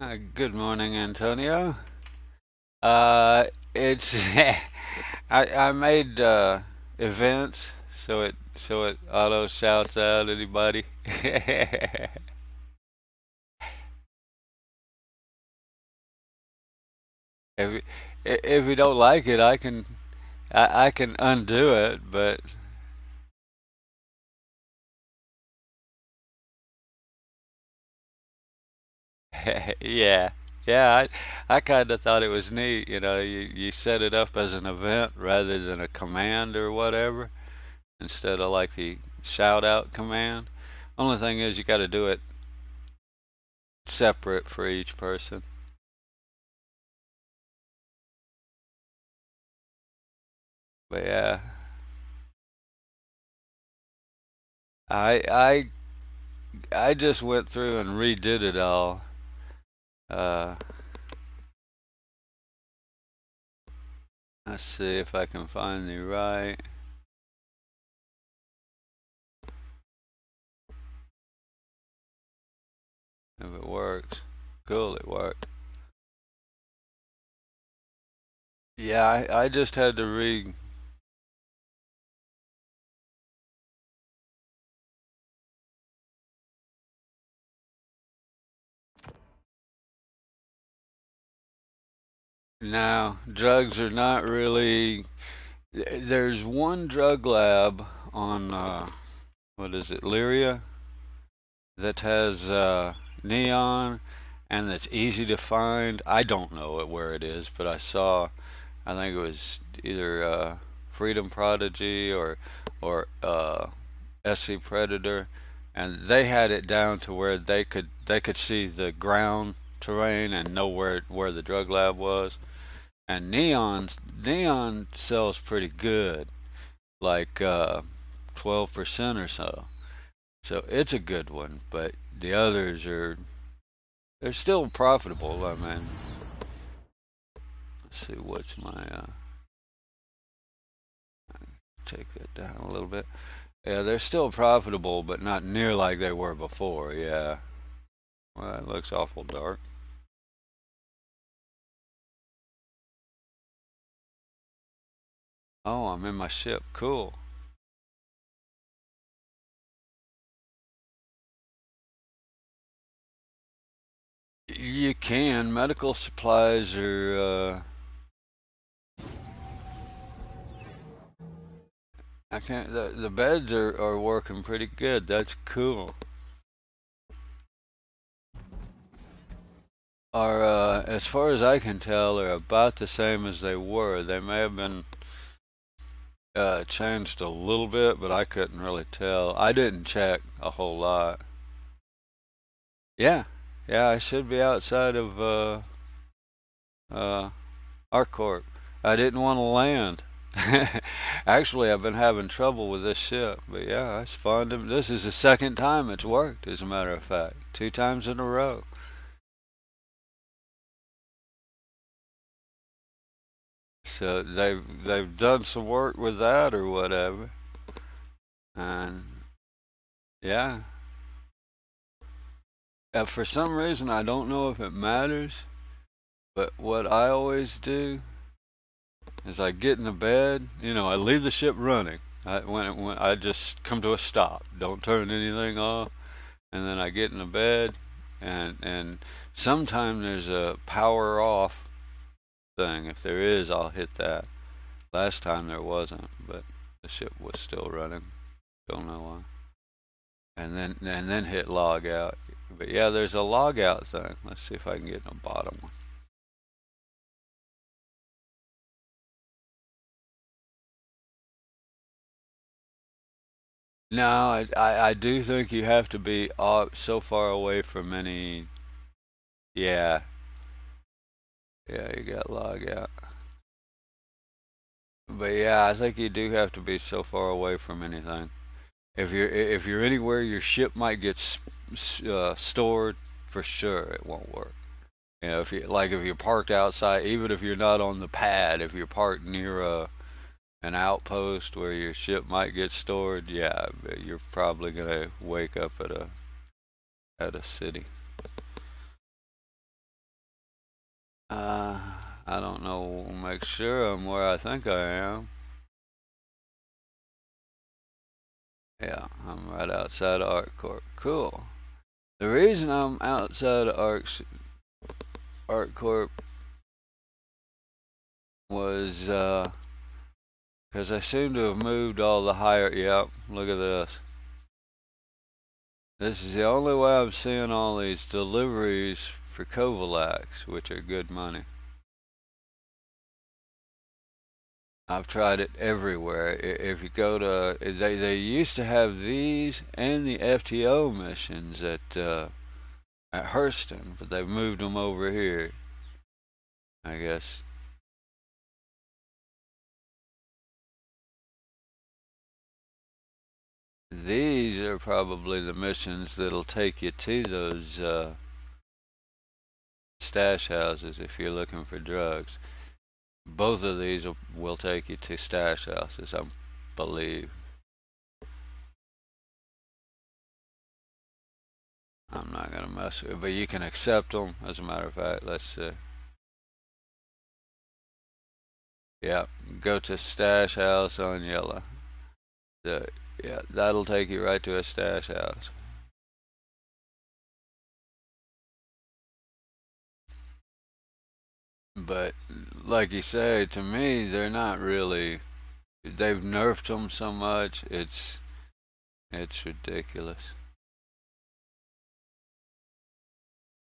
Good morning, Antonio. Uh, it's I made events so it auto shouts out anybody. If you- if you don't like it, I can undo it, but yeah. Yeah, I kind of thought it was neat. You set it up as an event rather than a command or whatever, instead of like the shout out command. Only thing is, you got to do it separate for each person. But yeah, I I I just went through and redid it all. Uh, let's see if I can find the right. If it works, cool. It worked. Yeah, I just had to re. Now, drugs are not really. There's one drug lab on what is it, Lyria, that has neon and that's easy to find. I don't know where it is, but I saw. I think it was either Freedom Prodigy or SC Predator, and they had it down to where they could see the ground terrain and know where the drug lab was. And neon sells pretty good, like 12% or so. So it's a good one, but the others they're still profitable. I mean, let's see what's my take that down a little bit. Yeah, they're still profitable, but not near like they were before. Yeah. Well, that looks awful dark. Oh, I'm in my ship. Cool. You can. Medical supplies are. I can't. The beds are working pretty good. That's cool. Are as far as I can tell, are about the same as they were. They may have been changed a little bit, but I couldn't really tell. I didn't check a whole lot. Yeah, yeah. I should be outside of uh, ArcCorp. I didn't want to land. Actually, I've been having trouble with this ship, but yeah, I spawned him. This is the second time it's worked, as a matter of fact. 2 times in a row. So they've done some work with that or whatever. And yeah, for some reason I don't know if it matters, but what I always do is I get in the bed. I leave the ship running. When I just come to a stop, don't turn anything off, and then I get in the bed, and sometime there's a power off thing. If there is, I'll hit that. Last time there wasn't, but the ship was still running. Don't know why. And then hit log out. But yeah, there's a log out thing. Let's see if I can get in the bottom one. No, I do think you have to be so far away from any. Yeah, yeah, you got log out. But yeah, I think you do have to be so far away from anything. If you're anywhere your ship might get stored, for sure it won't work. If you're parked outside, even if you're not on the pad, if you're parked near an outpost where your ship might get stored, yeah, you're probably gonna wake up at a city. Uh, I don't know. Make sure I'm where I think I am. Yeah, I'm right outside of ArcCorp. Cool. The reason I'm outside of ArcCorp was because I seem to have moved all the higher. Yep, look at this. This is the only way I'm seeing all these deliveries for Covalax, which are good money. I've tried it everywhere. If you go to, they used to have these and the FTO missions at Hurston, but they've moved them over here, I guess. These are probably the missions that'll take you to those stash houses if you're looking for drugs. Both of these will take you to stash houses, I believe. I'm not gonna mess with it, but you can accept them. As a matter of fact, let's see. Yeah, go to stash house on yellow. Yeah, that'll take you right to a stash house. But like you say, to me, they're not really. They've nerfed them so much. It's ridiculous.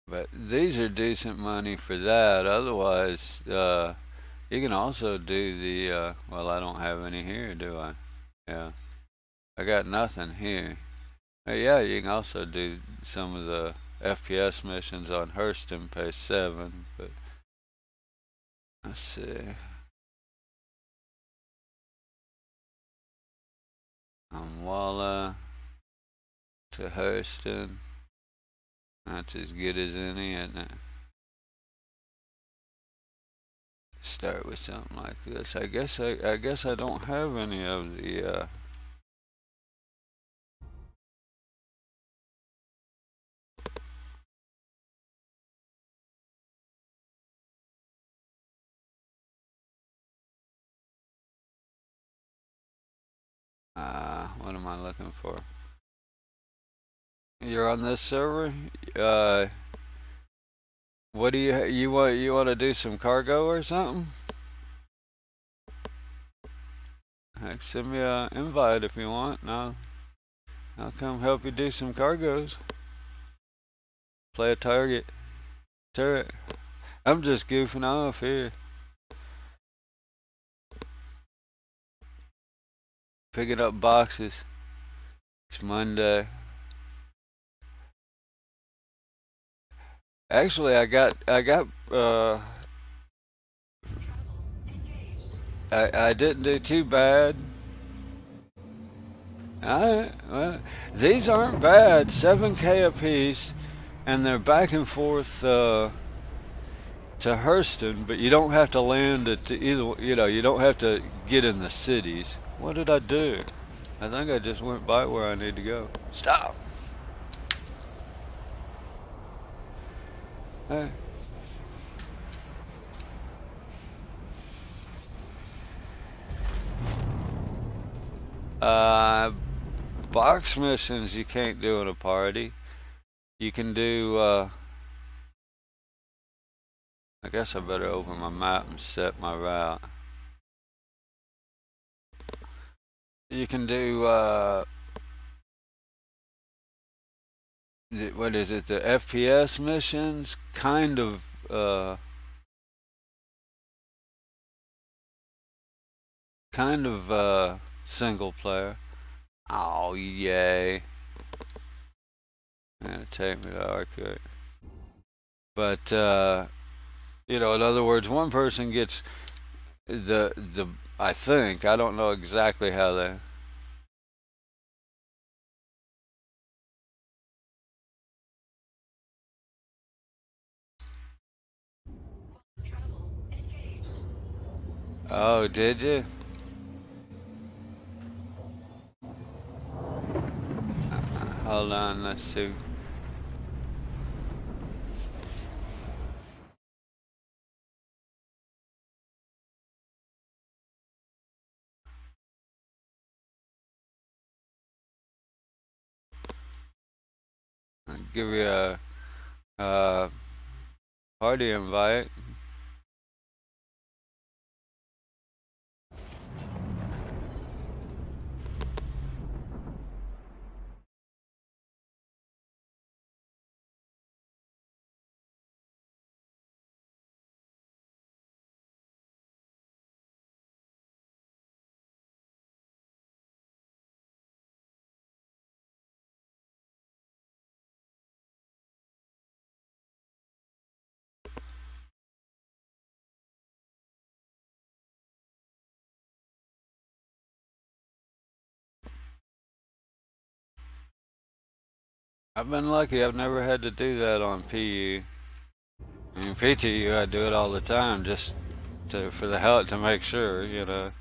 But these are decent money for that. Otherwise, you can also do the. Well, I don't have any here, do I? Yeah, I got nothing here. Yeah, you can also do some of the FPS missions on Hurston, pay 7. But let's see. On Walla to Hurston. That's as good as any, isn't it? Start with something like this. I guess I don't have any of the what am I looking for? You're on this server? What do you want? You want to do some cargo or something? Heck, send me an invite if you want. I'll come help you do some cargos. Play a turret. I'm just goofing off here. Picking up boxes. It's Monday. Actually, I got I didn't do too bad. Alright, well, these aren't bad. 7K a piece, and they're back and forth to Hurston, but you don't have to land at either. You don't have to get in the cities. What did I do? I think I just went by where I need to go. Stop. Hey. Box missions you can't do in a party. You can do, I guess I better open my map and set my route. You can do, what is it, the FPS missions? Kind of single player. Oh, yay. Gonna take me to arcade. But, in other words, one person gets the, I think, I don't know exactly how they. Oh, did you? Hold on, let's see. give you a party invite. I've been lucky. I've never had to do that on PU. I mean, PTU, I do it all the time just for the hell to make sure, you know.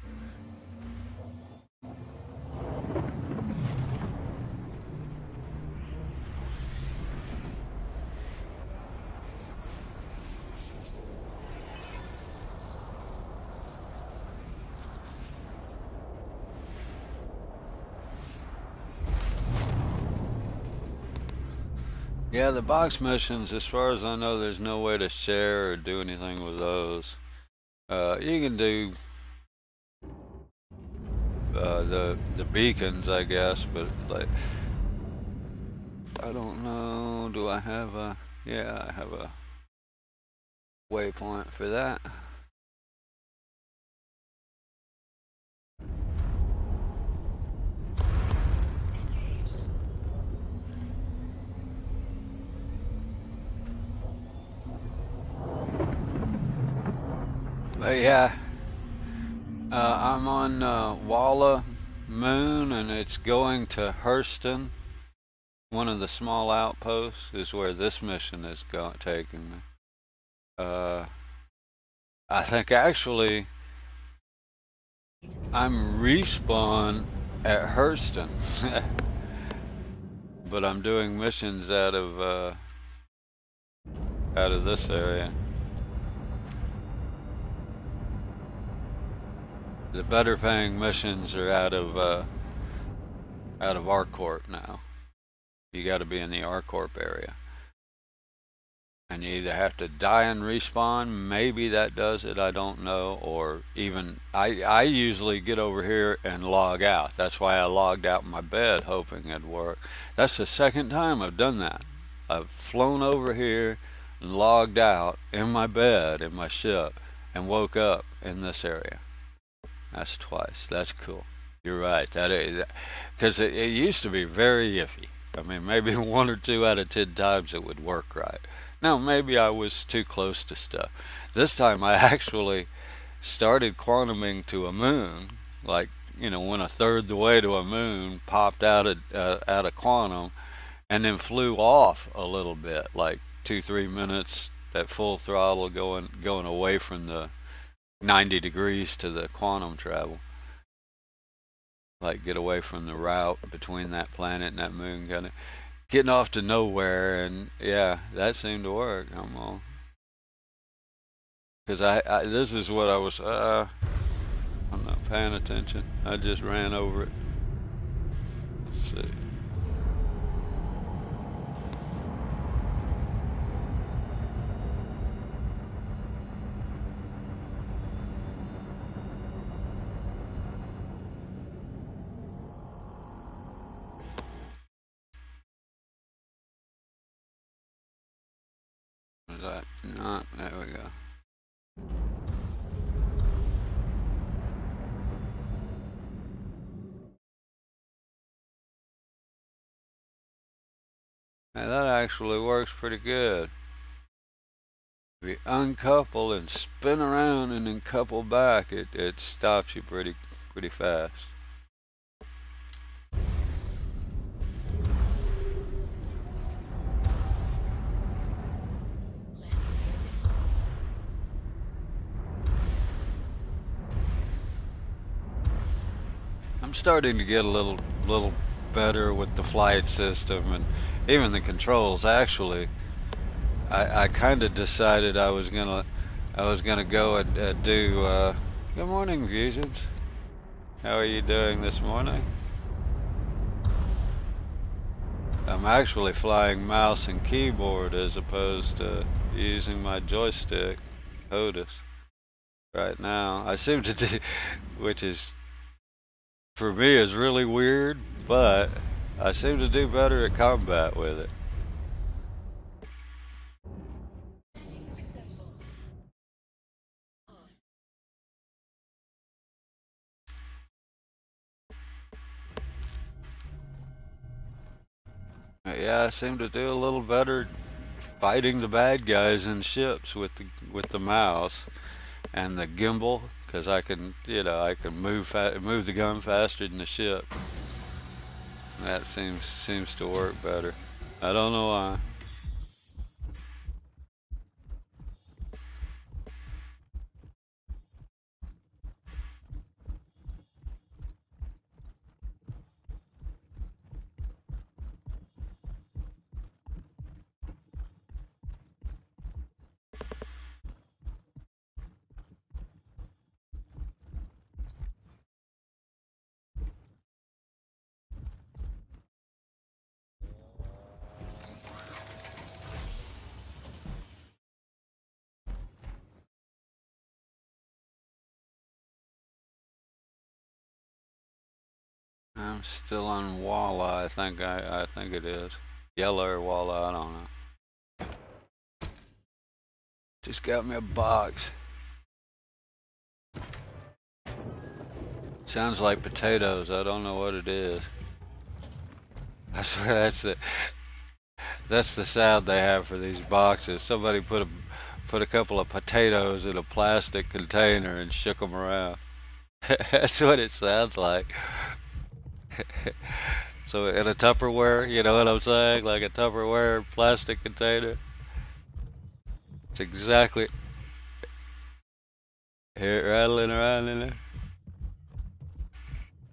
Yeah, the box missions, as far as I know, there's no way to share or do anything with those. You can do the beacons, I guess, but like I don't know. Do I have a? Yeah, I have a waypoint for that. But yeah, I'm on Walla Moon, and it's going to Hurston. One of the small outposts is where this mission is taking me. I think actually I'm respawn at Hurston, but I'm doing missions out of this area. The better paying missions are out of ArcCorp now. You got to be in the ArcCorp area, and you either have to die and respawn. Maybe that does it. I don't know. Or even I usually get over here and log out. That's why I logged out my bed, hoping it'd work. That's the second time I've done that. I've flown over here and logged out in my bed in my ship and woke up in this area. That's twice. That's cool. You're right. Because it used to be very iffy. I mean, maybe 1 or 2 out of 10 times it would work right. Now, maybe I was too close to stuff. This time I actually started quantuming to a moon, like, you know, when a third the way to a moon, popped out of quantum, and then flew off a little bit, like 2-3 minutes at full throttle, going away from the 90 degrees to the quantum travel. Like get away from the route between that planet and that moon, kind of getting off to nowhere, and yeah, that seemed to work. I'm all because I this is what I was. I'm not paying attention. I just ran over it. Let's see. Was that not? There we go. Now that actually works pretty good. If you uncouple and spin around and then couple back, it stops you pretty fast. I'm starting to get a little better with the flight system and even the controls. Actually, I kind of decided I was gonna go and do. Good morning, Fusions. How are you doing this morning? I'm actually flying mouse and keyboard as opposed to using my joystick, HOTAS, right now. I seem to do, which is, for me, is really weird, but I seem to do better at combat with it. Yeah, I seem to do a little better fighting the bad guys in ships with the mouse and the gimbal, because I can, I can move the gun faster than the ship. That seems to work better. I don't know why. I'm still on walleye. I think it is yellow or walleye. I don't know. Just got me a box. Sounds like potatoes. I don't know what it is. I swear that's the sound they have for these boxes. Somebody put a couple of potatoes in a plastic container and shook them around. That's what it sounds like. So in a Tupperware, you know what I'm saying? Like a Tupperware plastic container. It's exactly. Hear it rattling around in there.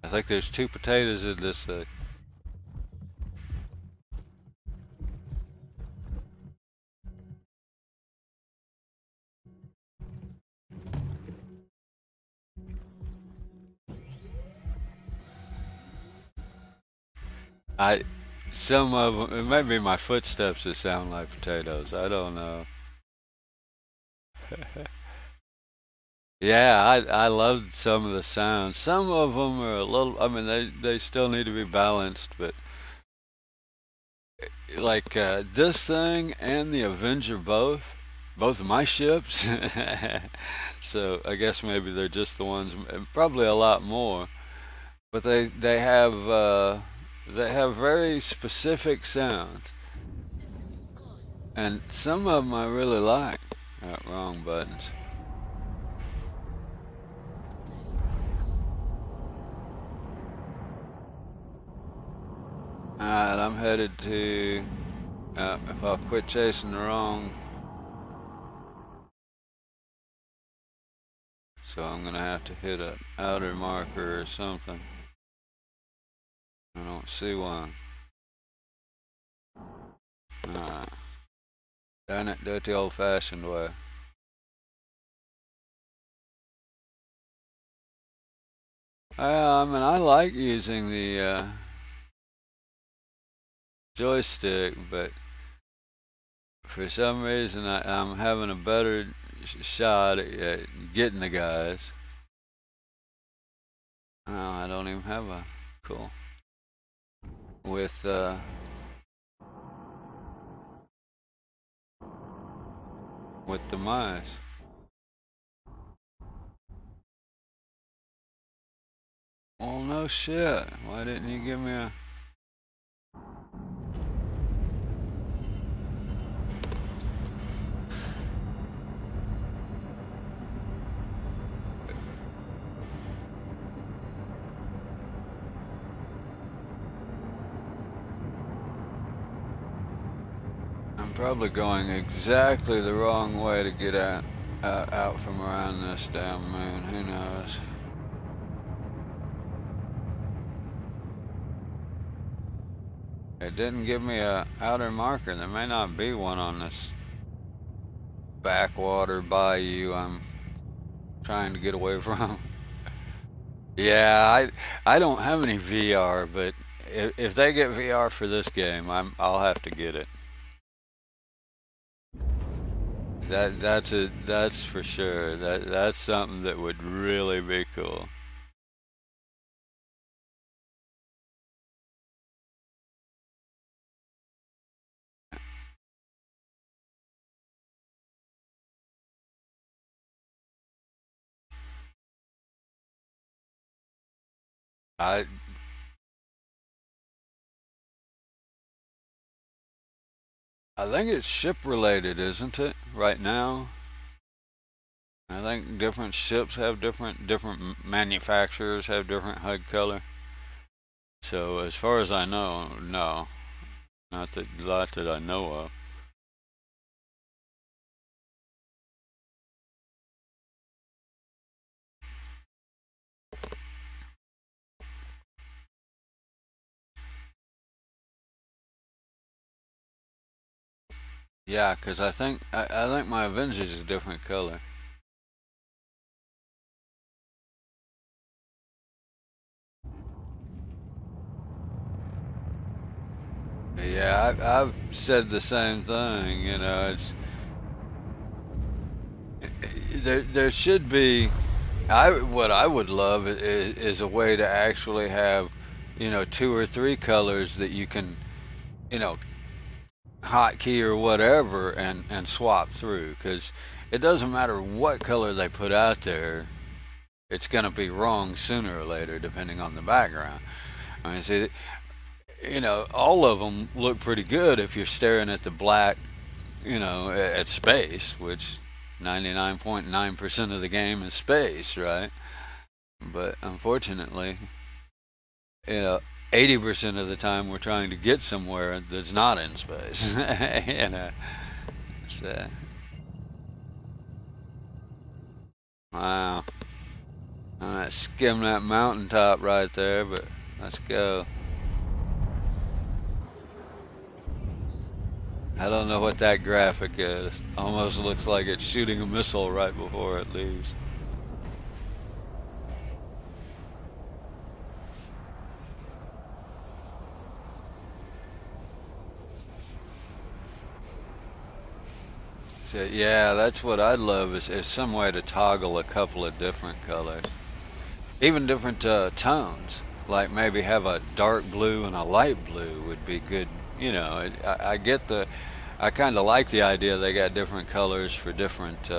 I think there's 2 potatoes in this thing. I Some of them, it might be my footsteps that sound like potatoes. I don't know. Yeah, I love some of the sounds. Some of them are a little. I mean, they still need to be balanced, but like this thing and the Avenger both of my ships. So I guess maybe they're just the ones, and probably a lot more. But they have very specific sounds, and some of them I really like. Wrong buttons. Alright, I'm headed to. If I'll quit chasing the wrong. So I'm gonna have to hit an outer marker or something. I don't see one. Alright. Darn it, do it the old fashioned way. I mean, I like using the joystick, but for some reason I'm having a better shot at getting the guys. Oh, I don't even have a cool with the mice. Well, no shit. Why didn't you give me a? I'm probably going exactly the wrong way to get out from around this damn moon. Who knows? It didn't give me a outer marker. There may not be one on this backwater bayou I'm trying to get away from. Yeah, I don't have any VR, but if they get VR for this game, I'll have to get it. That's for sure. That's something that would really be cool. I I think it's ship related, isn't it? Right now, I think different ships have different manufacturers have different HUD color. So as far as I know, no, not that I know of. Yeah, because I think my Avengers is a different color. Yeah, I've said the same thing. You know, it's there should be. I what I would love is a way to actually have, you know, two or three colors that you can, you know, hotkey or whatever and swap through because it doesn't matter what color they put out there, it's going to be wrong sooner or later depending on the background. I mean, see, you know, all of them look pretty good if you're staring at the black, you know, at space, which 99.9% of the game is space, right? But unfortunately, you know, 80% of the time we're trying to get somewhere that's not in space. You know, so, wow. I'm gonna skim that mountaintop right there, but let's go. I don't know what that graphic is. Almost looks like it's shooting a missile right before it leaves. So yeah, that's what I'd love is some way to toggle a couple of different colors, even different tones. Like maybe have a dark blue and a light blue would be good. You know, I get I kind of like the idea they got different colors for different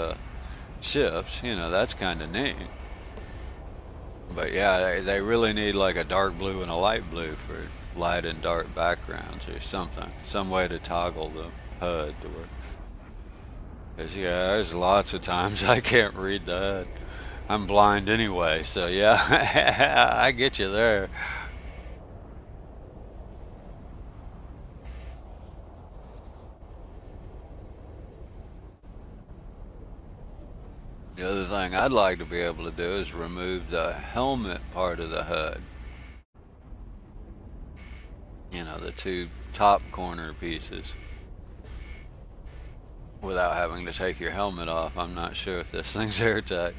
ships. You know, that's kind of neat. But yeah, they really need like a dark blue and a light blue for light and dark backgrounds or something. Some way to toggle the HUD to where. Cause yeah, there's lots of times I can't read the HUD. I'm blind anyway, so yeah, I get you there. The other thing I'd like to be able to do is remove the helmet part of the HUD. You know, the two top corner pieces. Without having to take your helmet off. I'm not sure if this thing's airtight.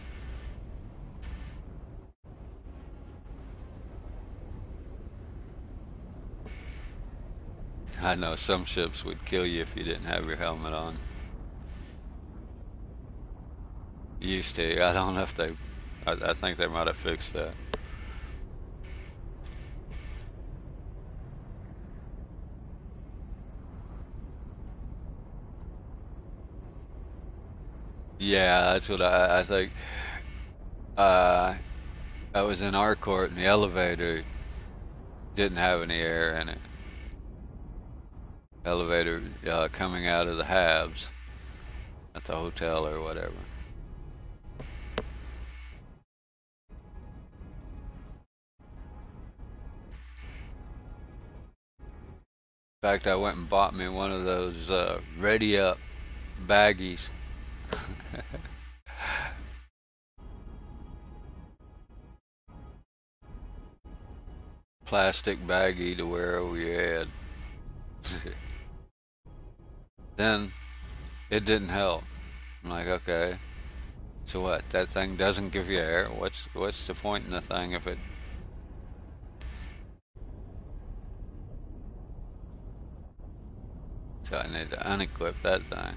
I know some ships would kill you if you didn't have your helmet on. Used to. I don't know if they. I think they might have fixed that. Yeah, that's what I think. Uh, I was in our court and the elevator didn't have any air in it. Elevator coming out of the halves at the hotel or whatever. In fact, I went and bought me one of those Ready Up baggies. Plastic baggie to wear over your head. Then it didn't help. I'm like, okay, so what? That thing doesn't give you air. What's the point in the thing if it? So I need to unequip that thing.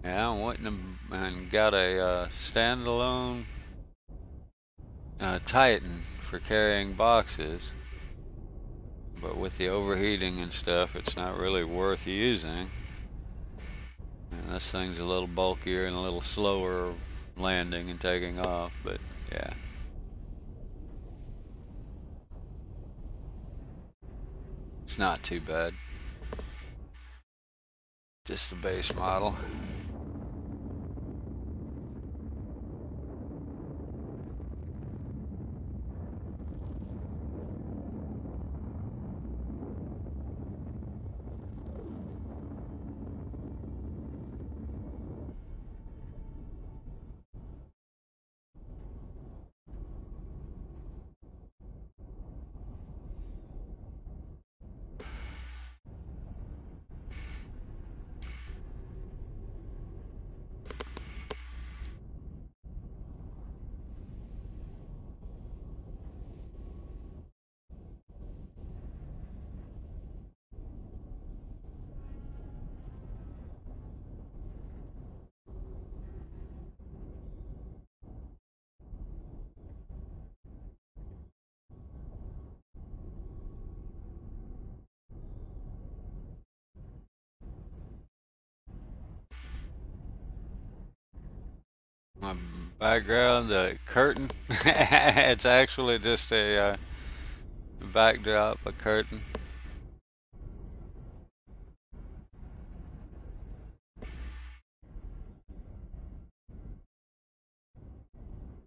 Yeah, I'm waiting and got a standalone Titan for carrying boxes, but with the overheating and stuff, it's not really worth using. And this thing's a little bulkier and a little slower landing and taking off, but yeah. It's not too bad. Just the base model. My background, the curtain. It's actually just a backdrop, a curtain.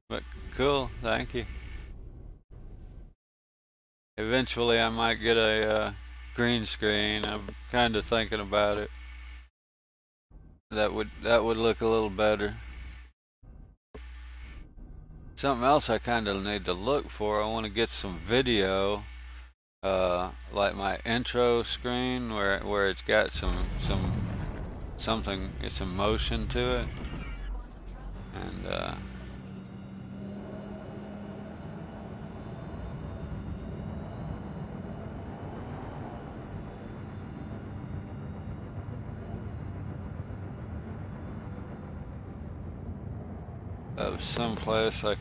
But cool, thank you. Eventually, I might get a green screen. I'm kind of thinking about it. That would look a little better. Something else I kind of need to look for. I want to get some video, like my intro screen, where it's got something, it's some motion to it, and of some place I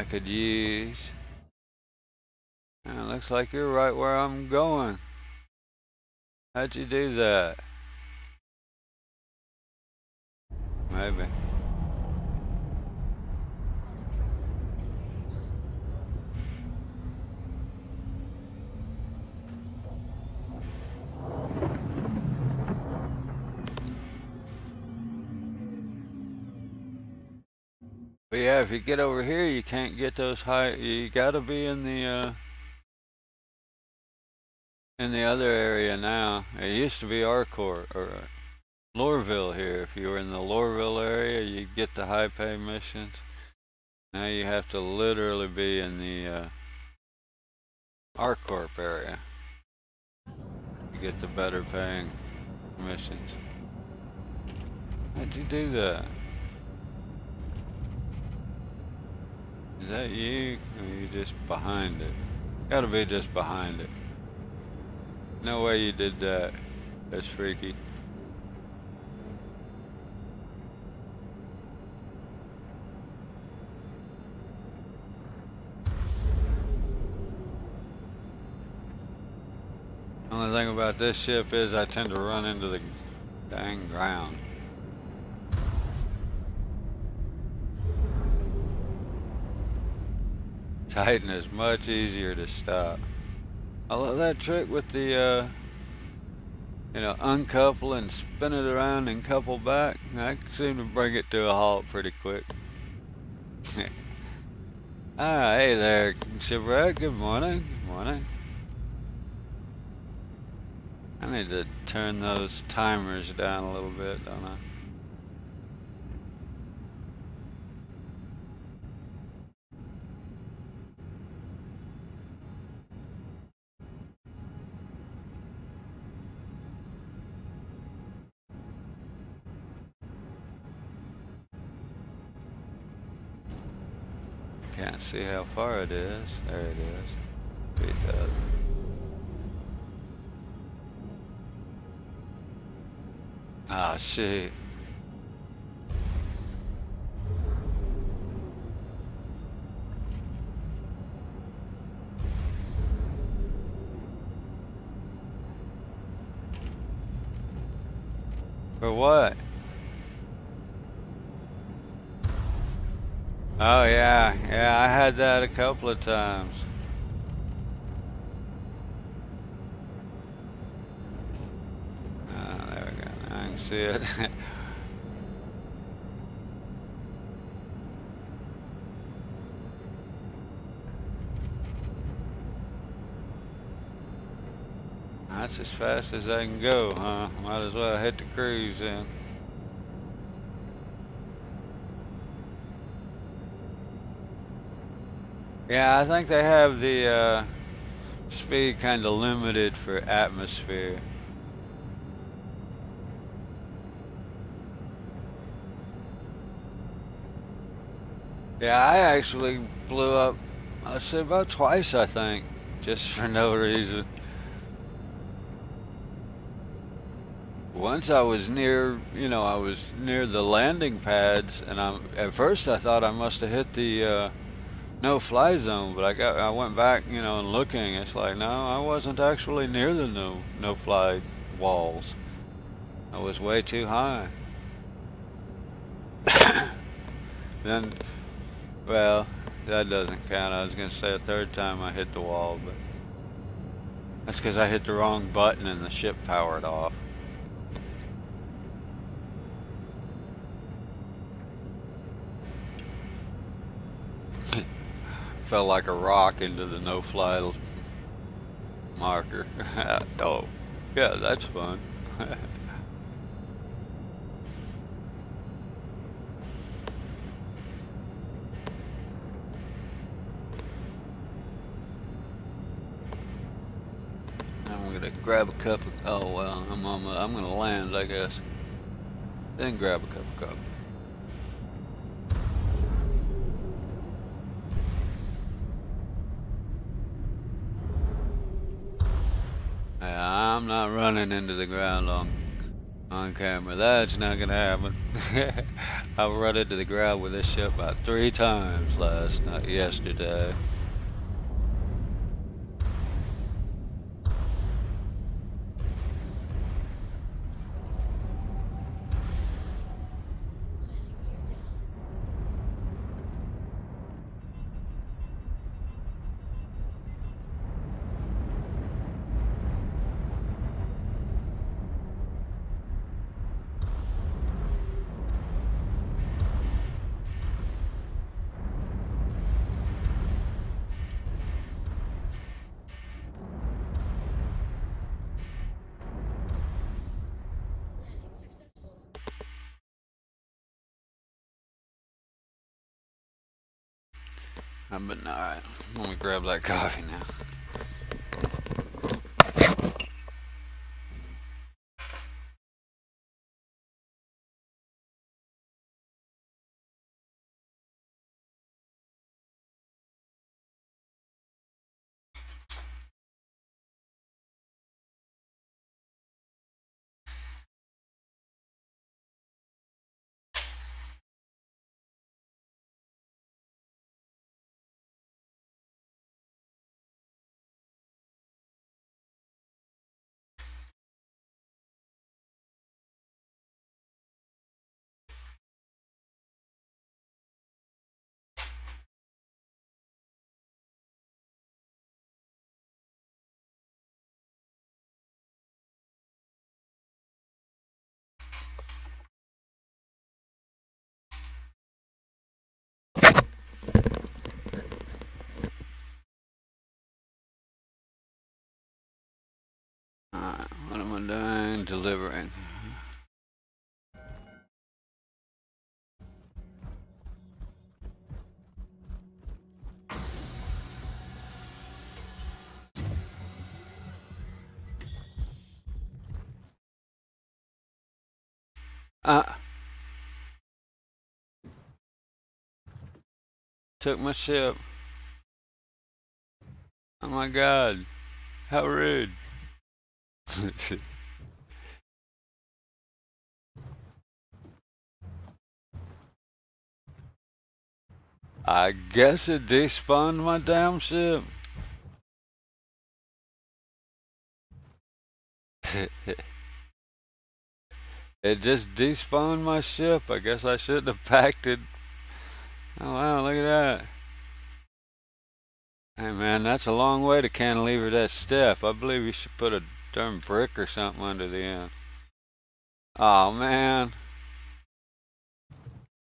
could use. And it looks like you're right where I'm going. How'd you do that? Maybe. But yeah, if you get over here, you can't get those high. You gotta be in the other area now. It used to be Arcourt or Lorville here. If you were in the Lorville area, you get the high pay missions. Now you have to literally be in the Arcorp area to get the better paying missions. How'd you do that? Is that you? Or are you just behind it? Gotta be just behind it. No way you did that. That's freaky. Only thing about this ship is I tend to run into the dang ground. Titan is much easier to stop. I love that trick with the uncouple and spin it around and couple back. I seem to bring it to a halt pretty quick. Hey there, Shipwreck. Good morning. Good morning. I need to turn those timers down a little bit, don't I? Can't see how far it is. There it is. 3,000. Ah, shit. For what? Oh yeah, yeah, I had that a couple of times. There we go. Now I can see it. That's as fast as I can go, huh? Might as well hit the cruise then. Yeah, I think they have the speed kind of limited for atmosphere. Yeah, I actually blew up, I'd say about twice, I think, just for no reason. Once I was near, I was near the landing pads, and at first I thought I must have hit the no-fly zone, but I went back, and looking, it's like, no, I wasn't actually near the no-fly walls. I was way too high. Then, well, that doesn't count. I was gonna say a third time I hit the wall, but that's because I hit the wrong button and the ship powered off. Fell like a rock into the no-fly marker. Oh, yeah, that's fun. I'm gonna grab a cup of. Oh well, I'm gonna land, I guess. Then grab a cup of coffee. Yeah, I'm not running into the ground on camera. That's not gonna happen. I run into the ground with this ship about 3 times yesterday. But alright, let me grab that coffee now. Alright, what am I doing? Delivering. Uh, took my ship. Oh my God. How rude. I guess it despawned my damn ship. It just despawned my ship. I guess I shouldn't have packed it. Oh wow, look at that. Hey man, that's a long way to cantilever that step. I believe you should put a darn brick or something under the end. Oh man.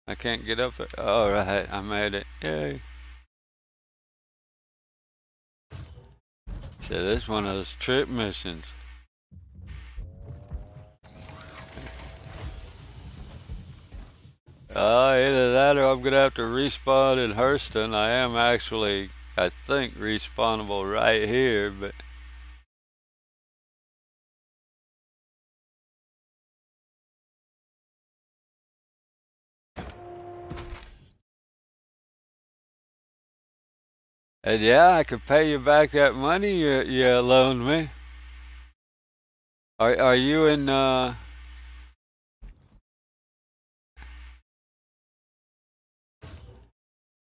I can't get up it. Alright, I made it. Yay. So this is one of those trip missions. Either that or I'm gonna have to respawn in Hurston. I am actually, I think, respawnable right here, but and yeah, I could pay you back that money you loaned me. Are you in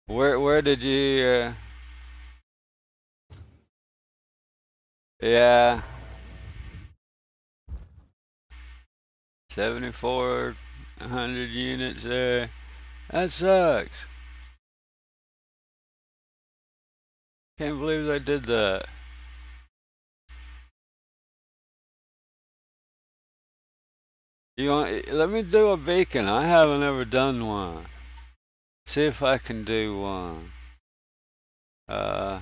where did you yeah, 7,400 units there. That sucks. Can't believe they did that. You want? Let me do a beacon. I haven't ever done one. See if I can do one. I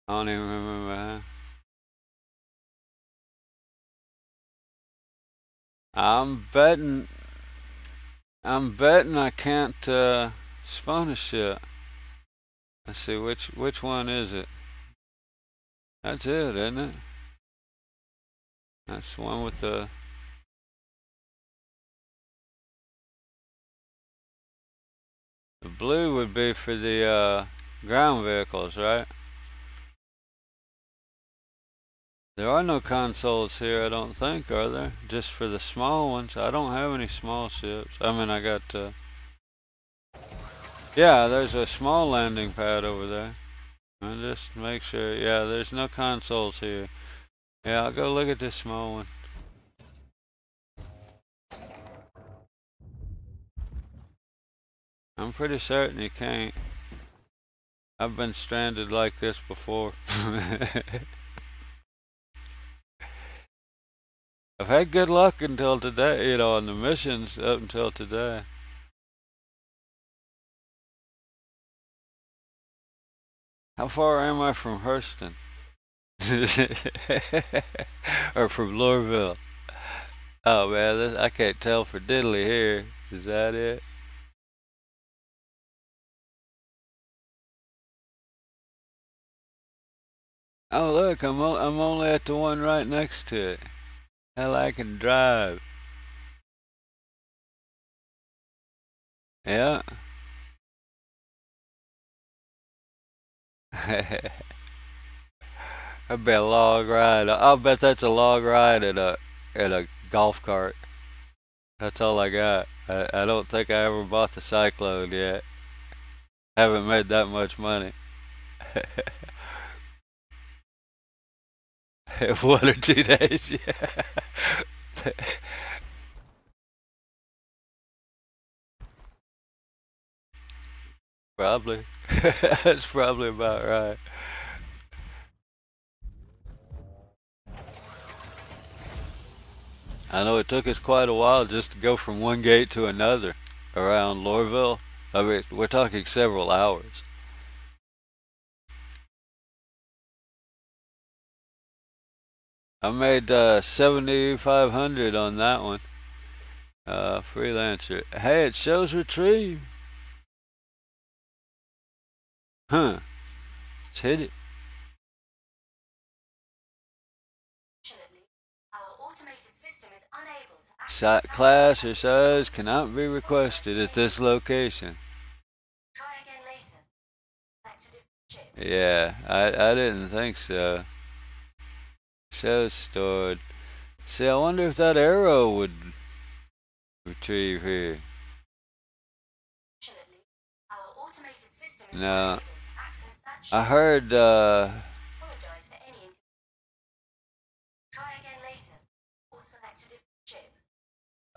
don't even remember. Huh? I'm betting. I'm betting I can't spawn a ship. Let's see which one is it. That's it, isn't it? That's the one with the. The blue would be for the ground vehicles, right? There are no consoles here, I don't think, are there? Just for the small ones. I don't have any small ships. I mean, I got. Yeah, there's a small landing pad over there. I'll just make sure. Yeah, there's no consoles here. Yeah, I'll go look at this small one. I'm pretty certain you can't. I've been stranded like this before. I've had good luck until today, on the missions up until today. How far am I from Hurston? Or from Lorville? Oh man, I can't tell for diddly here. Is that it? Oh look, I'm only at the one right next to it. Hell, I can drive. Yeah. That'd be a log ride. I'll bet that's a log ride in a golf cart. That's all I got. I don't think I ever bought the Cyclone yet. Haven't made that much money. 1 or 2 days, yeah. Probably. That's probably about right. I know it took us quite a while just to go from one gate to another around Lorville. I mean, we're talking several hours. I made 7,500 on that one. Freelancer. Hey, it shows retrieve. Huh. Let's hit it. Site class or size cannot be requested at this location. Yeah, I didn't think so. Show stored. See, I wonder if that arrow would retrieve here. No, I heard. I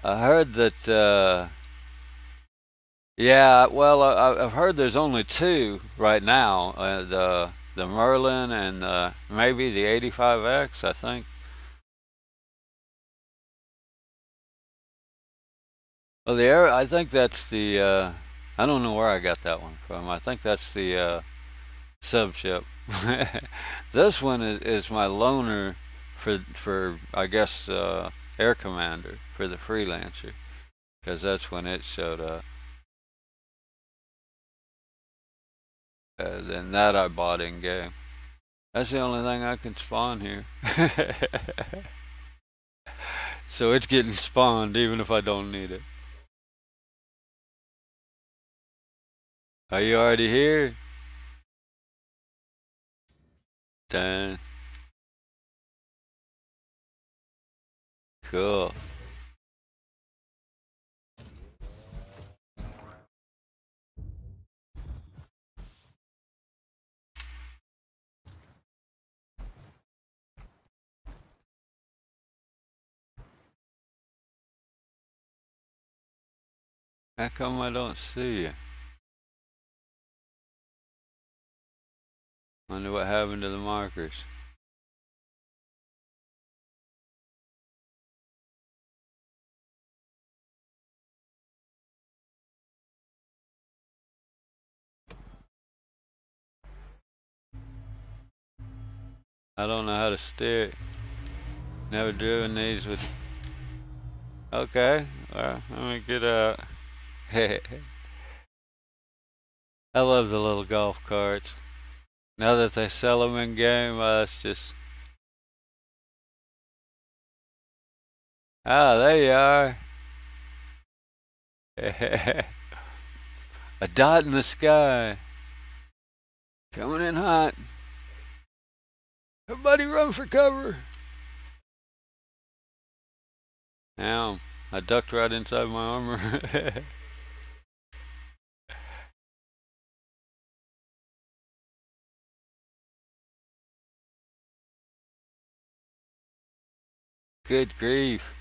heard that. Yeah, well, I've heard there's only two right now. The Merlin and maybe the 85X, I think. Well, the air, I think that's the. I don't know where I got that one from. I think that's the sub ship. This one is my loaner for I guess Air Commander for the Freelancer because that's when it showed up. Then that I bought in game. That's the only thing I can spawn here. So it's getting spawned even if I don't need it. Are you already here? Dang. Cool. How come I don't see you? Wonder what happened to the markers. I don't know how to steer it. Never driven these with. Okay, well, let me get out. I love the little golf carts. Now that they sell them in game, it's just. Ah, there you are. A dot in the sky. Coming in hot. Everybody run for cover. Now, I ducked right inside my armor. Good grief.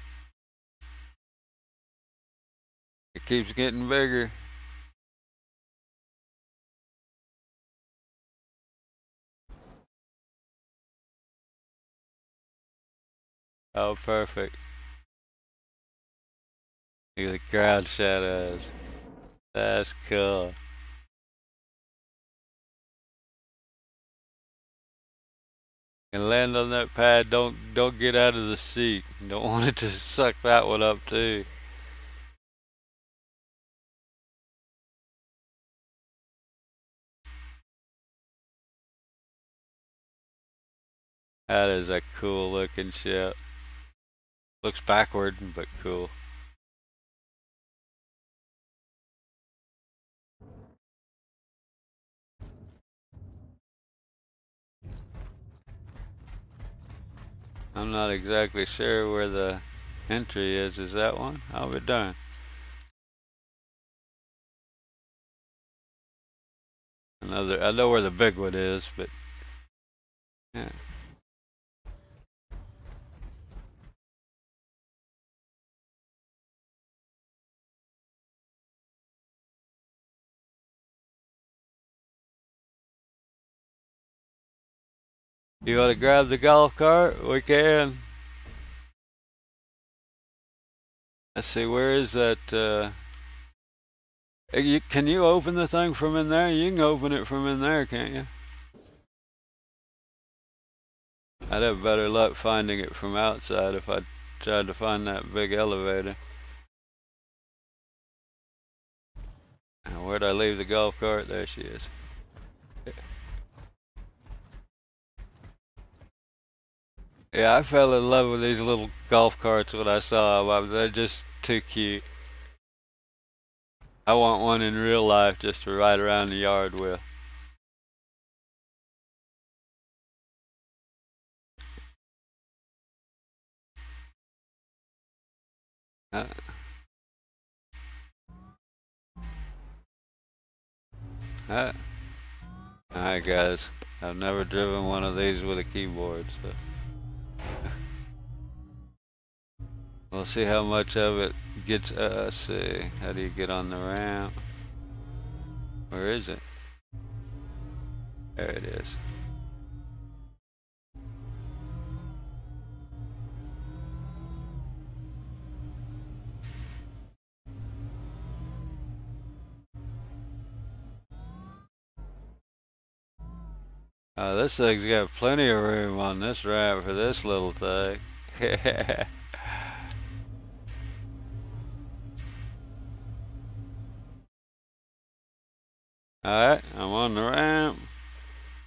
It keeps getting bigger. Oh, perfect. Look at the crowd shadows. That's cool. And land on that pad. Don't get out of the seat. Don't want it to suck that one up too. That is a cool looking ship. Looks backward, but cool. I'm not exactly sure where the entry is. Is that one? I'll be darned. Another. I know where the big one is, but yeah. You want to grab the golf cart? We can. Let's see. Where is that? Can you open the thing from in there? You can open it from in there, can't you? I'd have better luck finding it from outside if I tried to find that big elevator. Now, where'd I leave the golf cart? There she is. Yeah, I fell in love with these little golf carts when I saw them. They're just too cute. I want one in real life just to ride around the yard with. Uh, uh, Alright guys, I've never driven one of these with a keyboard, so we'll see how much of it gets, let's see, how do you get on the ramp? Where is it? There it is. This thing's got plenty of room on this ramp for this little thing. Alright, I'm on the ramp.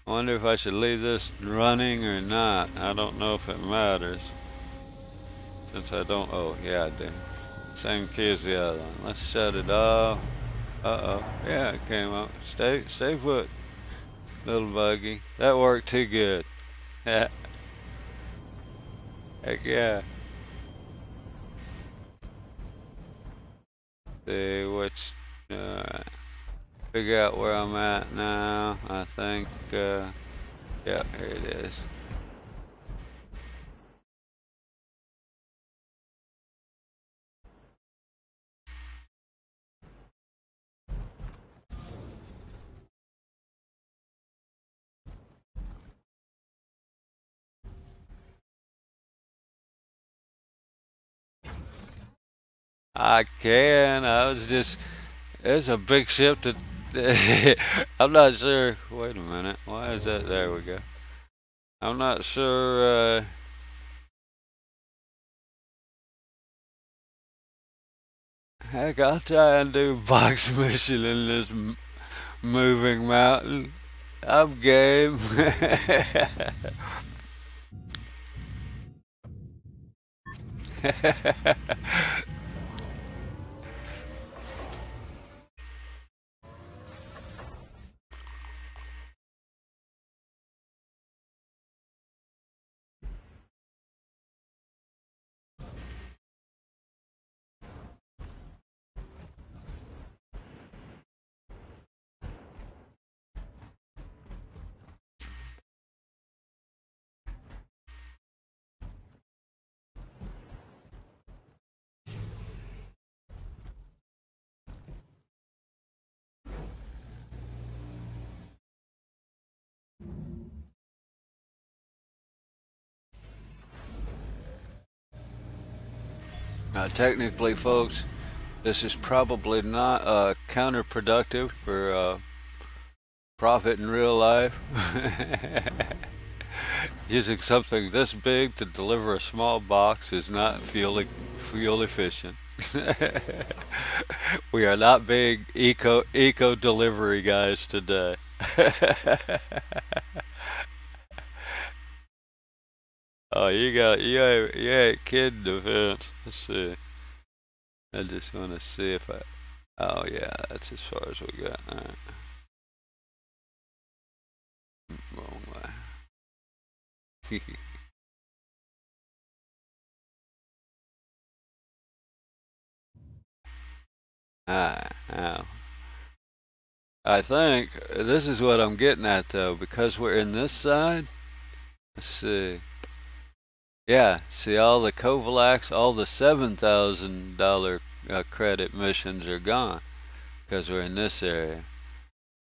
I wonder if I should leave this running or not. I don't know if it matters. Since I don't, oh yeah I do. Same key as the other one. Let's shut it off. Uh-oh, yeah it came up. Stay put, little buggy. That worked too good. Heck yeah. See which, figure out where I'm at now. I think, yeah, here it is. I can. There's a big ship that I'm not sure. Wait a minute. Why is that? There we go. I'm not sure. Heck, I'll try and do box mission in this moving mountain. I'm game. Technically, folks, this is probably not counterproductive for profit in real life. Using something this big to deliver a small box is not fuel efficient. We are not big eco delivery guys today. Oh, you ain't kidding the fence. Let's see. I just want to see if I. Oh yeah, that's as far as we got. All right. Wrong way. Now. I think this is what I'm getting at though, because we're in this side. Let's see. Yeah, see all the Covalax, all the $7,000 credit missions are gone because we're in this area.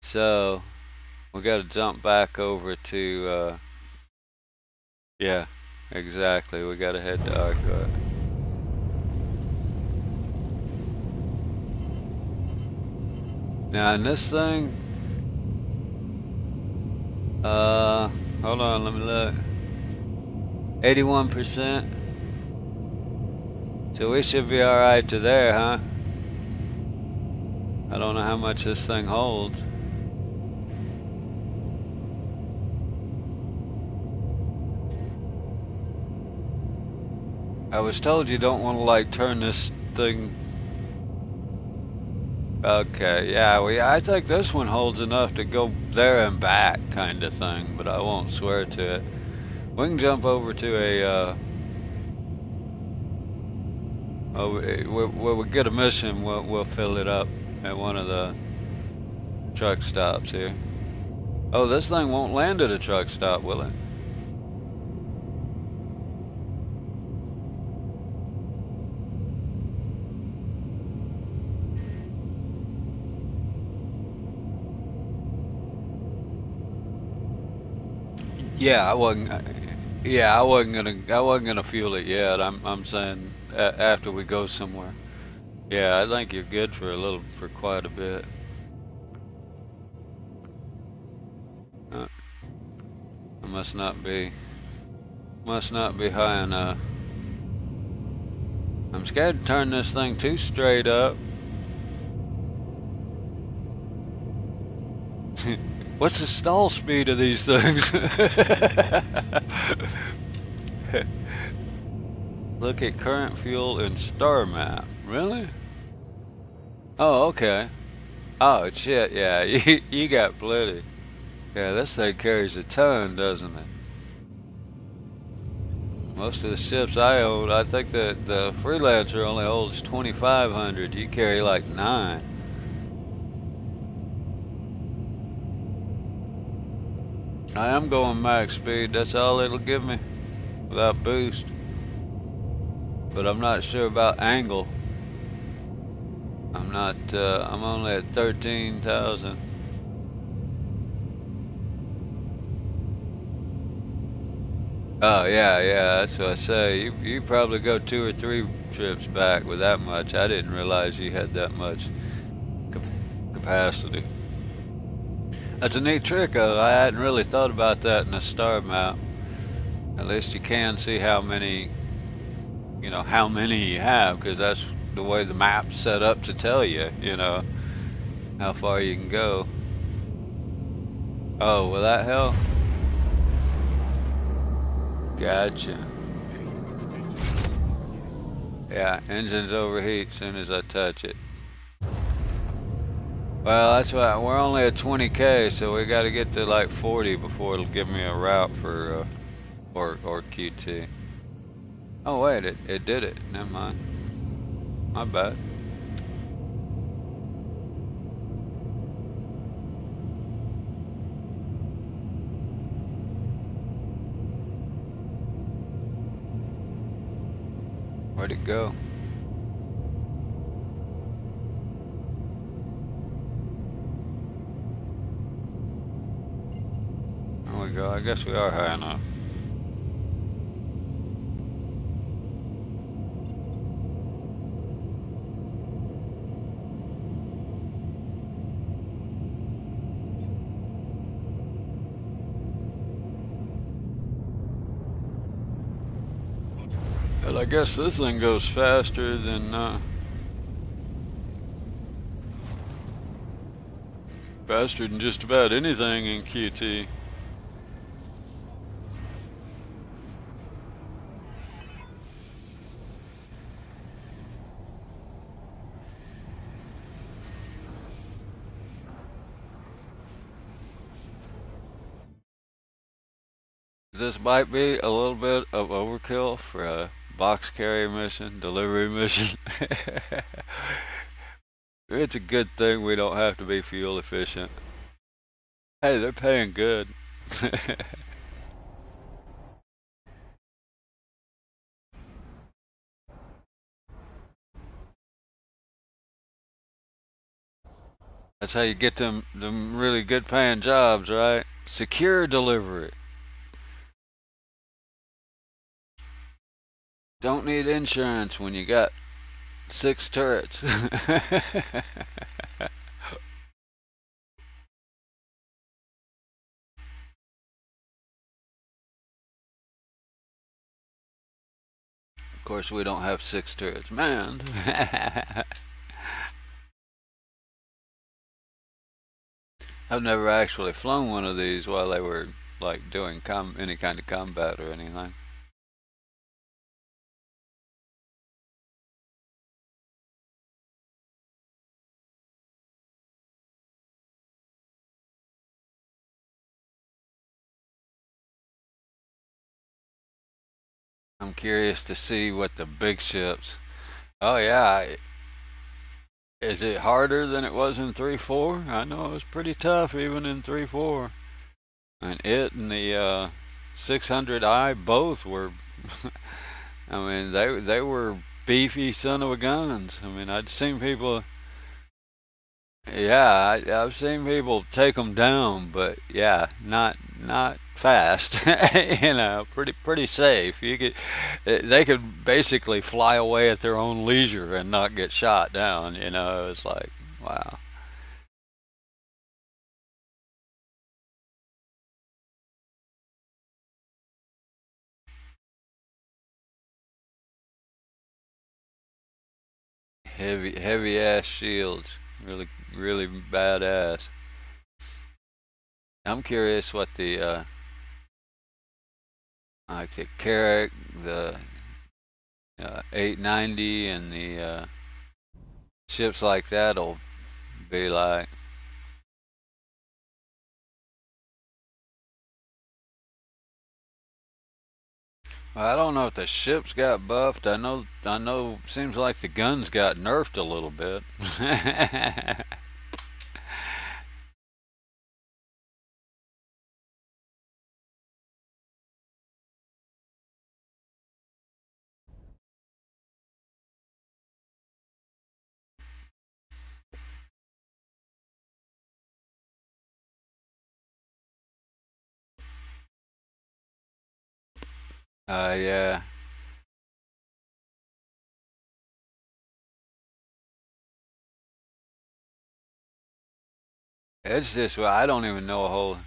So we got to jump back over to, yeah, exactly. We got to head to Arcot. Now in this thing, hold on, let me look. 81%. So we should be alright to there, huh? I don't know how much this thing holds. I was told you don't want to like turn this thing. Okay, yeah, I think this one holds enough to go there and back kind of thing, but I won't swear to it. We can jump over to a Oh, when we get a mission, we'll fill it up at one of the truck stops here. Oh, this thing won't land at a truck stop, will it? Yeah, I wasn't. Yeah, I wasn't gonna. I wasn't gonna fuel it yet. I'm saying after we go somewhere. Yeah, I think you're good for for quite a bit. Uh, I must not be high enough. I'm scared to turn this thing too straight up. What's the stall speed of these things? Look at current fuel in star map. Really? Oh, okay. Oh, shit, yeah, you got plenty. Yeah, this thing carries a ton, doesn't it? Most of the ships I own, I think that the Freelancer only holds 2,500. You carry like 9. I am going max speed. That's all it'll give me without boost. But I'm not sure about angle. I'm not, I'm only at 13,000. Oh, yeah, yeah, that's what I say. You probably go 2 or 3 trips back with that much. I didn't realize you had that much cap capacity. That's a neat trick, though. I hadn't really thought about that in a star map. At least you can see how many, how many you have, because that's the way the map's set up to tell you, how far you can go. Oh, will that help? Gotcha. Yeah, engines overheat as soon as I touch it. Well, that's why we're only at 20K, so we got to get to like 40 before it'll give me a route for or QT. Oh wait, it did it. Never mind. My bad. Where'd it go? There we go. I guess we are high enough. But I guess this thing goes faster than just about anything in QT. This might be a little bit of overkill for a box carrier mission, delivery mission. It's a good thing we don't have to be fuel efficient. Hey, they're paying good. That's how you get them really good paying jobs, right? Secure delivery. Don't need insurance when you got 6 turrets. Of course, we don't have 6 turrets, man. I've never actually flown one of these while they were like doing any kind of combat or anything. I'm curious to see what the big ships Oh yeah, is it harder than it was in 3.4? I know it was pretty tough even in 3.4. And it and the 600i both were. I mean, they were beefy son of a guns. I mean, I'd seen people. Yeah, I've seen people take them down, but yeah, not fast. Pretty safe. They could basically fly away at their own leisure and not get shot down. It's like wow. Heavy ass shields, really badass. I'm curious what the like the Carrack, the 890, and the ships like that'll be like. Well, I don't know if the ships got buffed. I know. Seems like the guns got nerfed a little bit. Yeah. It's just well, I don't even know a whole.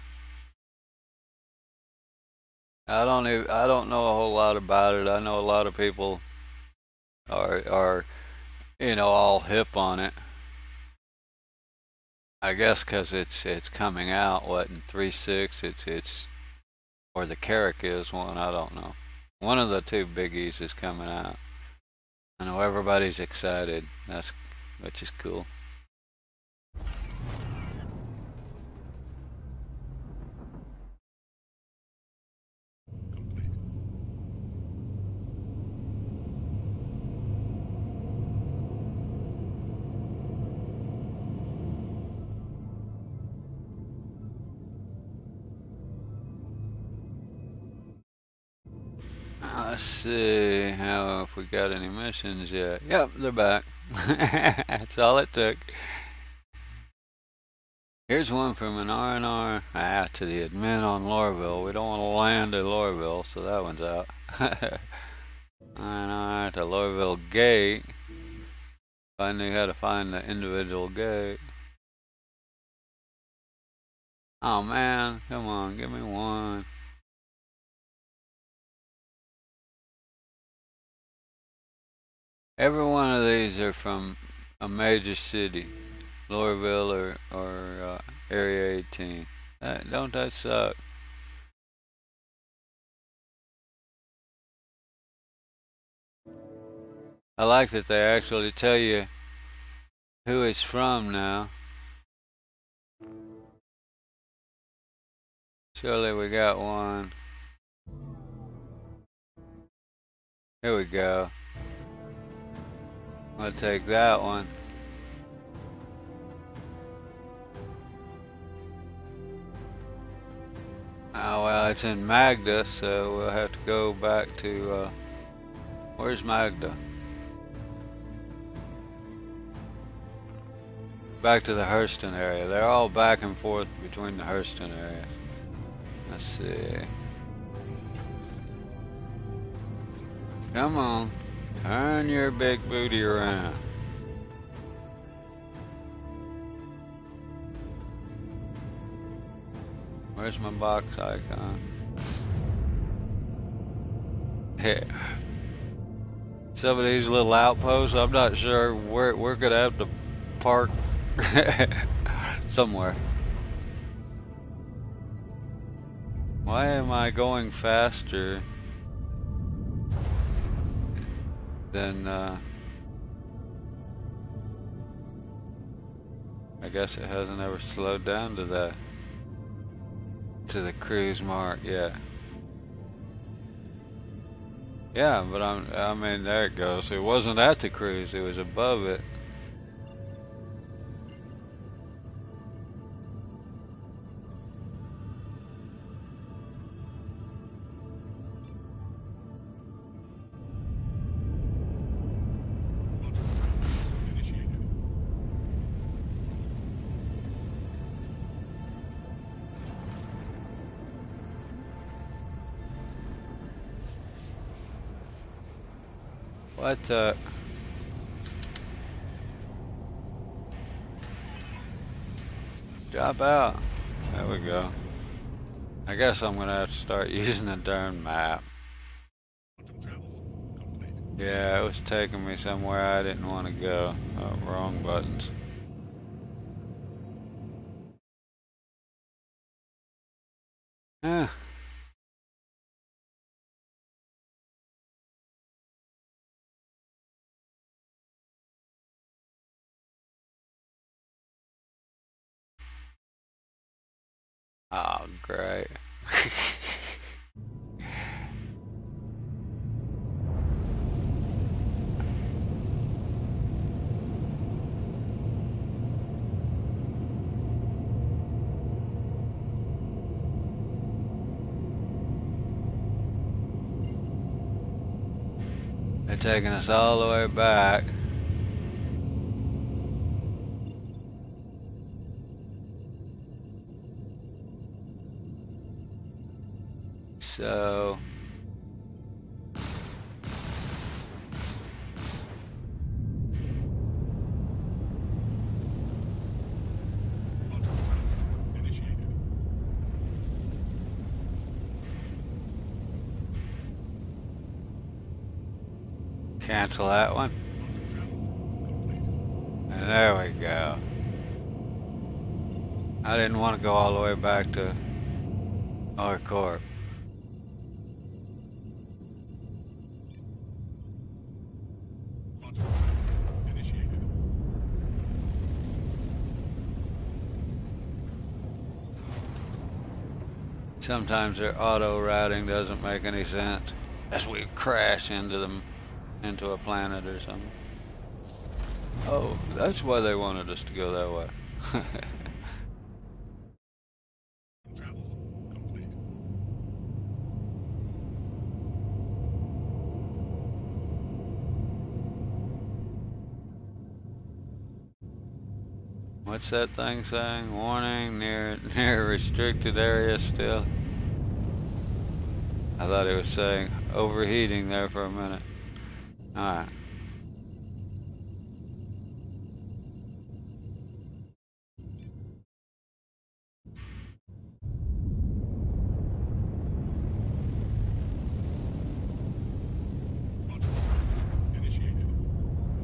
I don't know a whole lot about it. I know a lot of people are all hip on it. I guess because it's coming out what in 3.6. It's or the Carrack is one. I don't know. One of the two biggies is coming out. I know everybody's excited. Which is cool. Let's see how if we got any missions yet. Yep, they're back. That's all it took. Here's one from an R&R to the admin on Lorville. We don't want to land at Lorville, so that one's out. R&R to Lorville Gate. If I knew how to find the individual gate. Oh man, come on, give me one. Every one of these are from a major city, Lorville or Area 18. Don't that suck? I like that they actually tell you who it's from now. Surely we got one. Here we go. I'll take that one. Oh well, it's in Magda, so we'll have to go back to, where's Magda? Back to the Hurston area. They're all back and forth between the Hurston area. Let's see. Come on. Turn your big booty around. Where's my box icon? Yeah. Some of these little outposts, I'm not sure where we're gonna have to park somewhere. Why am I going faster than I guess it hasn't ever slowed down to that. To the cruise mark, yeah. Yeah, but I mean, there it goes. It wasn't at the cruise, it was above it. What the? Drop out. There we go. I guess I'm gonna have to start using the darn map. Yeah, it was taking me somewhere I didn't want to go. Oh, wrong buttons. Eh. Oh, great. They're taking us all the way back. So... cancel that one. And there we go. I didn't want to go all the way back to Orcorp. Sometimes their auto routing doesn't make any sense as we crash into them, into a planet or something. Oh, that's why they wanted us to go that way. What's that thing saying? Warning, near restricted area still. I thought it was saying overheating there for a minute. Alright.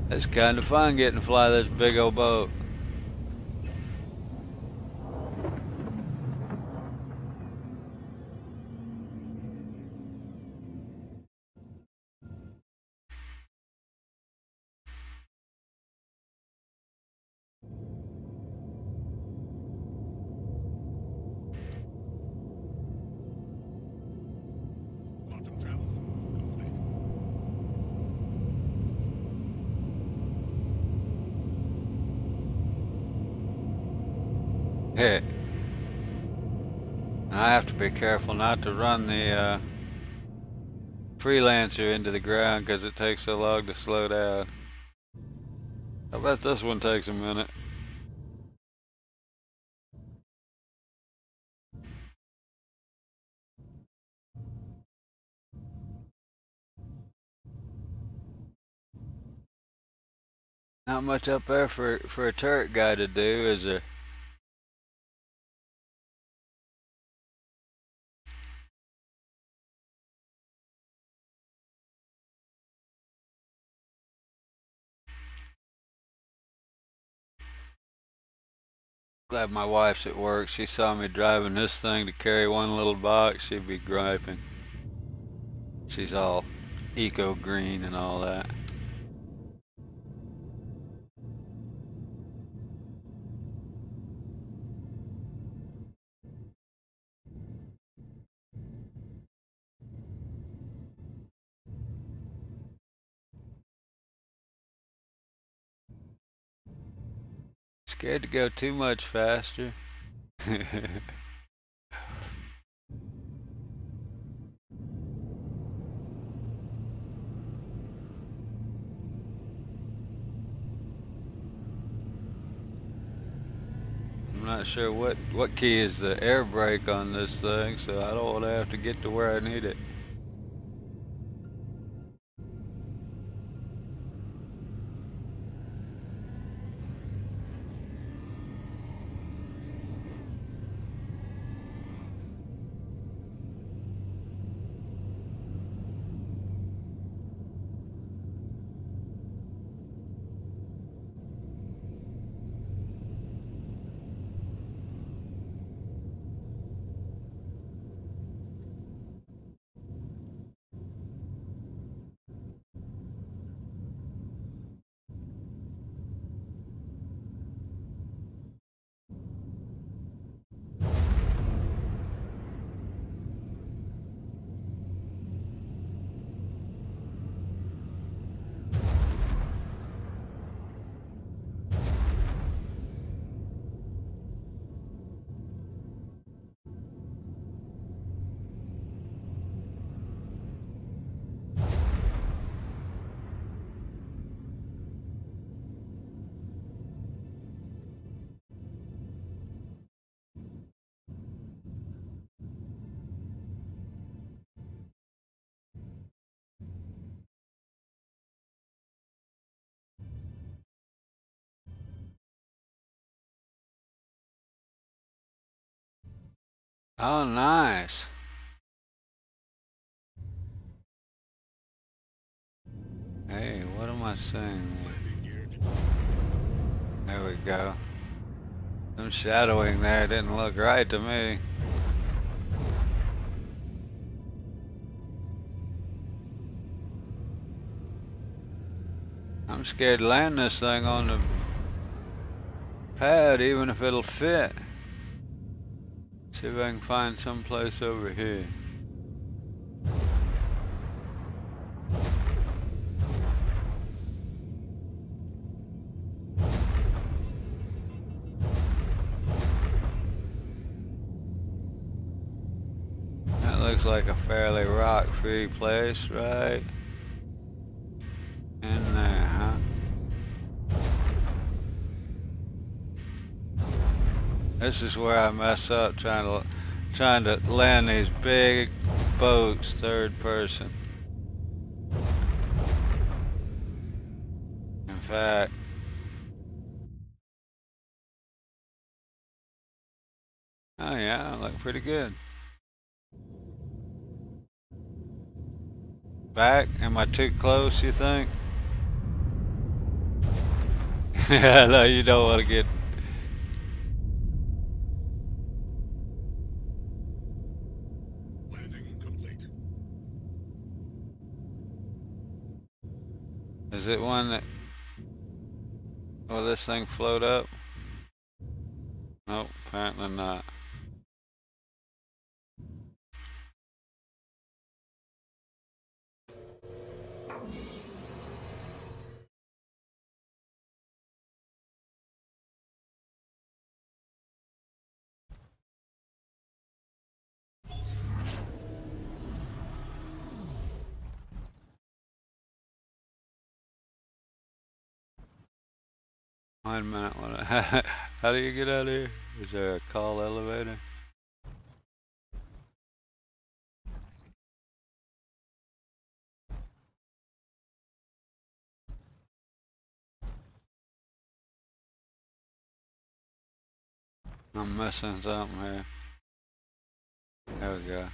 It's kind of fun getting to fly this big old boat. Yeah. I have to be careful not to run the Freelancer into the ground because it takes so long to slow down. I bet this one takes a minute. Not much up there for a turret guy to do, is there? Glad my wife's at work. She saw me driving this thing to carry one little box. She'd be griping. She's all eco green and all that. Scared to go too much faster. I'm not sure what key is the air brake on this thing, so I don't want to have to get to where I need it. Oh, nice. Hey, what am I saying? There we go. Some shadowing there didn't look right to me. I'm scared to land this thing on the pad, even if it'll fit. See if I can find some place over here. That looks like a fairly rock-free place, right? In there, huh? This is where I mess up trying to land these big boats third person. In fact, oh yeah, look pretty good. Back? Am I too close, you think? Yeah, no, you don't want to get... Landing complete. Is it one that... Will this thing float up? Nope, apparently not. One minute. How do you get out of here? Is there a call elevator? I'm missing something here. There we go.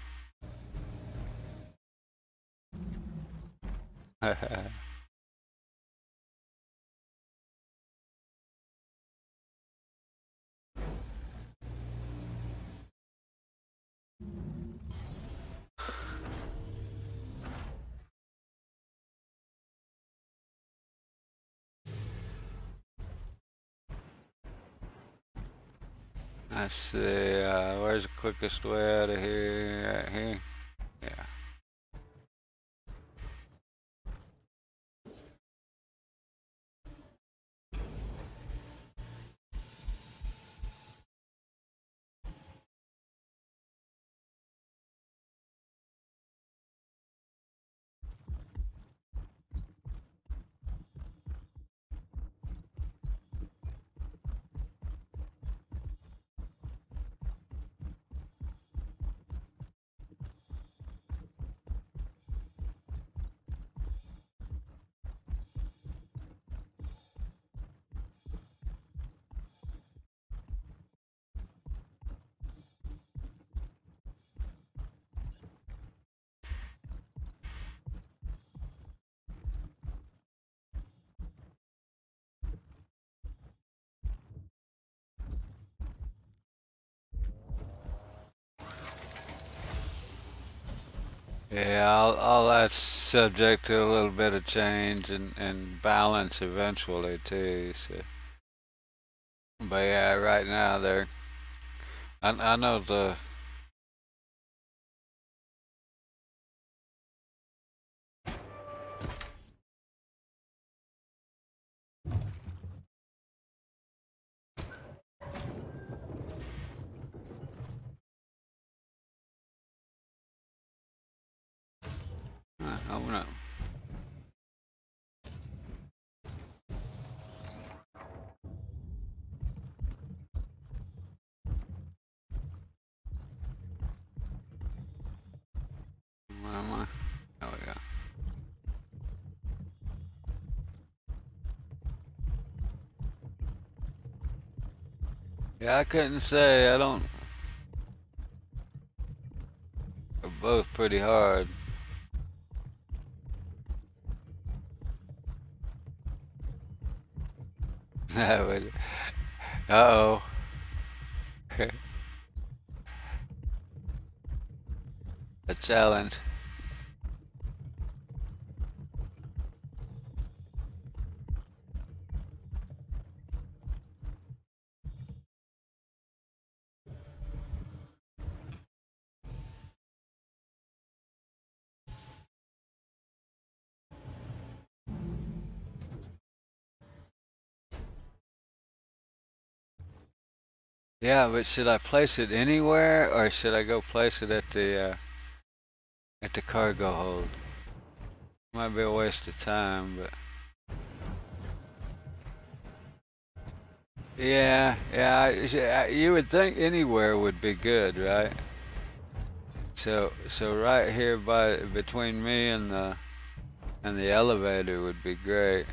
Let's see, where's the quickest way out of here? Right here? Yeah. Yeah, all that's subject to a little bit of change and balance eventually too. So, but yeah, right now they're. I know the. I don't know. Where am I? Oh yeah. Yeah, I couldn't say. I don't. They're both pretty hard. Uh oh. A challenge. Yeah, but should I place it anywhere, or should I go place it at the cargo hold? Might be a waste of time, but you would think anywhere would be good, right? So right here by between me and the elevator would be great.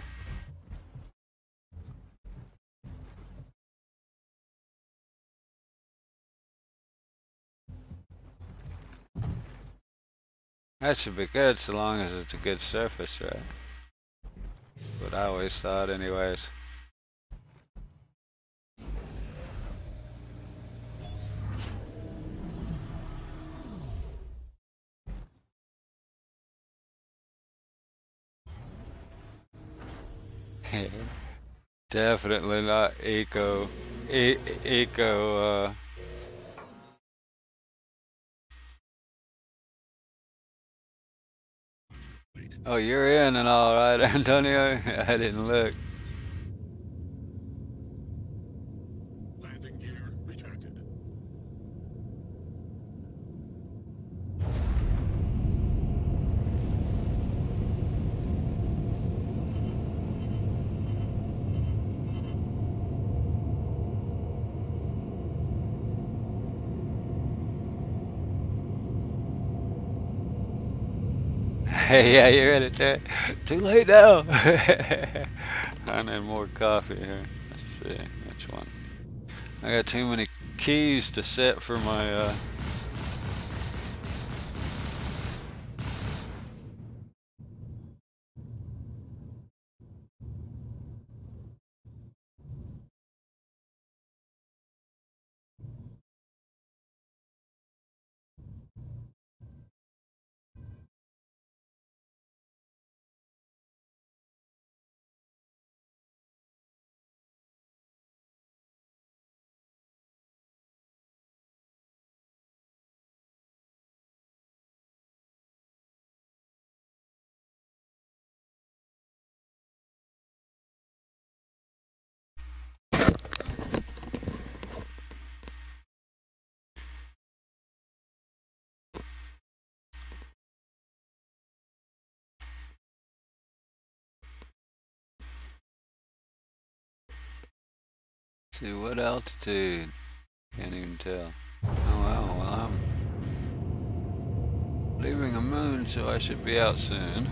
That should be good, so long as it's a good surface, right? What I always thought, anyways. Definitely not eco. Oh, you're in and all right, Antonio. I didn't look. Landing gear rejected. Hey, yeah, you're in it there. Too late now. I need more coffee here. Let's see which one. I got too many keys to set for my. See what altitude? Can't even tell. Oh well, I'm leaving a moon, so I should be out soon.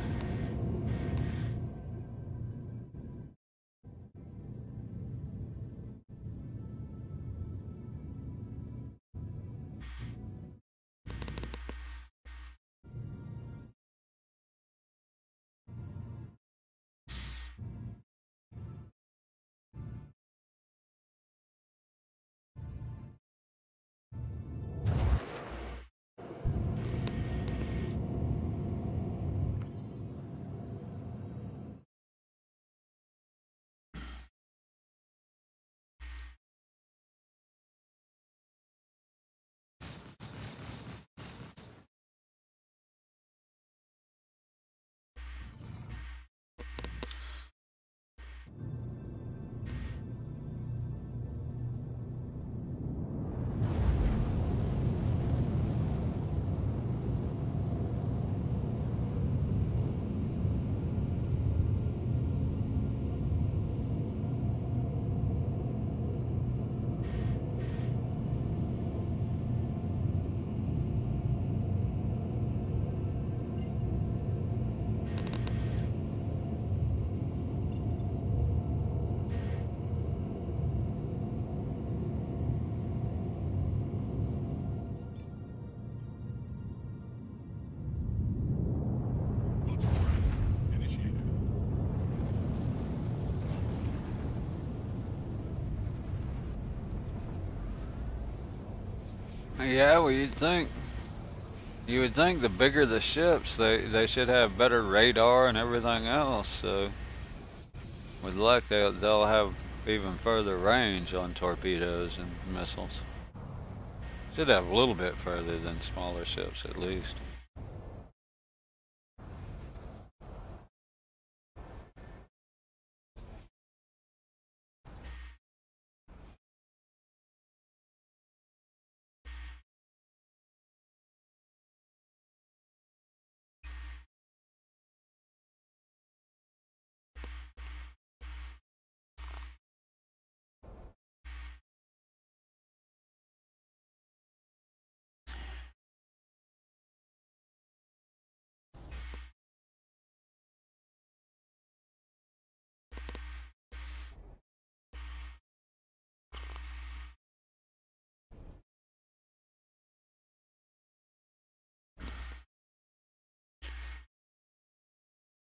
Yeah, well, you would think the bigger the ships, they should have better radar and everything else. So with luck, they'll have even further range on torpedoes and missiles. Should have a little bit further than smaller ships at least.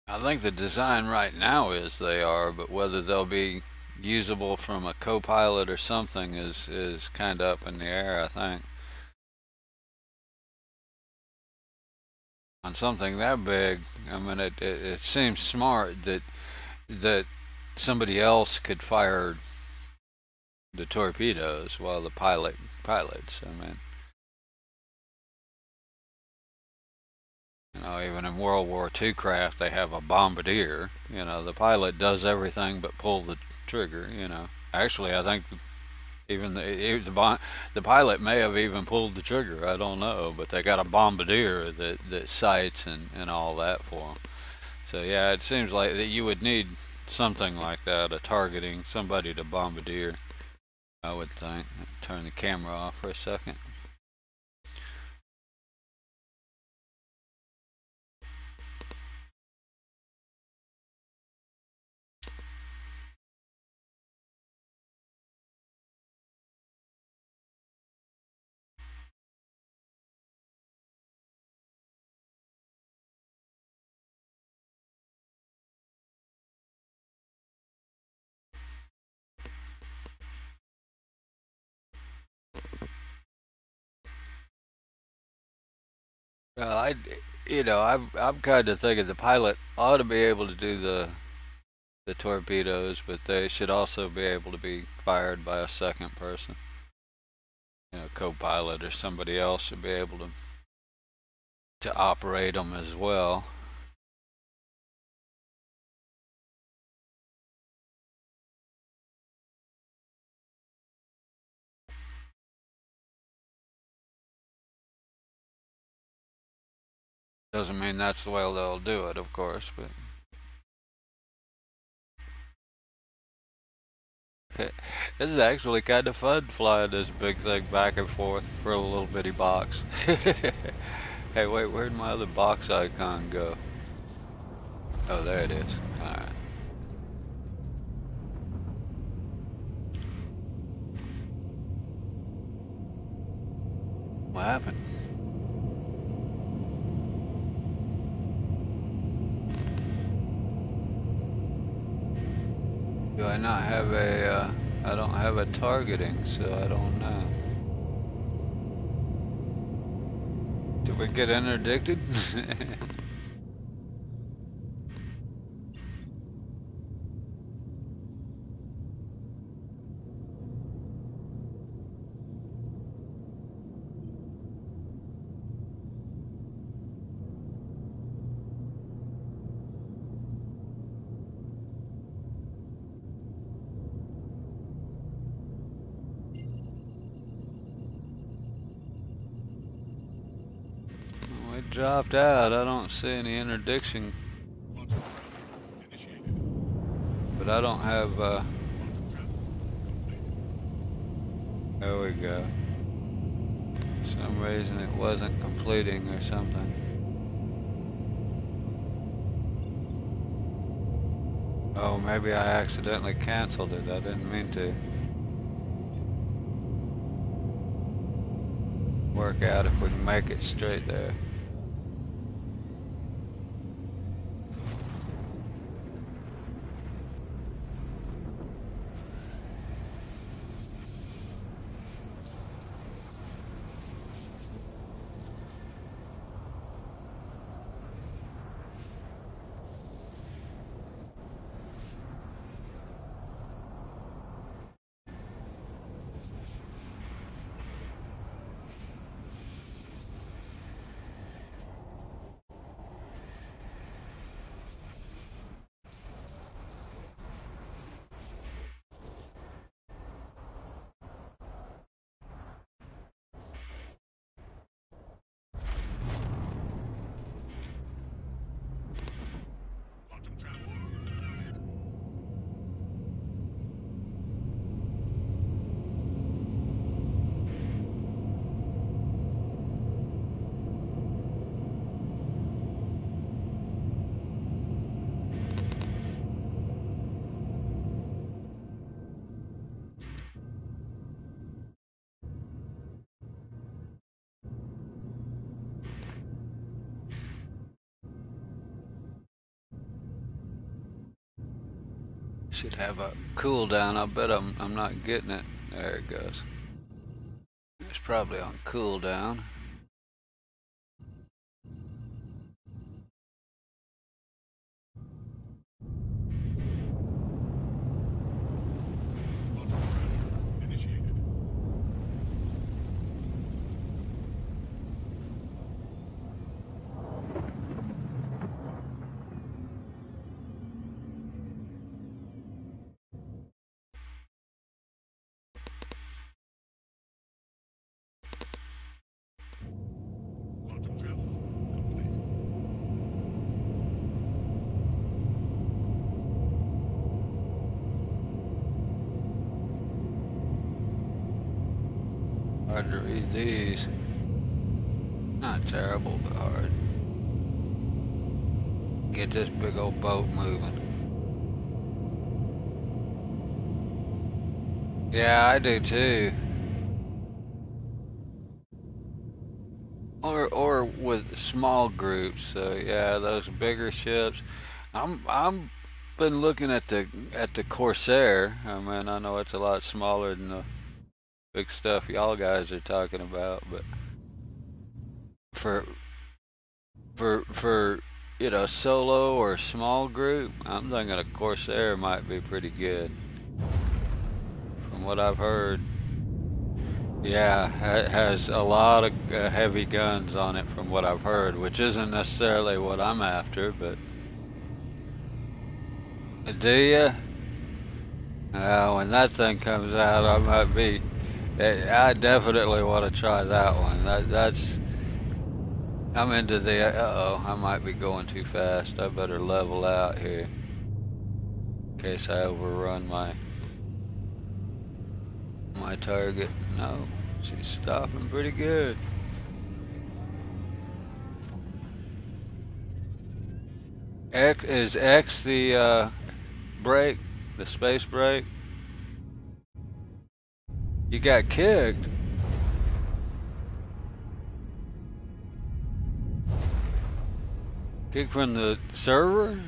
I think the design right now is they are, but whether they'll be usable from a co-pilot or something is kind of up in the air, I think. On something that big, I mean, it seems smart that somebody else could fire the torpedoes while the pilot pilots. I mean, even in World War II craft, they have a bombardier. The pilot does everything but pull the trigger. Actually, I think even the pilot may have even pulled the trigger. I don't know, but they got a bombardier that sights and all that for them. So yeah, it seems like that you would need something like that, a targeting, somebody to bombardier. I would think. Turn the camera off for a second. Well, I'm kind of thinking the pilot ought to be able to do the torpedoes, but they should also be able to be fired by a second person. Co-pilot or somebody else should be able to operate them as well. Doesn't mean that's the way they'll do it, of course, but this is actually kind of fun flying this big thing back and forth for a little bitty box. Hey, wait, where'd my other box icon go? Oh, there it is. Alright. What happened? Do I not have I don't have a targeting, so I don't know. Did we get interdicted? We dropped out. I don't see any interdiction. Quantum trap initiated. But I don't have, Quantum trap complete. there we go. For some reason it wasn't completing or something. Oh, maybe I accidentally canceled it. I didn't mean to. Work out if we can make it straight there. Should have a cooldown. I bet I'm not getting it. There it goes. It's probably on cooldown. Quantum trap initiated. Quantum travel complete. Hard to read these. Not terrible, but hard. Get this big old boat moving. Yeah, I do too. Or with small groups. So yeah, those bigger ships. I'm been looking at the Corsair. I mean, I know it's a lot smaller than the big stuff y'all guys are talking about, but for for solo or small group, I'm thinking a Corsair might be pretty good from what I've heard. Yeah, it has a lot of heavy guns on it from what I've heard, which isn't necessarily what I'm after, but do you? When that thing comes out, I might be. I definitely want to try that one. That's. I'm into the. Uh-oh, I might be going too fast. I better level out here in case I overrun my target. No, she's stopping pretty good. Is X the brake? The space brake? You got kicked. Kicked from the server?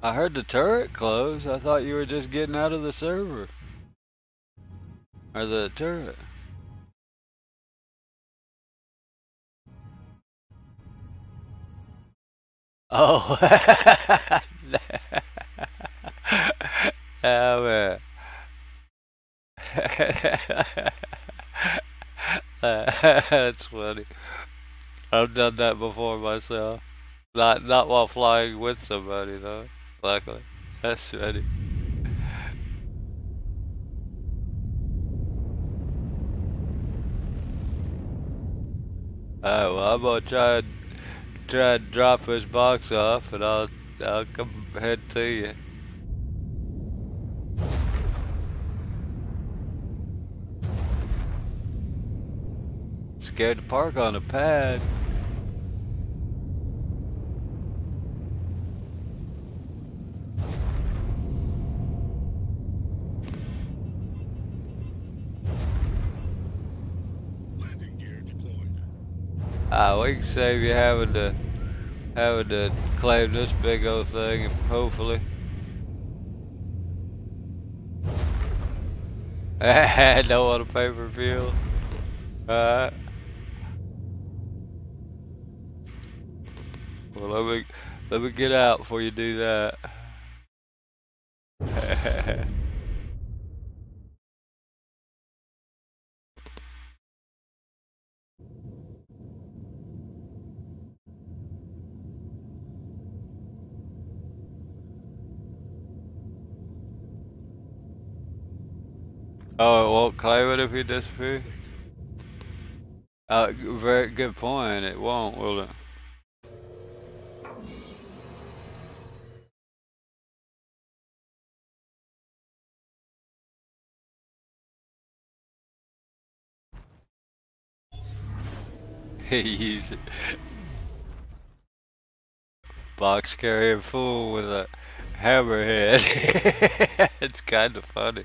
I heard the turret close. I thought you were just getting out of the server. Or the turret. Oh. Oh man. That's funny. I've done that before myself. Not while flying with somebody though. Luckily. That's funny. Alright, well I'm gonna try and drop his box off and I'll come head to you. Scared to park on a pad. Landing gear deployed. We can save you having to claim this big old thing, hopefully. I don't want to pay for fuel. Alright. Well, let me get out before you do that. Oh, it won't claim it if you disappear? Very good point. It won't, will it? Use it. Box carrier full with a hammerhead. It's kind of funny.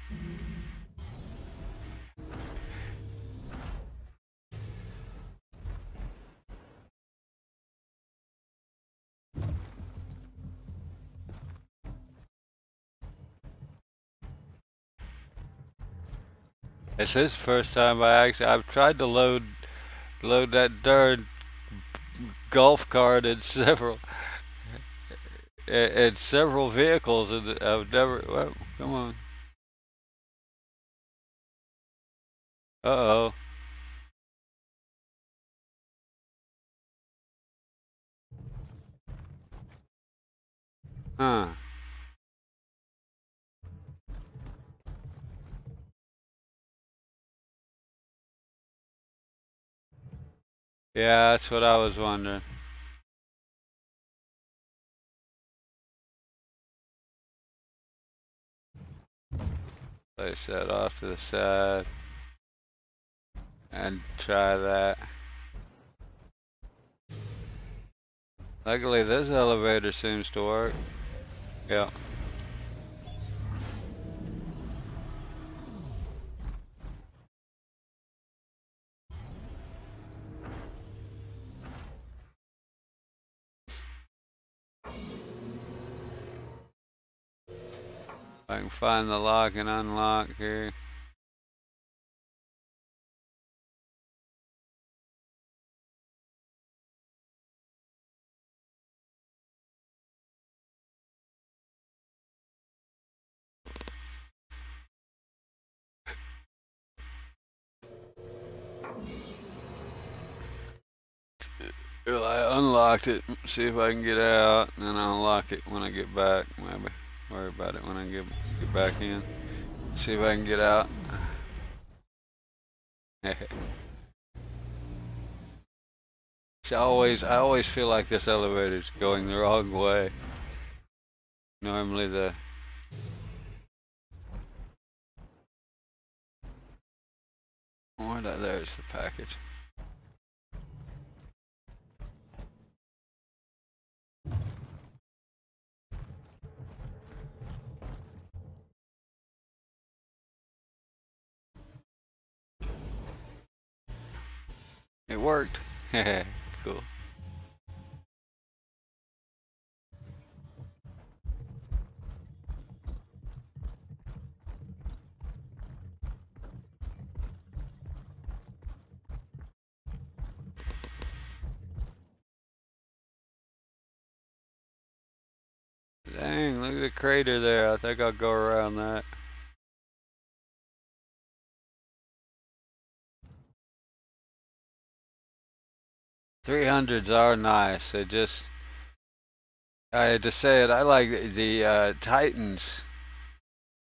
It's his first time. I've tried to load that darn golf cart in several vehicles, and I've never. Well, come on. Uh oh. Huh. Yeah, that's what I was wondering. Place that off to the side and try that. Luckily, this elevator seems to work. Yeah. I can find the lock and unlock here. Well, I unlocked it. See if I can get out, and then I'll unlock it when I get back. Maybe worry about it when I get back in. See if I can get out. See, I always feel like this elevator's going the wrong way. Normally the there's the package. It worked. Cool. Dang, look at the crater there. I think I'll go around that. $300s are nice. They just, I had to say it, I like the Titans.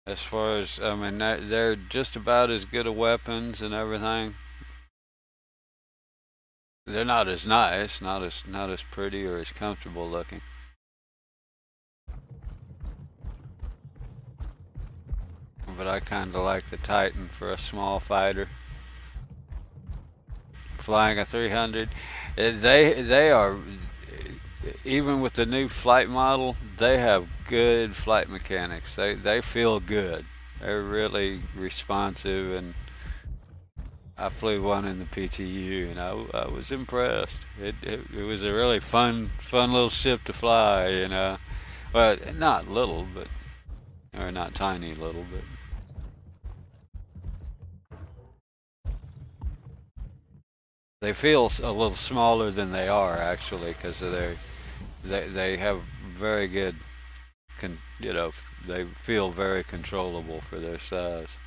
As far as, I mean, they're just about as good of weapons and everything. They're not as nice, not as pretty or as comfortable looking. But I kind of like the Titan for a small fighter. Flying a 300, they are, even with the new flight model, they have good flight mechanics. They feel good. They're really responsive, and I flew one in the PTU, and I was impressed. It was a really fun little ship to fly, you know. Well, not little, but or not tiny little, but they feel a little smaller than they are actually, because they have very good, you know, they feel very controllable for their size.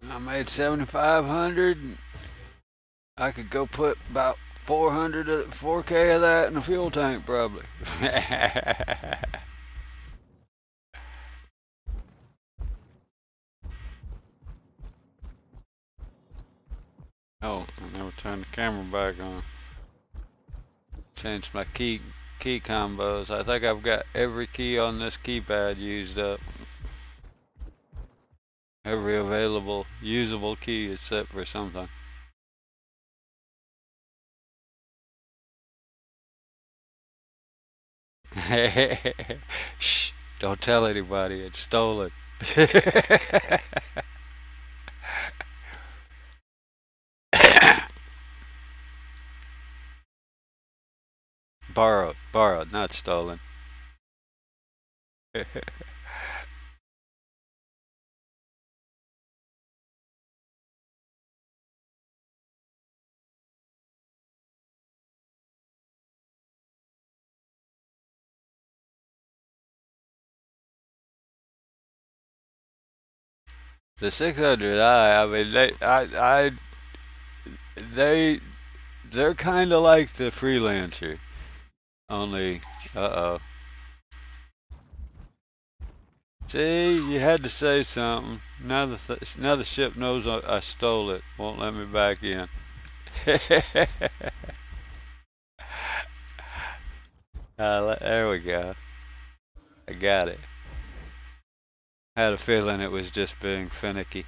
I made 7,500. I could go put about 4K of that in a fuel tank probably. Oh, I never turned the camera back on. Changed my key combos. I think I've got every key on this keypad used up. Every available usable key except for something. Shh, don't tell anybody, it's stolen. Borrowed, not stolen. The 600i, I mean, they, they're kind of like the Freelancer, only, uh-oh. See, you had to say something. Now the ship knows I stole it. Won't let me back in. There we go. I got it. I had a feeling it was just being finicky.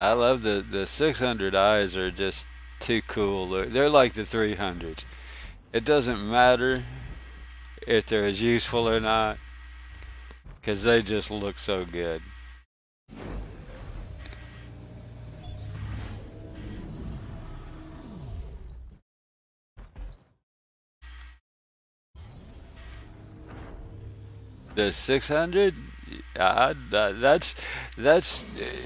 I love the 600i's are just too cool. They're like the 300s. It doesn't matter if they're as useful or not, because they just look so good. The 600, that's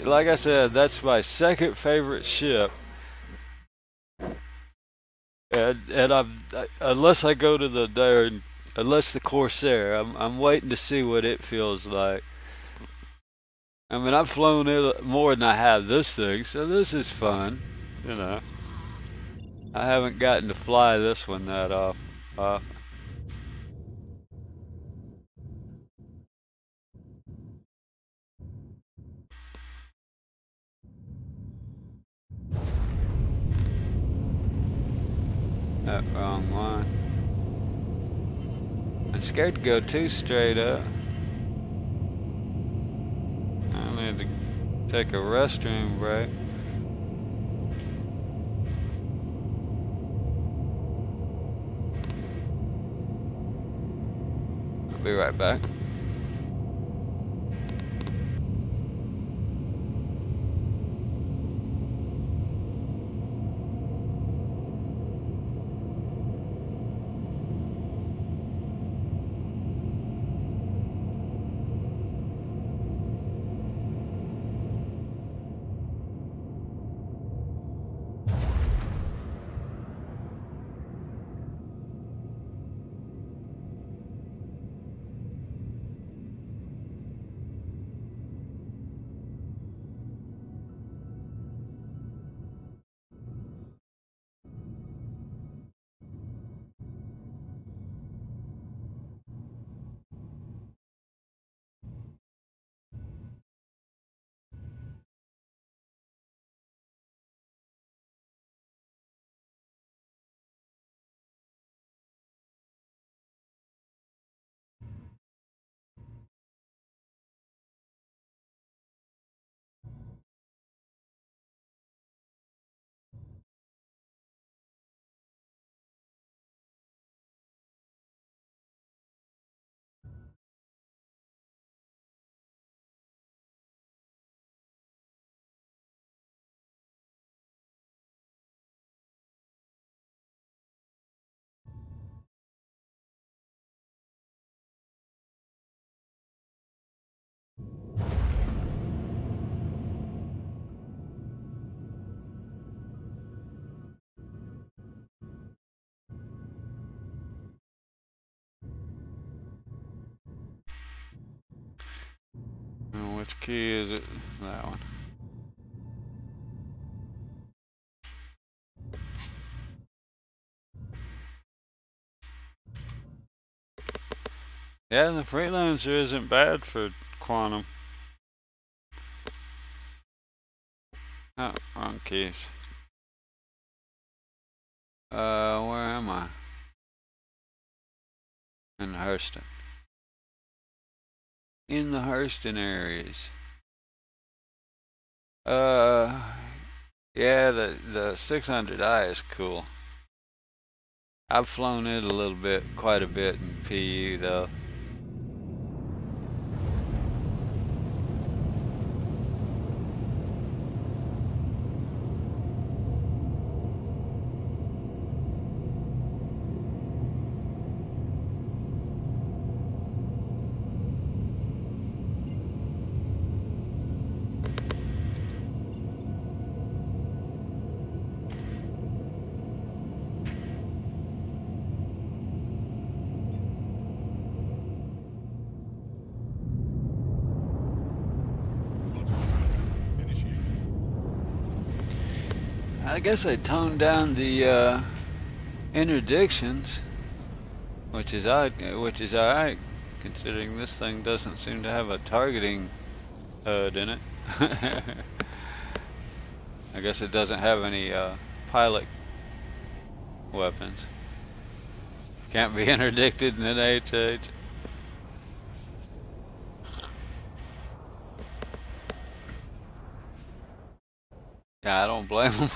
like I said, that's my second favorite ship. And unless I go to unless the Corsair, I'm waiting to see what it feels like. I mean, I've flown it more than I have this thing, so this is fun. You know, I haven't gotten to fly this one that off. That wrong one. I'm scared to go too straight up. I need to take a restroom break. I'll be right back. Which key is it? That one. Yeah, the Freelancer isn't bad for quantum. Oh, wrong keys. Where am I? In Hurston. In the Hurston areas. Yeah, the 600i is cool. I've flown it a little bit, quite a bit in PU though. I guess I toned down the interdictions, which is alright, considering this thing doesn't seem to have a targeting HUD in it. I guess it doesn't have any pilot weapons. Can't be interdicted in an HH. Yeah, I don't blame them.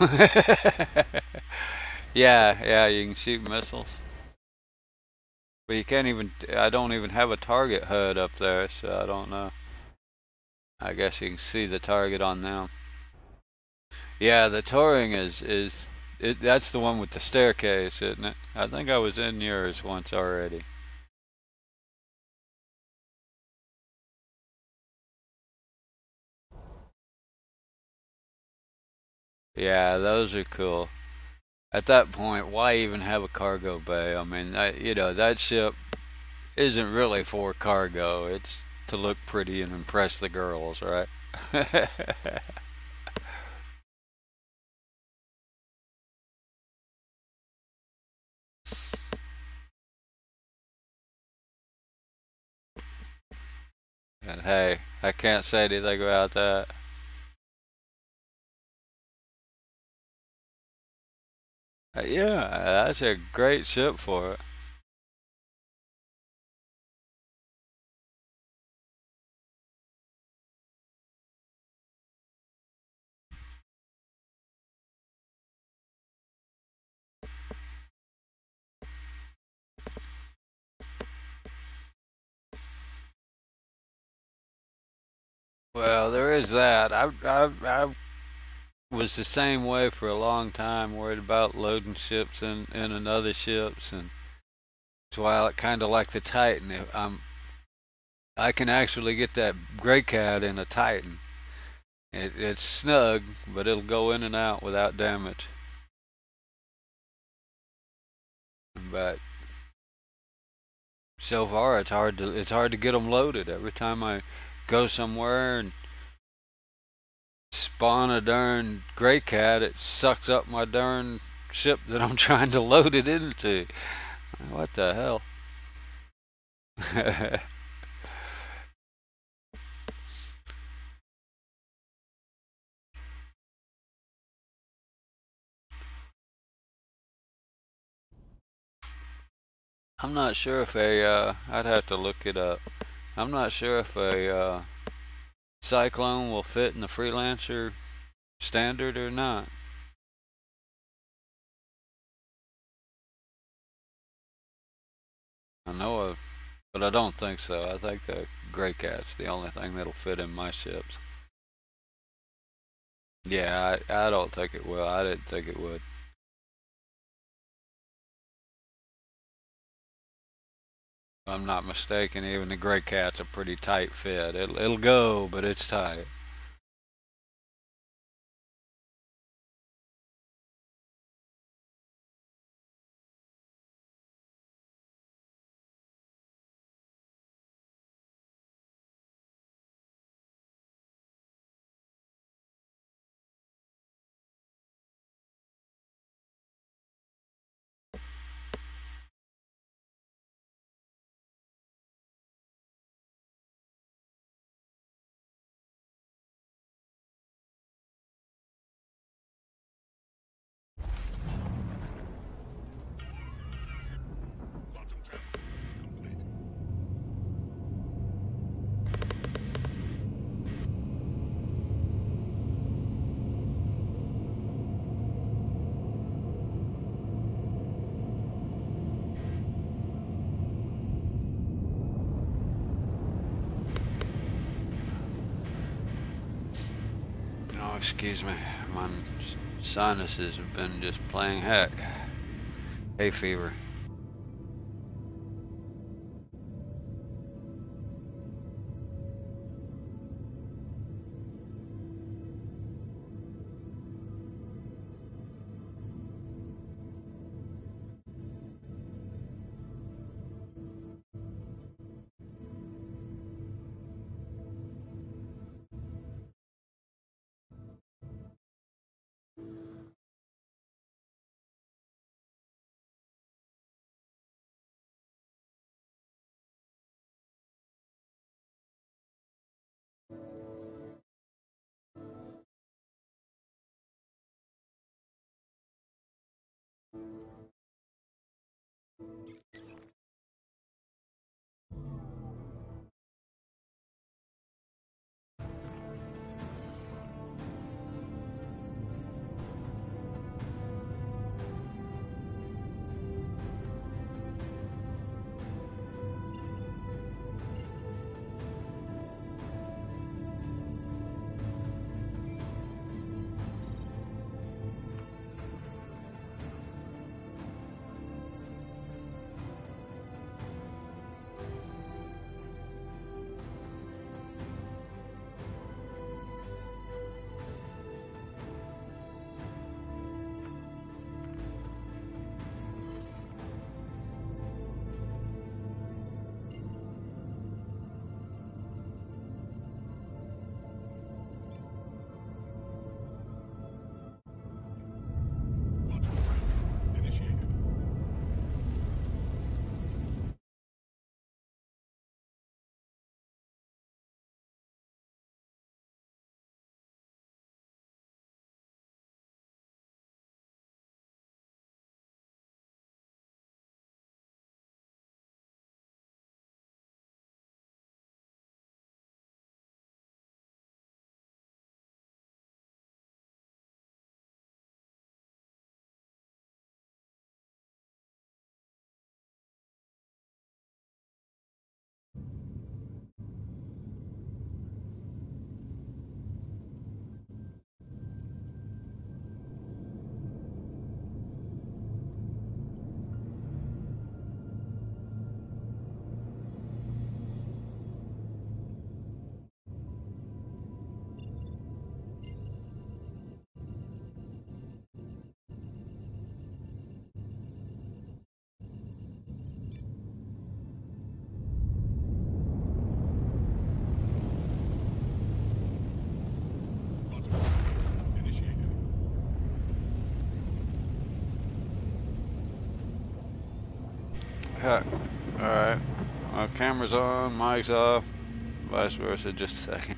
Yeah, you can shoot missiles. But you can't even, I don't even have a target HUD up there, so I don't know. I guess you can see the target on them. Yeah, the touring that's the one with the staircase, isn't it? I think I was in yours once already. Yeah, those are cool. At that point, why even have a cargo bay? I mean, that ship isn't really for cargo. It's to look pretty and impress the girls, right? And hey, I can't say anything about that. Yeah, that's a great ship for it. Well, there is that. I was the same way for a long time, worried about loading ships in another ships, and it's why I kind of like the Titan. I can actually get that gray cat in a Titan. It's snug, but it'll go in and out without damage. But so far, it's hard to get them loaded. Every time I go somewhere and spawn a darn gray cat, it sucks up my darn ship that I'm trying to load it into. What the hell? I'm not sure if I'd have to look it up. I'm not sure if a Cyclone will fit in the Freelancer standard or not. I know of, but I don't think so. I think the Grey Cat's the only thing that'll fit in my ships. Yeah, I don't think it will. I didn't think it would. If I'm not mistaken, even the Grey Cat's a pretty tight fit. It'll go, but it's tight. Quantum travel complete. Oh, excuse me. My sinuses have been just playing heck. Hay fever. Yeah. Alright. Camera's on, mic's off, vice versa. Just a second.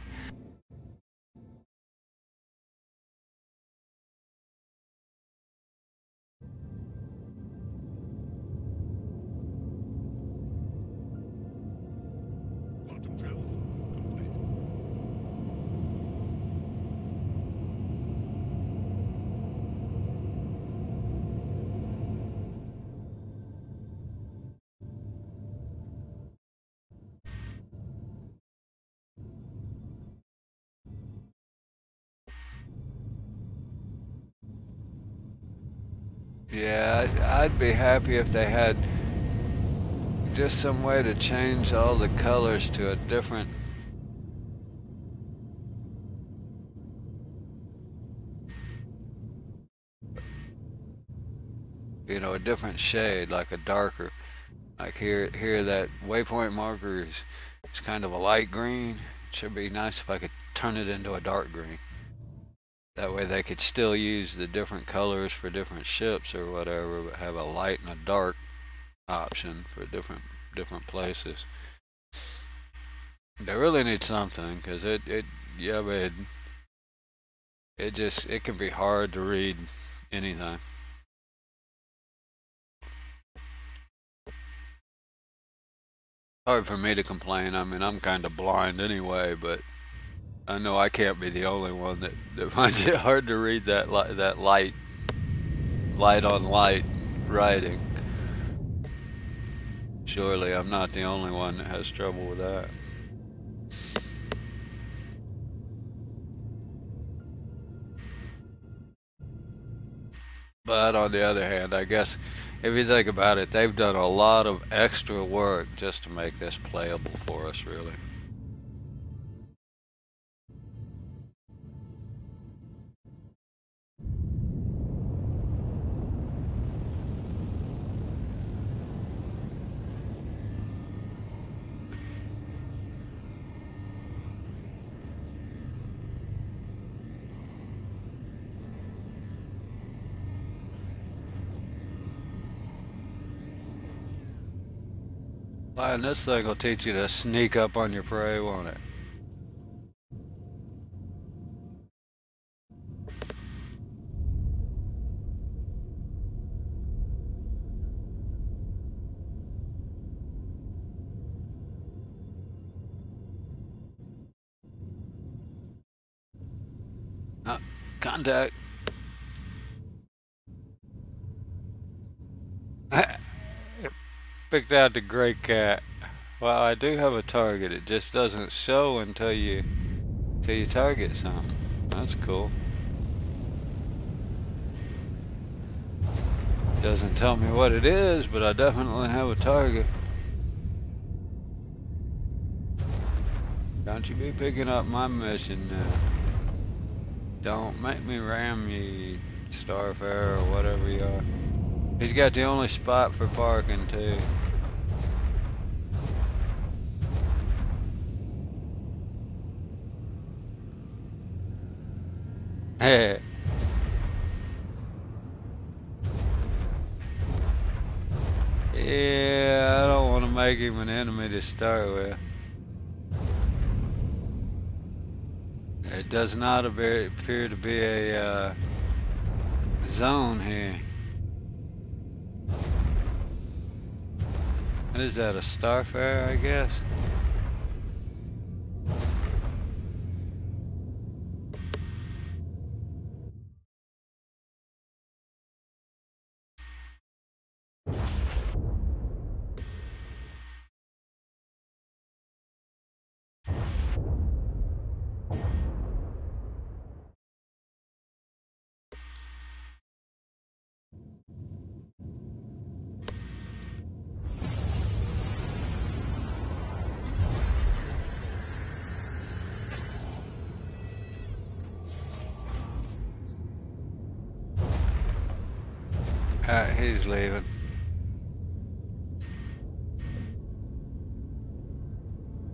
Quantum travel complete. Yeah, I'd be happy if they had just some way to change all the colors to a different, a different shade, like a darker. Like here that waypoint marker is kind of a light green. It should be nice if I could turn it into a dark green. That way they could still use the different colors for different ships or whatever, but have a light and a dark option for different places. They really need something because yeah, but it can be hard to read anything. Hard for me to complain. I mean, I'm kind of blind anyway, but I know I can't be the only one that finds it hard to read that light on light writing. Surely I'm not the only one that has trouble with that. But on the other hand, I guess if you think about it, they've done a lot of extra work just to make this playable for us, really. And this thing will teach you to sneak up on your prey, won't it? Contact. Picked out the gray cat. Well, I do have a target. It just doesn't show until you target something. That's cool. Doesn't tell me what it is, but I definitely have a target. Don't you be picking up my mission now. Don't make me ram you, Starfarer, or whatever you are. He's got the only spot for parking, too. Hey. Yeah, I don't want to make him an enemy to start with. It does not appear to be a zone here. What is that, a Starfarer, I guess? He's leaving.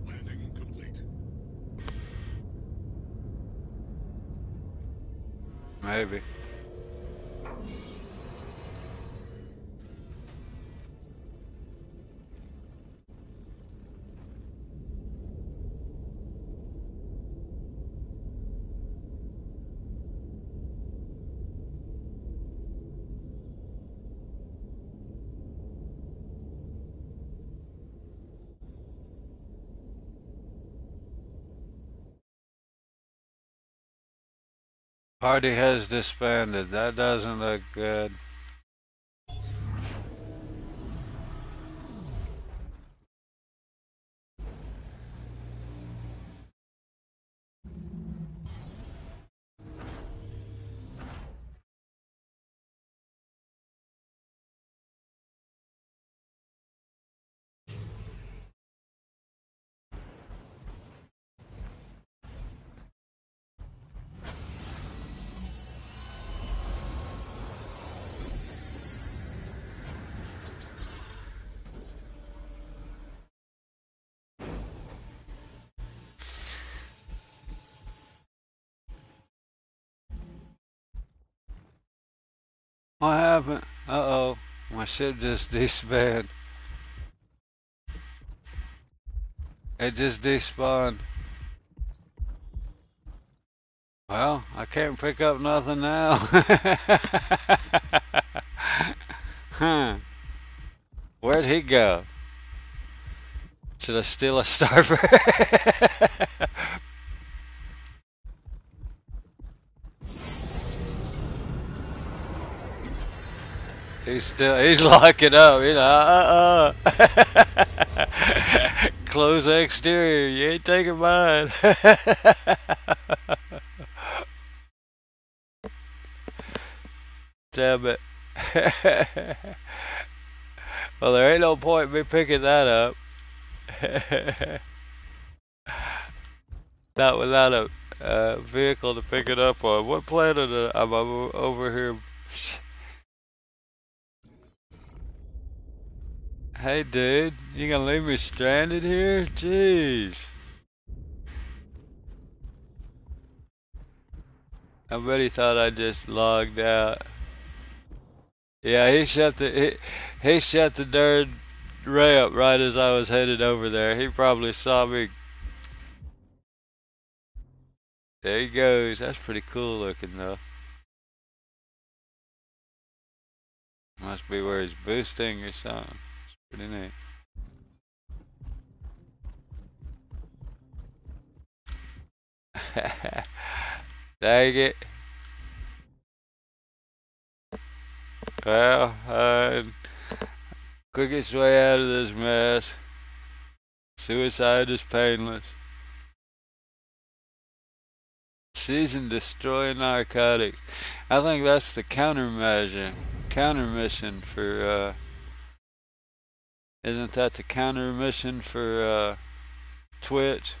Landing complete. Maybe. Party has disbanded. That doesn't look good. What happened? Uh-oh. My ship just disbanded. It just despawned. Well, I can't pick up nothing now. Huh. Where'd he go? Should I steal a starboard? he's locking up, you know. Close the exterior. You ain't taking mine. Damn it. Well, there ain't no point in me picking that up. Not without a vehicle to pick it up on. What planet am I over here? Hey, dude, you gonna leave me stranded here? Jeez. I bet he thought I just logged out. Yeah, he shut the darn ramp right as I was headed over there. He probably saw me. There he goes. That's pretty cool looking though. Must be where he's boosting or something. It's pretty neat. Dang it. Well, quickest way out of this mess. Suicide is painless. Season destroying narcotics. I think that's the counter mission for, isn't that the counter mission for, Twitch?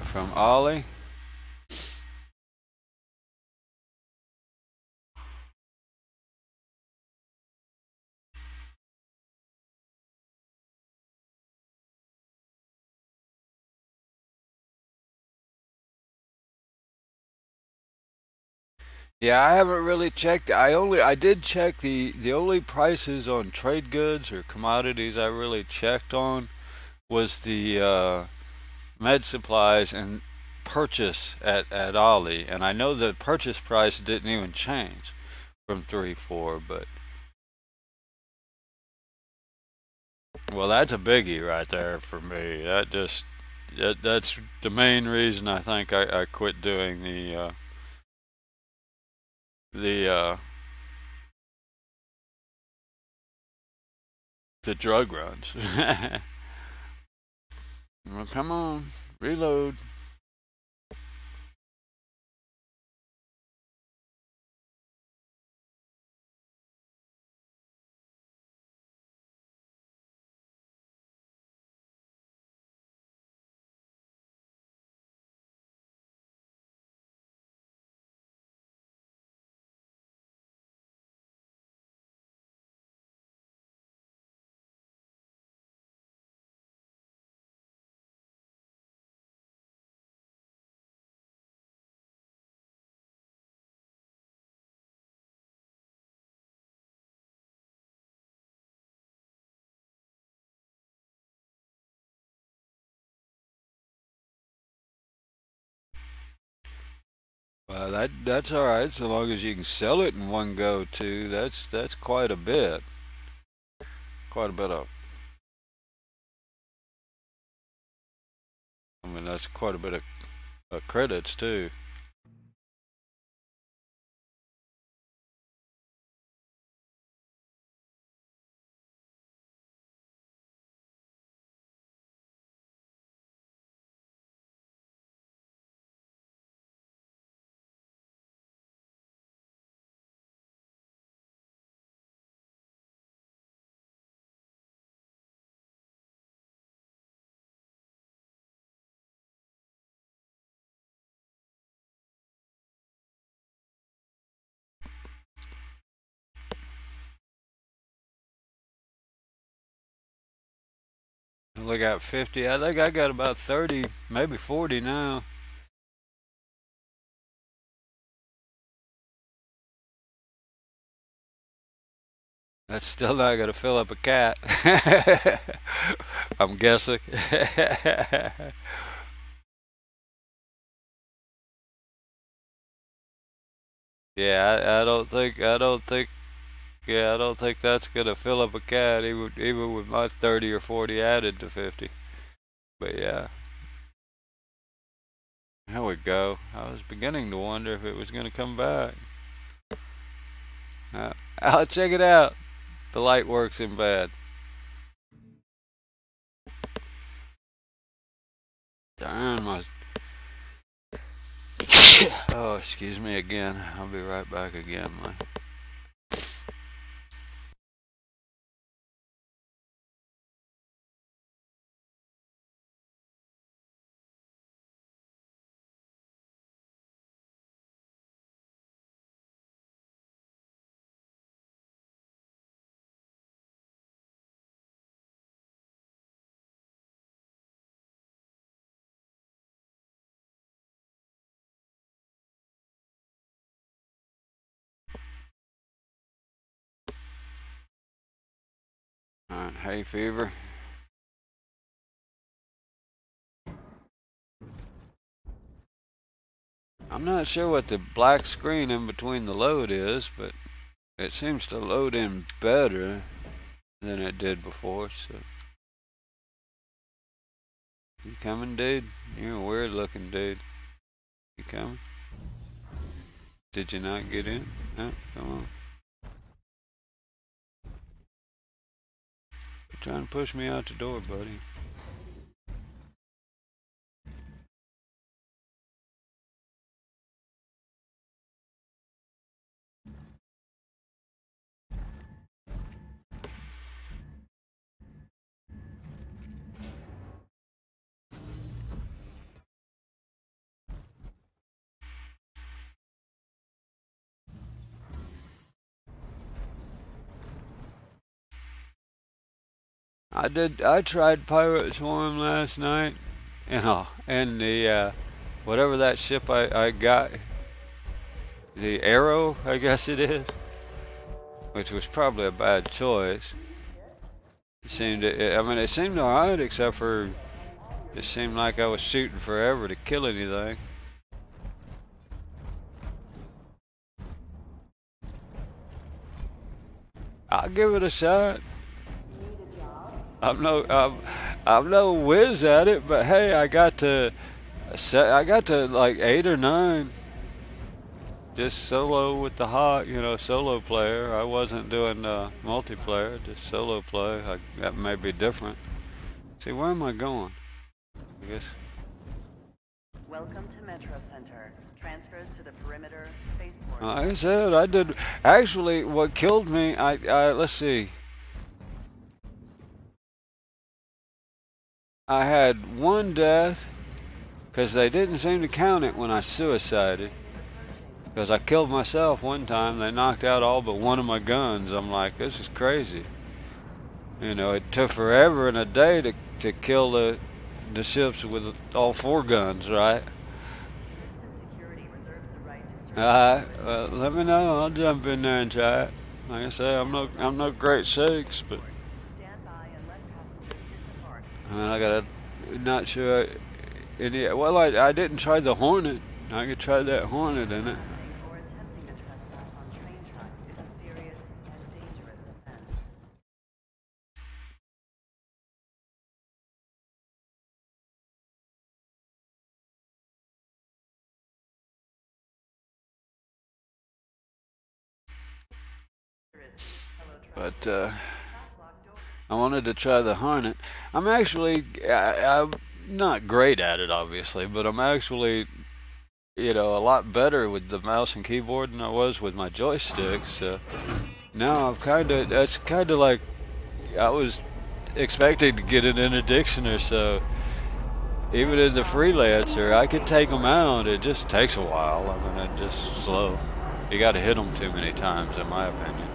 From Ollie? Yeah, I haven't really checked. I did check the only prices on trade goods or commodities I really checked on was the med supplies and purchase at Ollie, and I know the purchase price didn't even change from 3.4, but well, that's a biggie right there for me. That's the main reason I think I quit doing the the drug runs. Well, come on, reload. That's all right, so long as you can sell it in one go too. That's quite a bit. Quite a bit of. I mean, that's quite a bit of credits too. I only got 50. I think I got about 30, maybe 40 now. That's still not gonna fill up a cat. I'm guessing. Yeah, I don't think that's gonna fill up a cat, even with my 30 or 40 added to 50. But yeah, there we go. I was beginning to wonder if it was gonna come back. Check it out. The light works in bed. Darn my. Oh, excuse me again. I'll be right back again. Alright, hay fever. I'm not sure what the black screen in between the load is, but it seems to load in better than it did before, so. You coming, dude? You're a weird looking dude. You coming? Did you not get in? No, come on. You're trying to push me out the door, buddy. I tried Pirate Swarm last night, and the whatever that ship I got, the Arrow, I guess it is, which was probably a bad choice. It seemed alright, except for it seemed like I was shooting forever to kill anything. I'll give it a shot. I'm no whiz at it, but hey, I got to like 8 or 9, just solo with the hot, solo player. I wasn't doing multiplayer, just solo play. That may be different. See, where am I going? I guess. Welcome to Metro Center. Transfers to the perimeter spaceport. Like I said, I did. Actually, what killed me, let's see. I had one death because they didn't seem to count it when I suicided. Because I killed myself one time. They knocked out all but one of my guns. I'm like, this is crazy. It took forever and a day to kill the ships with all 4 guns, right? Let me know. I'll jump in there and try it. Like I say, I'm no great shakes, but I got not sure. I didn't try the Hornet. I could try that Hornet in it. Or attempting to trespass on train tracks is a serious and dangerous offense. But I wanted to try the Hornet. I'm actually, I'm not great at it, obviously, but I'm actually, a lot better with the mouse and keyboard than I was with my joysticks. So now that's kind of like I was expecting to get it in addiction or so. Even in the freelancer, I could take them out. It just takes a while. I mean, it's just slow. You got to hit them too many times, in my opinion.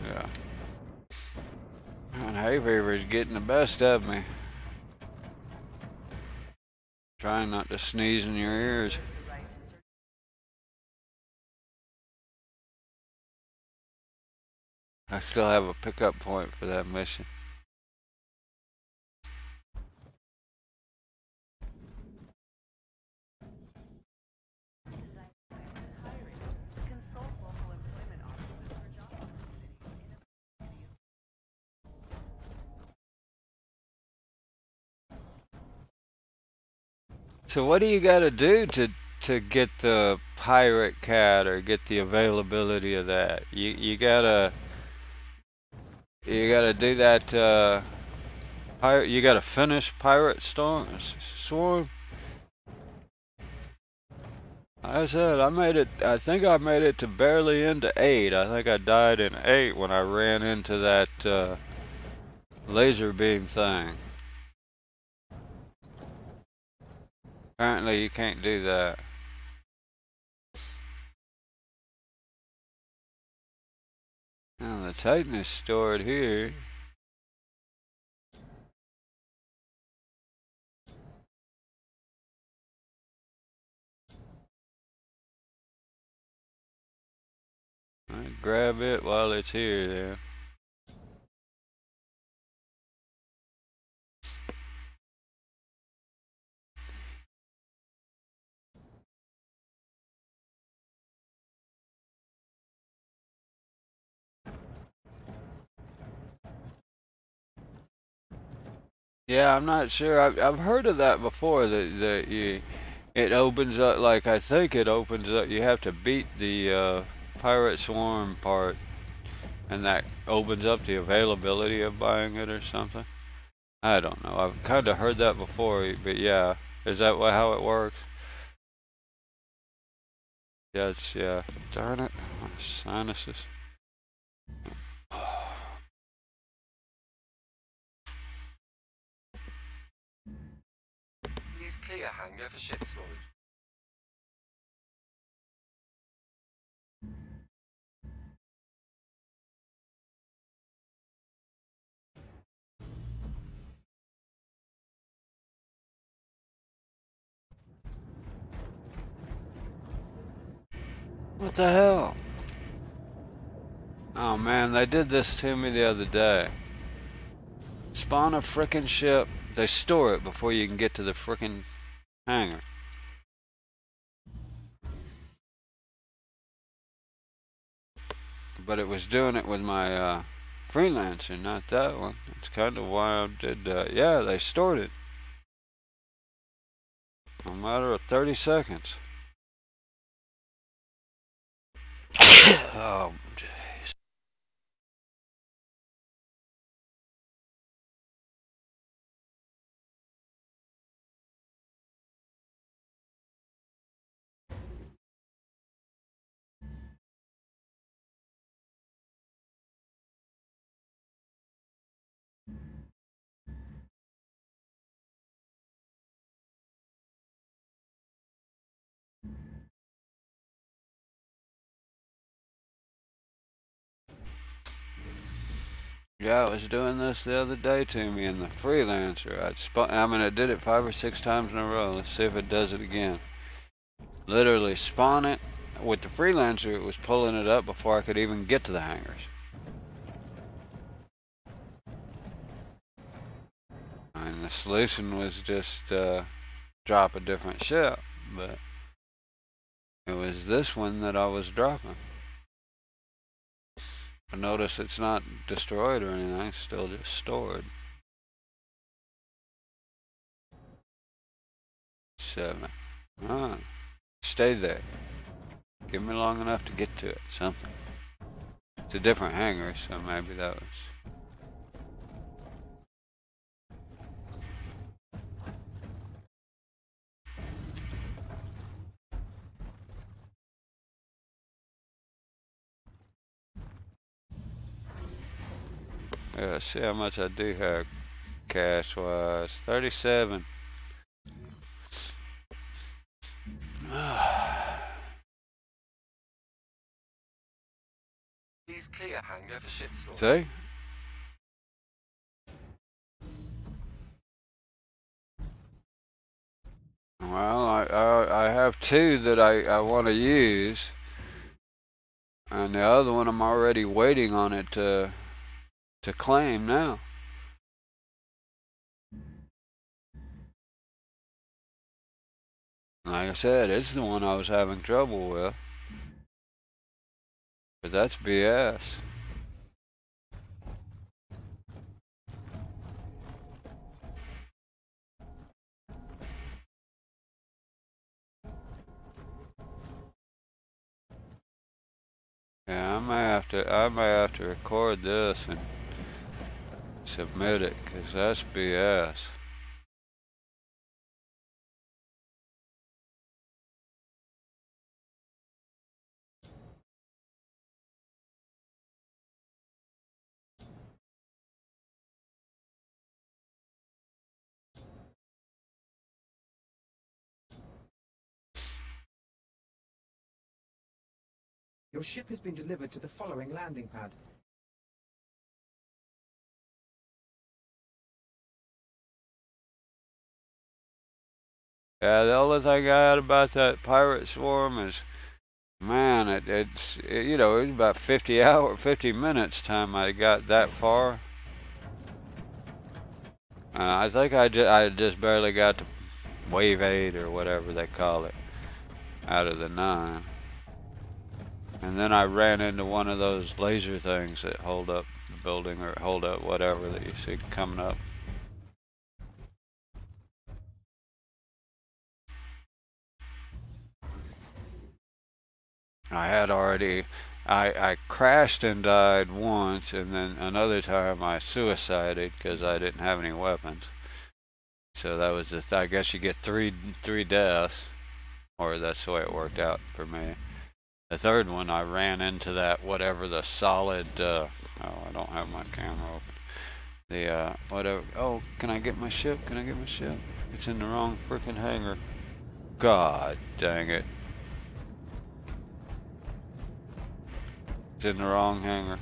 Yeah. And hay fever's getting the best of me. Trying not to sneeze in your ears. I still have a pickup point for that mission. So what do you got to do to get the pirate cat or get the availability of that? You gotta do that. Pirate. You gotta finish Pirate Swarm. I said I made it. I think I made it to barely into 8. I think I died in 8 when I ran into that laser beam thing. Apparently you can't do that. Now the Titan is stored here. I grab it while it's here there. Yeah, I'm not sure. I've heard of that before. It opens up, like I think it opens up. You have to beat the Pirate Swarm part, and that opens up the availability of buying it or something. I don't know. I've kind of heard that before, but yeah, is that how it works? Yeah. Darn it, my sinuses. Please clear hangar for ship storage. What the hell? Oh man, they did this to me the other day. Spawn a frickin' ship. They store it before you can get to the frickin' hangar. But it was doing it with my freelancer, not that one. That's kind of why I did. Yeah, they stored it. A matter of 30 seconds. Oh, Yeah, I was doing this the other day to me in the Freelancer. I did it 5 or 6 times in a row. Let's see if it does it again. Literally spawn it. With the Freelancer, it was pulling it up before I could even get to the hangars. And the solution was just drop a different ship, but it was this one that I was dropping. I notice it's not destroyed or anything, it's still just stored. 7. Alright. Stay there. Give me long enough to get to it. Something. It's a different hangar, so maybe that was... Yeah, see how much I do have cash-wise. 37. Please clear hangar for ship storage. See? Well, I have 2 that I want to use, and the other one I'm already waiting on it to claim now. Like I said, it's the one I was having trouble with. But that's BS. Yeah, I may have to record this and submit it, 'cause that's BS. Your ship has been delivered to the following landing pad. Yeah, the only thing I had about that pirate swarm is, man, it's you know, it was about 50 minutes time I got that far. I think I just barely got to wave 8 or whatever they call it out of the 9. And then I ran into one of those laser things that hold up the building or hold up whatever that you see coming up. I crashed and died once, and then another time I suicided because I didn't have any weapons. So that was I guess you get three deaths, or that's the way it worked out for me. The third one, I ran into that whatever the solid. Oh, I don't have my camera open. The whatever. Oh, can I get my ship? Can I get my ship? It's in the wrong freaking hangar. God dang it. It's in the wrong hangar.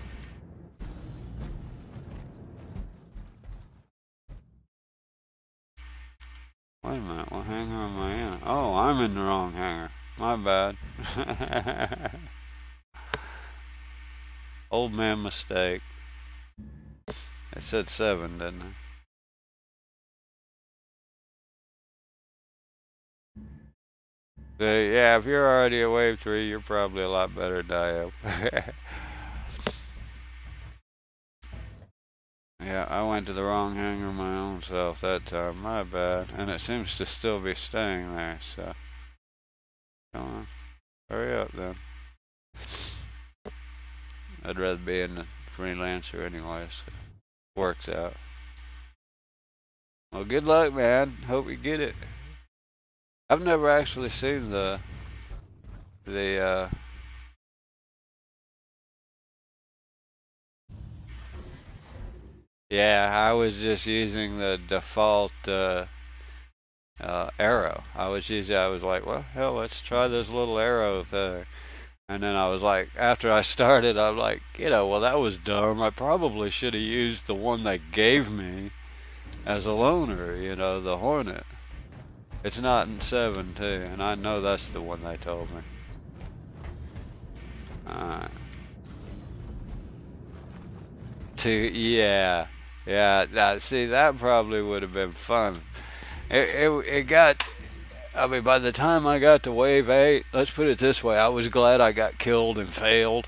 Wait a minute, what hangar am I in? Oh, I'm in the wrong hangar. My bad. Old man mistake. It said 7, didn't it? Yeah, if you're already a wave 3, you're probably a lot better than I am. Yeah, I went to the wrong hangar my own self that time. My bad. And it seems to still be staying there, so. Come on. Hurry up then. I'd rather be in the Freelancer anyway, so works out. Well, good luck, man. Hope you get it. I've never actually seen the yeah, I was just using the default arrow. I was like, well, hell, let's try this little arrow thing. And then I was like, after I started, I'm like, well, that was dumb. I probably should have used the one they gave me as a loaner, the Hornet. It's not in 7 too, and I know that's the one they told me. Alright. Yeah. See, that probably would have been fun. It got, I mean, by the time I got to Wave 8, let's put it this way, I was glad I got killed and failed,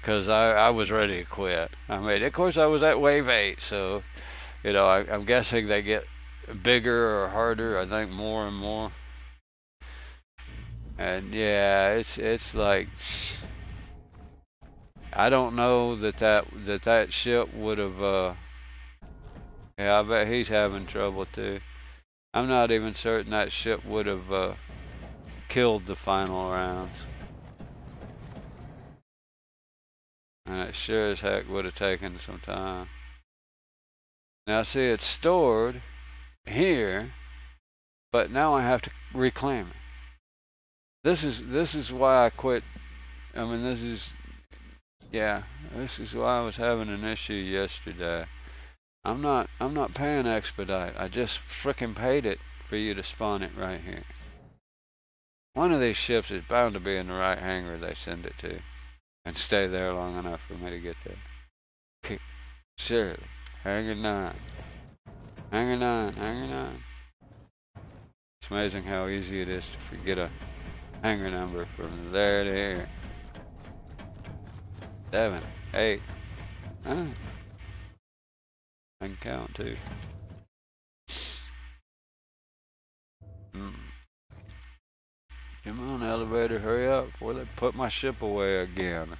because I was ready to quit. I mean, of course I was at Wave 8, so, I'm guessing they get bigger or harder, I think more and more. And yeah, it's like, I don't know that ship would have, yeah, I bet he's having trouble too. I'm not even certain that ship would have killed the final rounds. And it sure as heck would have taken some time. Now see, it's stored here, but now I have to reclaim it. This is why I quit. I mean, this is why I was having an issue yesterday. I'm not paying expedite. I just frickin' paid it for you to spawn it right here. One of these ships is bound to be in the right hangar they send it to, and stay there long enough for me to get there. Surely. Hangar 9. Hangar 9. Hangar 9. It's amazing how easy it is to forget a hangar number from there to here. 7, 8, 9. I can count too. Come on, elevator, hurry up before they put my ship away again.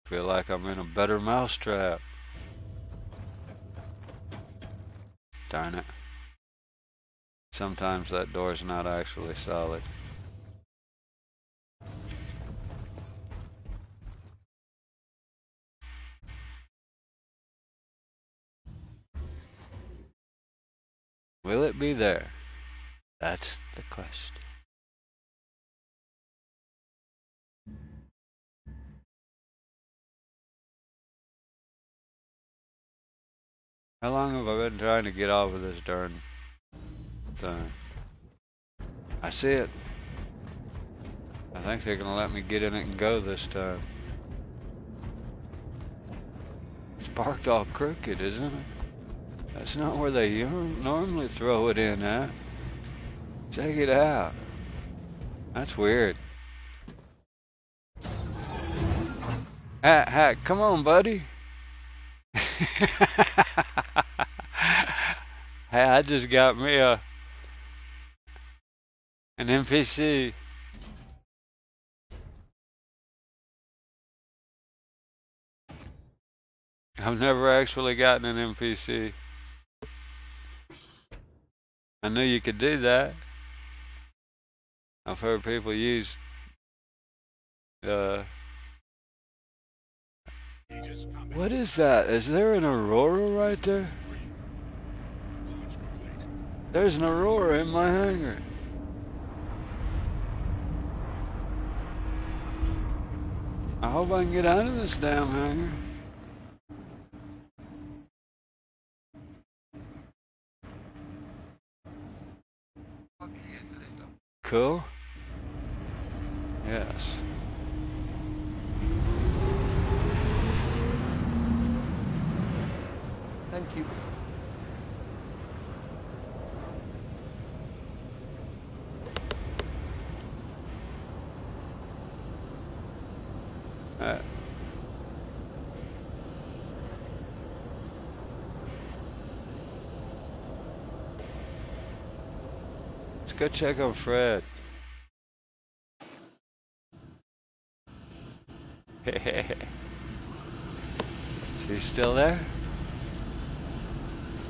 Feel like I'm in a better mousetrap. Darn it. Sometimes that door's not actually solid. Will it be there? That's the question. How long have I been trying to get off of this darn thing? I see it. I think they're gonna let me get in it and go this time. It's parked all crooked, isn't it? That's not where they normally throw it in at. Check it out. That's weird. Hack, come on, buddy. Hey, I just got me an NPC. I've never actually gotten an NPC. I knew you could do that. I've heard people use what is that? Is there an Aurora right there? There's an Aurora in my hangar. I hope I can get out of this damn hangar. Cool. Yes. Thank you. Let's go check on Fred. Is he still there?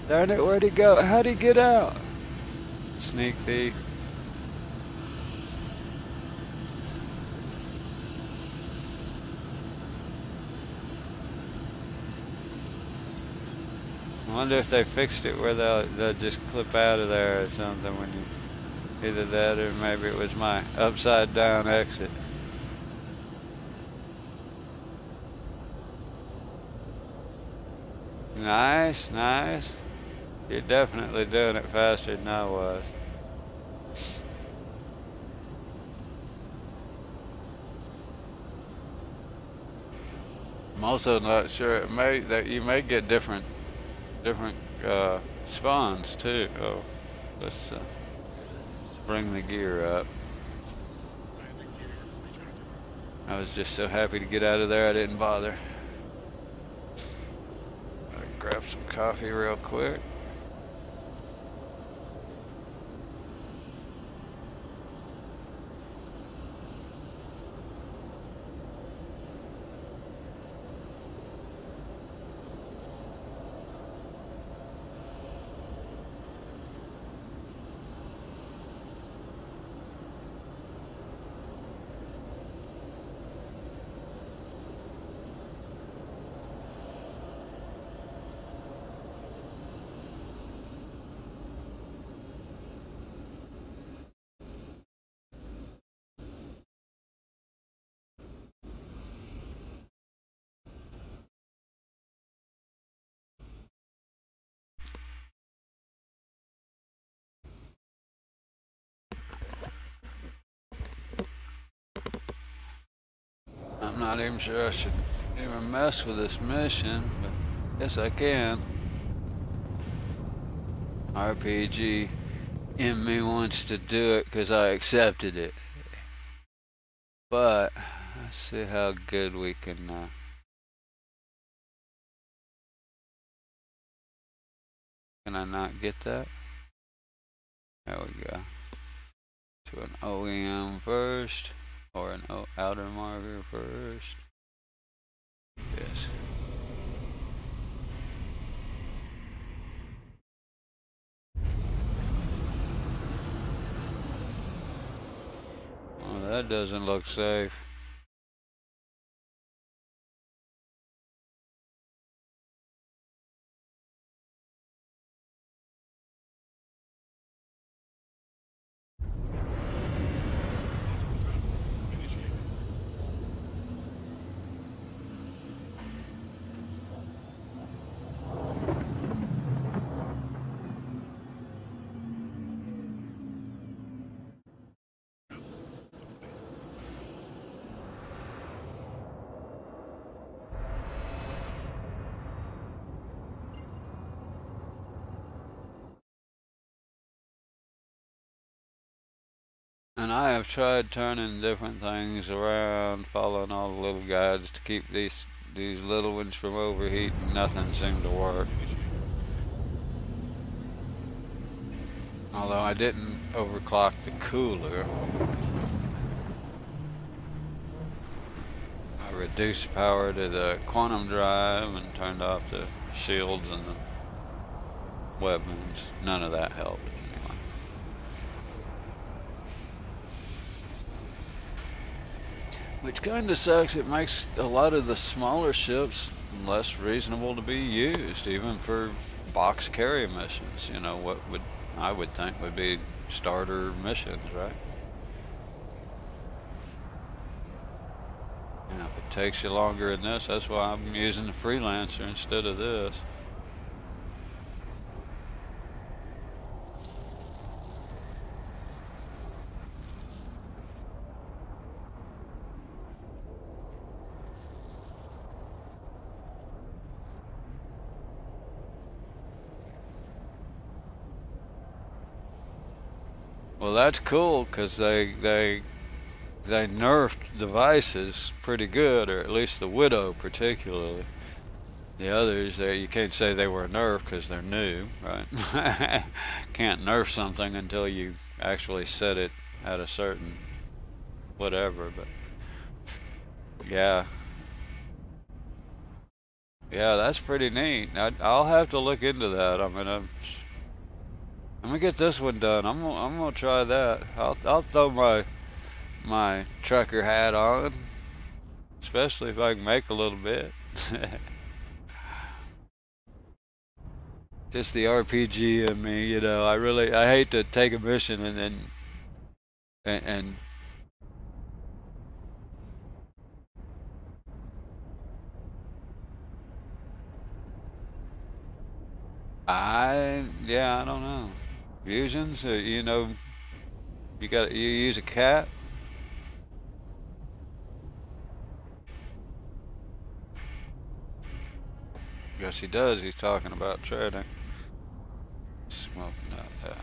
Darn it, where'd he go? How'd he get out? Sneak thief. I wonder if they fixed it where they'll just clip out of there or something when you Either that or maybe it was my upside down exit. Nice, nice. You're definitely doing it faster than I was. I'm also not sure that you may get different spawns too. Oh, let's bring the gear up. Landing gear rejected. I was just so happy to get out of there I didn't bother. I'll grab some coffee real quick. I'm not even sure I should even mess with this mission, but yes I can. RPG in me wants to do it because I accepted it. But let's see how good we can can I not get that? There we go. To an OEM first, or an outer marker first. Yes. Oh, that doesn't look safe. Quantum travel initiated. And I have tried turning different things around, following all the little guides to keep these little ones from overheating. Nothing seemed to work. Although I didn't overclock the cooler. I reduced power to the quantum drive and turned off the shields and the weapons. None of that helped. Anyway. Which kind of sucks. It makes a lot of the smaller ships less reasonable to be used, even for box carry missions. You know, what I would think would be starter missions, right? Yeah, if it takes you longer than this, that's why I'm using the Freelancer instead of this. Well, that's cool because they nerfed devices pretty good, or at least the Widow particularly. The others, you can't say they were nerfed because they're new, right? Can't nerf something until you actually set it at a certain whatever. But yeah, that's pretty neat. I'll have to look into that. I'm gonna get this one done. I'm gonna try that. I'll throw my trucker hat on, especially if I can make a little bit. Just the RPG in me, you know. I hate to take a mission and then and I don't know. Fusions, you know, you use a cat. Yes, he does. He's talking about trading. Smoking out there.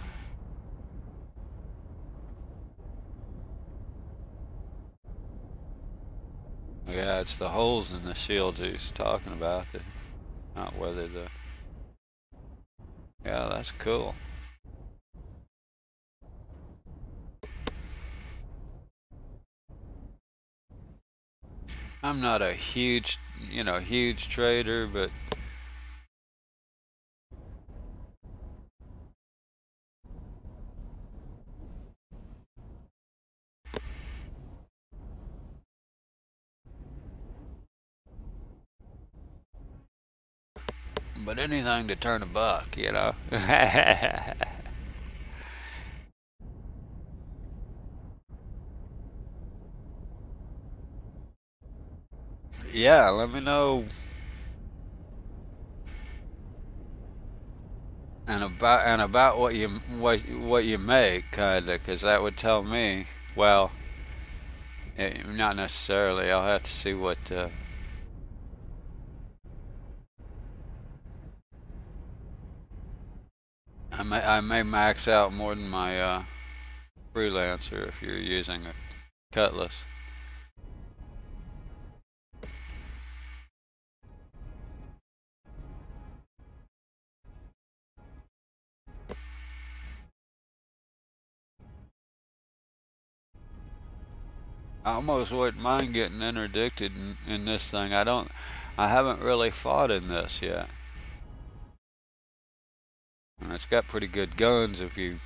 Yeah, it's the holes in the shields he's talking about, not whether the. Yeah, that's cool. I'm not a huge, huge trader, but anything to turn a buck, you know. Yeah, let me know. And about what you make, kinda, 'cause that would tell me. Well, not necessarily. I'll have to see what. I may max out more than my freelancer if you're using a cutlass. I almost wouldn't mind getting interdicted in this thing. I haven't really fought in this yet. And it's got pretty good guns if you.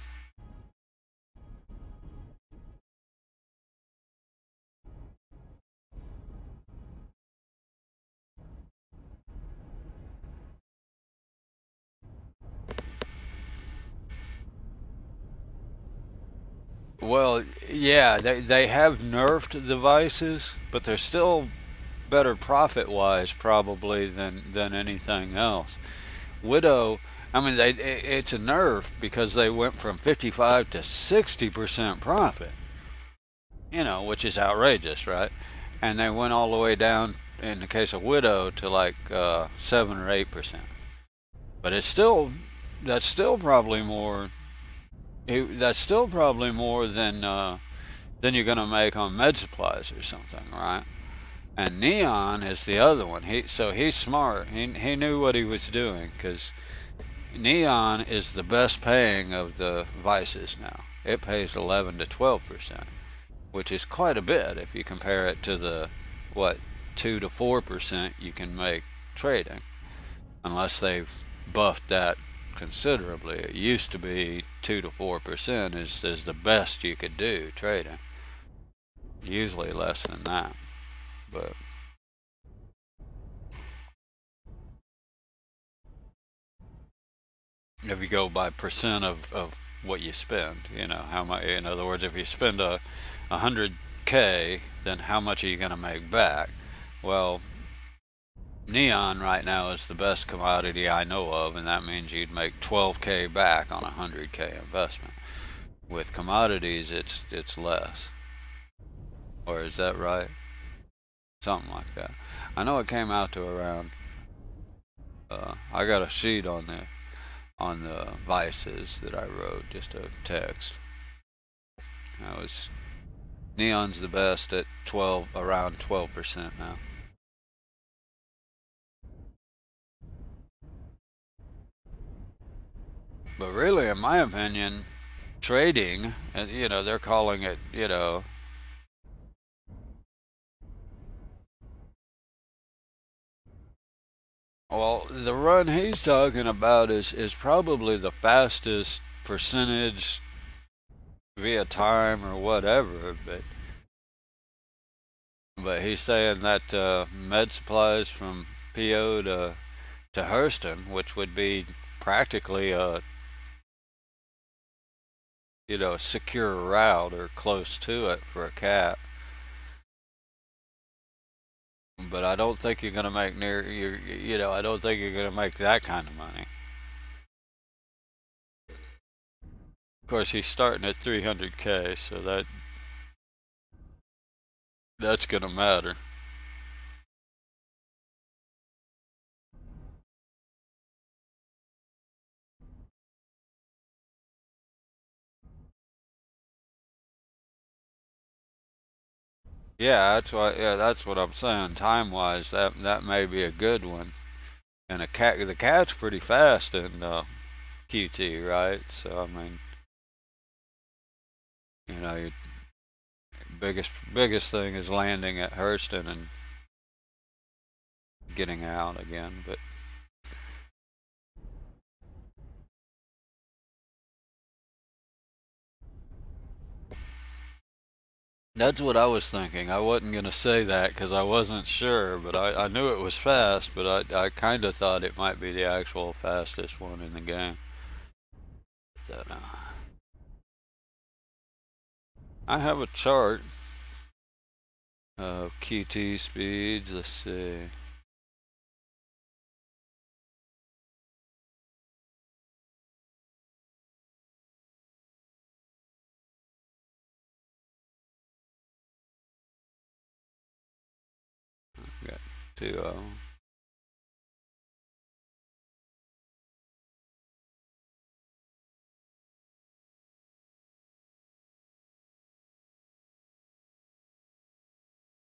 Well, yeah, they have nerfed the Vices, but they're still better profit-wise probably than anything else. Widow, I mean, it's a nerf because they went from 55 to 60% profit, which is outrageous, right? And they went all the way down in the case of Widow to like 7 or 8%. But that's still probably more. That's still probably more than you're gonna make on med supplies or something, right? And Neon is the other one. He's smart. He knew what he was doing, because Neon is the best paying of the Vices now. It pays 11 to 12%, which is quite a bit if you compare it to the 2 to 4% you can make trading, unless they've buffed that considerably. It used to be 2 to 4% is the best you could do trading. Usually less than that, but if you go by percent of what you spend, how much. In other words, if you spend 100K, then how much are you going to make back? Well, Neon right now is the best commodity I know of, and that means you'd make 12K back on a 100K investment. With commodities, it's less. Or is that right? Something like that. I know it came out to around. I got a sheet on the Vices that I wrote, just a text. That was Neon's the best at around 12% now. But really, in my opinion, trading, and they're calling it, well, the run he's talking about is probably the fastest percentage via time or whatever, but he's saying that med supplies from PO to Hurston, which would be practically you know, a secure route or close to it for a cat. But I don't think you're gonna make you know, I don't think you're gonna make that kind of money. Of course, he's starting at 300K, so that's gonna matter. Yeah, that's why. Yeah, that's what I'm saying. Time wise, that may be a good one. And the cat's pretty fast in QT, right? So I mean, you know, your biggest thing is landing at Hurston and getting out again. But that's what I was thinking. I wasn't gonna say that because I wasn't sure, but I knew it was fast. But I kind of thought it might be the actual fastest one in the game. But, I have a chart of QT speeds. Let's see. Got two of them.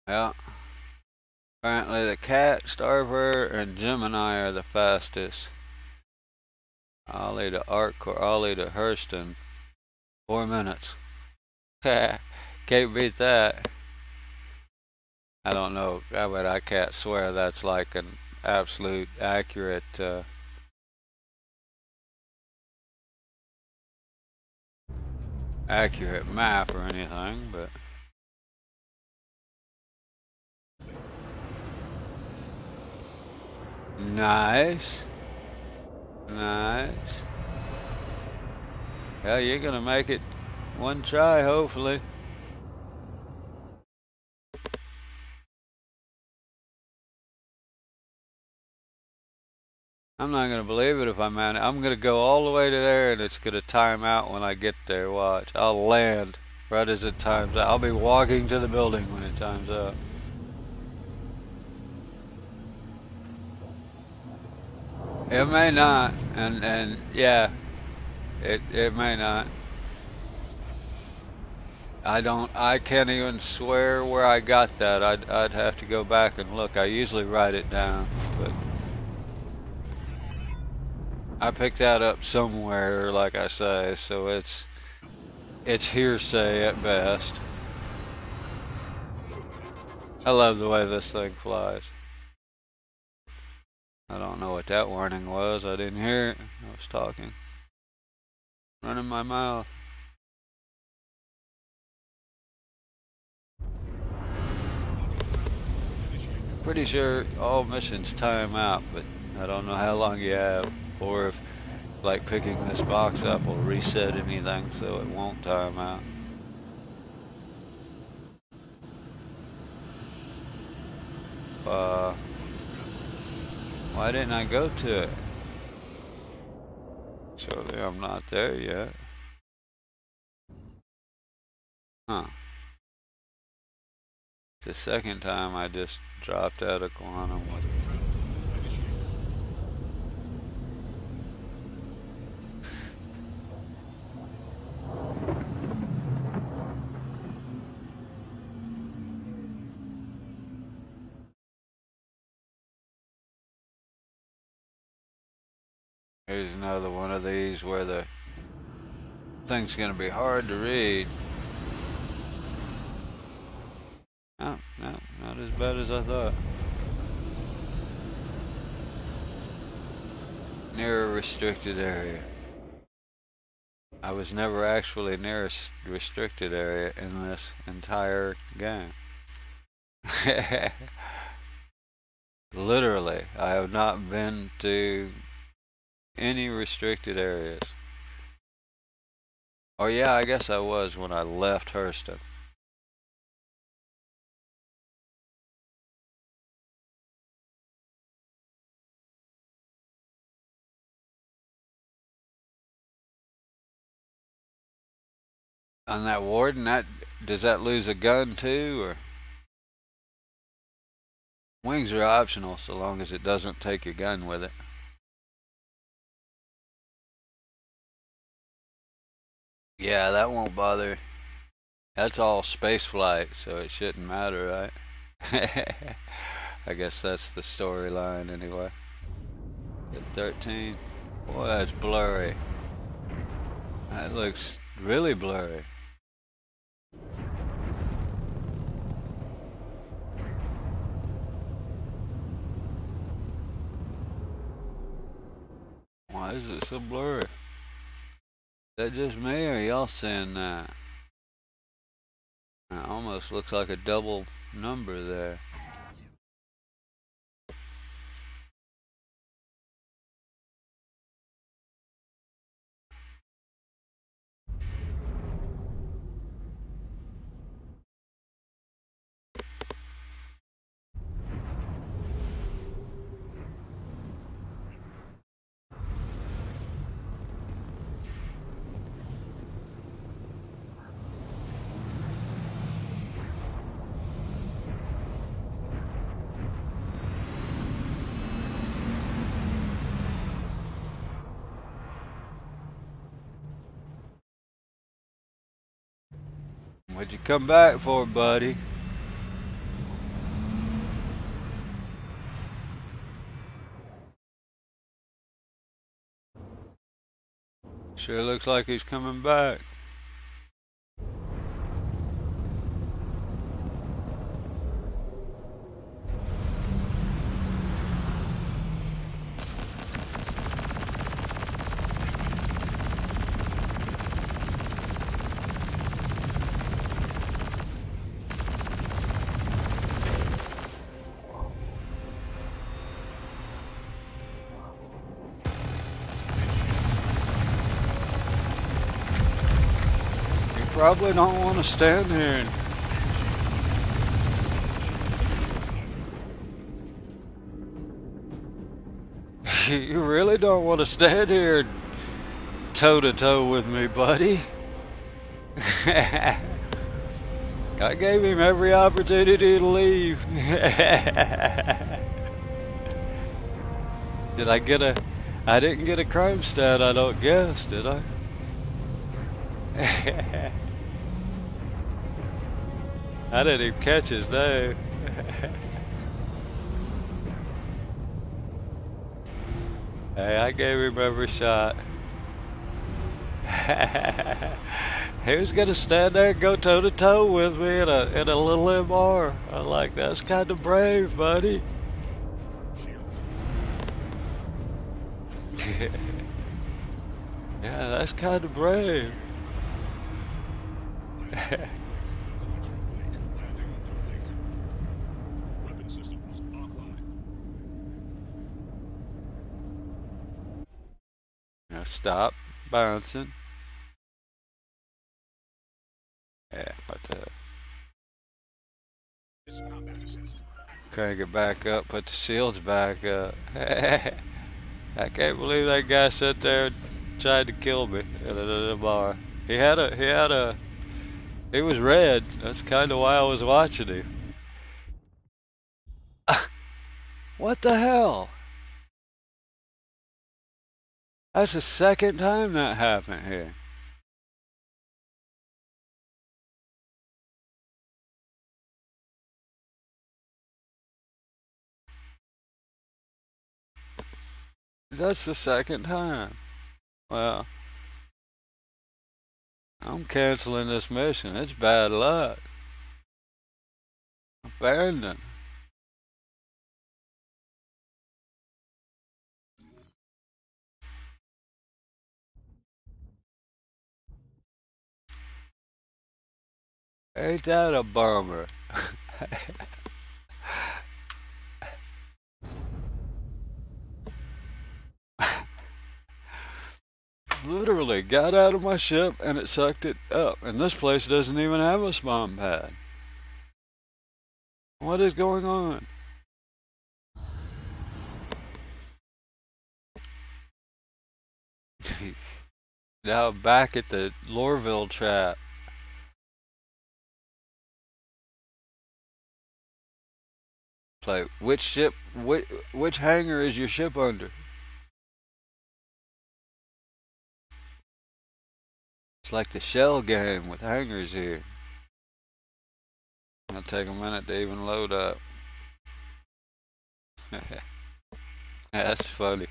Yeah. Apparently the Cat, Starver, and Gemini are the fastest. Ollie to Arcor, Ollie to Hurston. 4 minutes. Can't beat that. I don't know, but I can't swear that's like an absolute accurate accurate map or anything, but nice. Nice. Yeah, you're gonna make it one try, hopefully. I'm not gonna believe it if I manage. I'm gonna go all the way to there and it's gonna time out when I get there. Watch. I'll land right as it times out. I'll be walking to the building when it times out. It may not, and yeah, it may not. I can't even swear where I got that. I'd have to go back and look. I usually write it down, but I picked that up somewhere, like I say, so it's hearsay at best. I love the way this thing flies. I don't know what that warning was. I didn't hear it. I was talking. Running my mouth. Pretty sure all missions time out, but I don't know how long you have, or if like picking this box up will reset anything so it won't time out. Why didn't I go to it? Surely I'm not there yet. Huh. The second time I just dropped out of quantum. Here's another one of these where the thing's gonna be hard to read. No, not as bad as I thought. Near a restricted area. I was never actually near a restricted area in this entire game. Literally, I have not been to any restricted areas. Oh yeah, I guess I was when I left Hurston. On that warden, does that lose a gun too, or wings are optional so long as it doesn't take your gun with it. Yeah, that won't bother. That's all space flight, so it shouldn't matter, right? I guess that's the storyline anyway. At 13. Boy, that's blurry. That looks really blurry. Why is it so blurry? Is that just me, or y'all saying that? It almost looks like a double number there. What'd you come back for, buddy? Sure looks like he's coming back. Probably don't want to stand here and you really don't want to stand here toe to toe with me, buddy. I gave him every opportunity to leave. Did I get I didn't get a crime stat, I don't guess, did I? I didn't even catch his name. Hey, I gave him every shot. He was gonna stand there and go toe to toe with me in a little MR. I'm like, that's kind of brave, buddy. Yeah, that's kind of brave. Weapon systems offline. Now stop bouncing. Yeah, but Combat assist. crank it back up, put the shields back up. I can't believe that guy sat there and tried to kill me in a bar. He was red. That's kind of why I was watching him. What the hell? That's the second time that happened here. That's the second time. Well, I'm canceling this mission. It's bad luck. Abandon. Ain't that a bummer? literally got out of my ship and it sucked it up. And this place doesn't even have a spawn pad. What is going on? Now back at the Lorville trap. Like, which ship, which hangar is your ship under? It's like the shell game with hangars here. It'll take a minute to even load up. That's funny.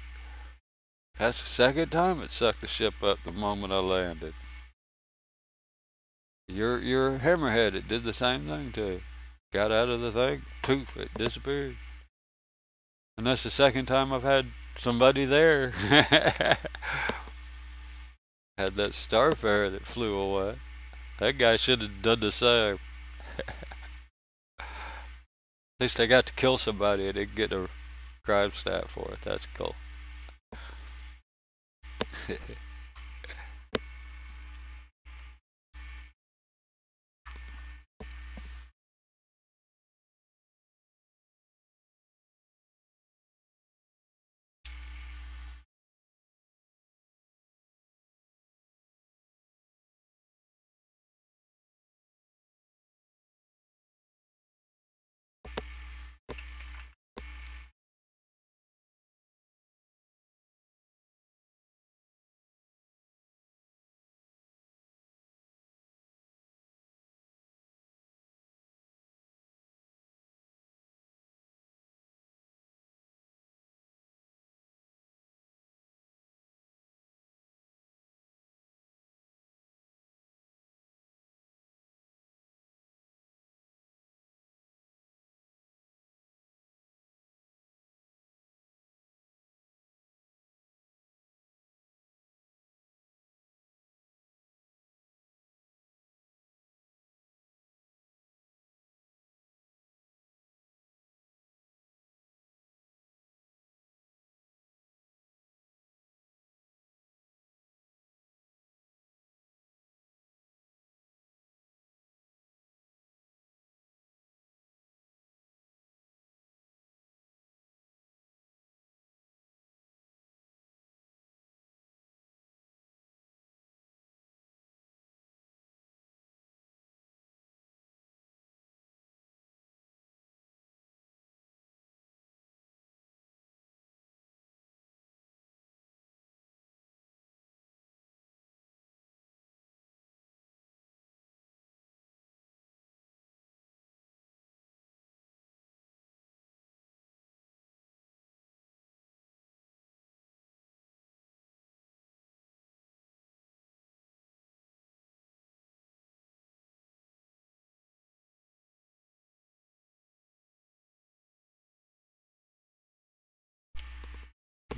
That's the second time it sucked the ship up the moment I landed. Your hammerhead, it did the same thing too. Got out of the thing, poof, it disappeared. And that's the second time I've had somebody there. Had that Starfarer that flew away. That guy should have done the same. At least I got to kill somebody and didn't get a crime stat for it. That's cool.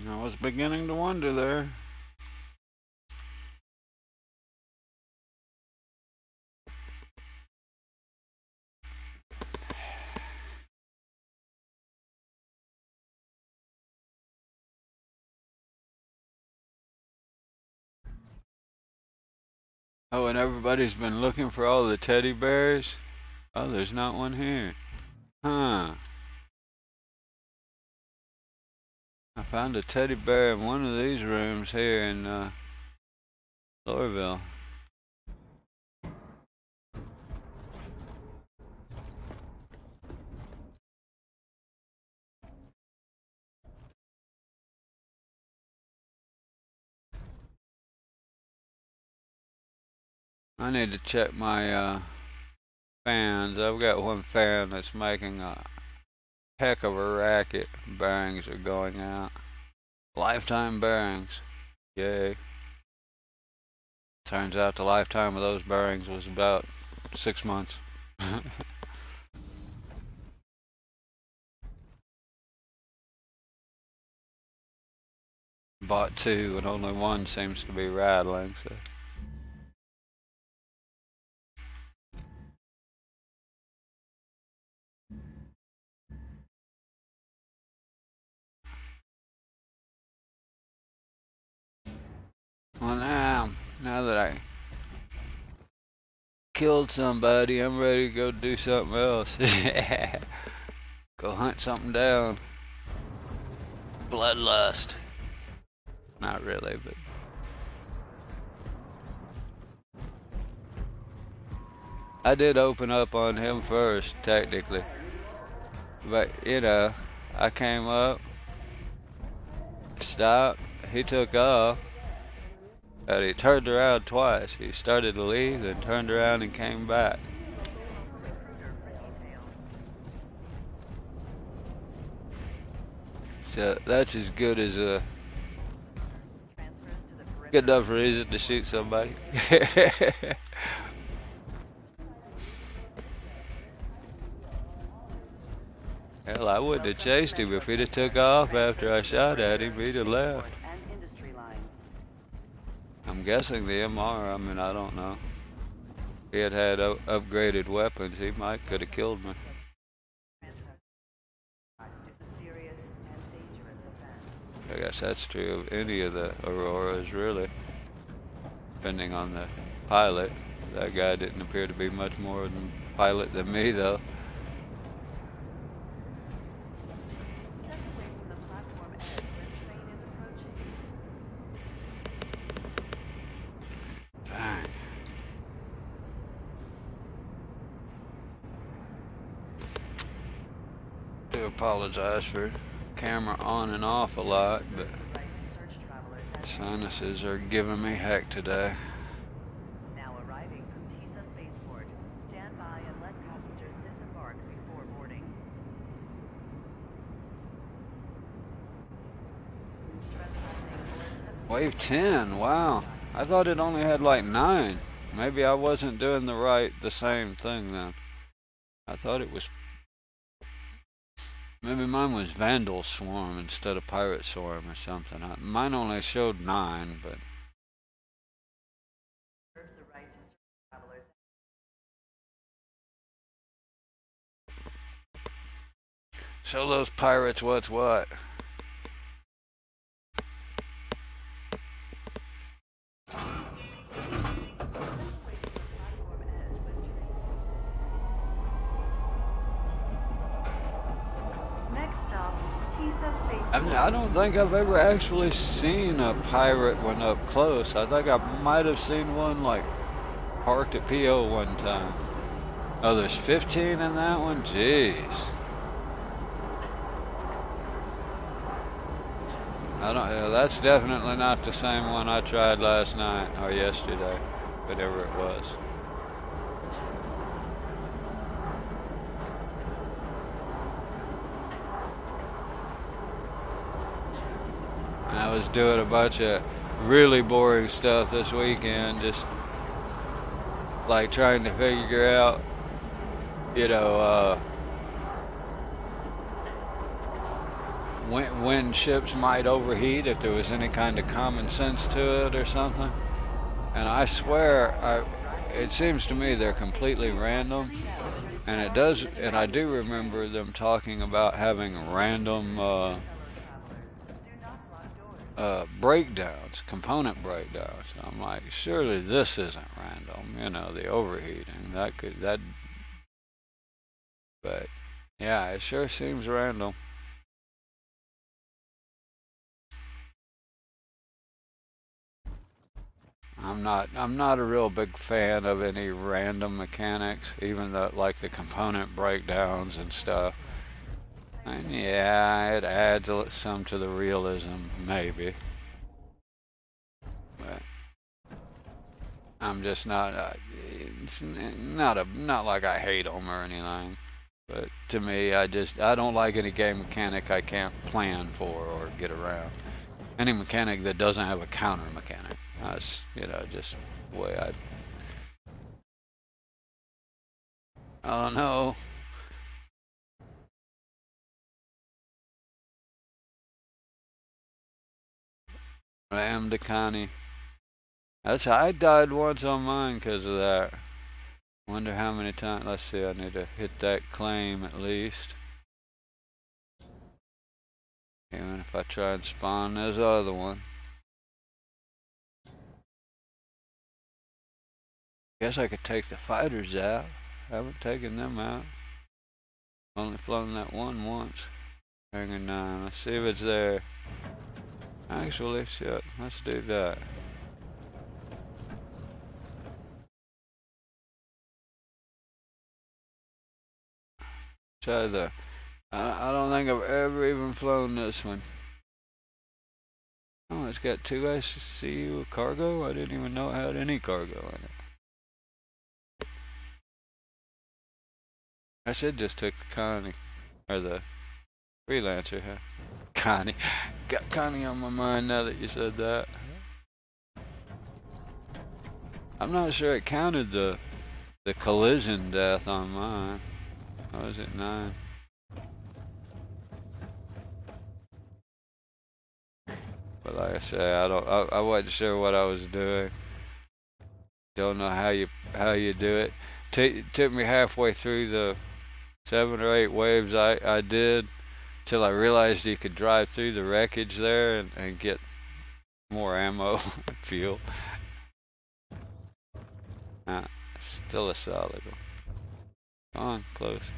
I was beginning to wonder there. Oh, and everybody's been looking for all the teddy bears? Oh, there's not one here. Huh. I found a teddy bear in one of these rooms here in Lorville. I need to check my fans. I've got one fan that's making a heck of a racket. Bearings are going out. Lifetime bearings. Yay. Turns out the lifetime of those bearings was about 6 months. Bought two and only one seems to be rattling, so. Well, now that I killed somebody, I'm ready to go do something else. Go hunt something down. Bloodlust. Not really, but... I did open up on him first, technically. But, you know, I came up, stopped, he took off, and he turned around twice. He started to leave, then turned around and came back. So that's as good as a good enough reason to shoot somebody. Hell, I wouldn't have chased him if he'd have took off after I shot at him. He'd have left. I'm guessing the MR. I mean, I don't know. If he had upgraded weapons, he could have killed me. I guess that's true of any of the Auroras, really. Depending on the pilot. That guy didn't appear to be much more than pilot than me, though. Dang. I do apologize for camera on and off a lot, but sinuses are giving me heck today. Now arriving from TISA Spaceport. Stand by and let passengers disembark before boarding. Wave 10, wow. I thought it only had like 9. Maybe I wasn't doing the same thing then. I thought it was... Maybe mine was Vandal Swarm instead of Pirate Swarm or something. Mine only showed 9, but... Show those pirates what's what. I don't think I've ever actually seen a pirate one up close. I think I might have seen one like parked at PO one time. Oh, there's 15 in that one? Jeez. That's definitely not the same one I tried last night or yesterday, whatever it was. I was doing a bunch of really boring stuff this weekend, just like trying to figure out, when ships might overheat, if there was any kind of common sense to it or something. And I swear, it seems to me they're completely random, and I do remember them talking about having random breakdowns, component breakdowns. I'm like, surely this isn't random, the overheating. But yeah, it sure seems random. I'm not a real big fan of any random mechanics, even like the component breakdowns and stuff. And yeah, it adds some to the realism, maybe. But I'm just not. It's not like I hate them or anything. But to me, I don't like any game mechanic I can't plan for or get around. Any mechanic that doesn't have a counter mechanic. That's just the way I don't know. Ram Dakani. I died once on mine because of that. Wonder how many times. Let's see, I need to hit that claim at least. Even if I try and spawn this other one. Guess I could take the fighters out. Haven't taken them out. Only flown that one once. Hangar 9. Let's see if it's there. Actually, shit. Let's do that. Try the. I don't think I've ever even flown this one. Oh, it's got 2 ICU cargo? I didn't even know it had any cargo in it. I should just took the Connie. Or the Freelancer, huh? Connie. Got Connie on my mind now that you said that. I'm not sure it counted the collision death on mine. Or was it 9? But like I say, I wasn't sure what I was doing. Don't know how you do it. Took me halfway through the 7 or 8 waves I did till I realized you could drive through the wreckage there and get more ammo and fuel. Still a solid one. Come on, close.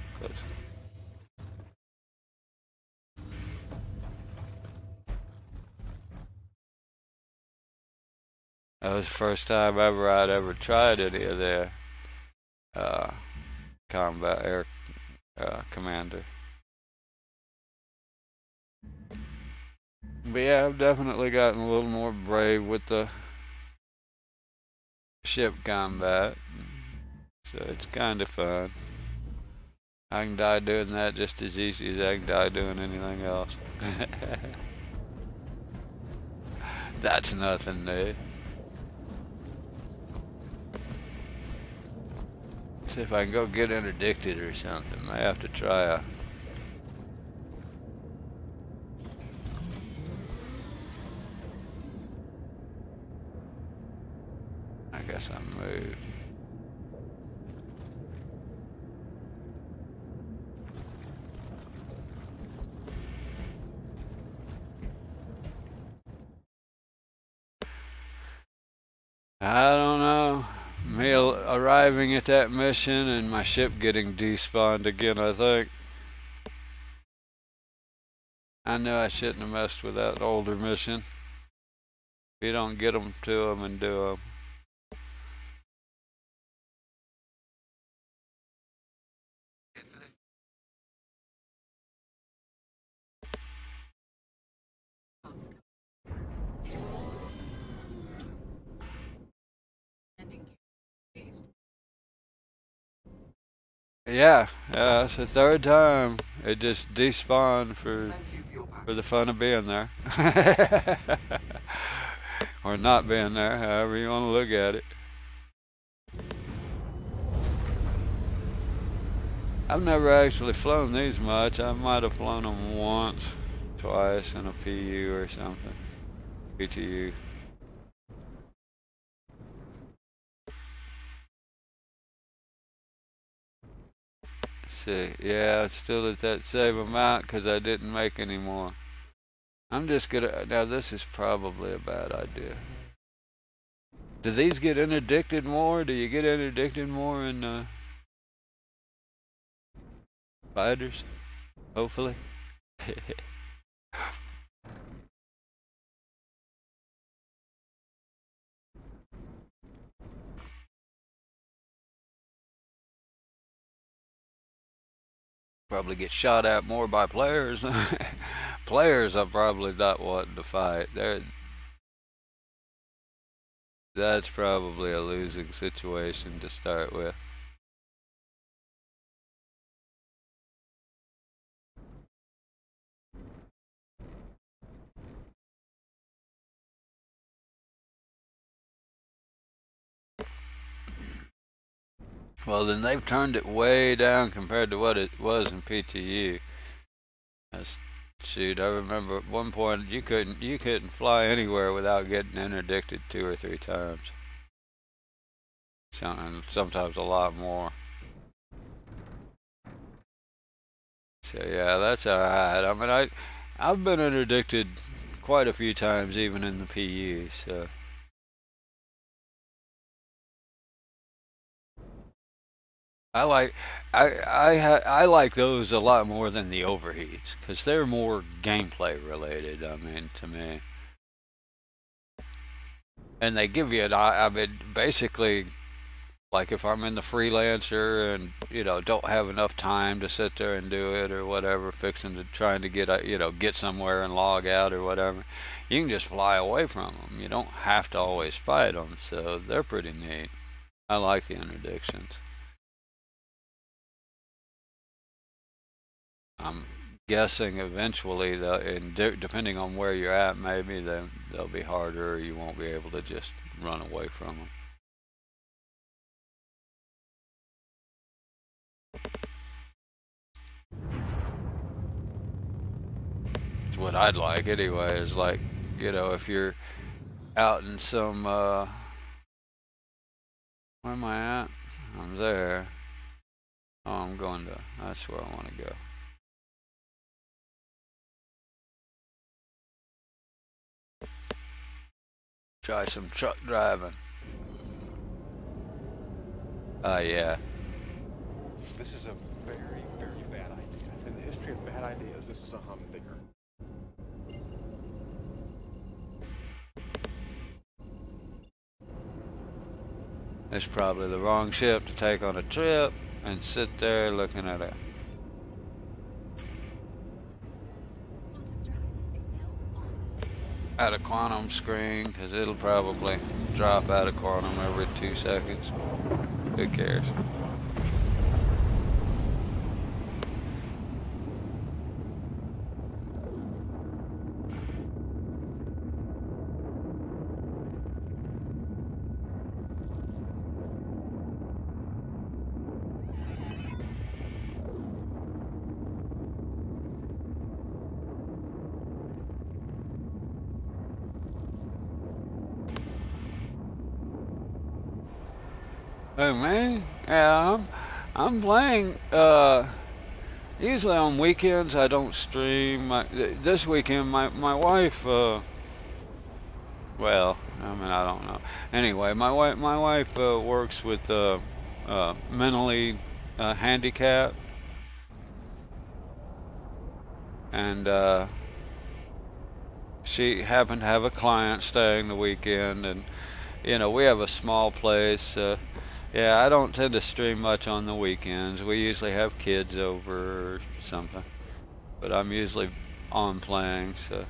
That was the first time I'd ever tried any of their combat air commander. But yeah, I've definitely gotten a little more brave with the ship combat, so it's kind of fun. I can die doing that just as easy as I can die doing anything else. That's nothing new. See if I can go get interdicted or something. May have to try a... I guess I moved. I don't know. Me arriving at that mission and my ship getting despawned again, I think. I knew I shouldn't have messed with that older mission. You don't get them to them and do them. Yeah, it's the 3rd time. It just despawned for the fun of being there. Or not being there, however you want to look at it. I've never actually flown these much. I might have flown them once, twice in a PU or something. PTU. See, yeah, it's still at that same amount because I didn't make any more. I'm just gonna, now this is probably a bad idea. Do these get interdicted more? Do you get interdicted more in fighters? Hopefully. Probably get shot at more by players. Players are probably not wanting to fight. That's probably a losing situation to start with. Well, then they've turned it way down compared to what it was in PTU. Shoot, I remember at one point you couldn't fly anywhere without getting interdicted 2 or 3 times. Sometimes a lot more. So yeah, that's alright. I mean, I've been interdicted quite a few times, even in the PU. So I like I like those a lot more than the overheats because they're more gameplay related. I mean, to me, and they give you an I mean, basically, like if I'm in the freelancer and don't have enough time to sit there and do it or whatever, fixing to trying to get get somewhere and log out or whatever, you can just fly away from them. You don't have to always fight them, so they're pretty neat. I like the interdictions. I'm guessing eventually, and depending on where you're at, maybe they'll be harder, or you won't be able to just run away from them. It's what I'd like anyway. Is like, if you're out in some, where am I at? I'm there. Oh, I'm going to. That's where I want to go. Try some truck driving. Yeah. This is a very, very bad idea. In the history of bad ideas, this is a humdinger. It's probably the wrong ship to take on a trip and sit there looking at it. Out of quantum screen, because it'll probably drop out of quantum every 2 seconds. Who cares? Oh man, yeah, I'm playing. Usually on weekends I don't stream. This weekend my wife. Well, I mean I don't know. Anyway, my wife works with mentally handicapped, and she happened to have a client staying the weekend, and we have a small place. Yeah, I don't tend to stream much on the weekends. We usually have kids over or something, but I'm usually on playing, so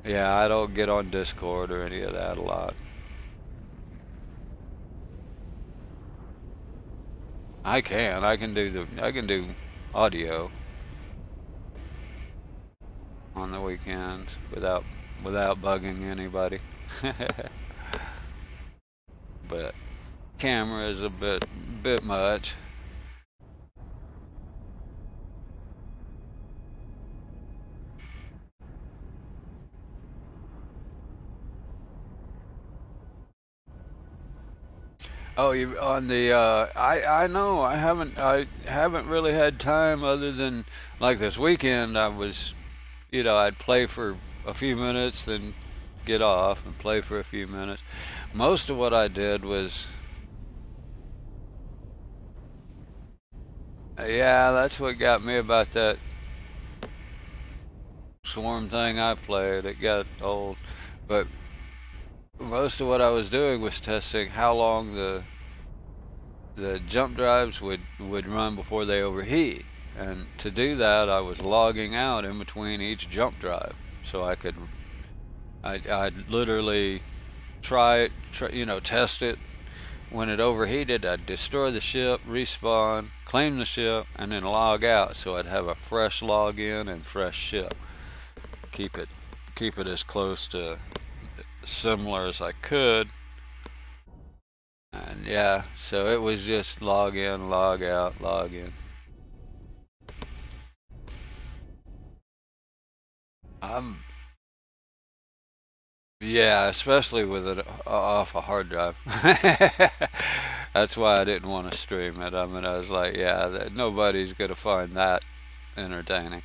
yeah, I don't get on Discord or any of that a lot. I can do audio on the weekends without bugging anybody. But camera is a bit much. Oh, you on the I know I haven't really had time other than like this weekend I was I'd play for a few minutes then get off and play for a few minutes. Most of what I did was yeah, that's what got me about that swarm thing I played. It got old. But most of what I was doing was testing how long the jump drives would run before they overheat. And to do that, I was logging out in between each jump drive, so I'd literally test it. When it overheated, I'd destroy the ship, respawn, claim the ship, and then log out. So I'd have a fresh login and fresh ship. Keep it as close to similar as I could. And yeah, so it was just log in, log out, log in. I'm Yeah, especially with it off a hard drive. That's why I didn't want to stream it. I mean, I was like, yeah, nobody's gonna find that entertaining.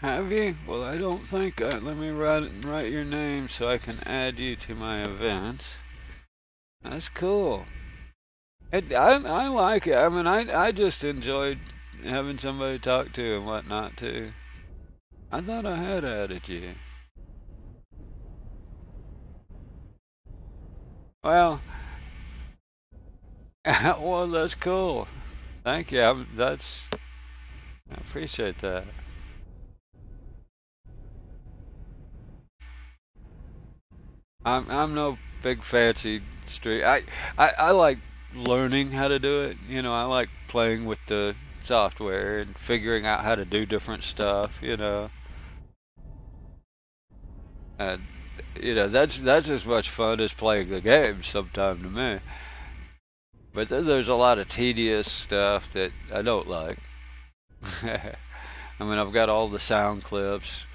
Have you? Well, I don't think. Let me write your name so I can add you to my events. That's cool. I like it. I mean, I just enjoyed having somebody to talk to and whatnot too. I thought I had added you. Well, well, that's cool. Thank you. I appreciate that. I'm no big fancy street. I like learning how to do it. You know, I like playing with the software and figuring out how to do different stuff. And that's as much fun as playing the game sometimes to me. But then there's a lot of tedious stuff that I don't like. I mean, I've got all the sound clips,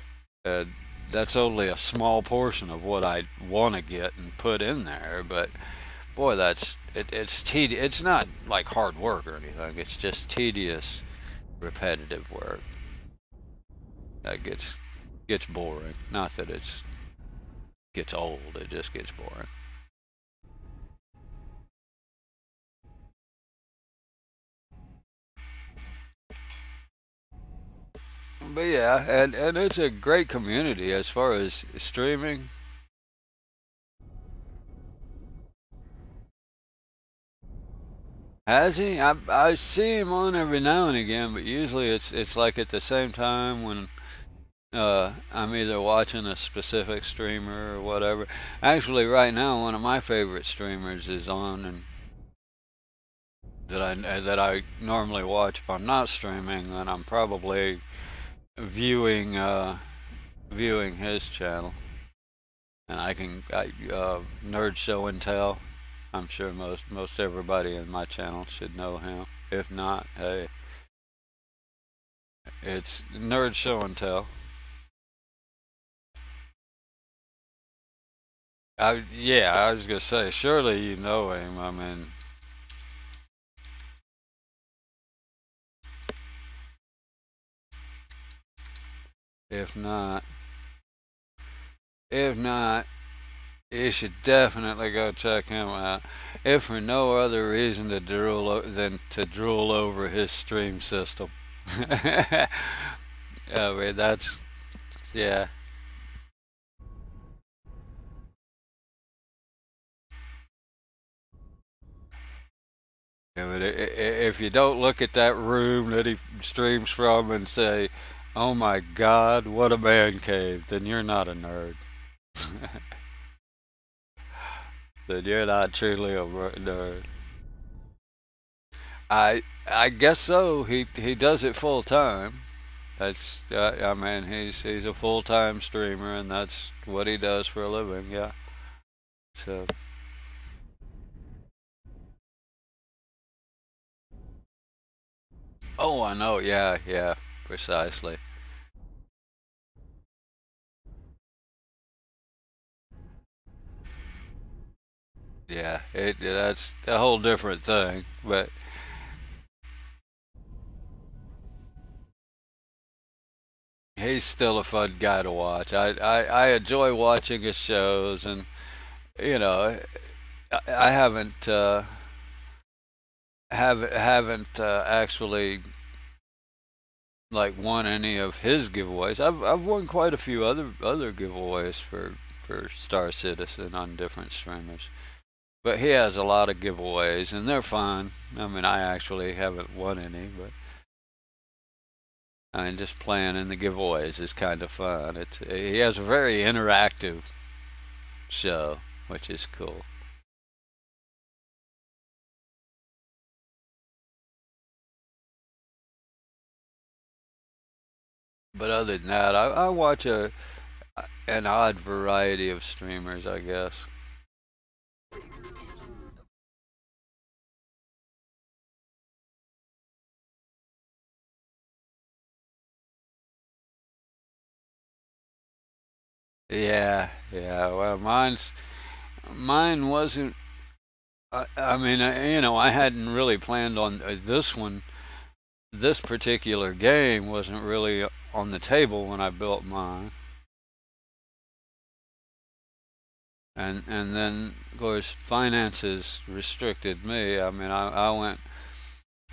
and that's only a small portion of what I want to get and put in there. But boy, it's tedious. It's not like hard work or anything. It's just tedious, repetitive work that gets boring. Not that it gets old. It just gets boring. But yeah, and it's a great community as far as streaming. Has he? I see him on every now and again, but usually it's like at the same time when I'm either watching a specific streamer or whatever. Actually, right now, one of my favorite streamers is on, and that I normally watch if I'm not streaming, then I'm probably viewing viewing his channel, and Nerd Show and Tell. I'm sure most everybody in my channel should know him. If not, hey, it's Nerd Show and Tell. Yeah, I was gonna say, surely you know him. I mean, if not, if not, you should definitely go check him out. If for no other reason than to drool over his stream system. I mean, yeah. Yeah, but if you don't look at that room that he streams from and say, "Oh my God, what a man cave," then you're not a nerd. Then you're not truly a nerd. I guess so. He does it full time. I mean, he's a full time streamer, and that's what he does for a living. Yeah. So. Oh, I know. Yeah, yeah, precisely. Yeah, that's a whole different thing. But he's still a fun guy to watch. I enjoy watching his shows, and you know, I haven't actually like won any of his giveaways. I've won quite a few other giveaways for Star Citizen on different streamers. But he has a lot of giveaways, and they're fun. I mean, I actually haven't won any, but I mean, just playing in the giveaways is kind of fun. He has a very interactive show, which is cool. But other than that, I watch an odd variety of streamers, I guess. Yeah, yeah. Well, mine wasn't. I mean, I hadn't really planned on this one. This particular game wasn't really on the table when I built mine. And then, of course, finances restricted me. I mean, I went,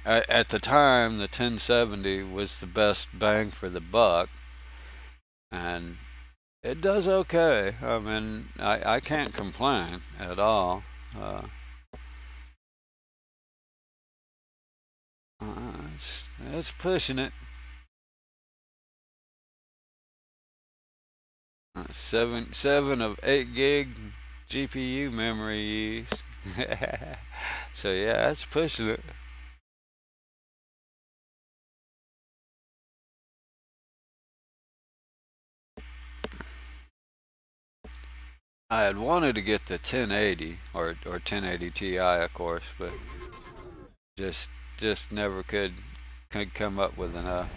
at the time, the 1070 was the best bang for the buck. And it does okay. I mean, I can't complain at all. It's pushing it. 7 of 8 gig GPU memory used. So yeah, it's pushing it. I had wanted to get the 1080 or 1080 Ti, of course, but just never could come up with enough.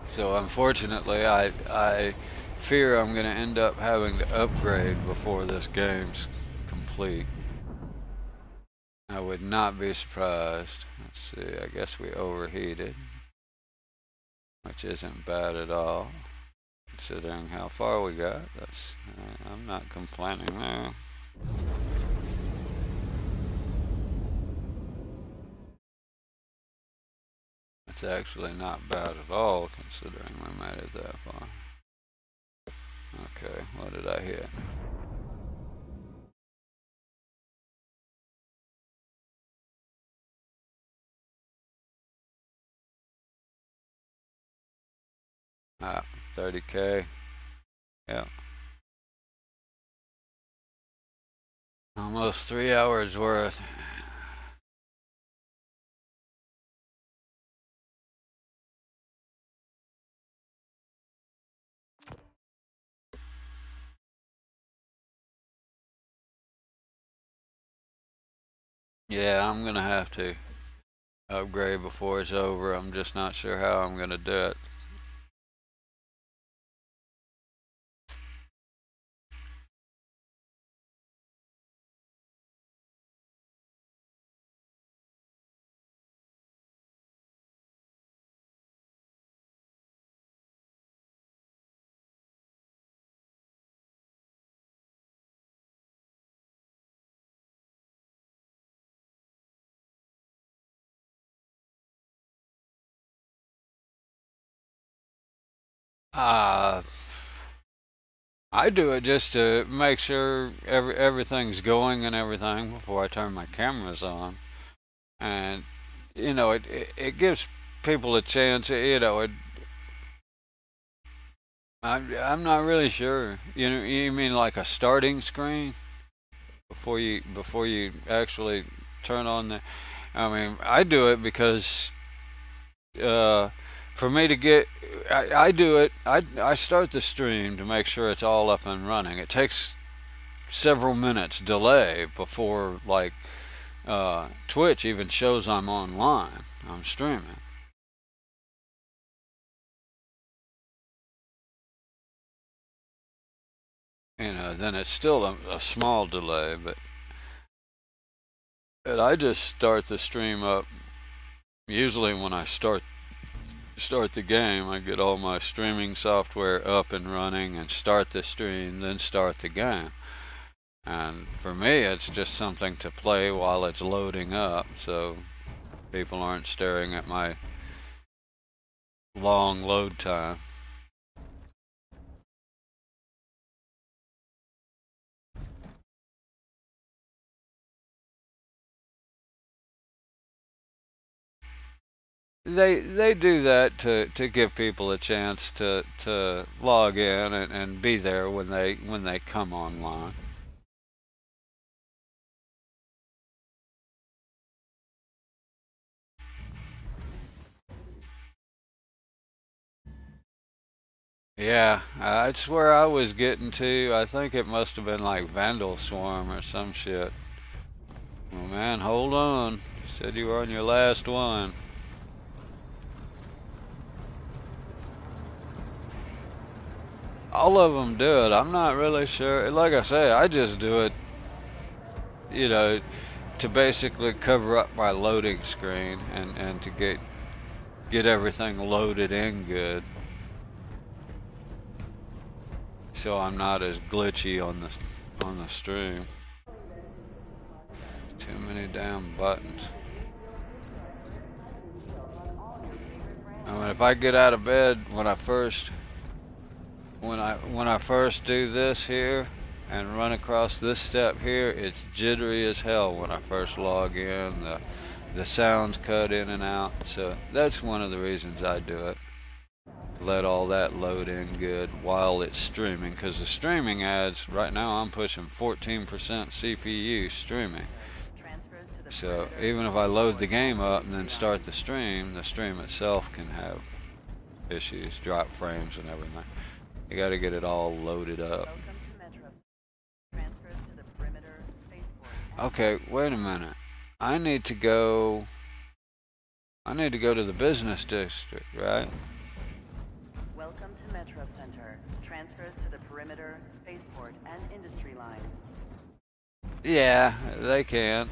So unfortunately, I fear I'm going to end up having to upgrade before this game's complete. I would not be surprised. Let's see, I guess we overheated, which isn't bad at all, considering how far we got. I'm not complaining there. It's actually not bad at all, considering we made it that far. Okay, what did I hit? Ah, 30K. Yeah. Almost 3 hours worth. Yeah, I'm gonna have to upgrade before it's over. I'm just not sure how I'm gonna do it. Uh, I do it just to make sure everything's going and everything before I turn my cameras on. And, you know, it gives people a chance, you know, I'm not really sure. You mean like a starting screen before you actually turn on the. I mean, I do it because for me to get, I do it. I start the stream to make sure it's all up and running. It takes several minutes delay before like Twitch even shows I'm online. I'm streaming. You know, then it's still a small delay, but I just start the stream up. Usually when I start the game, I get all my streaming software up and running and start the stream, then start the game. And for me, it's just something to play while it's loading up, so people aren't staring at my long load time. They do that to give people a chance to log in and be there when they come online. Yeah, it's where I was getting to. I think it must have been like Vandal Swarm or some shit. Oh man, hold on. You said you were on your last one. All of them do it. I'm not really sure. Like I say, I just do it, you know, to basically cover up my loading screen and to get everything loaded in good, so I'm not as glitchy on the stream. Too many damn buttons. I mean, if I get out of bed when I first do this here and run across this step here, it's jittery as hell when I first log in. The sounds cut in and out, so that's one of the reasons I do it. Let all that load in good while it's streaming, because the streaming ads right now, I'm pushing 14% CPU streaming. So even if I load the game up and then start the stream itself can have issues, drop frames and everything. You got to get it all loaded up. Okay, wait a minute. I need to go to the business district, right? Welcome to Metro Center. Transfers to the perimeter, spaceport, and industry lines. Yeah, they can.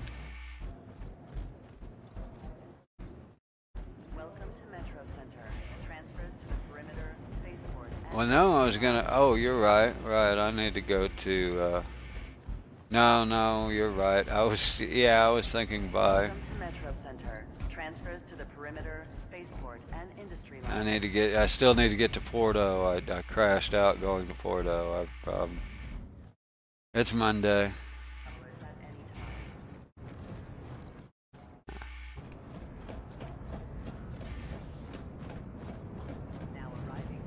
Welcome to Metro Center. Transfers to the perimeter, spaceport, and Well, no, I was gonna. Oh, you're right. Right, I need to go to. No, you're right. I was thinking by. Welcome to Metro Center. Transfers to the perimeter, spaceport, and industry I lines. need to get. I still need to get to Porto. I crashed out going to Porto. It's Monday. At any time. Now arriving.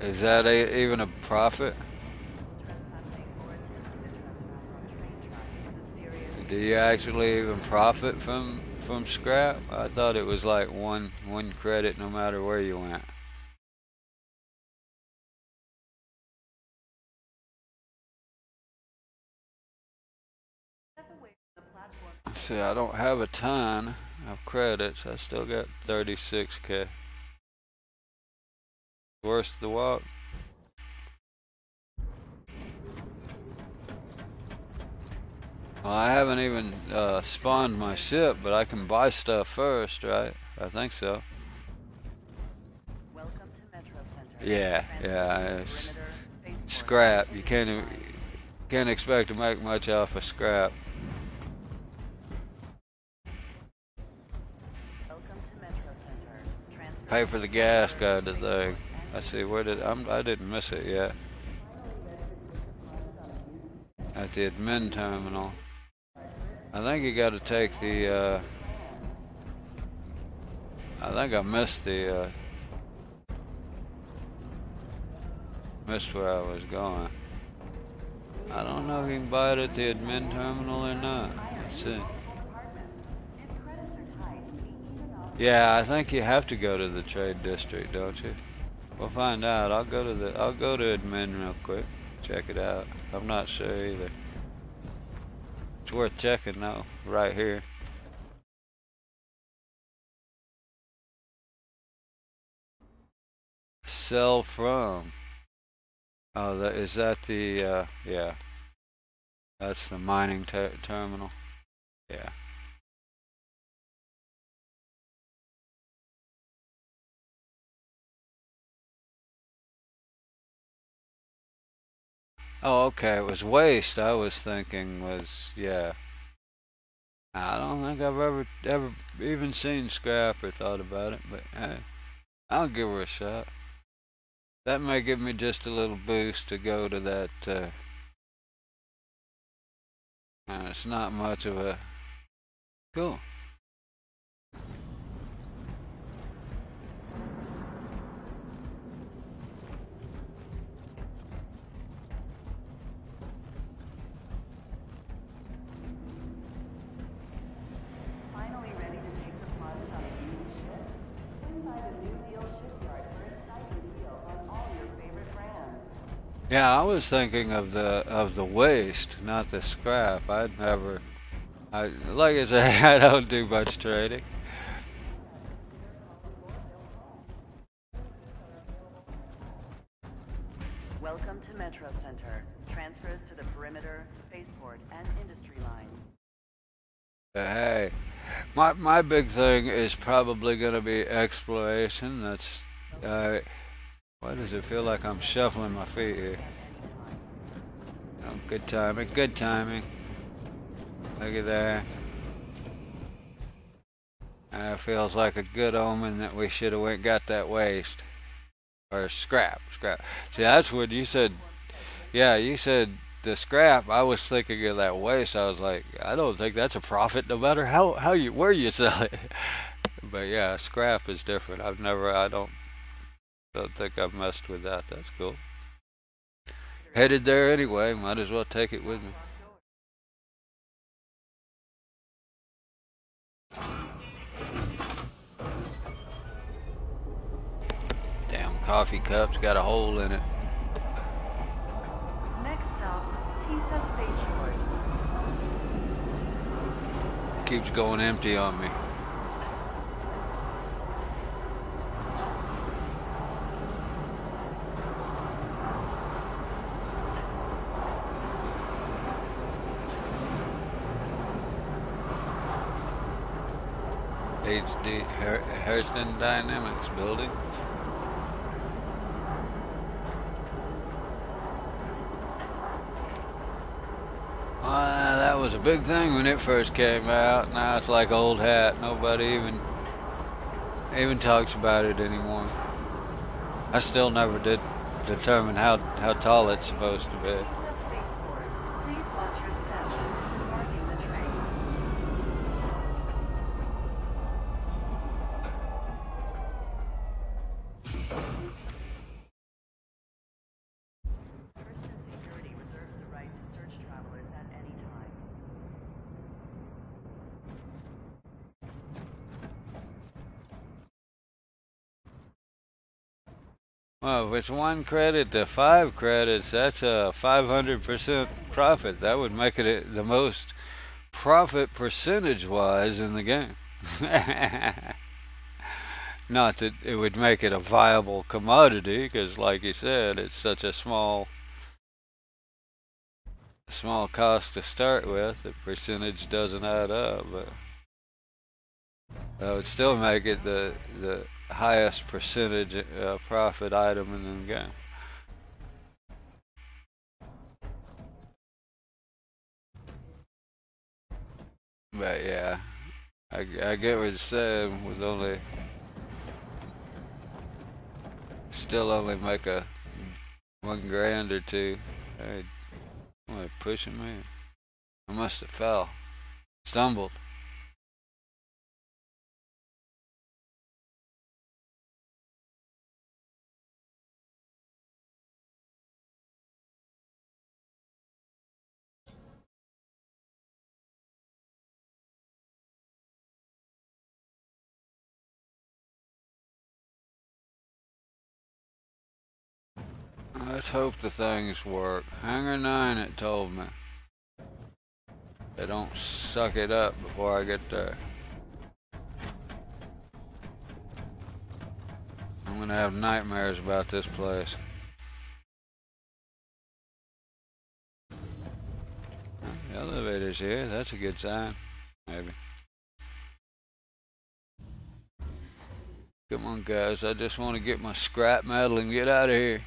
Is that even a profit? Trespassing or attempting to trespass on train tracks is a serious. Do you actually even profit from scrap? I thought it was like one credit no matter where you went. See, I don't have a ton of credits. I still got 36K. Worth the walk. Well, I haven't even spawned my ship, but I can buy stuff first, right? I think so. Welcome to Metro Center. Yeah, it's scrap. You can't expect to make much off of scrap. Welcome to Metro Center. Transfer Pay for the gas kind of thing. I see. I didn't miss it yet. At the admin terminal. I think you got to take the. I think I missed the. Missed where I was going. I don't know if you can buy it at the admin terminal or not. Let's see. Yeah, I think you have to go to the trade district, don't you? We'll find out. I'll go to admin real quick. Check it out. I'm not sure either. It's worth checking though, right here. Sell from. Oh, is that the, yeah. That's the mining terminal. Yeah. Oh, okay, it was waste. I was thinking was, yeah. I don't think I've ever even seen scrap or thought about it, but hey, I'll give her a shot. That may give me just a little boost to go to that, and it's not much of a, cool. finally ready to take the plunge on a used ship? Swing by the New Deal Shipyard for exciting deals on all your favorite brands. Yeah, I was thinking of the waste, not the scrap. Like I said, I don't do much trading. Welcome to Metro Center. Transfers to the perimeter, spaceport, and industry lines. Hey, my big thing is probably gonna be exploration. That's why does it feel like I'm shuffling my feet here? Oh, good timing, good timing. Look at there. Feels like a good omen that we should have went got that waste. Or scrap. See, that's what you said. Yeah, you said the scrap. I was thinking of that waste. I was like, I don't think that's a profit no matter where you sell it. But yeah, scrap is different. I don't think I've messed with that. That's cool. Headed there anyway, might as well take it with me. Damn coffee cup's got a hole in it. Next stop, TISA Spaceport. Keeps going empty on me. HD Hairston Dynamics building. That was a big thing when it first came out. Now it's like old hat. Nobody even talks about it anymore. I still never did determine how tall it's supposed to be. TISA Spaceport. Please watch your steps when embarking the train. Hurston Security reserves the right to search travelers at any time. Well, if it's 1 credit to 5 credits, that's a 500% profit. That would make it the most profit percentage-wise in the game. Not that it would make it a viable commodity, because like you said, it's such a small cost to start with. The percentage doesn't add up, but that would still make it the highest percentage profit item in the game. But yeah, I get what you're saying. With still only make a 1 grand or 2. Hey, what, pushing me? I must have fell, stumbled. Let's hope the things work. Hangar 9, it told me. They don't suck it up before I get there. I'm gonna have nightmares about this place. The elevator's here. That's a good sign. Maybe. Come on, guys. I just want to get my scrap metal and get out of here.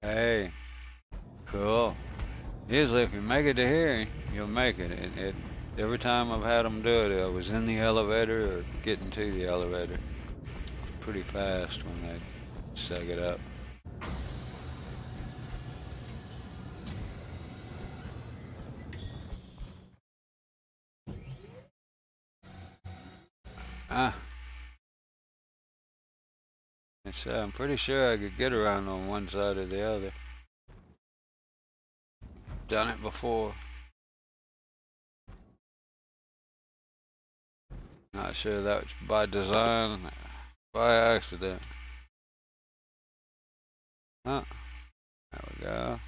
Hey, cool. Usually if you make it to here, you'll make it. Every time I've had them do it, I was in the elevator or getting to the elevator pretty fast when they suck it up. I'm pretty sure I could get around on one side or the other. Done it before. Not sure that was by design, by accident. Huh. There we go.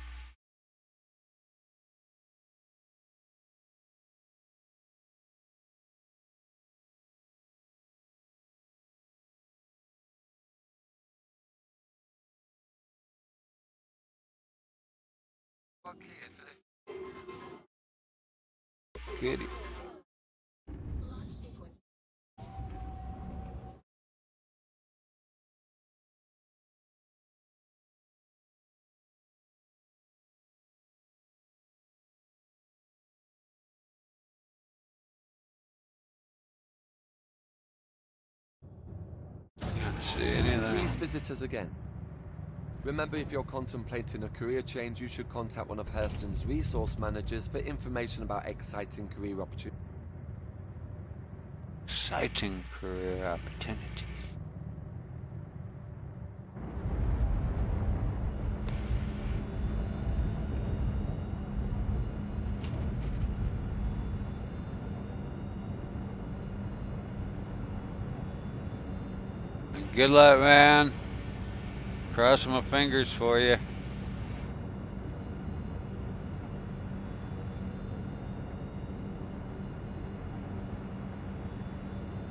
You are cleared for the Kitty. Can't see anything. Please visit us again. Remember, if you're contemplating a career change, you should contact one of Hurston's resource managers for information about exciting career opportunities. Exciting career opportunities. Good luck, man. Crossing my fingers for you.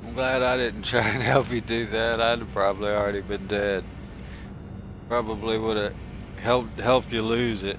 I'm glad I didn't try and help you do that. I'd have probably already been dead. Probably would have helped you lose it.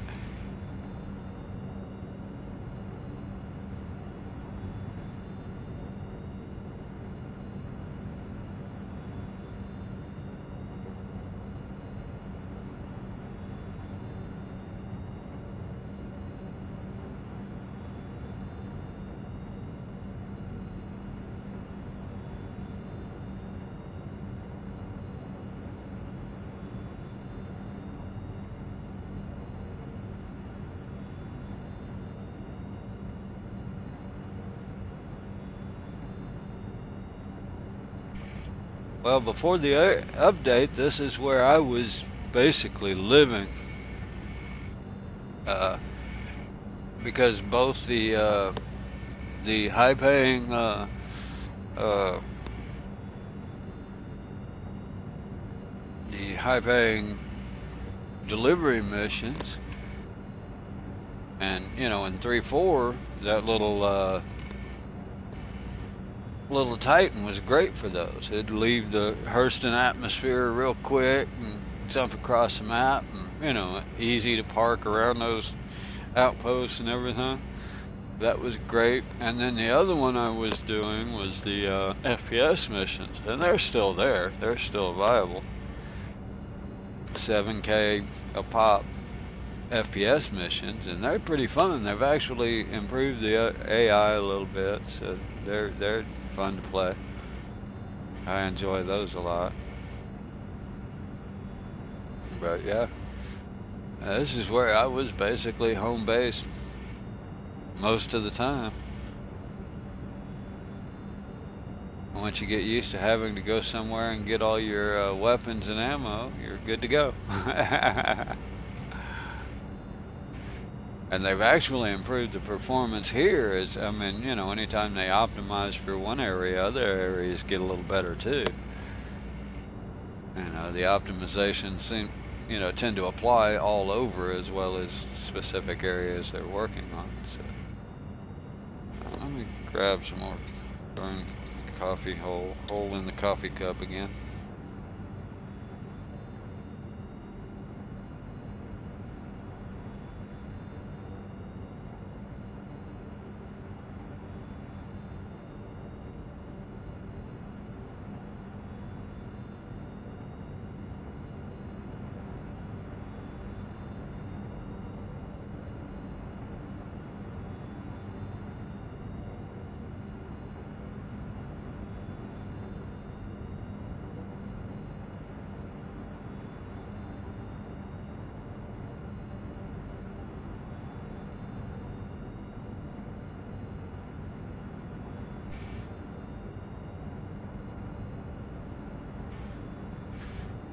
Well, before the update, this is where I was basically living. Because both the high-paying delivery missions, and in 3-4, that little Titan was great for those. It'd leave the Hurston atmosphere real quick and jump across the map, and easy to park around those outposts and everything. That was great. And then the other one I was doing was the FPS missions, and they're still there. They're still viable. 7K a pop FPS missions, and they're pretty fun. They've actually improved the AI a little bit, so they're fun to play. I enjoy those a lot. But yeah, this is where I was basically home base most of the time. Once you get used to having to go somewhere and get all your weapons and ammo, you're good to go. And they've actually improved the performance here. Anytime they optimize for one area, other areas get a little better too. The optimizations tend to apply all over, as well as specific areas they're working on. So let me grab some more burn coffee hole in the coffee cup again.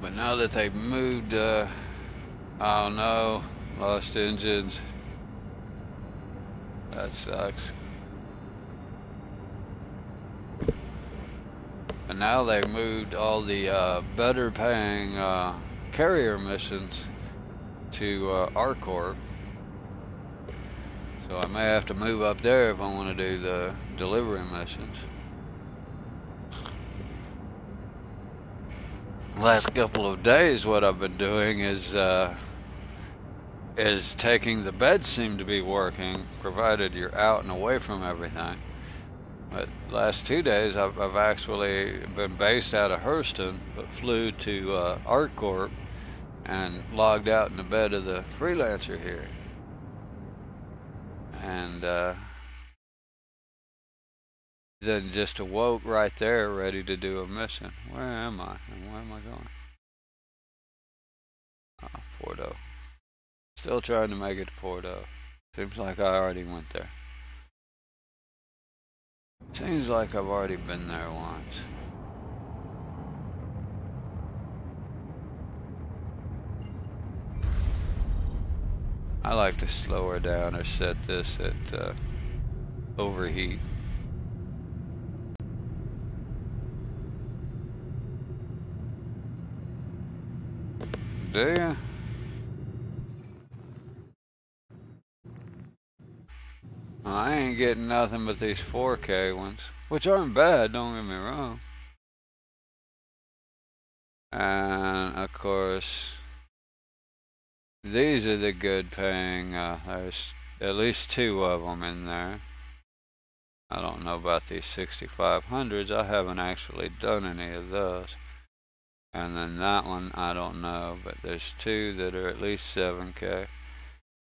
But now that they've moved, I don't know, lost engines. That sucks. And now they've moved all the better paying carrier missions to ArcCorp. So I may have to move up there if I want to do the delivery missions. Last couple of days, what I've been doing is taking the beds seem to be working, provided you're out and away from everything. But last 2 days, I've actually been based out of Hurston, but flew to ArcCorp and logged out in the bed of the Freelancer here. And then just awoke right there, ready to do a mission. Where am I? And where am I going? Oh, Porto. Still trying to make it to Porto. Seems like I already went there. Seems like I've already been there once. I like to slow her down or set this at overheat. Do ya? Well, I ain't getting nothing but these 4K ones, which aren't bad, don't get me wrong. And of course, these are the good paying. There's at least 2 of them in there. I don't know about these 6500s. I haven't actually done any of those. And then that one, I don't know, but there's 2 that are at least 7K.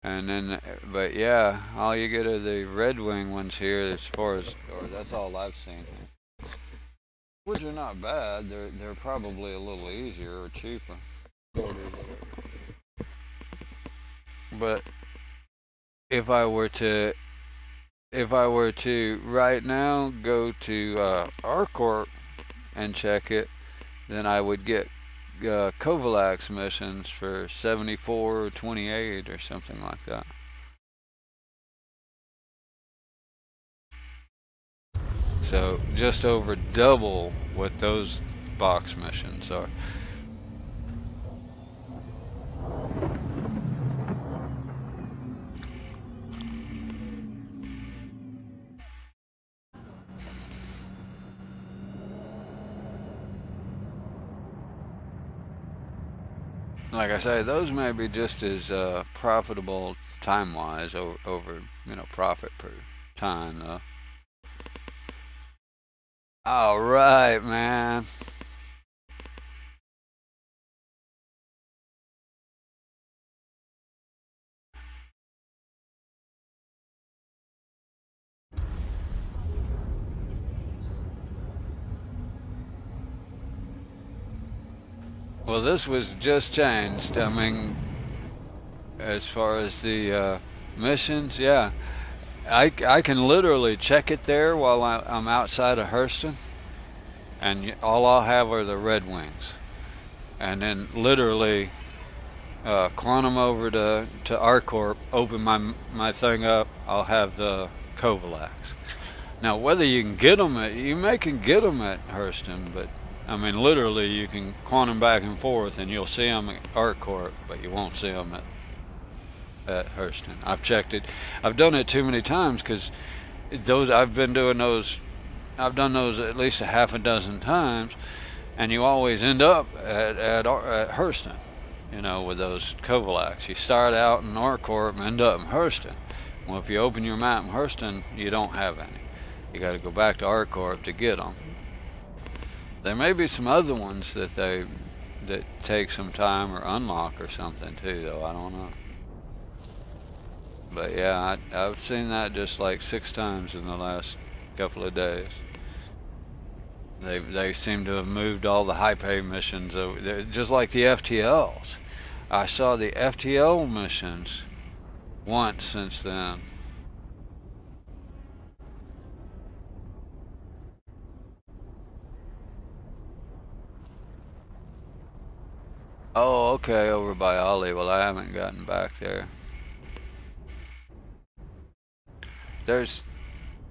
And then, but yeah, all you get are the Red Wing ones here as far as, or that's all I've seen. Which are not bad. They're probably a little easier or cheaper. But if I were to right now go to ArcCorp and check it, then I would get Covalax missions for 74 or 28 or something like that. So just over double what those box missions are. Like I say, those may be just as profitable time-wise over profit per time, though. All right, man. Well, this was just changed. I mean, as far as the missions, yeah. I can literally check it there while I'm outside of Hurston, and all I'll have are the Red Wings. And then literally quantum over to ArcCorp, open my thing up, I'll have the Covalax. Now, whether you can get them you can get them at Hurston, but I mean, literally, you can quantum back and forth, and you'll see them at ArcCorp, but you won't see them at Hurston. I've checked it. I've done it too many times because I've been doing those. I've done those at least a half a dozen times, and you always end up at Hurston. With those Covalax, you start out in ArcCorp and end up in Hurston. Well, if you open your map in Hurston, you don't have any. You got to go back to ArcCorp to get them. There may be some other ones that take some time or unlock or something too, though. I don't know. But yeah, I've seen that just like 6 times in the last couple of days. They seem to have moved all the high pay missions over there, just like the FTLs. I saw the FTL missions once since then. Oh, okay, over by Ollie. Well, I haven't gotten back there.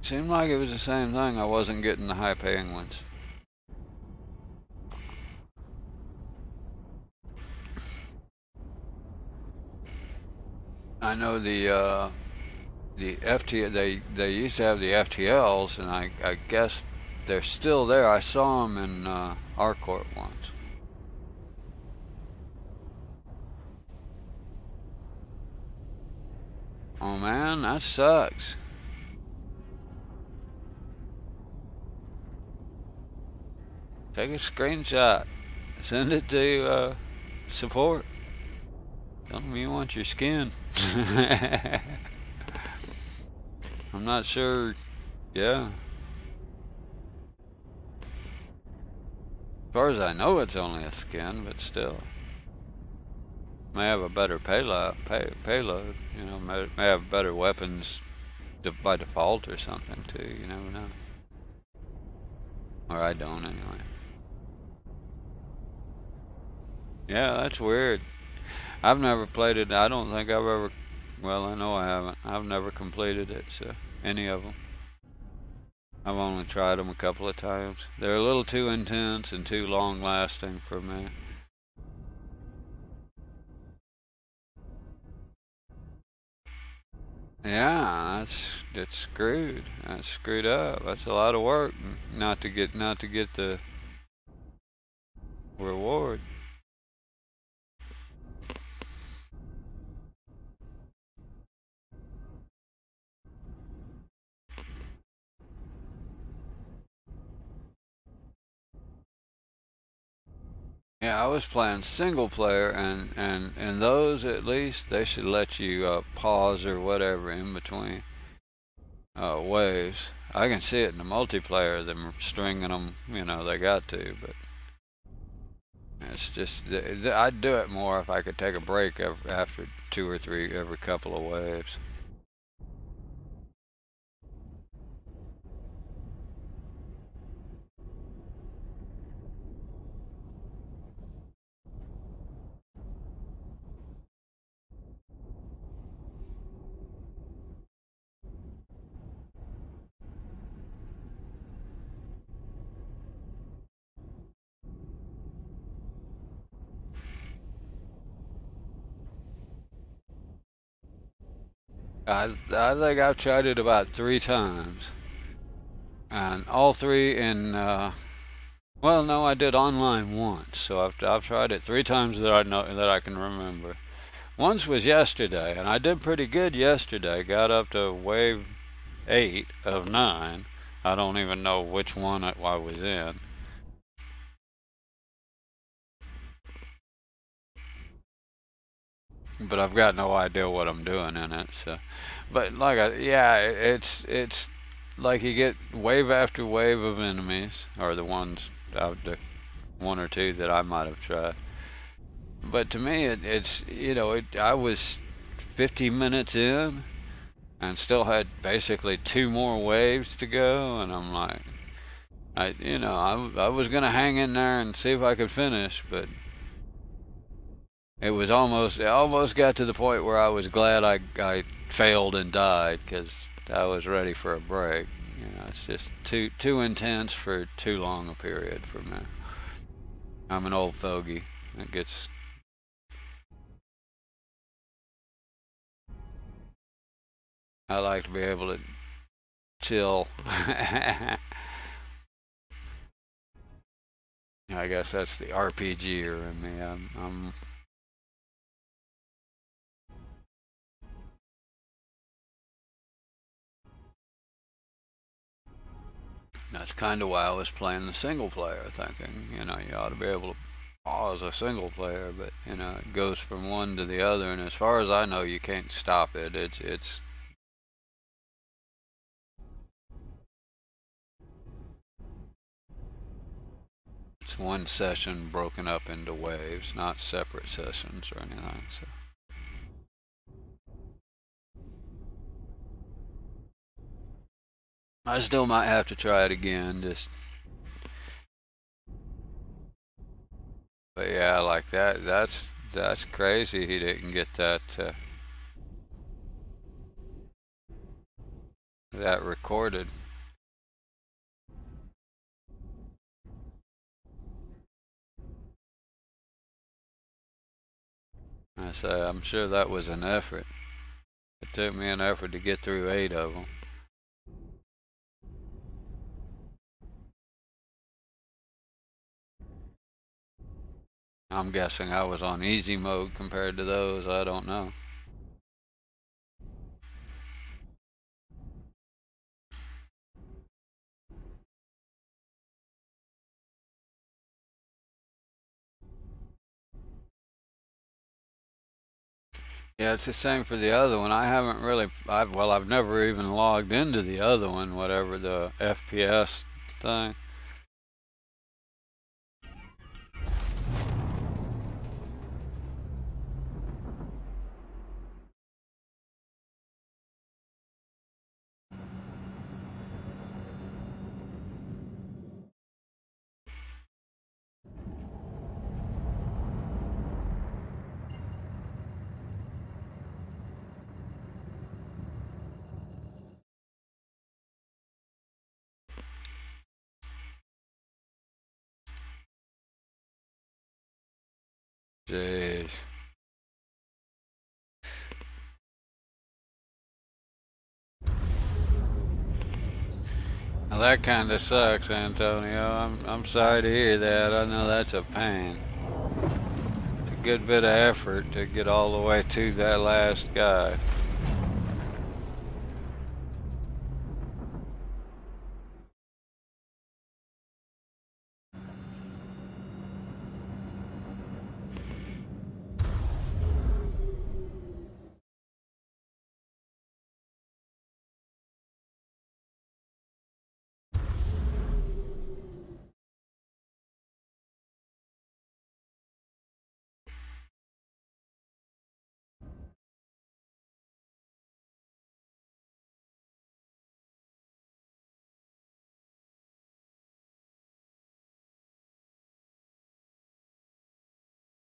Seemed like it was the same thing. I wasn't getting the high-paying ones. I know the FT they used to have the FTLs, and I guess they're still there. I saw them in Harcourt once. Oh man, that sucks. Take a screenshot, send it to support. Tell them you want your skin. I'm not sure. Yeah. As far as I know, it's only a skin, but still. May have a better payload. You know, may have better weapons by default or something too. You never know. Or I don't anyway. Yeah, that's weird. I've never played it. I don't think I've ever. Well, I know I haven't. I've never completed it, so any of them. I've only tried them a couple of times. They're a little too intense and too long-lasting for me. Yeah, it's screwed. That's screwed up. That's a lot of work not to get the reward. Yeah, I was playing single player, and those at least they should let you pause or whatever in between waves. I can see it in the multiplayer, them stringing them. You know, they got to, but it's just I'd do it more if I could take a break after 2 or 3 every couple of waves. I think I've tried it about 3 times, and all 3 in. Well, no, I did online once, so I've tried it 3 times that I can remember. Once was yesterday, and I did pretty good yesterday. Got up to wave 8 of 9. I don't even know which one I was in. But I've got no idea what I'm doing in it. So, but yeah, it's like you get wave after wave of enemies, or the ones out the 1 or 2 that I might have tried. But to me, it's I was 50 minutes in, and still had basically 2 more waves to go, and I'm like, I was gonna hang in there and see if I could finish, but it almost got to the point where I was glad I failed and died, because I was ready for a break. It's just too intense for too long a period for me. I'm an old fogey. It gets. I like to be able to chill. I guess that's the RPGer in me. I'm That's kind of why I was playing the single player, thinking, you ought to be able to pause a single player, but it goes from one to the other, and as far as I know, you can't stop it. It's one session broken up into waves, not separate sessions or anything. So. I still might have to try it again, but yeah, like that. That's crazy. He didn't get that recorded. I say, I'm sure that was an effort. It took me an effort to get through 8 of them. I'm guessing I was on easy mode compared to those. I don't know. Yeah, it's the same for the other one. I haven't really, I've never even logged into the other one, whatever the FPS thing. Jeez. Now that kind of sucks, Antonio. I'm sorry to hear that. I know that's a pain. It's a good bit of effort to get all the way to that last guy.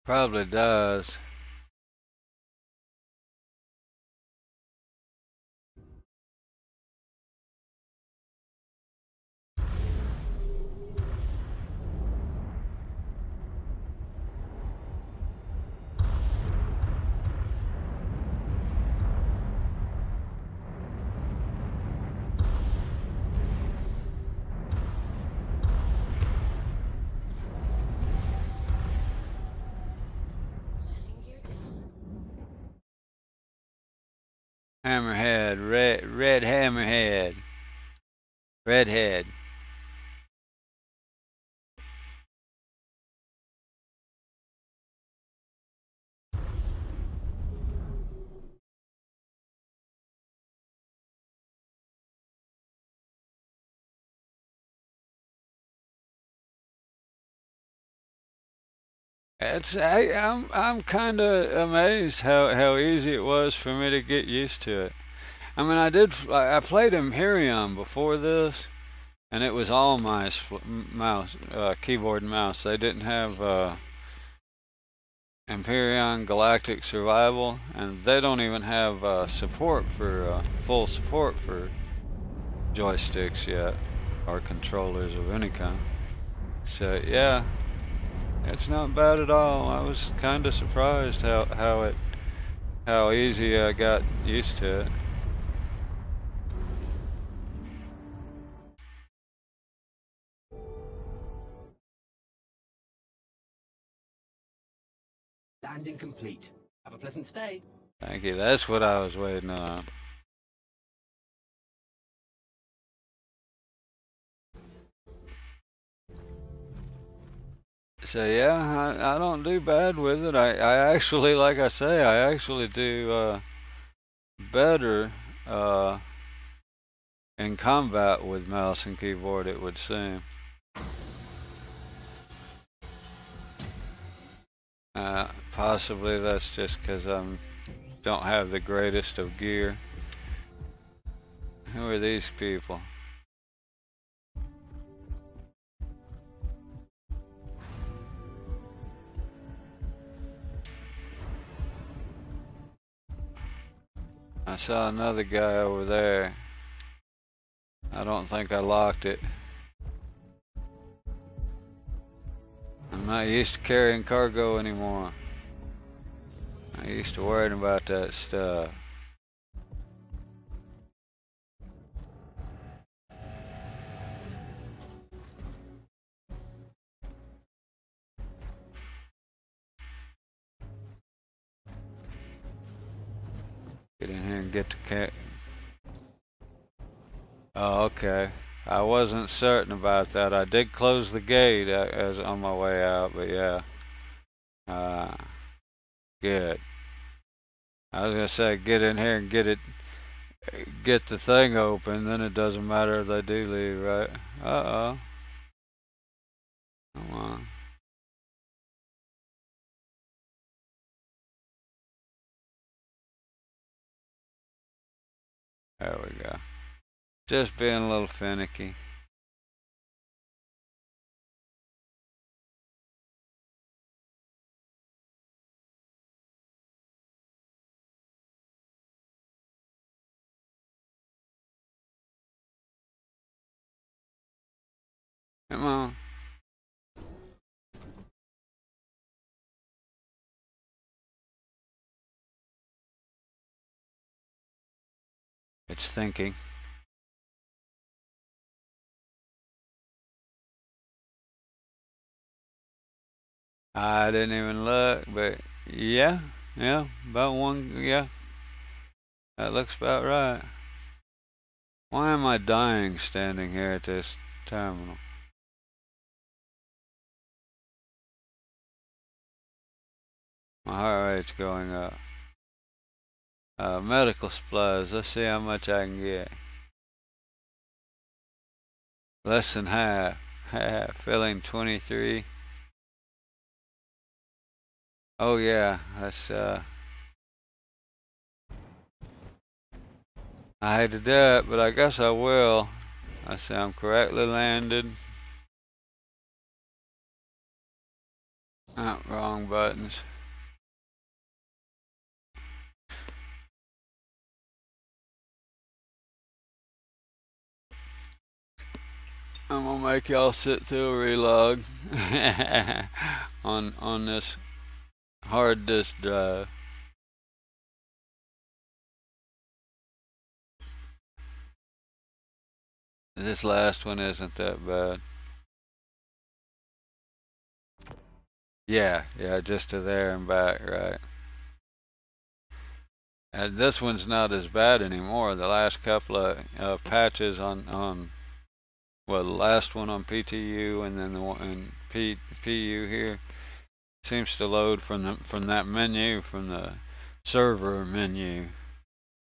Probably does. Hammerhead, red hammerhead. Redhead. I'm kind of amazed how easy it was for me to get used to it. I mean, I played Imperium before this, and it was all mouse, keyboard and mouse. They didn't have Empyrean Galactic Survival, and they don't even have full support for joysticks yet, or controllers of any kind. So yeah, it's not bad at all. I was kind of surprised how easy I got used to it. Landing complete. Have a pleasant stay. Thank you. That's what I was waiting on. So yeah, I don't do bad with it. I actually, like I say, I actually do better in combat with mouse and keyboard, it would seem. Possibly that's just because I don't have the greatest of gear. Who are these people? I saw another guy over there. I don't think I locked it. I'm not used to carrying cargo anymore. I used to worrying about that stuff. Get in here and get the cat. Oh, okay. I wasn't certain about that. I did close the gate as on my way out, but yeah. Good. I was gonna say get in here and get the thing open, then it doesn't matter if they do leave, right? Uh-oh. Come on. There we go. Just being a little finicky. Come on. It's thinking. I didn't even look, but yeah, about one, yeah. That looks about right. Why am I dying standing here at this terminal? My heart rate's going up. Medical supplies, let's see how much I can get. Less than half. Filling 23. Oh yeah, that's I hate to do it, but I guess I will. I say I'm correctly landed. Oh, wrong buttons. I'm gonna make y'all sit through a relog on this hard disk drive. This last one isn't that bad. Yeah, just to there and back, right? And this one's not as bad anymore. The last couple of patches on well, the last one on PTU and then the one in PU here seems to load from that menu, from the server menu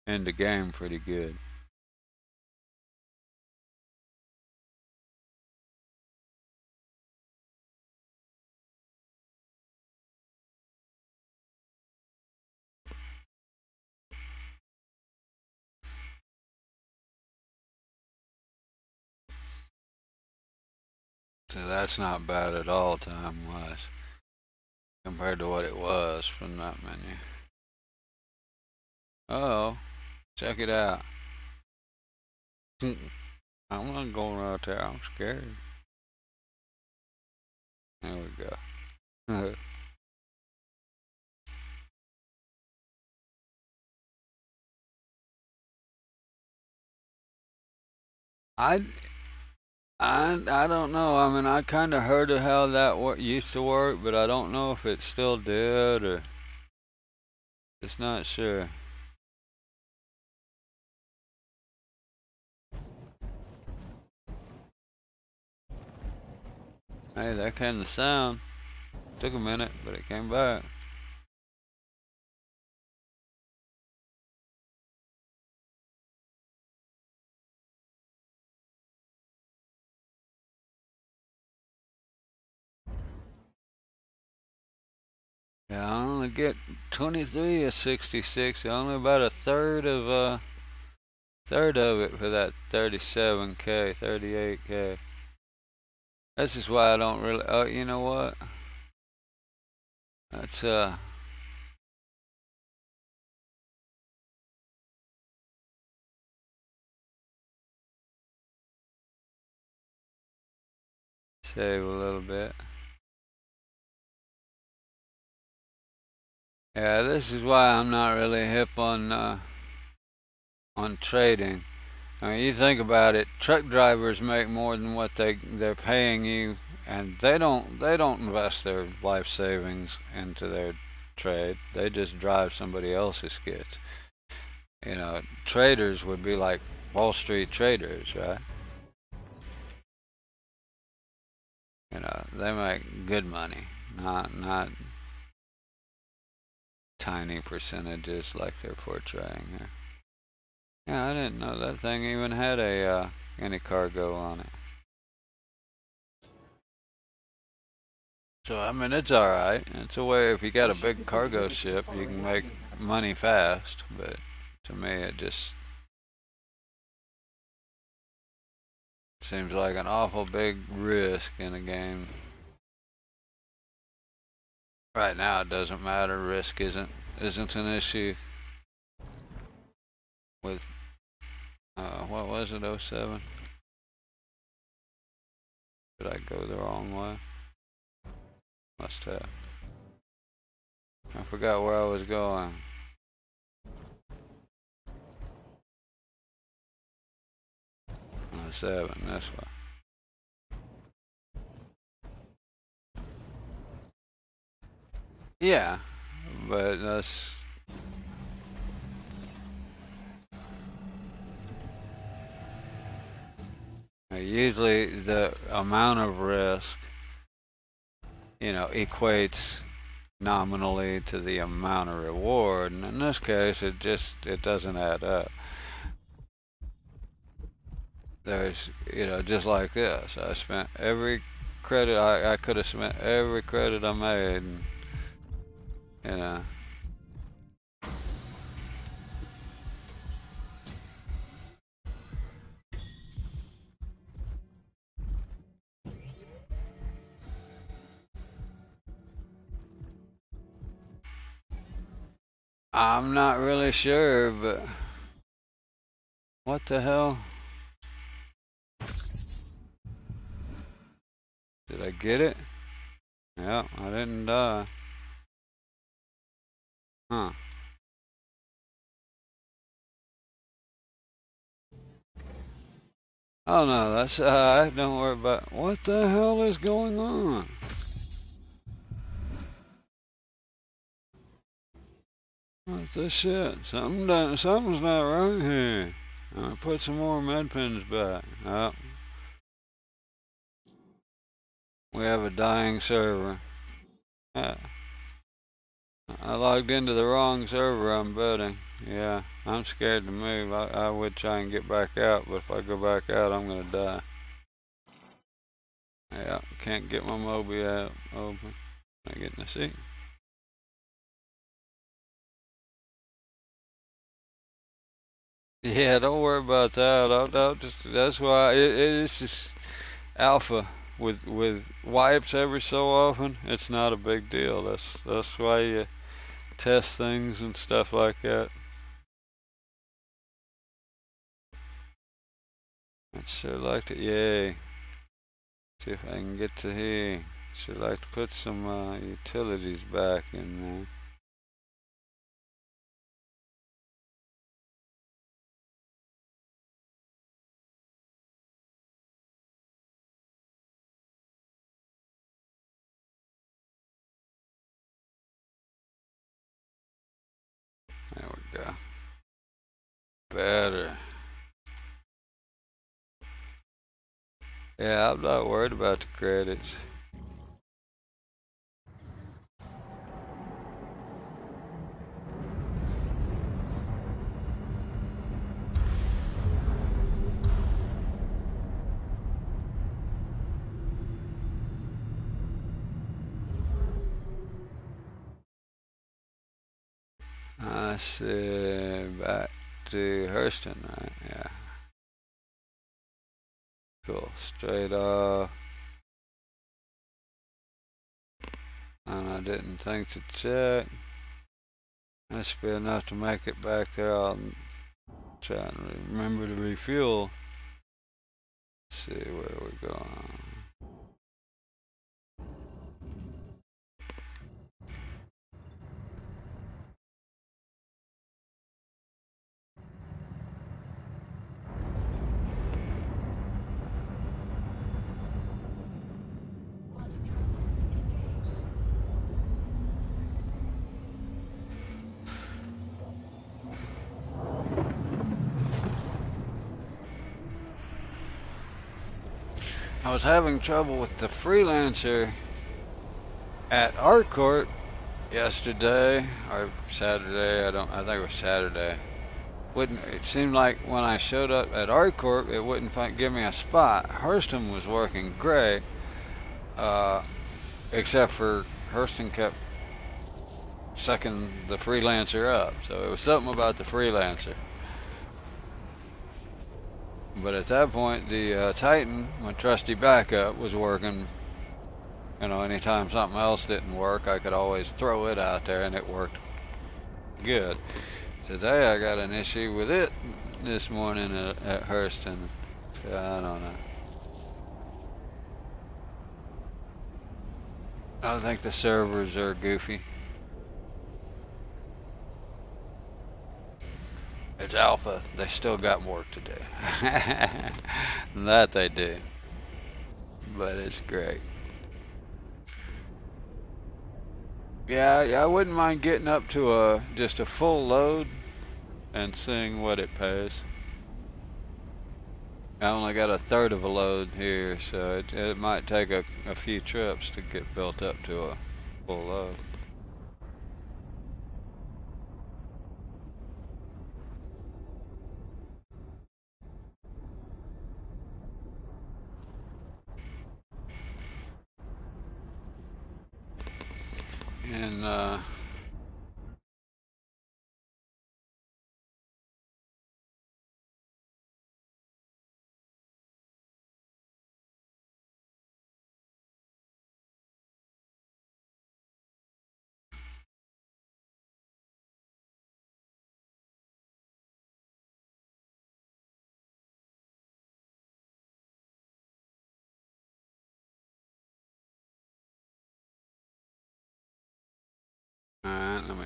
into game pretty good. So that's not bad at all time-wise compared to what it was from that menu. Oh, check it out. I'm not going right there. I'm scared. There we go. I don't know. I mean, I kind of heard of how that used to work, but I don't know if it still did or just not sure. Hey, that came the sound. Took a minute, but it came back. Yeah, I only get 23 of 66. Only about a third of it for that 37K, 38K. This is why I don't really. Oh, you know what? That's save a little bit. Yeah, this is why I'm not really hip on trading. I mean, you think about it. Truck drivers make more than what they're paying you, and they don't invest their life savings into their trade. They just drive somebody else's kits. you know, traders would be like Wall Street traders, right? You know, they make good money, not tiny percentages like they're portraying here. Yeah, I didn't know that thing even had a any cargo on it. So I mean, it's all right. It's a way if you got a big cargo ship, you can make money fast. But to me, it just seems like an awful big risk in a game. Right now, it doesn't matter. Risk isn't an issue. With what was it? 07? Did I go the wrong way? Must have. I forgot where I was going. On 7, this way. Yeah, but that's usually the amount of risk, you know, equates nominally to the amount of reward, and in this case, it doesn't add up. There's, you know, just like this, I spent every credit I could have spent every credit I made, and, you know. I'm not really sure, but what the hell? Did I get it? Yeah, I didn't die. Huh. Oh no, that's alright, don't worry about it. What the hell is going on? What the shit? Something's not right here. I'm gonna put some more med pins back. Oh. We have a dying server. Yeah. I logged into the wrong server, I'm betting. Yeah, I'm scared to move. I would try and get back out, but if I go back out, I'm gonna die. Yeah, can't get my Moby app open. Can I get in the seat? Yeah, don't worry about that. I'll just, that's why it's just alpha with wipes every so often. It's not a big deal. That's why you test things and stuff like that. I'd sure like to, yay. See if I can get to here. Sure like to put some utilities back in there. There we go. Better. Yeah, I'm not worried about the credits. I see, back to Hurston, right? Yeah. Cool, straight off. And I didn't think to check. That should be enough to make it back there. I'll try and remember to refuel. Let's see where we're going. I was having trouble with the Freelancer at ArtCorp yesterday or Saturday. I think it was Saturday. It seemed like when I showed up at ArtCorp, it wouldn't give me a spot. Hurston was working great, except for Hurston kept sucking the Freelancer up. So it was something about the Freelancer. But at that point, the Titan, my trusty backup, was working. You know, anytime something else didn't work, I could always throw it out there, and it worked good. Today, I got an issue with it this morning at Hurston. So I don't know. I think the servers are goofy. It's alpha. They still got work to do. That they do. But it's great. Yeah, I wouldn't mind getting up to just a full load and seeing what it pays. I only got a third of a load here, so it might take a few trips to get built up to a full load. And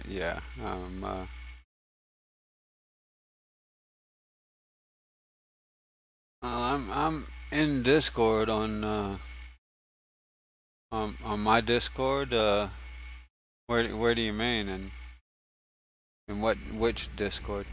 yeah, I'm in Discord on my Discord. Where do you mean, and which Discord?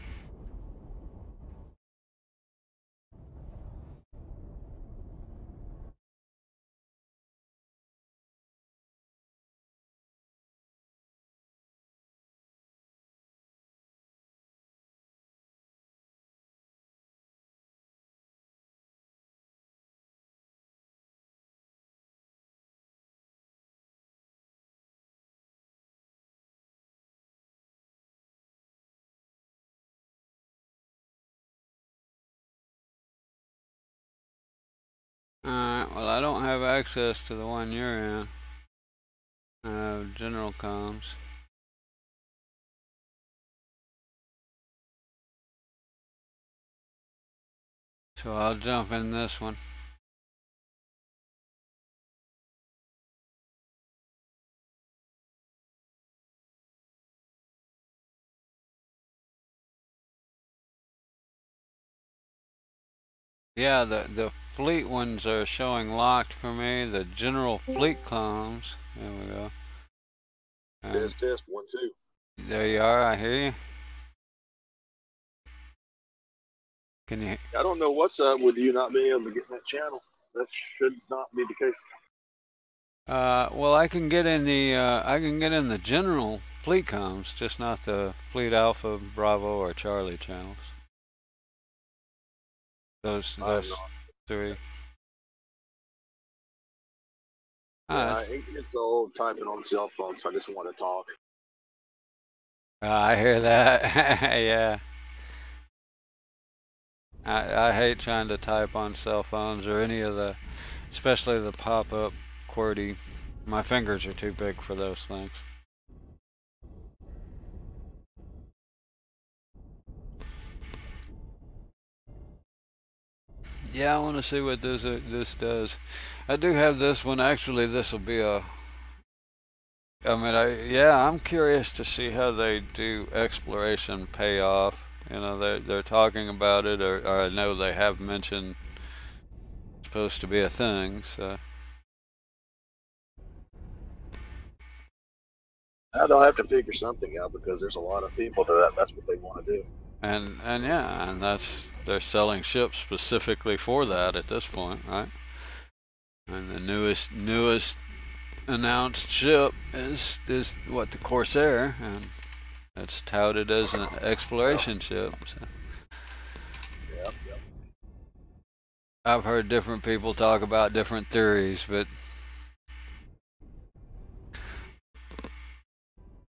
Well, I don't have access to the one you're in. I have general comms. So I'll jump in this one. Yeah, the fleet ones are showing locked for me. The general fleet comms. There we go. Test 1 2. There you are. I hear you. Can you? I don't know what's up with you not being able to get in that channel. That should not be the case. Well, I can get in the general fleet comms, just not the fleet Alpha, Bravo, or Charlie channels. Those three. Yeah, it's old typing on cell phone, so I just want to talk. I hear that. Yeah. I hate trying to type on cell phones or any of the, especially the pop-up QWERTY. My fingers are too big for those things. Yeah, I want to see what this does. I do have this one. Actually, this will be a. I mean, I'm curious to see how they do exploration payoff. You know, they're talking about it, or I know they have mentioned it's supposed to be a thing. So They'll have to figure something out because there's a lot of people that's what they want to do. and yeah, and they're selling ships specifically for that at this point, right? And the newest announced ship is what, the Corsair, and it's touted as an exploration ship. So. Yep. I've heard different people talk about different theories, but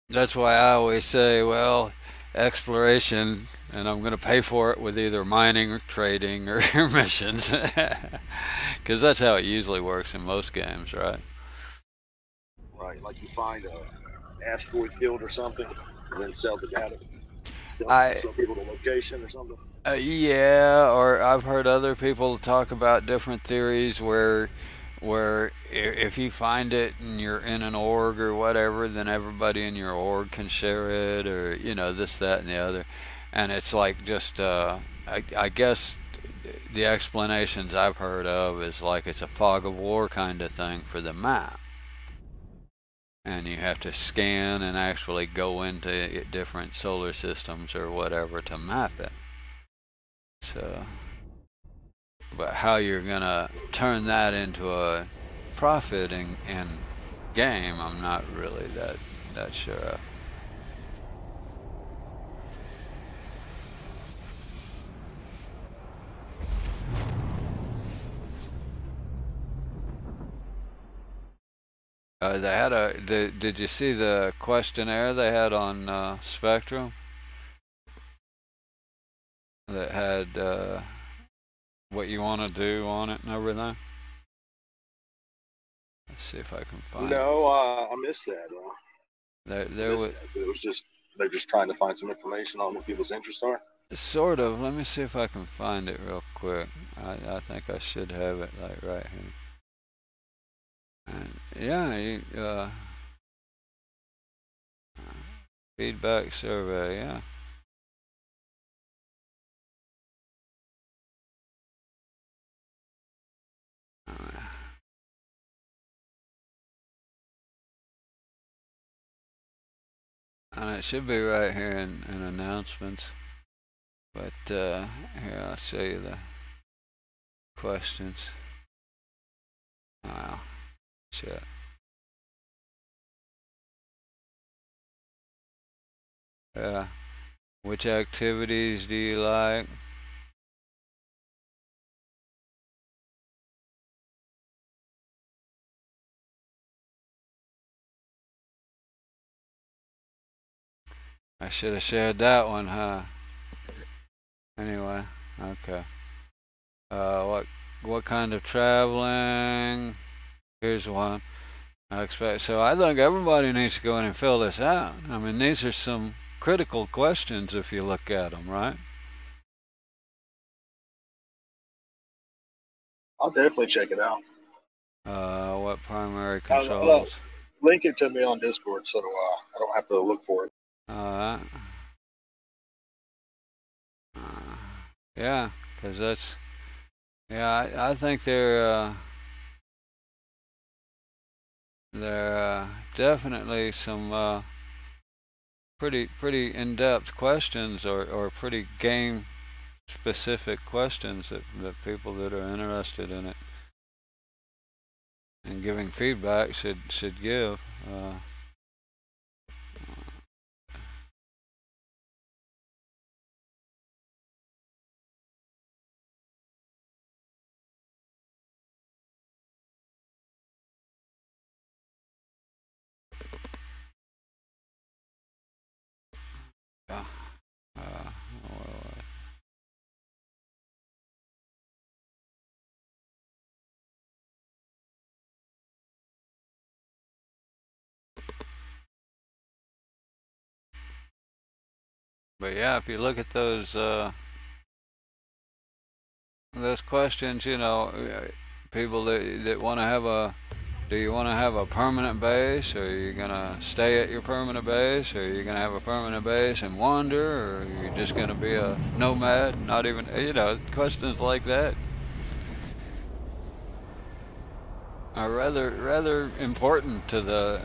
that's why I always say, well, exploration, and I'm going to pay for it with either mining or trading or missions, because that's how it usually works in most games, right? Right, like you find a asteroid field or something, and then sell the data. Sell people the location or something. Yeah, or I've heard other people talk about different theories where if you find it and you're in an org or whatever, then everybody in your org can share it, or this, that, and the other. And it's like just I guess the explanations I've heard of is like it's a fog of war kind of thing for the map. And you have to scan and actually go into different solar systems or whatever to map it. So, but how you're gonna turn that into a profiting in game, I'm not really that sure of. They had did you see the questionnaire they had on Spectrum? That had what you want to do on it and everything? Let's see if I can find it. No, I missed that. There was. So it was just they're just trying to find some information on what people's interests are. Sort of. Let me see if I can find it real quick. I think I should have it like right here. And yeah, feedback survey, yeah. And it should be right here in announcements. But here, I'll show you the questions. Wow. Shit. Yeah. Which activities do you like? I should have shared that one, huh? Anyway, okay. What kind of traveling? Here's one. I expect. So I think everybody needs to go in and fill this out. I mean, these are some critical questions if you look at them, right? I'll definitely check it out. What primary controls? Link it to me on Discord so I don't have to look for it. Alright. Yeah, because that's. Yeah, I think they're definitely some pretty in-depth questions or pretty game-specific questions that people that are interested in it and giving feedback should give. But yeah, if you look at those questions, people that want to have do you want to have a permanent base, or are you gonna stay at your permanent base, or are you gonna have a permanent base and wander, or are you just gonna be a nomad? Not even, questions like that are rather important to the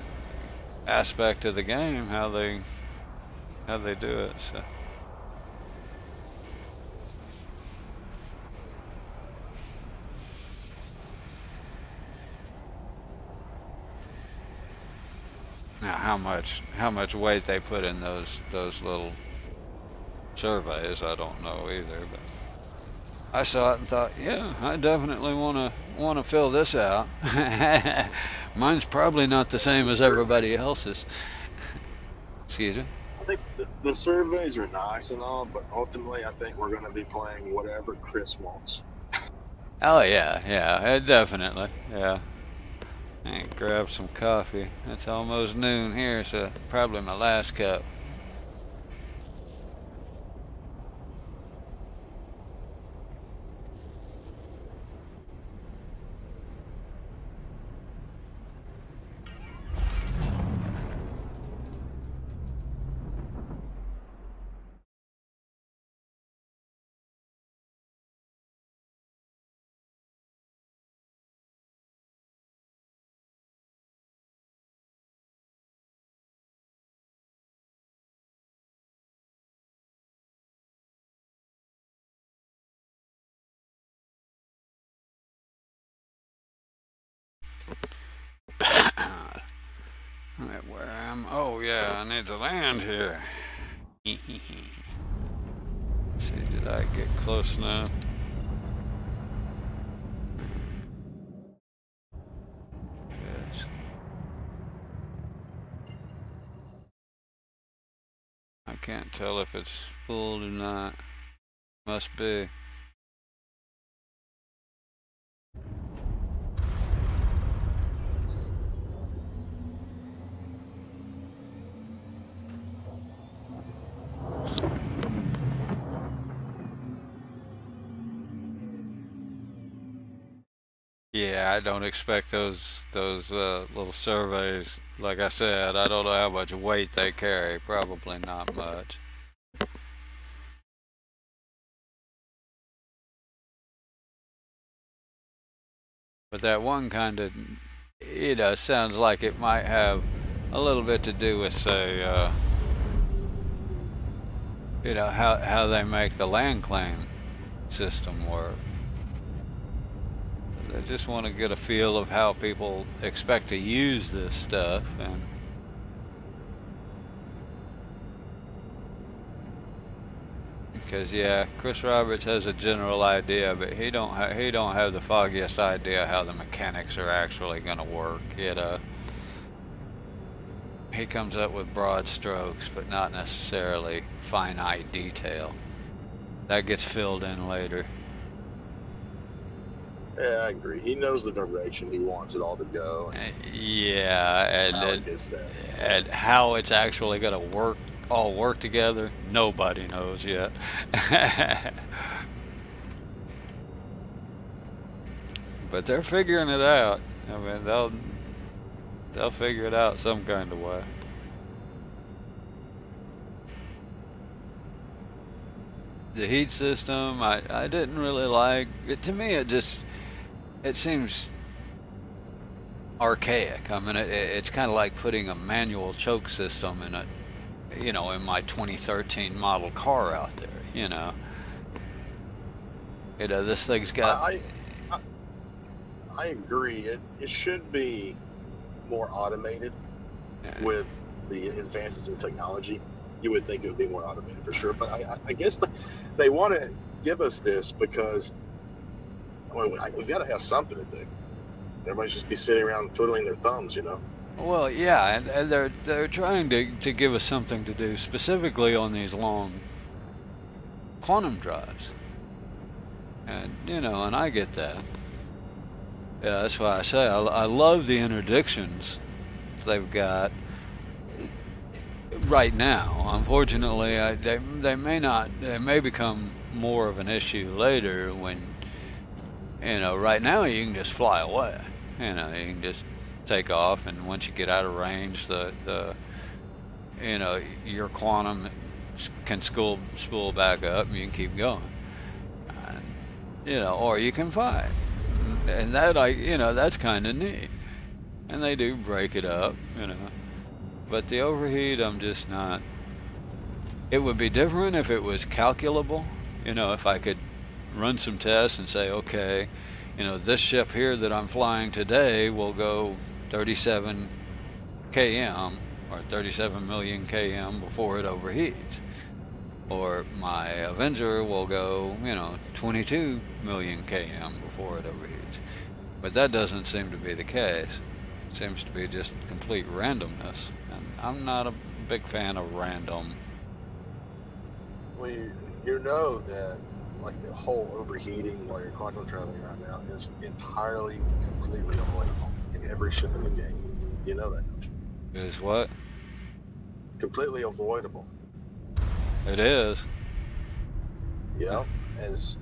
aspect of the game, how they do it. So. Now, how much weight they put in those little surveys, I don't know either. But I saw it and thought, yeah, I definitely want to fill this out. Mine's probably not the same as everybody else's. Excuse me. I think the surveys are nice and all, but ultimately, I think we're going to be playing whatever Chris wants. Oh yeah, definitely, yeah. I grabbed some coffee. It's almost noon here, so probably my last cup. Right, where am? Oh yeah, I need to land here. Let's see, did I get close enough? Yes. I can't tell if it's full or not. Must be. Yeah, I don't expect those little surveys. Like I said, I don't know how much weight they carry. Probably not much. But that one kind of, sounds like it might have a little bit to do with, say, how they make the land claim system work. I just want to get a feel of how people expect to use this stuff, and because Chris Roberts has a general idea, but he don't have the foggiest idea how the mechanics are actually going to work. He comes up with broad strokes, but not necessarily finite detail. That gets filled in later. Yeah, I agree. He knows the direction he wants it all to go. And how it's actually going to all work together, nobody knows yet. But they're figuring it out. I mean, they'll figure it out some kind of way. The heat system, I didn't really like it. To me, it seems archaic. I mean, it's kind of like putting a manual choke system in my 2013 model car out there. This thing's got. I agree. It should be more automated. With the advances in technology. You would think it would be more automated for sure, but I guess they want to give us this because we've got to have something to do. Everybody's just be sitting around twiddling their thumbs, Well, yeah, and they're trying to give us something to do, specifically on these long quantum drives, and and I get that. Yeah, that's why I say I love the interdictions they've got right now. Unfortunately, they may become more of an issue later when, right now you can just fly away. You can just take off, and once you get out of range, your quantum can spool back up, and you can keep going. And, or you can fly, and that's kind of neat. And they do break it up, But the overheat, I'm just not. It would be different if it was calculable. If I could run some tests and say, okay, this ship here that I'm flying today will go 37 km or 37 million km before it overheats. Or my Avenger will go, 22 million km before it overheats. But that doesn't seem to be the case. It seems to be just complete randomness. And I'm not a big fan of random. Well, you know that like the whole overheating while you're quantum traveling right now is entirely, completely avoidable in every ship in the game. You know that, don't you? Is what? Completely avoidable. It is. Yeah. As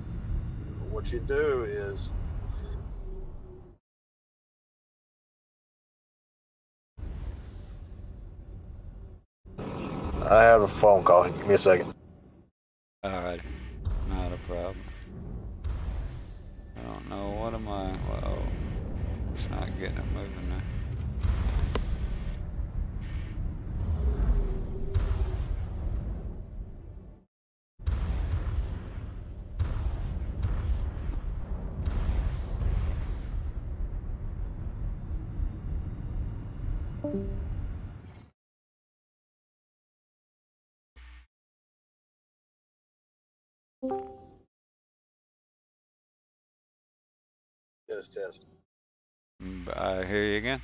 what you do is I have a phone call. Give me a second. Alright. Not a problem. I don't know. What am I? Whoa. It's not getting it moving now. Test. I hear you again.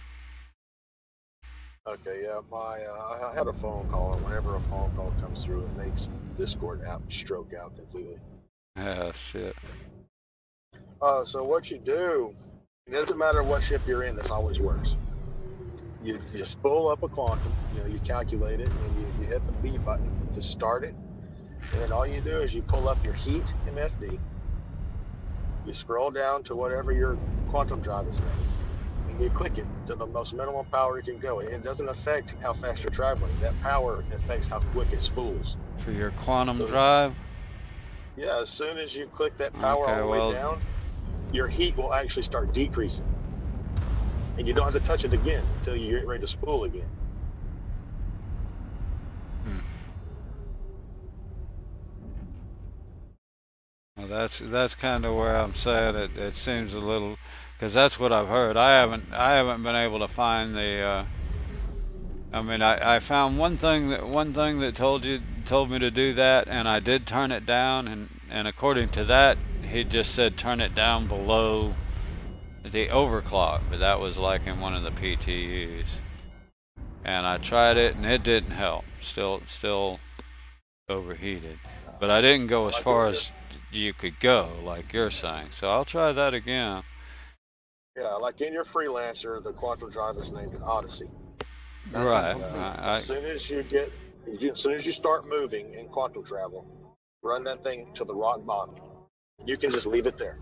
Okay, yeah, I had a phone call, and whenever a phone call comes through, it makes Discord app stroke out completely. Yeah, shit. So what you do, it doesn't matter what ship you're in, this always works. You spool up a quantum, you calculate it, and you hit the B button to start it, and then all you do is you pull up your heat MFD, you scroll down to whatever your quantum drive is named, and you click it to the most minimum power you can go. It doesn't affect how fast you're traveling. That power affects how quick it spools. For your quantum So drive? Yeah, as soon as you click that power all the way down, your heat will actually start decreasing. And you don't have to touch it again until you get ready to spool again. Well, that's kind of where I'm saying it seems a little, because that's what I've heard. I haven't been able to find the. I mean, I found one thing that told me to do that, and I did turn it down, and according to that, he just said turn it down below the overclock, but that was like in one of the PTUs, and I tried it, and it didn't help. Still overheated, but I didn't go as far as you could go, like you're saying. So I'll try that again. Yeah, like in your freelancer, the quantum drive is named an Odyssey. Right. As soon as you start moving in quantum travel, run that thing to the rock bottom. You can just leave it there.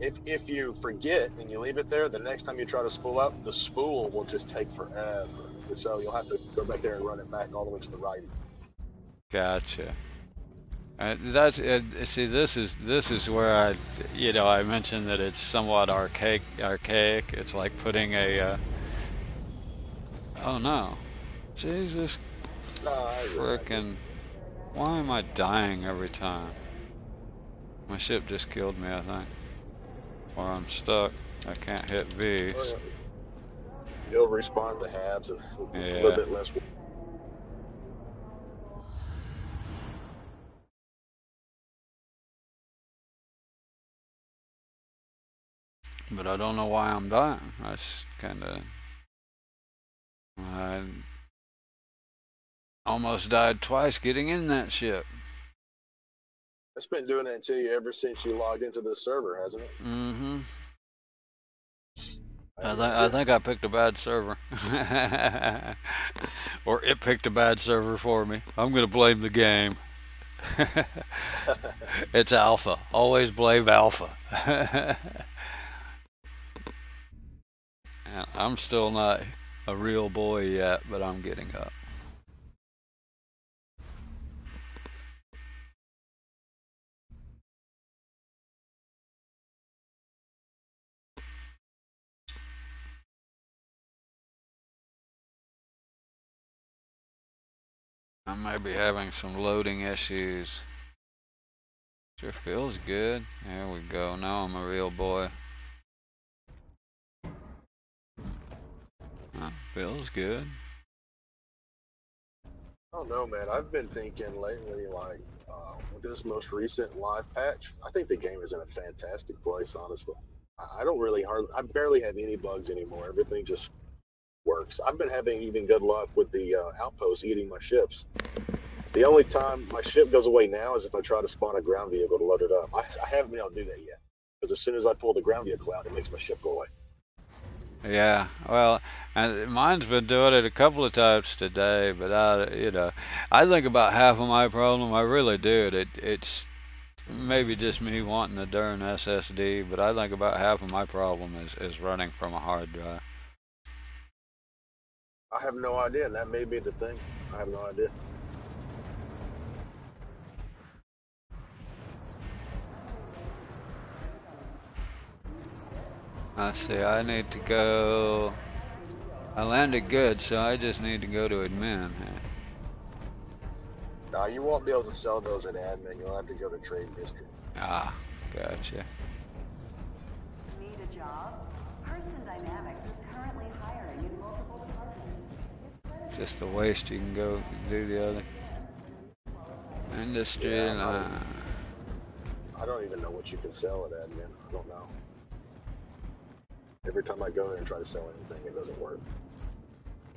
If you forget and you leave it there, the next time you try to spool up, the spool will just take forever. So you'll have to go back there and run it back all the way to the right. Gotcha. That's see, this is where I mentioned that it's somewhat archaic. It's like putting a oh no, Jesus, frickin', why am I dying every time? My ship just killed me, I think, or I'm stuck. I can't hit V. You'll respawn the halves and a little bit less. But I don't know why I'm dying. That's kind of... I almost died twice getting in that ship. It's been doing that to you ever since you logged into the server, hasn't it? Mm-hmm. I think I picked a bad server. Or it picked a bad server for me. I'm going to blame the game. It's alpha. Always blame alpha. I'm still not a real boy yet, but I'm getting up. I might be having some loading issues. Sure feels good. There we go. Now I'm a real boy. Feels good. I don't know, man. I've been thinking lately, like, with this most recent live patch, I think the game is in a fantastic place, honestly. I don't really I barely have any bugs anymore. Everything just works. I've been having even good luck with the outposts eating my ships. The only time my ship goes away now is if I try to spawn a ground vehicle to load it up. I haven't been able to do that yet, because as soon as I pull the ground vehicle out, it makes my ship go away. Yeah, well, and mine's been doing it a couple of times today, but I think about half of my problem. I really do. It's maybe just me wanting a darn SSD, but I think about half of my problem is running from a hard drive. I have no idea, and that may be the thing. I have no idea. Let's see, I need to go. I landed good, so I just need to go to admin. Nah, you won't be able to sell those at admin. You'll have to go to trade history. Ah, gotcha. Need a job? Person Dynamics is currently hiring in multiple departments. Just a waste. You can go do the other. Industry. Yeah, I don't even know what you can sell at admin. I don't know. Every time I go there and try to sell anything, it doesn't work.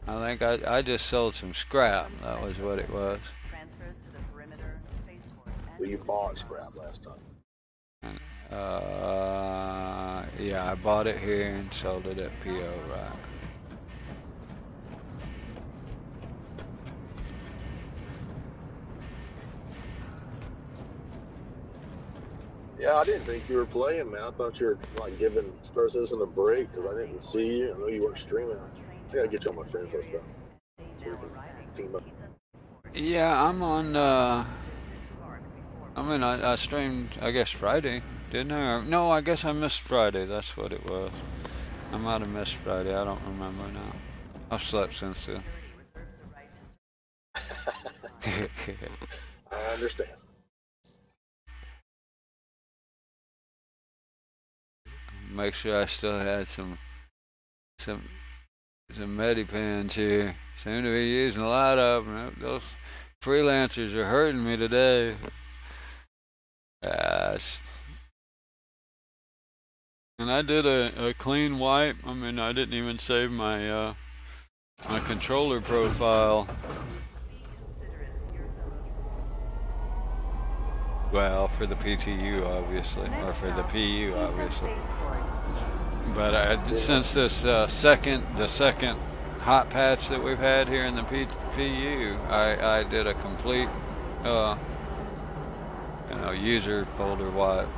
I think I just sold some scrap. That was what it was. Transfers to the perimeter, spaceport, and Well, you bought scrap last time. Yeah, I bought it here and sold it at PO, right? Yeah, I didn't think you were playing, man. I thought you were like giving Star Citizen a break because I didn't see you. I know you weren't streaming. I gotta get you on my friends list though. So we can team up. Yeah, I'm on. I streamed. I guess Friday, didn't I? Or, no, I guess I missed Friday. That's what it was. I might have missed Friday. I don't remember now. I've slept since then. I understand. Make sure I still had some Medipens here. Seem to be using a lot of them. Those freelancers are hurting me today. And I did a clean wipe. I mean, I didn't even save my my controller profile. Well, for the PTU, obviously, or for the PU, obviously. But since this the second hot patch that we've had here in the PU, I did a complete, user folder wipe.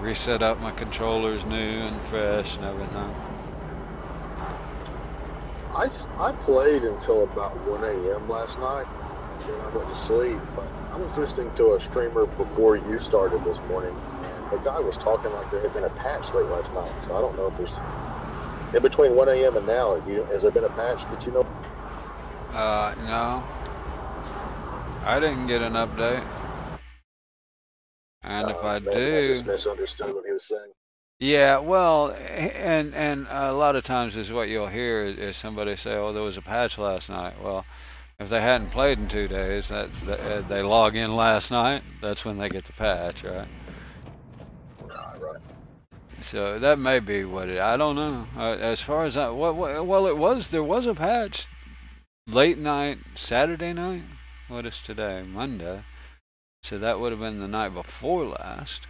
Reset up my controllers new and fresh and everything. I played until about 1 a.m. last night. Then I went to sleep, but I was listening to a streamer before you started this morning, and the guy was talking like there had been a patch late last night. So I don't know if there's in between 1 a.m. and now. Has there been a patch that you know? No, I didn't get an update. And if I do, I just misunderstood what he was saying. Yeah, well, and a lot of times is what you'll hear is somebody say, "Oh, there was a patch last night." Well, if they hadn't played in 2 days, that they log in last night, that's when they get the patch, right? Right. So that may be what it. I don't know. As far as there was a patch late night Saturday night. What is today? Monday. So that would have been the night before last.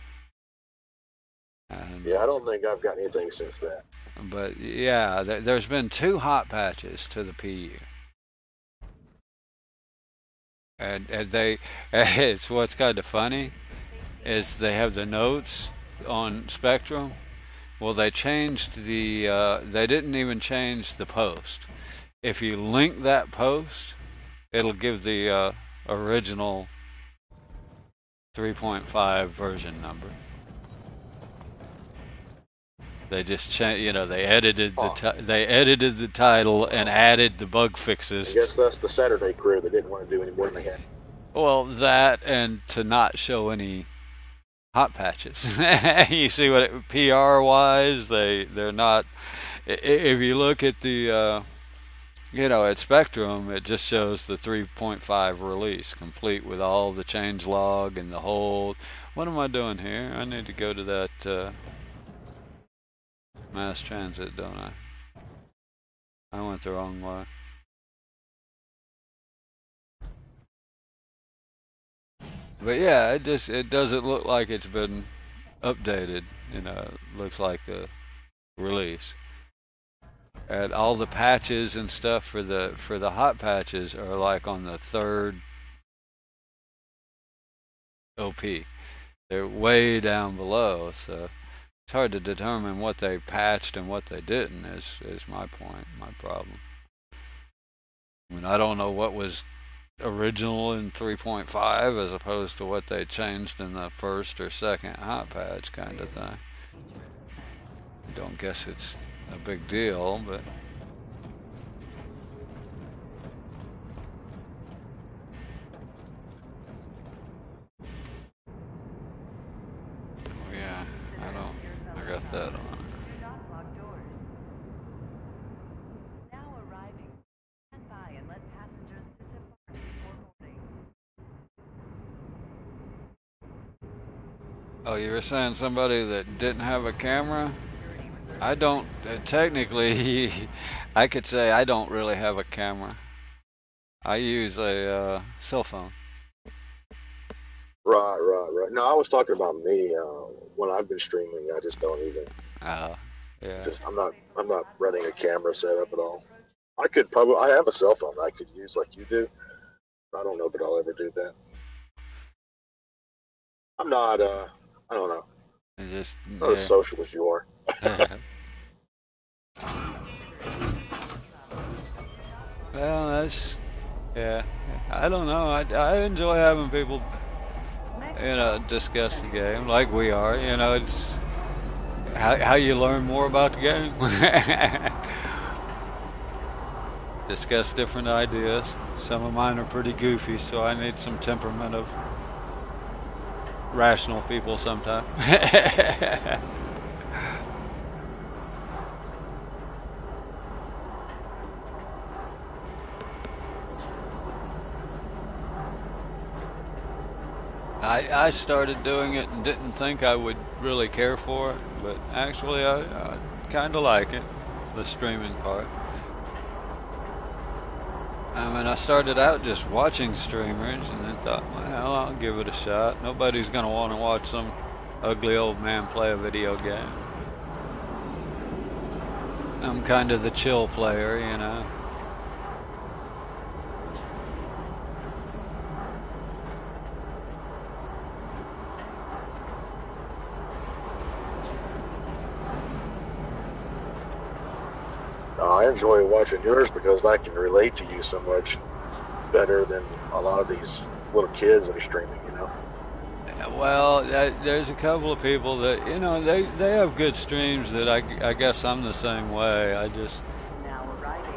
And, Yeah, I don't think I've got anything since that. But yeah, there's been 2 hot patches to the PU. And it's what's kind of funny is they have the notes on Spectrum. Well, they changed they didn't even change the post. If you link that post, it'll give the original 3.5 version number. They just changed, they edited the title and added the bug fixes. I guess that's the Saturday crew that didn't want to do any more than they had. Well, that and to not show any hot patches. You see what PR wise, they're not. if you look at the at Spectrum, it just shows the 3.5 release complete with all the change log and the whole. What am I doing here? I need to go to that mass transit, don't I? I went the wrong way. But yeah, it doesn't look like it's been updated. It looks like the release. And all the patches and stuff for the hot patches are like on the third OP. They're way down below, so it's hard to determine what they patched and what they didn't. Is my point, my problem. I mean, I don't know what was original in 3.5 as opposed to what they changed in the first or second hot patch kind of thing. I don't guess it's a big deal, but oh yeah, I got that on. Dock lock doors. Now arriving. Stand by and let passengers disembark before boarding. Oh, you were saying somebody that didn't have a camera? I don't, technically, I could say I don't really have a camera. I use a cell phone. Right. No, I was talking about me. When I've been streaming, I just don't even. Yeah. I'm not running a camera setup at all. I have a cell phone I could use like you do. I don't know that I'll ever do that. I'm not. I don't know. Just not as social as you are. Well, that's I don't know. I enjoy having people, discuss the game like we are. It's how you learn more about the game. Discuss different ideas. Some of mine are pretty goofy, so I need some temperament of rational people sometimes. I started doing it and didn't think I would really care for it, but actually I kind of like it, the streaming part. I mean, I started out just watching streamers and then thought, well, I'll give it a shot. Nobody's going to want to watch some ugly old man play a video game. I'm kind of the chill player, I enjoy watching yours because I can relate to you so much better than a lot of these little kids that are streaming, Well, there's a couple of people that, they have good streams that I guess I'm the same way. I just, Now arriving.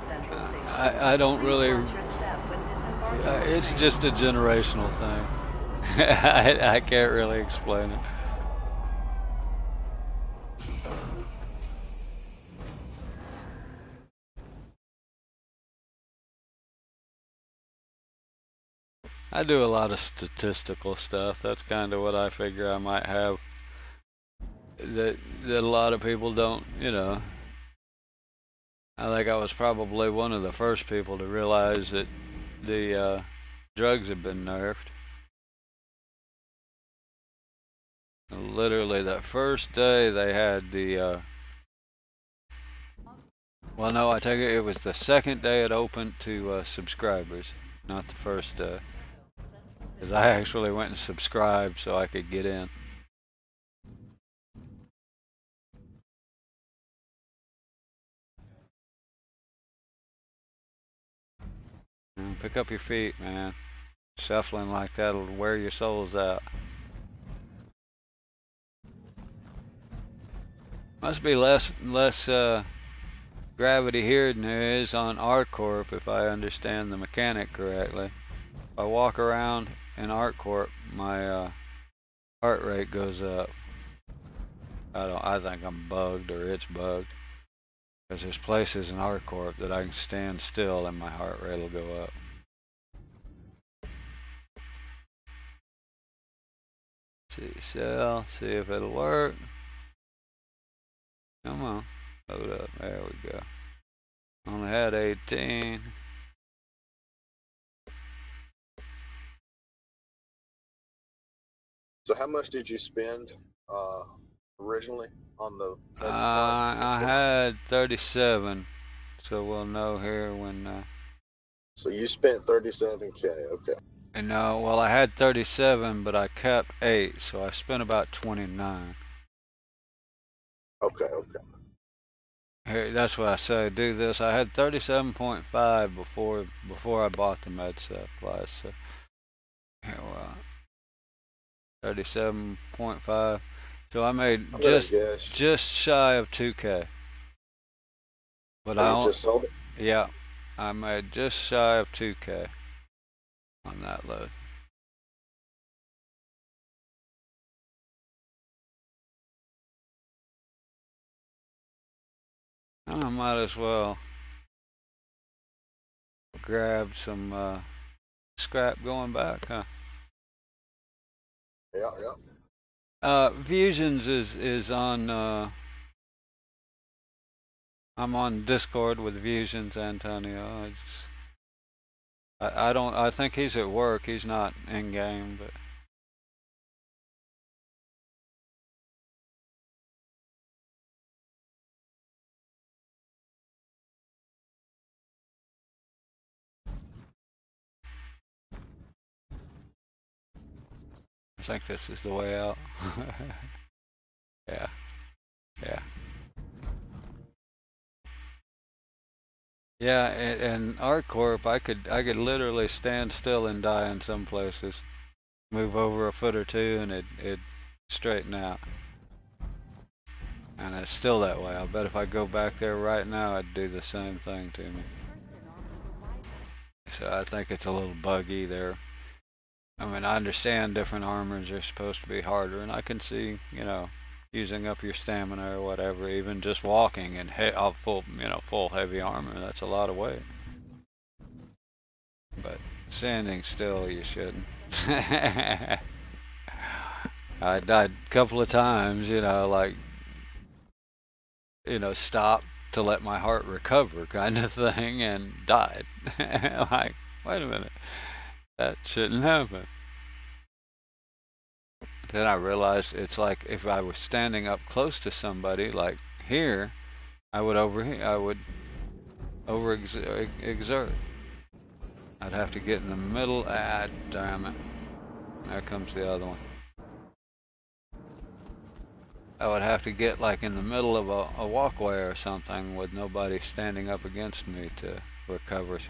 Central Station. I don't really, Watch your step when disembarking. it's just a generational thing. I can't really explain it. I do a lot of statistical stuff. That's kind of what I figure I might have that a lot of people don't, I think I was probably one of the first people to realize that the drugs have been nerfed. Literally, that first day they had the well, no, I take it was the second day it opened to subscribers, not the first day. Because I actually went and subscribed so I could get in. Pick up your feet, man. Shuffling like that'll wear your souls out. Must be less gravity here than there is on ArcCorp, if I understand the mechanic correctly. If I walk around in ArcCorp, my heart rate goes up. I think I'm bugged or it's bugged. Because there's places in Hardcore that I can stand still and my heart rate will go up. See cell, see if it'll work. Come on, load up. There we go. Only had 18. So how much did you spend originally on the med supplies? I had 37, so we'll know here when. So you spent 37K. Okay. No, well, I had 37, but I kept 8, so I spent about 29. Okay. Here, that's what I say. Do this. I had 37.5 before I bought the med supplies. So here, 37.5. So I made just shy of 2K. But I just sold it. Yeah, I made just shy of 2K on that load. I might as well grab some scrap going back, huh? Yeah. Fusions is on. I'm on Discord with Fusions, Antonio. I think he's at work. He's not in game, but. I think this is the way out. Yeah. Yeah, and ArcCorp, I could literally stand still and die in some places. Move over a foot or two and it'd straighten out. And it's still that way. I bet if I go back there right now, it'd do the same thing to me. So I think it's a little buggy there. I mean, I understand different armors are supposed to be harder, and I can see, using up your stamina or whatever, even just walking in full heavy armor, that's a lot of weight. But standing still, you shouldn't. I died a couple of times, stopped to let my heart recover kind of thing, and died. Like, wait a minute. That shouldn't happen. Then I realized it's like if I was standing up close to somebody, like here, I would overexert. I'd have to get in the middle. Damn it! There comes the other one. I would have to get like in the middle of a walkway or something with nobody standing up against me to recover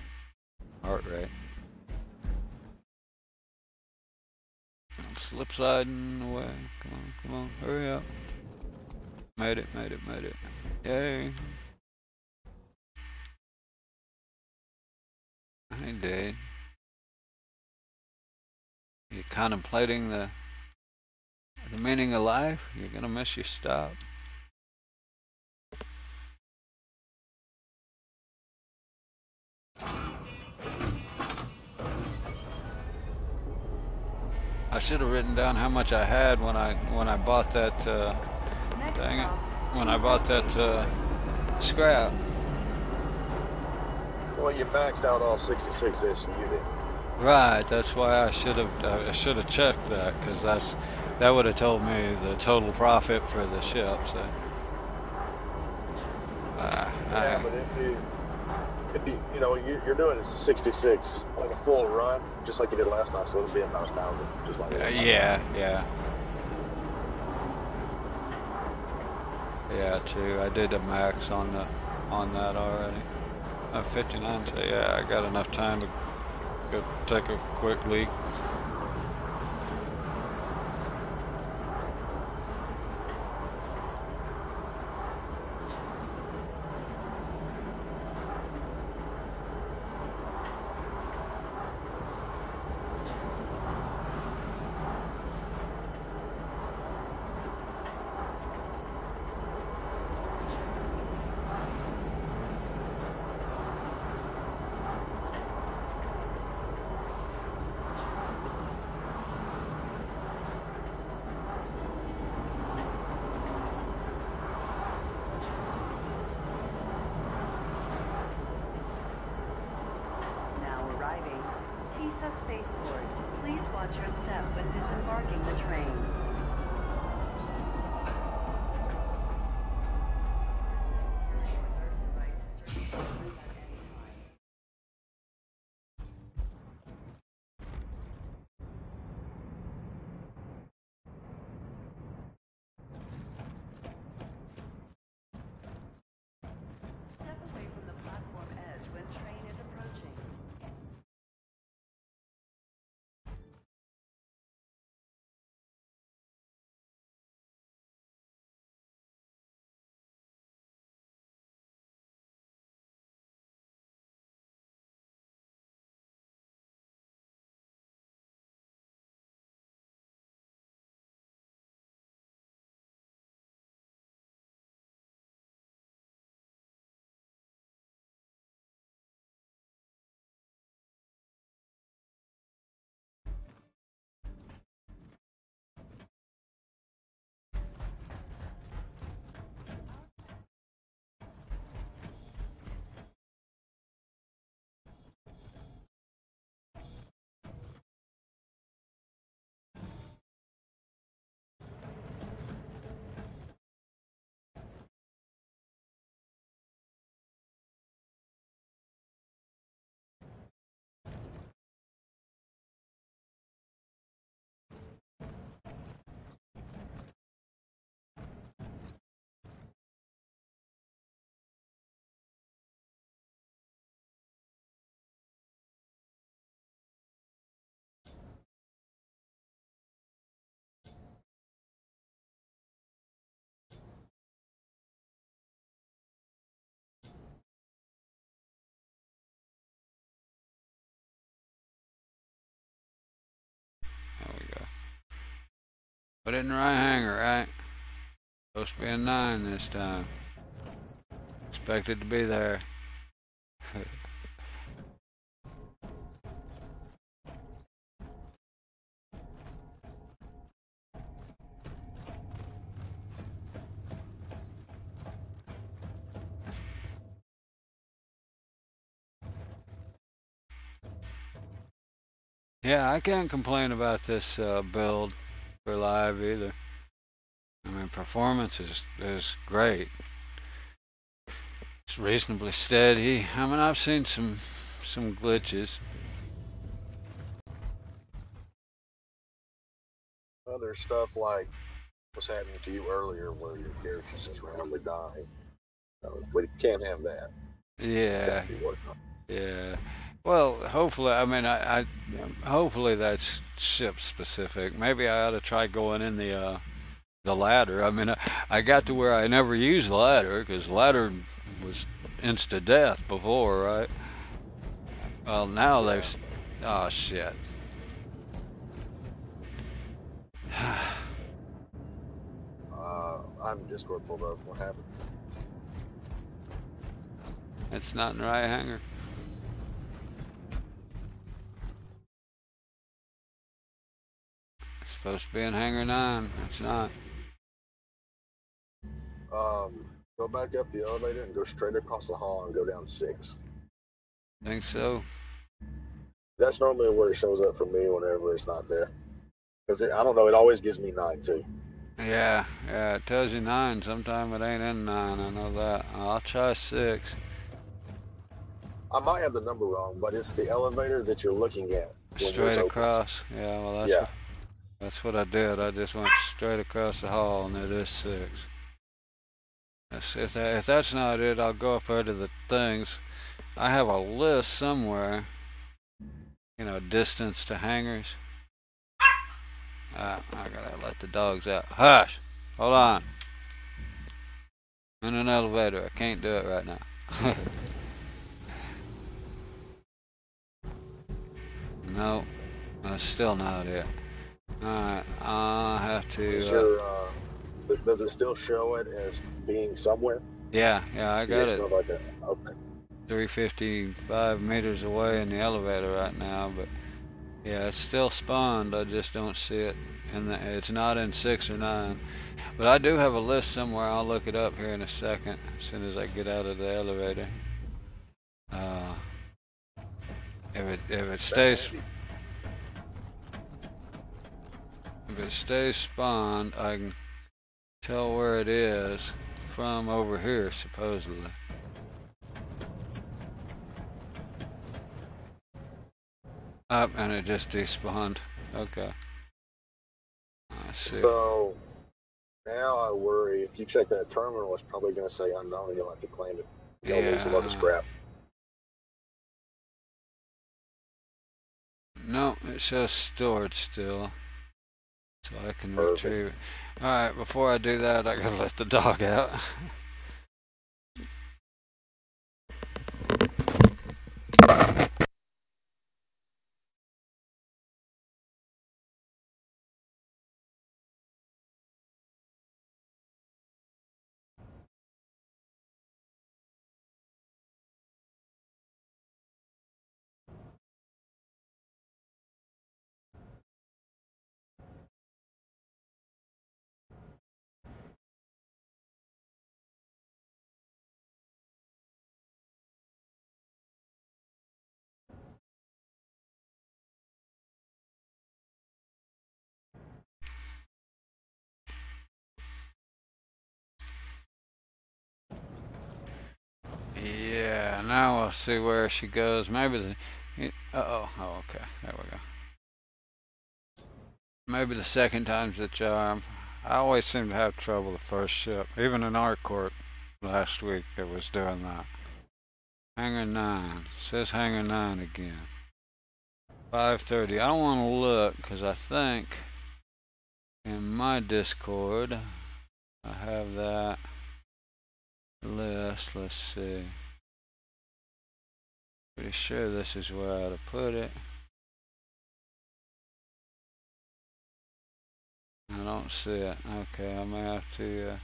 heart rate. I'm slip sliding away. Come on, hurry up. Made it. Yay. I did. You're contemplating the meaning of life? You're gonna miss your stop. I should have written down how much I had when I bought that. Dang it! When I bought that scrap. Well, you maxed out all 66 SU units. Right. That's why I should have checked that, because that would have told me the total profit for the ship. So. Yeah, but if you're doing it 66 like a full run, just like you did last time, so it'll be about 1,000, just like last time. Yeah, true. I did a max on that already. 59. So yeah, I got enough time to go take a quick leak. a spaceport. Please watch your step when disembarking the train. Step away from the platform edge when train is approaching. There we go. Put it in the right hanger, right? Supposed to be a 9 this time. Expected to be there. Yeah, I can't complain about this build for live either. I mean, performance is great. It's reasonably steady. I mean, I've seen some glitches. Other stuff like what's happening to you earlier, where your character's just randomly dying. We can't have that. Yeah, yeah. Well, hopefully, I mean, I hopefully that's ship specific. Maybe I ought to try going in the ladder. I mean, I got to where I never used the ladder because ladder was insta death before, right? Well, now they've. Oh shit. I'm Discord pulled up. What happened? It's not in the right hanger. It's supposed to be in hanger 9. It's not. Go back up the elevator and go straight across the hall and go down 6. Think so. That's normally where it shows up for me whenever it's not there. Because I don't know, it always gives me 9 too. Yeah, it tells you 9. Sometimes it ain't in 9. I know that. I'll try 6. I might have the number wrong, but it's the elevator that you're looking at. Straight across. Yeah, well, that's what I did. I just went straight across the hall, and it is 6. If that's not it, I'll go up there to the things. I have a list somewhere. You know, distance to hangars. I gotta let the dogs out. Hush! Hold on. I'm in an elevator. I can't do it right now. No, that's still not it. Alright, I'll have to. Does it still show it as being somewhere? Yeah, I got it. Stuff like that. Okay. 355 meters away in the elevator right now, but yeah, it's still spawned. I just don't see it, and it's not in 6 or 9. But I do have a list somewhere. I'll look it up here in a second, as soon as I get out of the elevator. If it stays, If it stays spawned, I can tell where it is from over here, supposedly. Up, and it just despawned. Okay. I see. So now I worry if you check that terminal, it's probably going to say unknown, and you'll have to claim it. You'll lose a lot of scrap. No, it says stored still, so I can Perfect. retrieve it. All right, before I do that, I gotta let the dog out. Yeah, now we'll see where she goes. Maybe the... oh, okay, there we go. Maybe the second time's the charm. I always seem to have trouble the first ship. Even in our court last week, it was doing that. Hangar 9. It says Hangar 9 again. 5:30. I don't want to look because I think in my Discord I have that list. Let's see. Pretty sure this is where I ought to put it. I don't see it. Okay, I may have to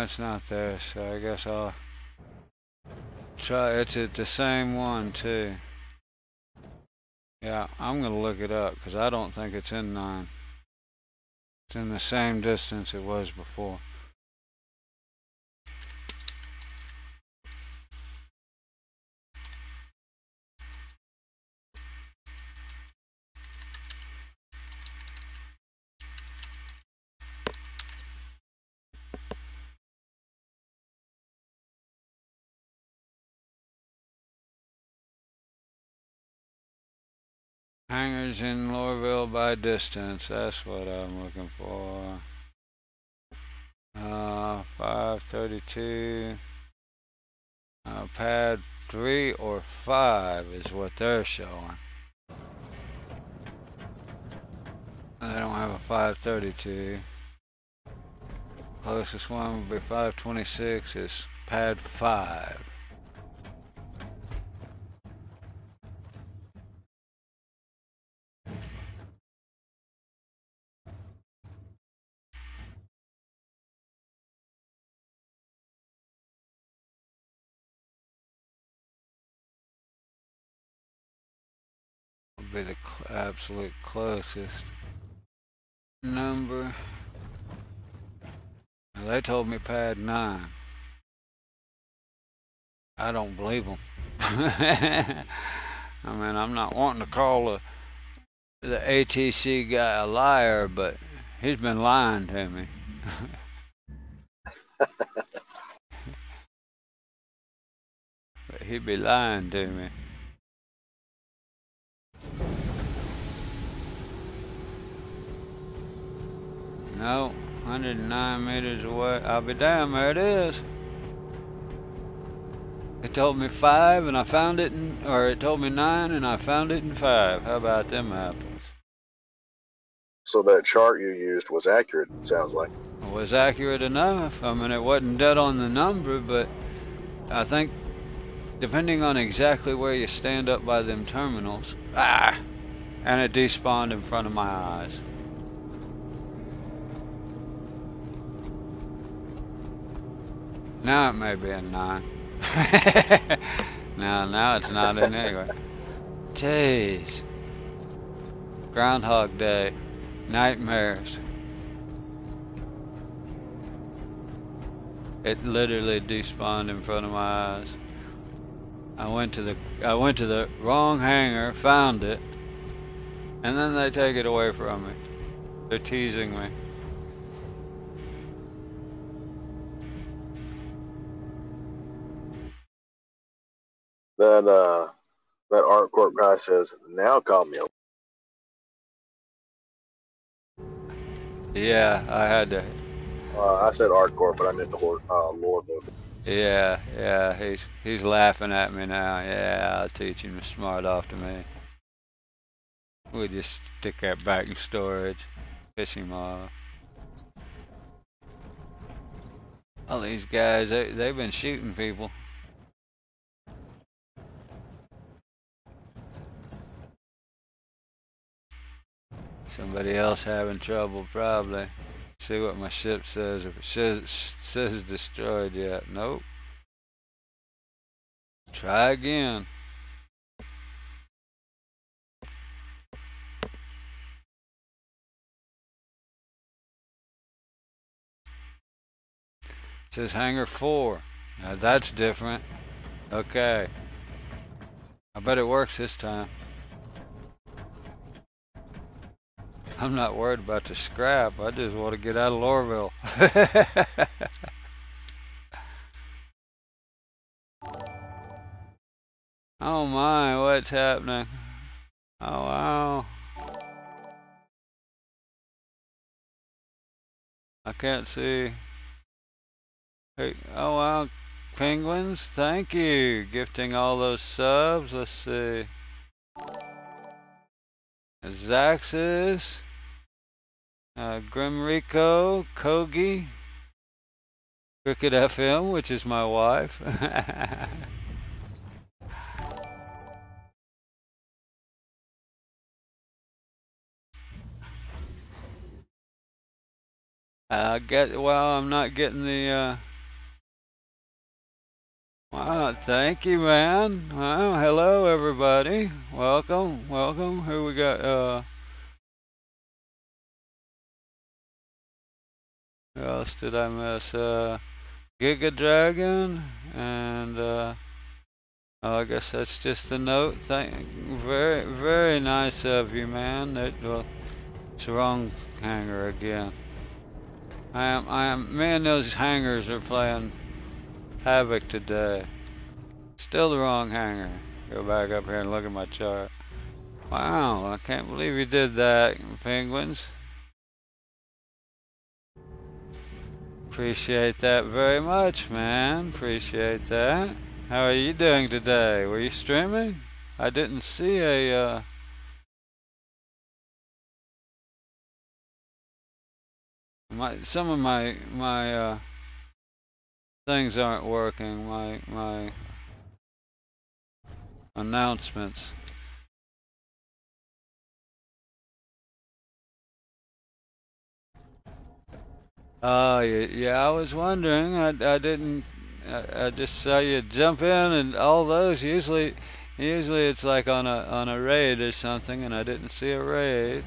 it's not there, so I guess I'll try. It's at the same one too. Yeah, I'm gonna look it up because I don't think it's in 9. It's in the same distance it was before. Hangars in Lorville by distance. That's what I'm looking for. 532. Pad 3 or 5 is what they're showing. They don't have a 532. Closest one would be 526. It's pad 5. Be the absolute closest number. Now, they told me pad 9. I don't believe them. I mean, I'm not wanting to call the ATC guy a liar, but he's been lying to me. But he'd be lying to me. No, 109 meters away. I'll be damned, there it is. It told me 5 and I found it in, or it told me 9 and I found it in 5. How about them apples? So that chart you used was accurate, it sounds like. It was accurate enough. I mean, it wasn't dead on the number, but I think depending on exactly where you stand up by them terminals, and it despawned in front of my eyes. Now it may be a 9. Now it's not in anywhere. Jeez. Groundhog Day. Nightmares. It literally despawned in front of my eyes. I went to the wrong hangar, found it, and then they take it away from me. They're teasing me. That ArtCorp guy says, now call me. Yeah, I had to. I said ArtCorp, but I meant the Lorville. Yeah, he's laughing at me now. Yeah, I'll teach him to smart off to me. We'll just stick that back in storage, piss him off. All these guys, they've been shooting people. Somebody else having trouble, probably. See what my ship says. If it says destroyed yet. Nope. Try again. It says Hangar 4. Now that's different. Okay. I bet it works this time. I'm not worried about the scrap. I just want to get out of Lorville. Oh my, what's happening? Oh wow. I can't see. Hey, oh wow. Penguins, thank you. Gifting all those subs. Let's see. Zaxxus. Grimrico, Kogi, Cricket FM, which is my wife. I'm not getting the, wow, thank you, man. Wow, hello, everybody. Welcome. Who we got, who else did I miss? Giga Dragon, and oh, I guess that's just the note. Very, very nice of you, man. It's the wrong hangar again. Me and those hangars are playing havoc today. Still the wrong hangar. Go back up here and look at my chart. Wow, I can't believe you did that, Penguins. Appreciate that very much, man. Appreciate that. How are you doing today? Were you streaming? I didn't see a, some of my things aren't working. My announcements. Oh, yeah, I was wondering. I didn't. I just saw you jump in, and all those. Usually it's like on a raid or something, and I didn't see a raid.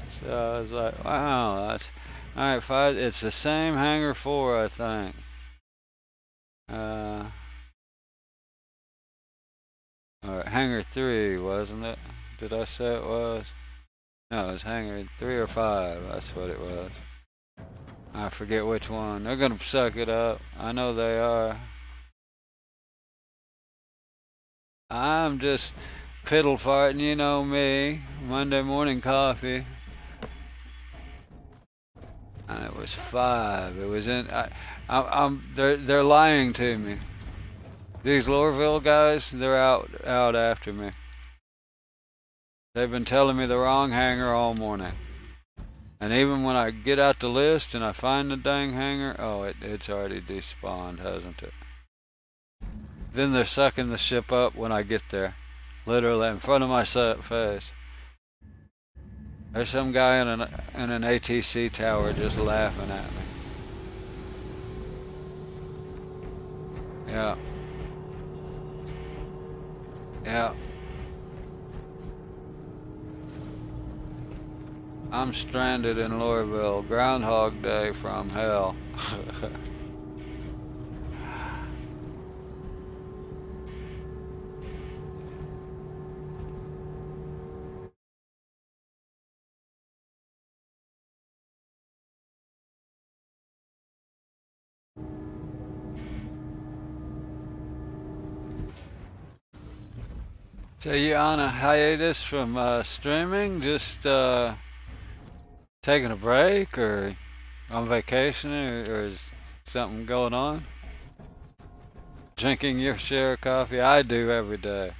So I was like, wow, that's all right. It's the same Hangar 4, I think. Or Hangar 3, wasn't it? Did I say it was? No, it was Hangar 3 or 5. That's what it was. I forget which one. They're gonna suck it up. I know they are. I'm just piddle farting, you know me. Monday morning coffee. And it was 5. It was in. They're lying to me. These Lorville guys, they're out after me. They've been telling me the wrong hangar all morning. And even when I get out the list and I find the dang hangar, oh, it's already despawned, hasn't it? Then they're sucking the ship up when I get there. Literally in front of my face. There's some guy in an ATC tower just laughing at me. Yeah. Yeah. I'm stranded in Louisville. Groundhog Day from hell. So you on a hiatus from streaming? Just taking a break, or on vacation, or is something going on? Drinking your share of coffee? I do every day.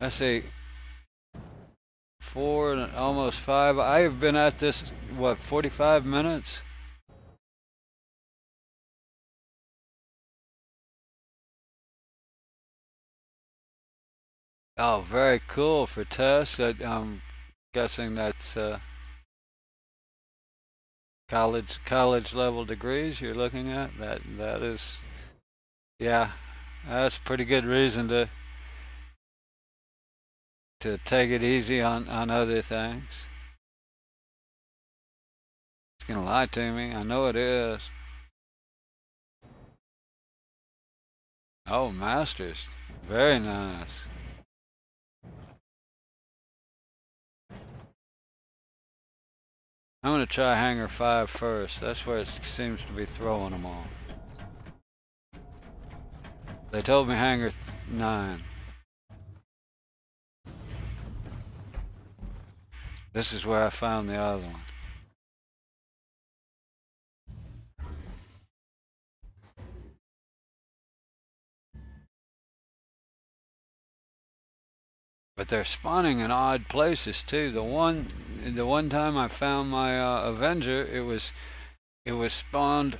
Let's see, 4 and almost 5. I've been at this, what, 45 minutes? Oh, very cool for Tess. I'm guessing that's college level degrees you're looking at. That is, yeah, that's a pretty good reason to take it easy on other things. It's gonna lie to me. I know it is. Oh, masters, very nice. I'm gonna try Hangar 5 first. That's where it seems to be throwing them all. They told me Hangar 9. This is where I found the other one. But they're spawning in odd places too. The one time I found my Avenger, it was spawned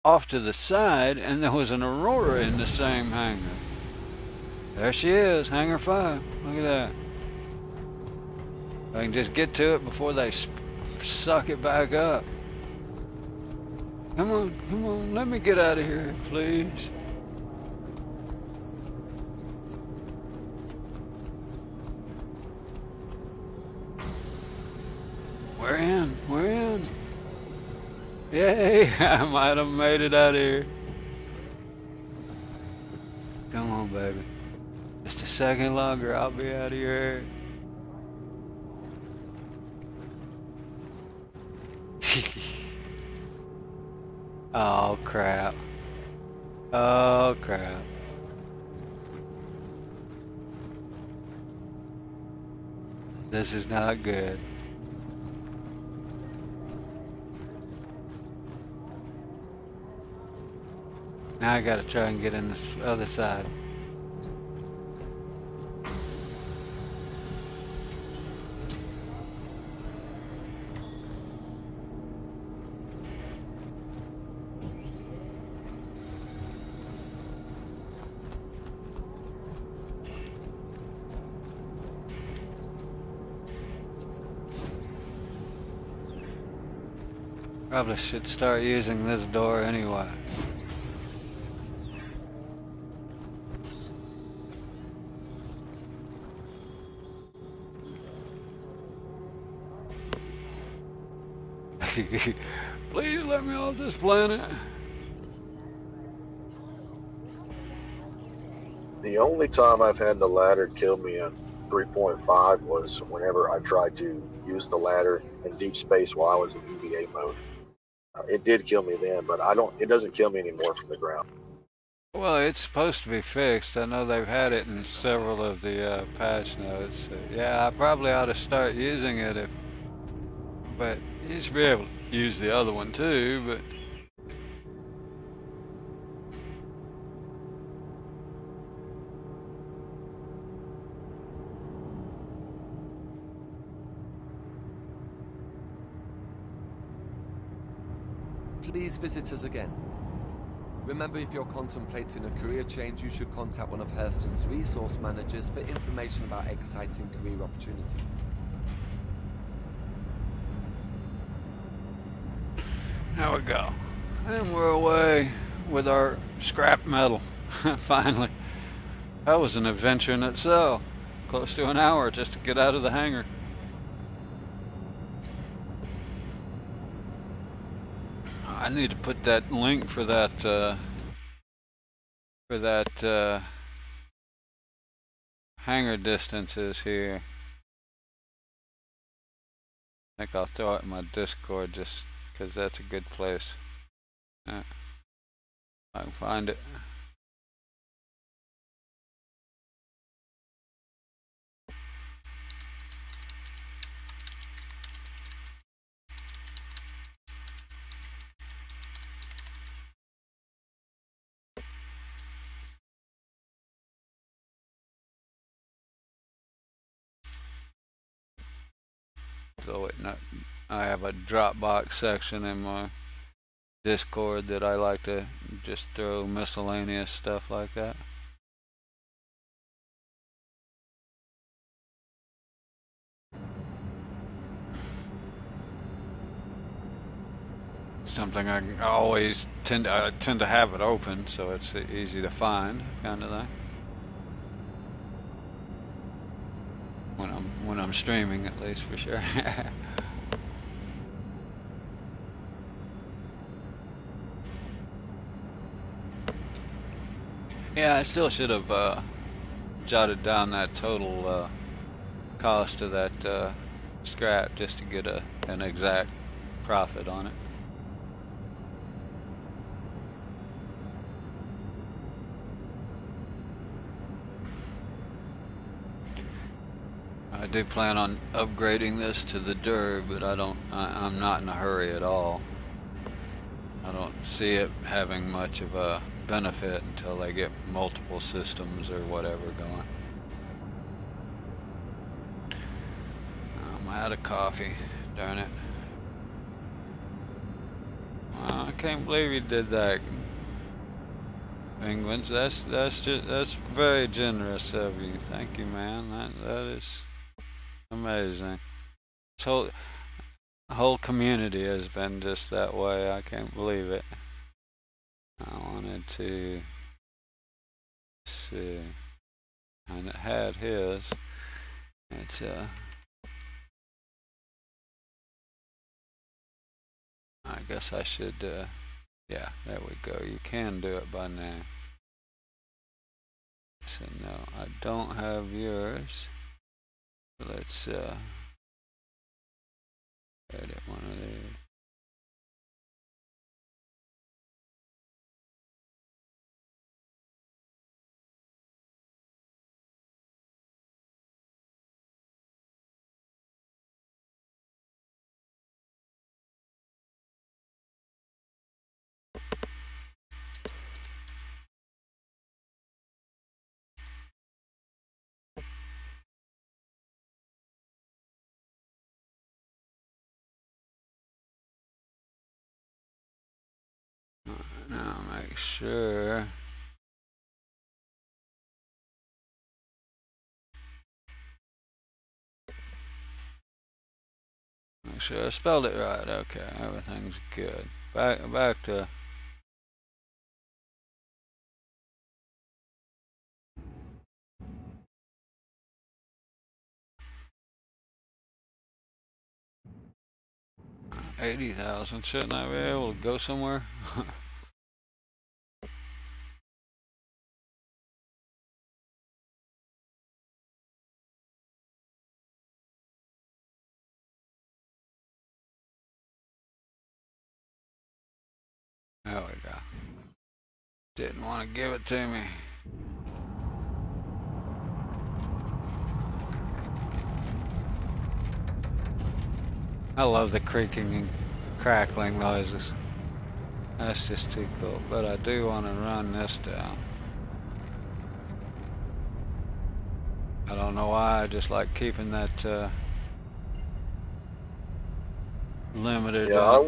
off to the side, and there was an Aurora in the same hangar. There she is, Hangar 5. Look at that. I can just get to it before they suck it back up. Come on, let me get out of here, please. We're in. Yay, I might have made it out of here. Come on, baby. Just a second longer, I'll be out of here. Oh, crap. Oh, crap. This is not good. Now I gotta try and get in this other side. Probably should start using this door anyway. Please let me off this planet. The only time I've had the ladder kill me in 3.5 was whenever I tried to use the ladder in deep space while I was in EVA mode. It did kill me then, but it doesn't kill me anymore from the ground. Well, it's supposed to be fixed. I know they've had it in several of the patch notes. So, yeah, I probably ought to start using it, but you should be able to use the other one too, but Please visit us again. Remember, if you're contemplating a career change, you should contact one of Hurston's resource managers for information about exciting career opportunities. there we go. And we're away with our scrap metal, finally. That was an adventure in itself. Close to an hour just to get out of the hangar. I need to put that link for that hangar distances here. I think I'll throw it in my Discord just because that's a good place. I can find it. So I have a Dropbox section in my Discord that I like to just throw miscellaneous stuff like that. Something I always tend to have it open, so it's easy to find, kind of thing. When I'm streaming, at least, for sure. Yeah, I still should have jotted down that total cost of that scrap just to get an exact profit on it. I do plan on upgrading this to the DUR, but I'm not in a hurry at all. I don't see it having much of a benefit until they get multiple systems or whatever going. I'm out of coffee, darn it. Well, I can't believe you did that, Penguins. That's very generous of you. Thank you, man. That is amazing. This whole community has been just that way. I can't believe it. I wanted to see, and it had his. It's I guess I should. Yeah, there we go. You can do it by now. So no, I don't have yours. Let's edit one of these. Now make sure. Make sure I spelled it right. Okay, everything's good. Back to. $80,000. Shouldn't I be able to go somewhere? There we go. Didn't want to give it to me. I love the creaking and crackling noises. That's just too cool. But I do want to run this down. I don't know why, I just like keeping that limited. Yeah, I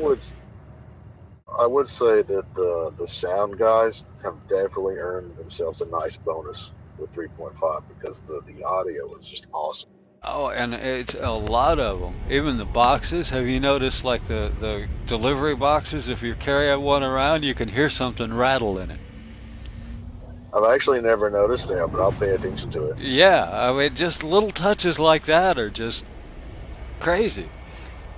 would say that the sound guys have definitely earned themselves a nice bonus with 3.5 because the audio is just awesome. Oh, and it's a lot of them. Even the boxes. Have you noticed, like the delivery boxes? If you carry one around, you can hear something rattle in it. I've actually never noticed that, but I'll pay attention to it. Yeah, I mean, just little touches like that are just crazy.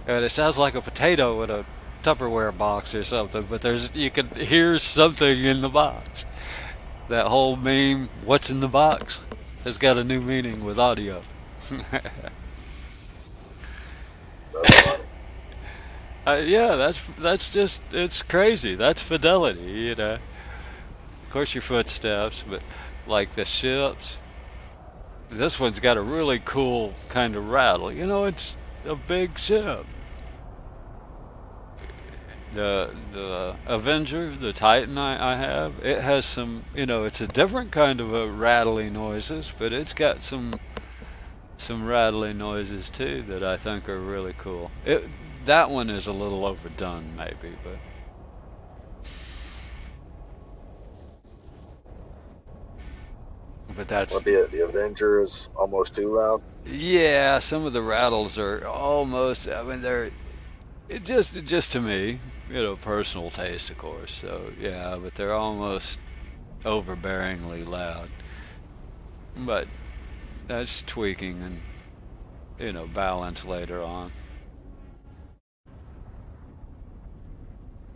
And it sounds like a potato in a Tupperware box or something, but you can hear something in the box. That whole meme, "What's in the box?" has got a new meaning with audio. That's funny. Yeah, that's just, it's crazy. That's fidelity, you know. Of course, your footsteps, but like the ships. This one's got a really cool kind of rattle. You know, it's a big ship. The Avenger, the Titan I have, it has some, you know, it's a different kind of a rattly noises, but it's got some rattling noises too that I think are really cool. That one is a little overdone maybe, but that's... Well, the Avenger is almost too loud. Yeah, some of the rattles are almost, I mean, they're... It just to me, you know, personal taste, of course. So yeah, but they're almost overbearingly loud. But that's tweaking and, you know, balance later on.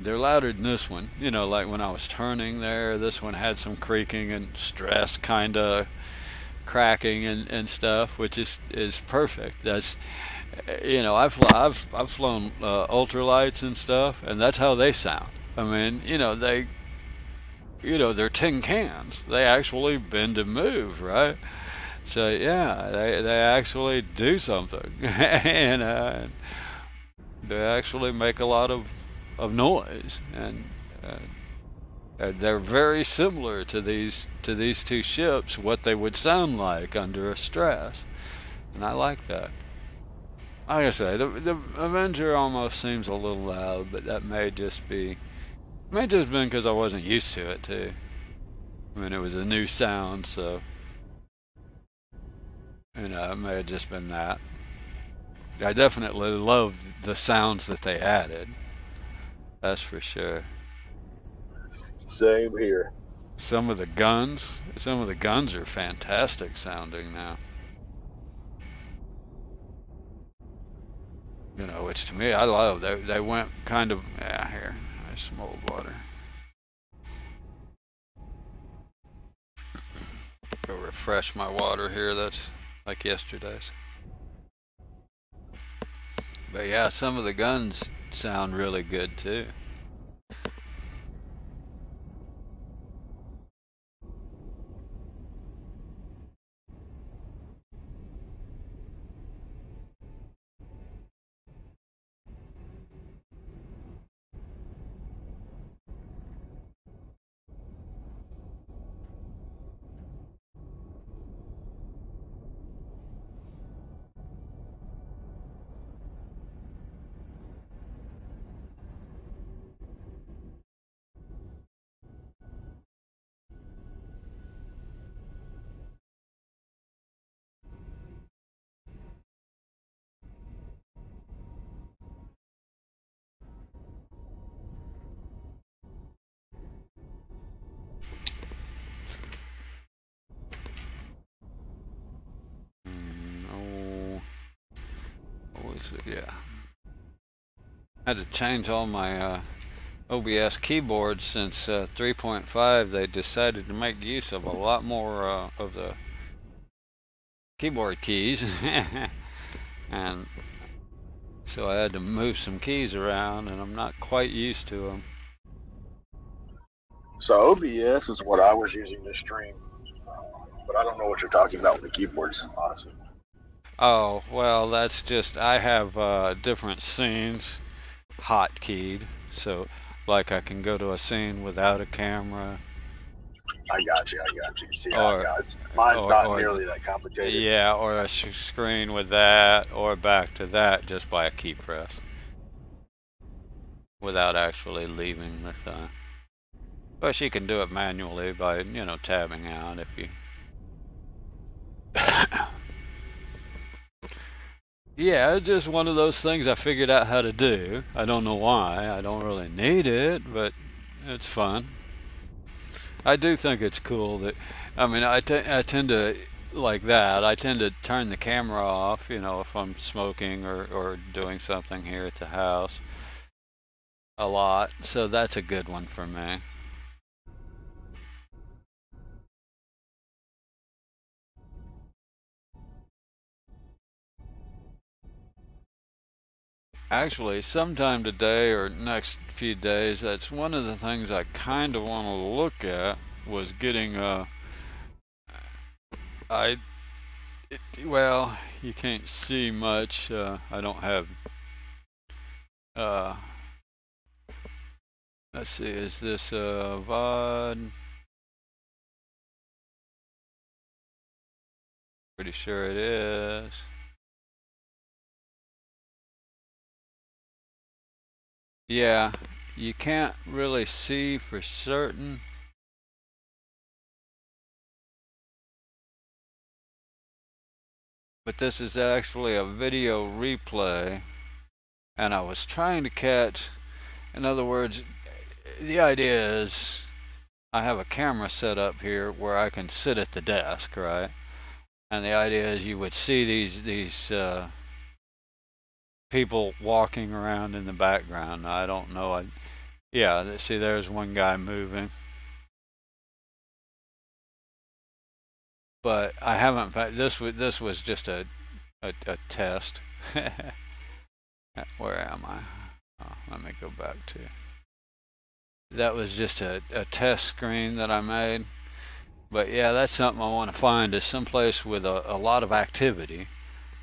They're louder than this one. You know, like when I was turning there, this one had some creaking and stress, kind of cracking and stuff, which is perfect. That's... You know, I've flown ultralights and stuff, and that's how they sound. I mean, you know, they're tin cans. They actually bend and move, right? So yeah, they actually do something, and they actually make a lot of noise, and they're very similar to these two ships, what they would sound like under a stress, and I like that. Like I say, the Avenger almost seems a little loud, but that may just been because I wasn't used to it too. I mean, it was a new sound, so, you know, it may have just been that. I definitely love the sounds that they added. That's for sure. Same here. Some of the guns are fantastic sounding now. You know, which to me I love. They went kind of, yeah, here, there's some old water. Go refresh my water here, that's like yesterday's. But yeah, some of the guns sound really good too. Yeah, I had to change all my OBS keyboards since 3.5. They decided to make use of a lot more of the keyboard keys, and so I had to move some keys around, and I'm not quite used to them. So OBS is what I was using to stream, but I don't know what you're talking about with the keyboards, honestly. Oh, well, that's just, I have different scenes hotkeyed, so like I can go to a scene without a camera. I got you. See how mine's not nearly that complicated. Yeah, or a screen with that, or back to that just by a key press, without actually leaving the thing. But you can do it manually by, you know, tabbing out if you... Yeah, it's just one of those things I figured out how to do. I don't know why. I don't really need it, but it's fun. I do think it's cool that, I mean, I tend to, like that, I tend to turn the camera off, you know, if I'm smoking or doing something here at the house a lot. So that's a good one for me. Actually, sometime today or next few days, that's one of the things I kind of want to look at was getting I well, you can't see much. I don't have uh let's see, is this VOD? Pretty sure it is. Yeah, you can't really see for certain. But this is actually a video replay, and I was trying to catch, in other words, the idea is I have a camera set up here where I can sit at the desk, right? And the idea is you would see these people walking around in the background. I don't know. Yeah, see, there's one guy moving. But I haven't. This was just a test. Where am I? Oh, let me go back to. That was just a test screen that I made. But yeah, that's something I want to find, is someplace with a lot of activity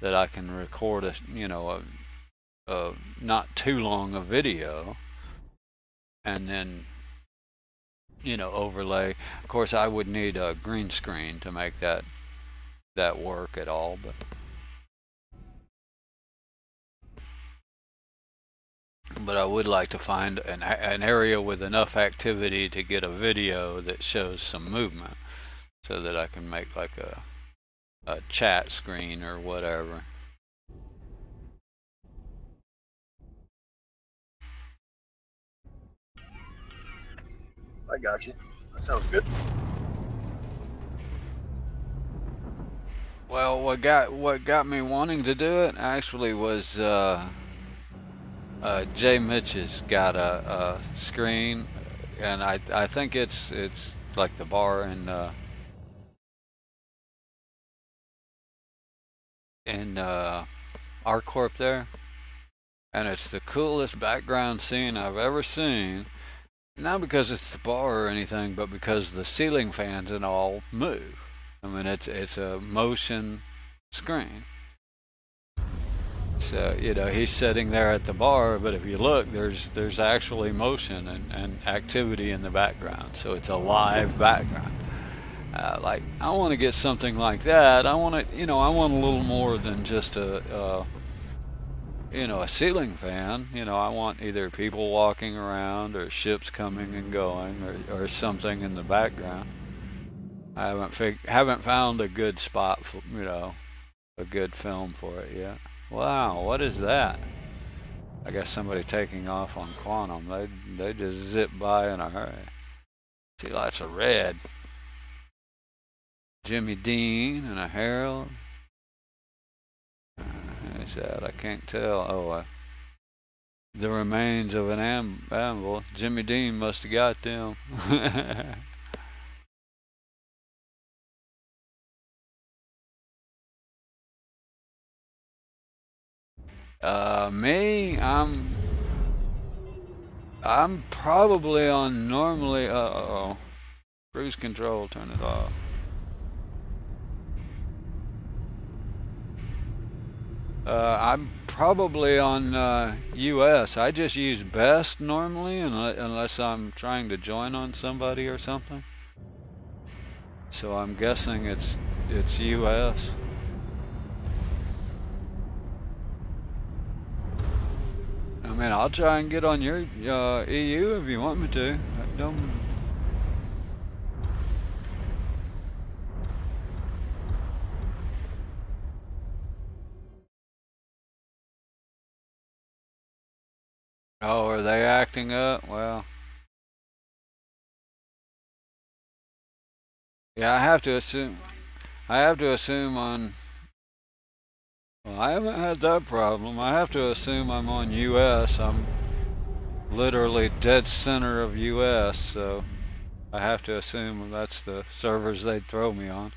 that I can record a, you know, a not too long a video, and then, you know, overlay. Of course, I would need a green screen to make that work at all, but I would like to find an area with enough activity to get a video that shows some movement, so that I can make like a chat screen or whatever. I got you. That sounds good. Well, what got me wanting to do it actually was Jay Mitch has got a screen, and I think it's like the bar in ArcCorp there, and it's the coolest background scene I've ever seen. Not because it's the bar or anything, but because the ceiling fans and all move. I mean, it's a motion screen. So, you know, he's sitting there at the bar, but if you look, there's actually motion and activity in the background. So it's a live background. Like, I want to get something like that. I want to, you know, I want a little more than just a ceiling fan. You know, I want either people walking around or ships coming and going, or something in the background. I haven't found a good spot for, you know, a good film for it yet. Wow, what is that? I guess somebody taking off on Quantum. They just zip by in a hurry. See lots of red. Jimmy Dean and a Herald. Who's that? I can't tell. Oh, the remains of an Anvil. Jimmy Dean must have got them. Me, I'm probably on normally. Cruise control, turn it off. I'm probably on US. I just use best normally, unless I'm trying to join on somebody or something. So I'm guessing it's US. I mean, I'll try and get on your EU if you want me to. I don't. Oh, are they acting up? Well, Yeah, I have to assume. I have to assume on. Well, I haven't had that problem. I have to assume I'm on US. I'm literally dead center of US, so I have to assume that's the servers they'd throw me on.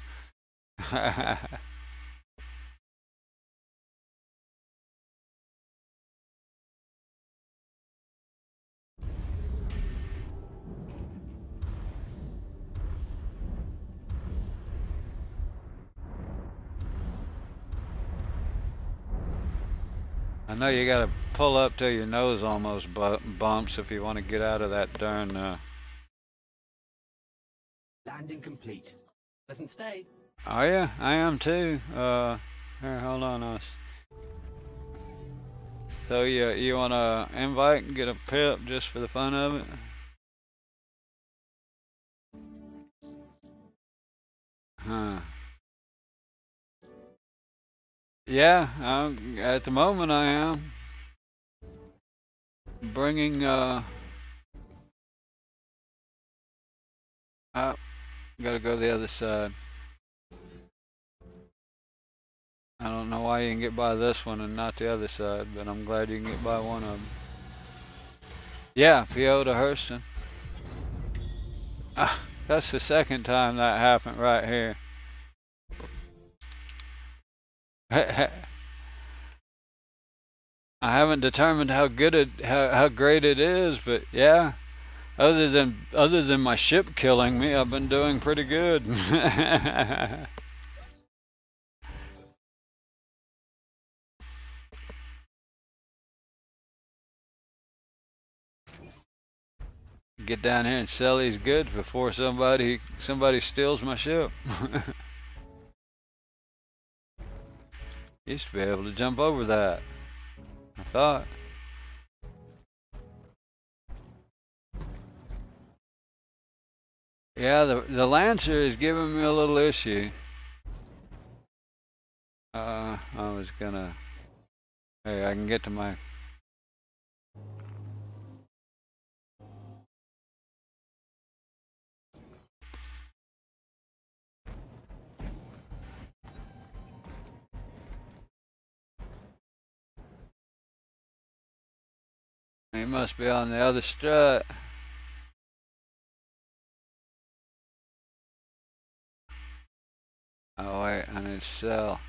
I know you gotta pull up till your nose almost bumps if you want to get out of that darn. Landing complete. Pleasant stay. Oh yeah, I am too. Here, hold on us. So you wanna invite and get a pip just for the fun of it? Huh. Yeah, at the moment I am bringing up. Gotta go to the other side. I don't know why you can get by this one and not the other side, but I'm glad you can get by one of them. Yeah, PO to Hurston. That's the second time that happened right here. I haven't determined how great it is, but yeah. Other than my ship killing me, I've been doing pretty good. Get down here and sell these goods before somebody steals my ship. Used to be able to jump over that, I thought. Yeah, the Lancer is giving me a little issue. I was gonna. Hey, I can get to my. He must be on the other strut. Oh wait, I need to sell.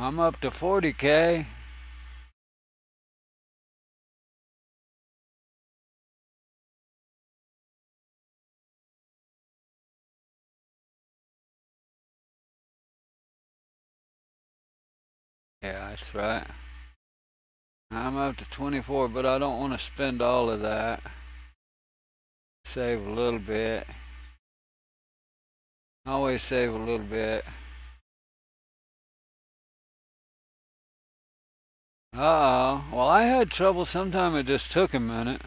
I'm up to 40K. Yeah, that's right. I'm up to 24, but I don't want to spend all of that. Save a little bit. Always save a little bit. Uh-oh. Well, I had trouble. Sometime it just took a minute.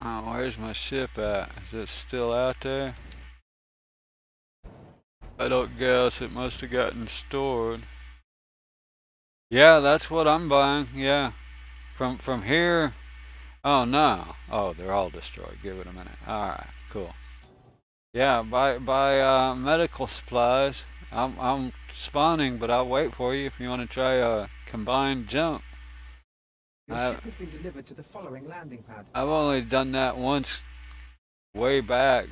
Oh, where's my ship at? Is it still out there? I don't guess. It must have gotten stored. Yeah, that's what I'm buying. Yeah. From here. Oh, no. Oh, they're all destroyed. Give it a minute. Alright, cool. Yeah, buy medical supplies. I'm spawning, but I'll wait for you if you want to try a combined jump. Your ship has been delivered to the following landing pad. I've only done that once, way back.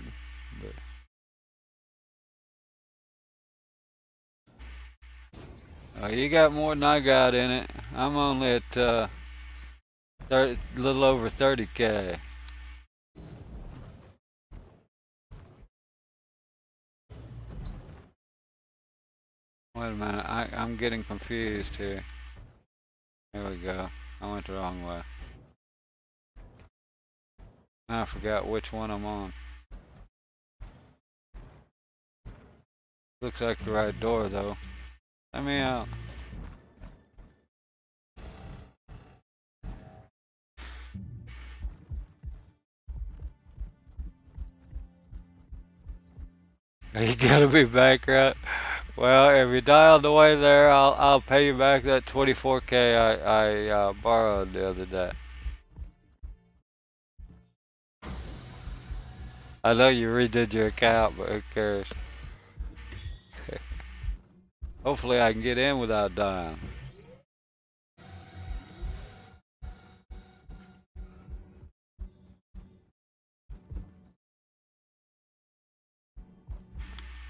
But you got more than I got in it. I'm only at little over 30K. Wait a minute, I'm getting confused here. There we go. I went the wrong way. I forgot which one I'm on. Looks like the right door though. Let me out. You gotta be back, right? Well, if you die on the way there, I'll pay you back that 24K I borrowed the other day. I know you redid your account, but who cares? Hopefully I can get in without dying.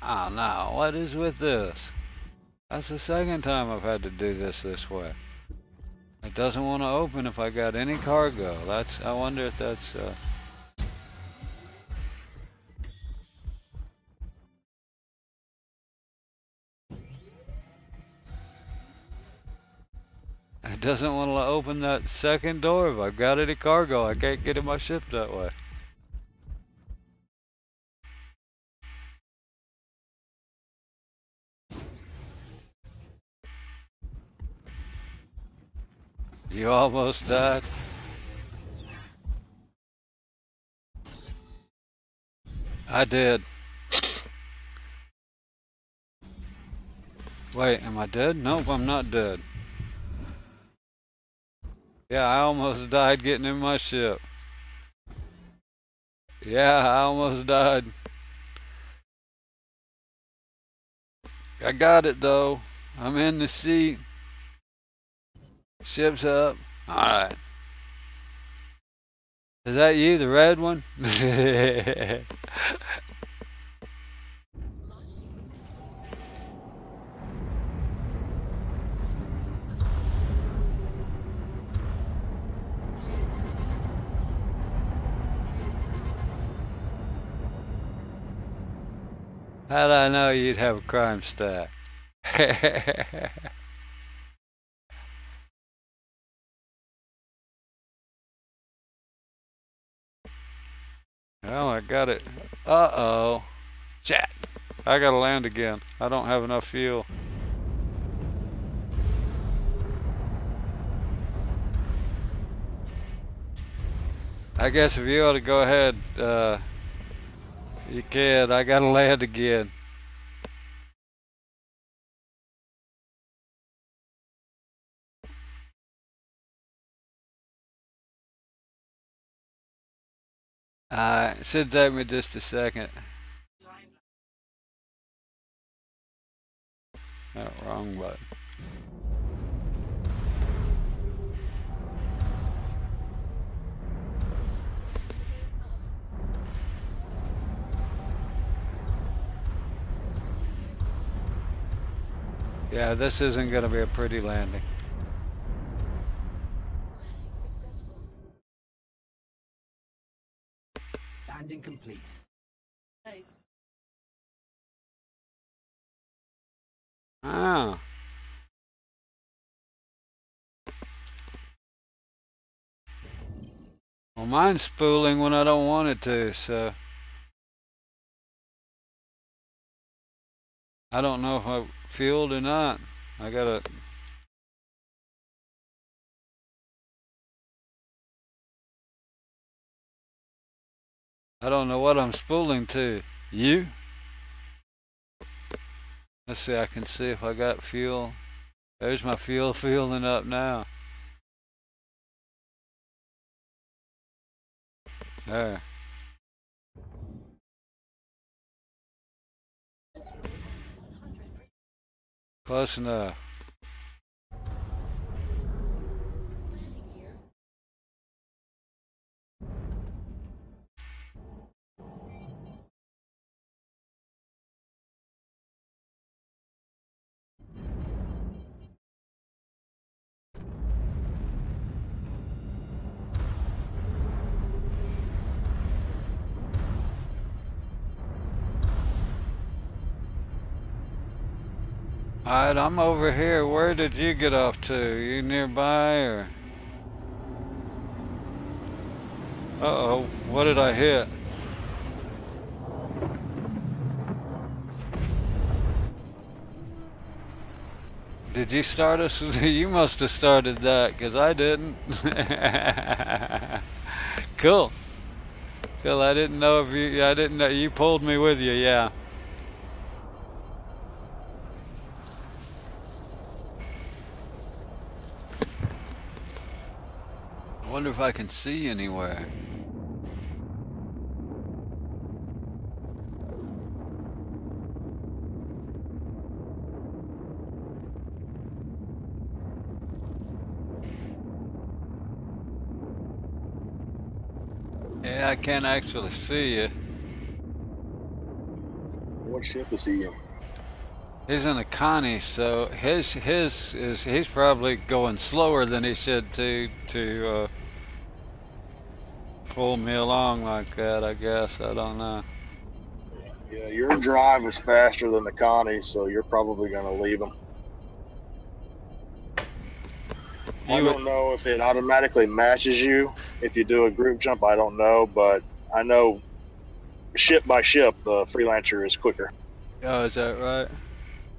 Oh no, what is with this? That's the second time I've had to do this way. It doesn't want to open if I got any cargo. I wonder if that's it doesn't want to open that second door if I've got any cargo. I can't get in my ship that way. You almost died? I did. Wait, am I dead? Nope, I'm not dead. Yeah, I almost died getting in my ship. Yeah, I almost died. I got it though. I'm in the seat. Ship's up. Alright. Is that you, the red one? How'd I know you'd have a crime stat? Well, I got it. Uh-oh. Chat. I gotta land again. I don't have enough fuel. I guess if you ought to go ahead, you can. I gotta land again. It should take me just a second. Oh, wrong button. Yeah, this isn't going to be a pretty landing. Landing complete. Ah. Well, mine's spooling when I don't want it to, so I don't know if I fueled or not. I gotta. I don't know what I'm spooling to. You? Let's see, I can see if I got fuel. There's my fuel fueling up now. There. Close enough. Alright, I'm over here. Where did you get off to? You nearby or? Uh-oh, what did I hit? Did you start us? You must have started that, because I didn't. Cool. Phil, I didn't know if you, I didn't know, you pulled me with you, yeah. I wonder if I can see anywhere. Yeah, I can't actually see you. What ship is he in? He's in a Connie, so his is he's probably going slower than he should to pull me along like that. I guess I don't know. Yeah, your drive is faster than the Connie, so you're probably going to leave him. I don't know if it automatically matches you if you do a group jump. I don't know, but I know ship by ship, the Freelancer is quicker. Oh, is that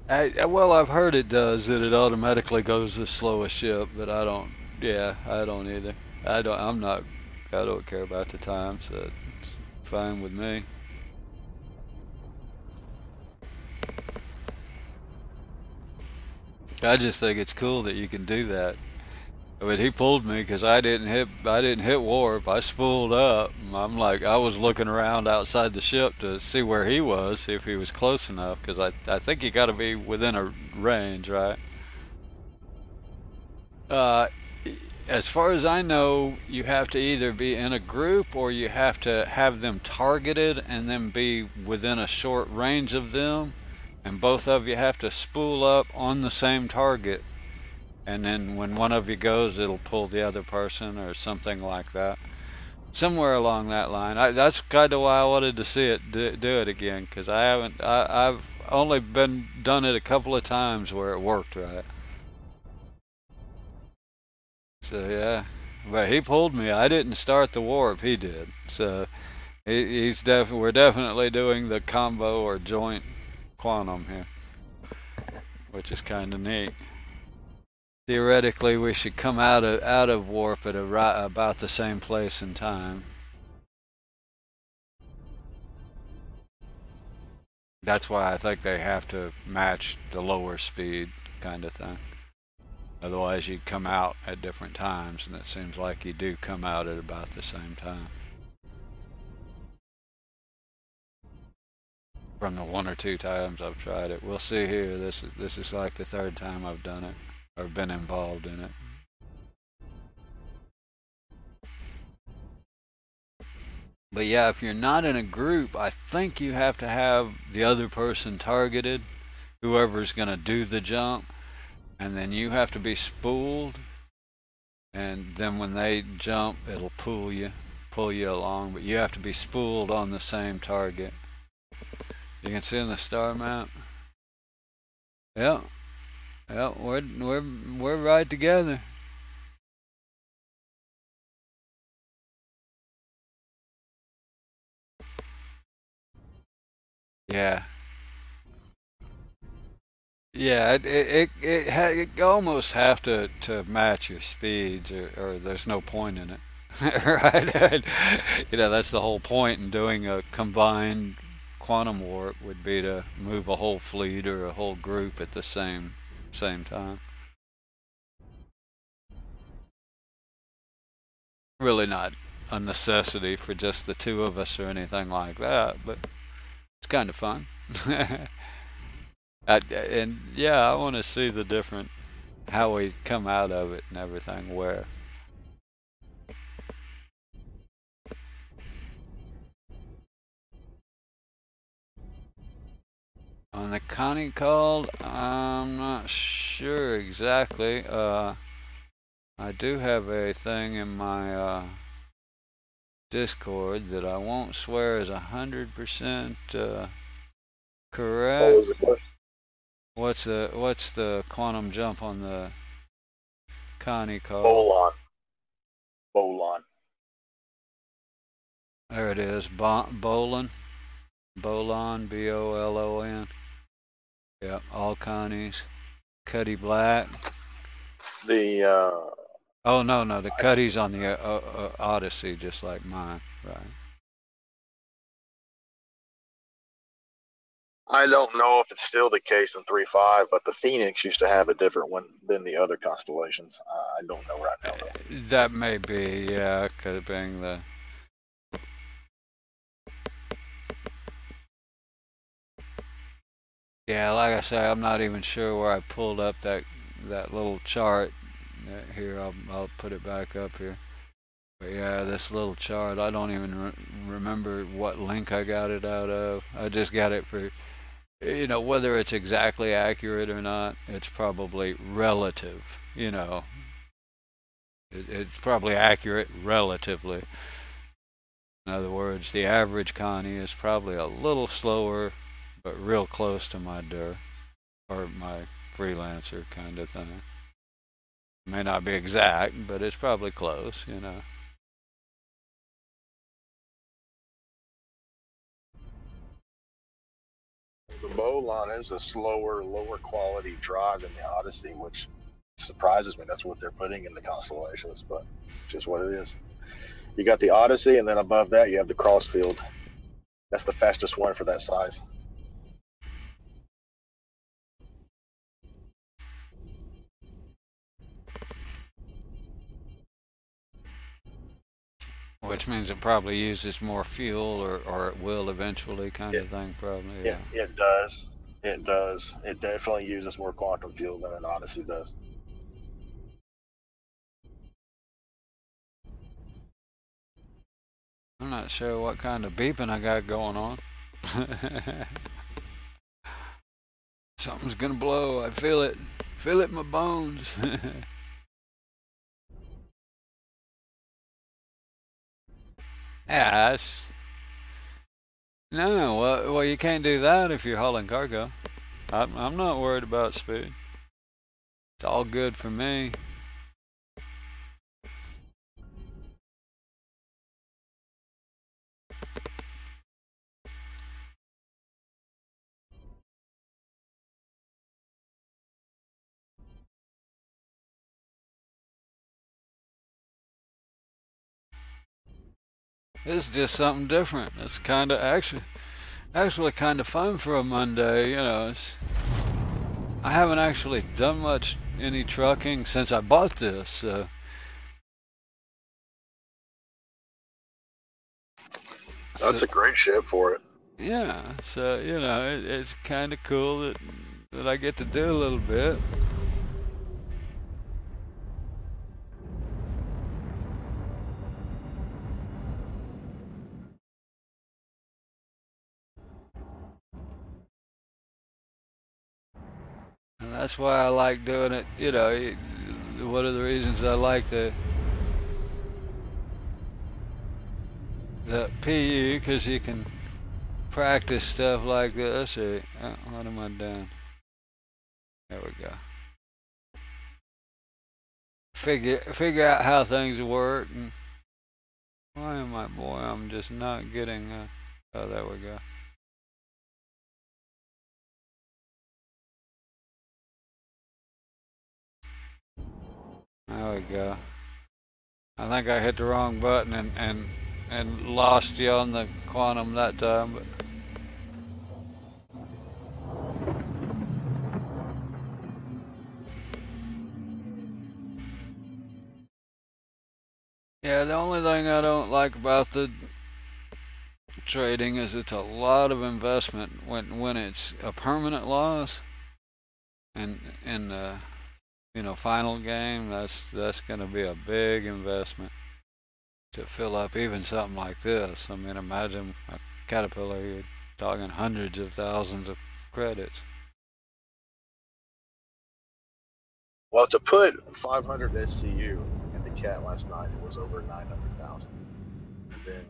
right? Well, I've heard it does, that it automatically goes the slowest ship, but I don't. Yeah, I don't either. I don't care about the time, so it's fine with me. I just think it's cool that you can do that. But he pulled me because I didn't hit warp. I spooled up. I'm like, I was looking around outside the ship to see where he was, see if he was close enough, because I think you got to be within a range, right? As far as I know, you have to either be in a group or you have to have them targeted and then be within a short range of them, and both of you have to spool up on the same target. And then when one of you goes, it'll pull the other person or something like that. Somewhere along that line. That's kind of why I wanted to see it do it again, because I've only done it a couple of times where it worked right. So yeah, but he pulled me. I didn't start the warp, he did. So we're definitely doing the combo or joint quantum here, which is kind of neat. Theoretically, we should come out of warp at about the same place and time. That's why I think they have to match the lower speed kind of thing. Otherwise, you'd come out at different times, and it seems like you do come out at about the same time. From the one or two times I've tried it. We'll see here. This is like the third time I've done it, or been involved in it. But yeah, if you're not in a group, I think you have to have the other person targeted, whoever's going to do the jump, and then you have to be spooled, and then when they jump, it'll pull you along, but you have to be spooled on the same target. You can see in the star map. Yep. Yep, we're right together. Yeah. Yeah, it almost have to match your speeds, or there's no point in it. Right? You know, that's the whole point in doing a combined quantum warp, would be to move a whole fleet or a whole group at the same time. Really not a necessity for just the two of us or anything like that, but it's kind of fun. And yeah, I want to see the different, how we come out of it and everything, where. On the Connie called, I'm not sure exactly. I do have a thing in my Discord that I won't swear is 100% correct. What's the quantum jump on the Connie call? Bolon. There it is. Bolon, B-O-L-O-N. Yep, all Connies. Cuddy Black. The Oh no, the Cuddy's on the Odyssey, just like mine, right? I don't know if it's still the case in 3.5, but the Phoenix used to have a different one than the other constellations. I don't know right now, though. That may be, yeah, could have been the. Yeah, like I say, I'm not even sure where I pulled up that little chart. Here, I'll put it back up here. But yeah, this little chart, I don't even remember what link I got it out of. I just got it for, whether it's exactly accurate or not, it's probably relative, It's probably accurate relatively. In other words, the average Connie is probably a little slower, but real close to my DUR, or my freelancer kind of thing. May not be exact, but it's probably close, The Bolon is a slower, lower quality drive than the Odyssey, which surprises me. That's what they're putting in the constellations, but just what it is. You got the Odyssey, and then above that you have the Crossfield. That's the fastest one for that size. Which means it probably uses more fuel, or it will eventually, kind of thing, probably. Yeah. It does. It does. It definitely uses more quantum fuel than an Odyssey does. I'm not sure what kind of beeping I got going on. Something's gonna blow. I feel it. Feel it in my bones. Yeah, no. Well, you can't do that if you're hauling cargo. I'm not worried about speed. It's all good for me. It's just something different. It's kind of actually kind of fun for a Monday. I haven't actually done any trucking since I bought this. So. That's a great ship for it. Yeah, so it's kind of cool that I get to do a little bit. And that's why I like doing it. One of the reasons I like the PU, because you can practice stuff like this. Or what am I doing? There we go. Figure out how things work. And why am I? Boy, I'm just not getting. Oh, there we go. There we go. I think I hit the wrong button and lost you on the quantum that time, but. Yeah, the only thing I don't like about the trading is it's a lot of investment when it's a permanent loss, and in the final game, that's going to be a big investment to fill up even something like this. I mean, imagine a Caterpillar, you're talking hundreds of thousands of credits. Well, to put 500 SCU in the cat last night, it was over 900,000. And then,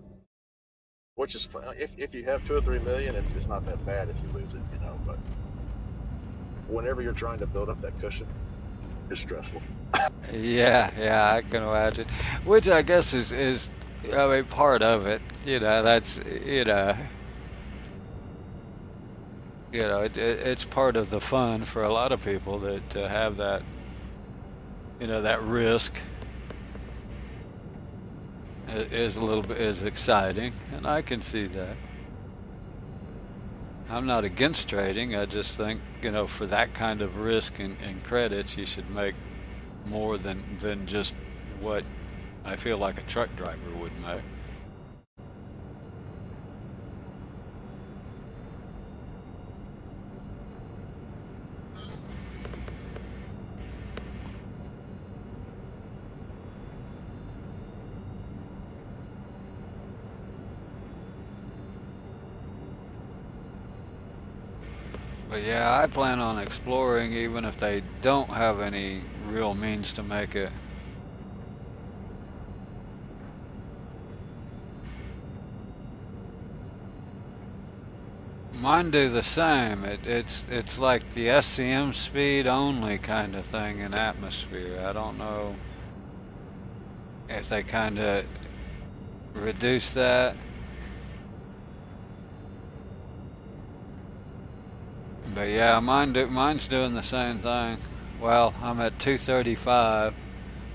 which is if you have 2 or 3 million, it's not that bad if you lose it, But whenever you're trying to build up that cushion, it's stressful. Yeah, I can imagine. Which I guess is part of it. That's you know, it's part of the fun for a lot of people that to have that, you know, that risk is a little bit is exciting, and I can see that. I'm not against trading. I just think, you know, for that kind of risk and credits, you should make more than just what I feel like a truck driver would make. But yeah, I plan on exploring even if they don't have any real means to make it. Mine do the same. It's like the SCM speed only kind of thing in atmosphere. I don't know if they kind of reduce that. But yeah, mine's doing the same thing. Well, I'm at 235,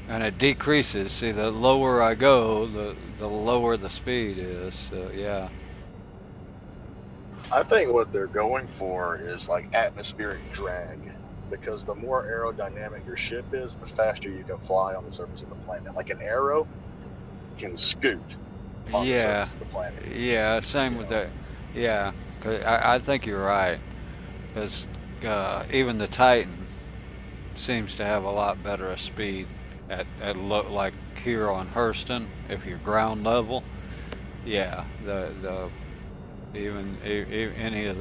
and it decreases. See, the lower I go, the lower the speed is. So yeah. I think what they're going for is like atmospheric drag, because the more aerodynamic your ship is, the faster you can fly on the surface of the planet. Like an arrow can scoot on the surface of the planet. Yeah, same with that. Yeah, 'cause I think you're right. Because even the Titan seems to have a lot better a speed at like here on Hurston, if you're ground level. Yeah, even any of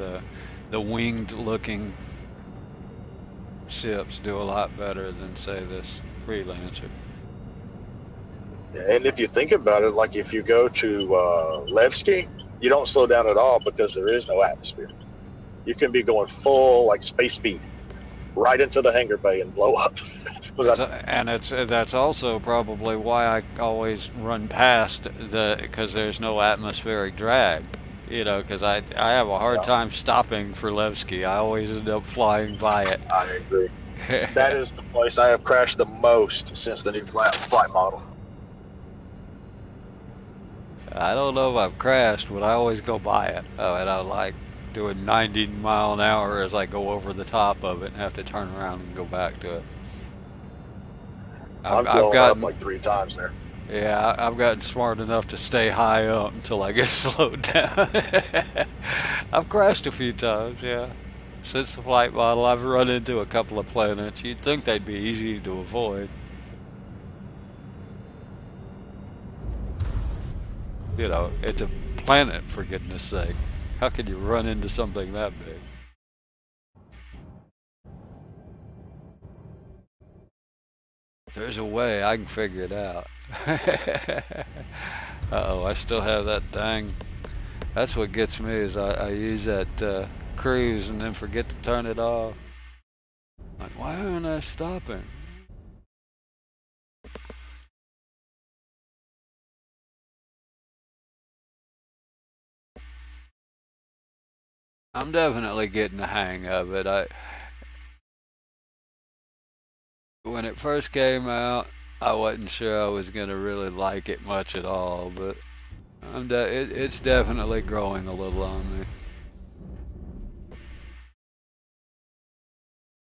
the winged looking ships do a lot better than, say, this Freelancer. Yeah, and if you think about it, like if you go to Levski, you don't slow down at all because there is no atmosphere. You can be going full like space speed right into the hangar bay and blow up. That's also probably why I always run past because there's no atmospheric drag. You know, because I have a hard time stopping for Levski. I always end up flying by it. I agree. That is the place I have crashed the most since the new flight model. I don't know if I've crashed, but I always go by it. And I like doing 90 mile an hour as I go over the top of it and have to turn around and go back to it. I've gotten up like 3 times there. Yeah, I've gotten smart enough to stay high up until I get slowed down. I've crashed a few times, yeah. Since the flight model, I've run into a couple of planets. You'd think they'd be easy to avoid. You know, it's a planet, for goodness sake. How can you run into something that big? If there's a way, I can figure it out. Uh-oh, I still have that dang. That's what gets me, is I use that cruise and then forget to turn it off. Like, why aren't I stopping? I'm definitely getting the hang of it. When it first came out, I wasn't sure I was gonna really like it much at all, but it's definitely growing a little on me.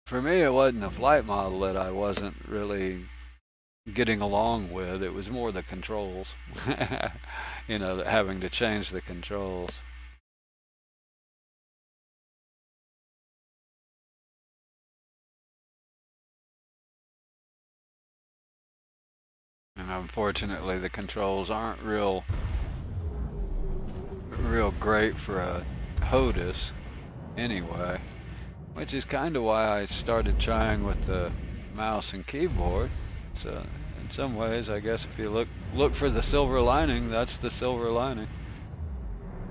For me, it wasn't the flight model that I wasn't really getting along with. It was more the controls. You know, having to change the controls. And unfortunately, the controls aren't real great for a HOTAS anyway, which is kind of why I started trying with the mouse and keyboard. So in some ways, I guess if you look for the silver lining, that's the silver lining,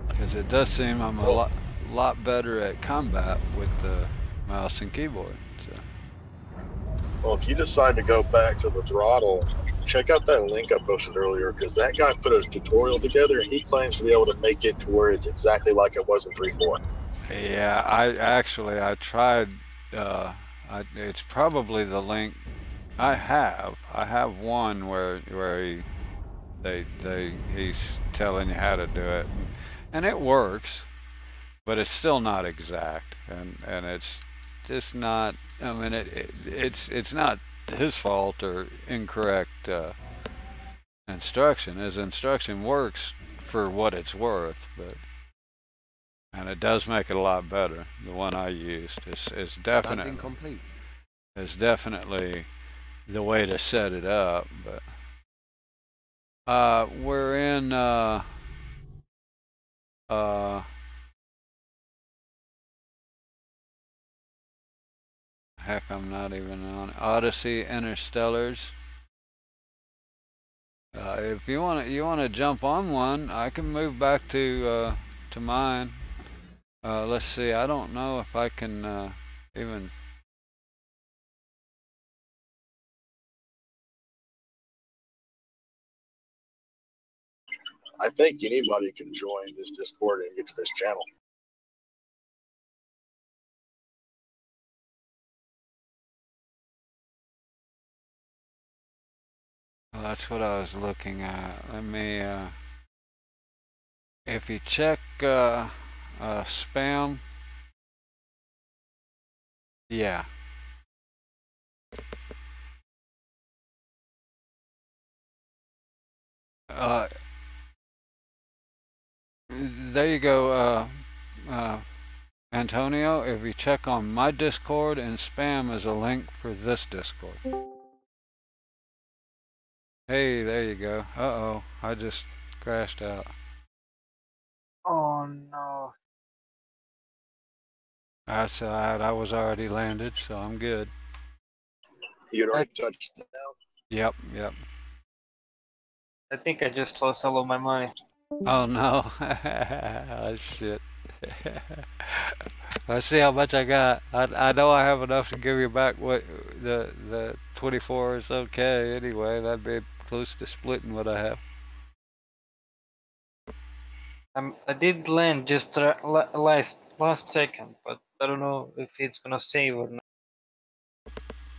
because it does seem I'm a lot better at combat with the mouse and keyboard. So. Well, if you decide to go back to the throttle, check out that link I posted earlier, because that guy put a tutorial together and he claims to be able to make it to where it's exactly like it was in 3.4. Yeah, I tried. It's probably the link I have one where he's telling you how to do it, and it works, but it's still not exact, and it's just not. I mean, it's not his fault or incorrect instruction. His instruction works for what it's worth, but and it does make it a lot better. The one I used is Landing definitely complete. is definitely the way to set it up, but we're in uh heck, I'm not even on Odyssey Interstellars. If you want to jump on one, I can move back to mine. Let's see. I don't know if I can even. I think anybody can join this Discord and get to this channel. Well, that's what I was looking at. Let me. If you check spam, yeah. Uh, there you go, Antonio. If you check on my Discord, and spam is a link for this Discord. Hey, there you go. Uh-oh, I just crashed out. Oh no. That's alright. I was already landed, so I'm good. You'd already touched it Yep, yep. I think I just lost all of my money. Oh no. Oh, shit. Let's see how much I got. I know I have enough to give you back what the 24 is okay anyway. That'd be close to splitting what I have. I did land just last second, but I don't know if it's gonna save or not.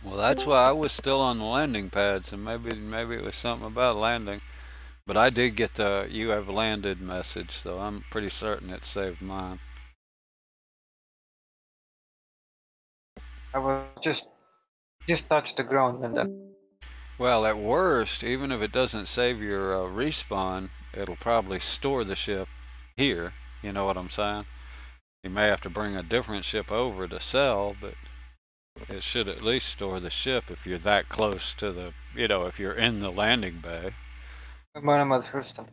Well, that's why I was still on the landing pad, so maybe it was something about landing. But I did get the "you have landed" message, so I'm pretty certain it saved mine. I was just touched the ground and then. Well, at worst, even if it doesn't save your respawn, it'll probably store the ship here. You know what I'm saying? You may have to bring a different ship over to sell, but it should at least store the ship if you're that close to the, if you're in the landing bay. I'm at first time.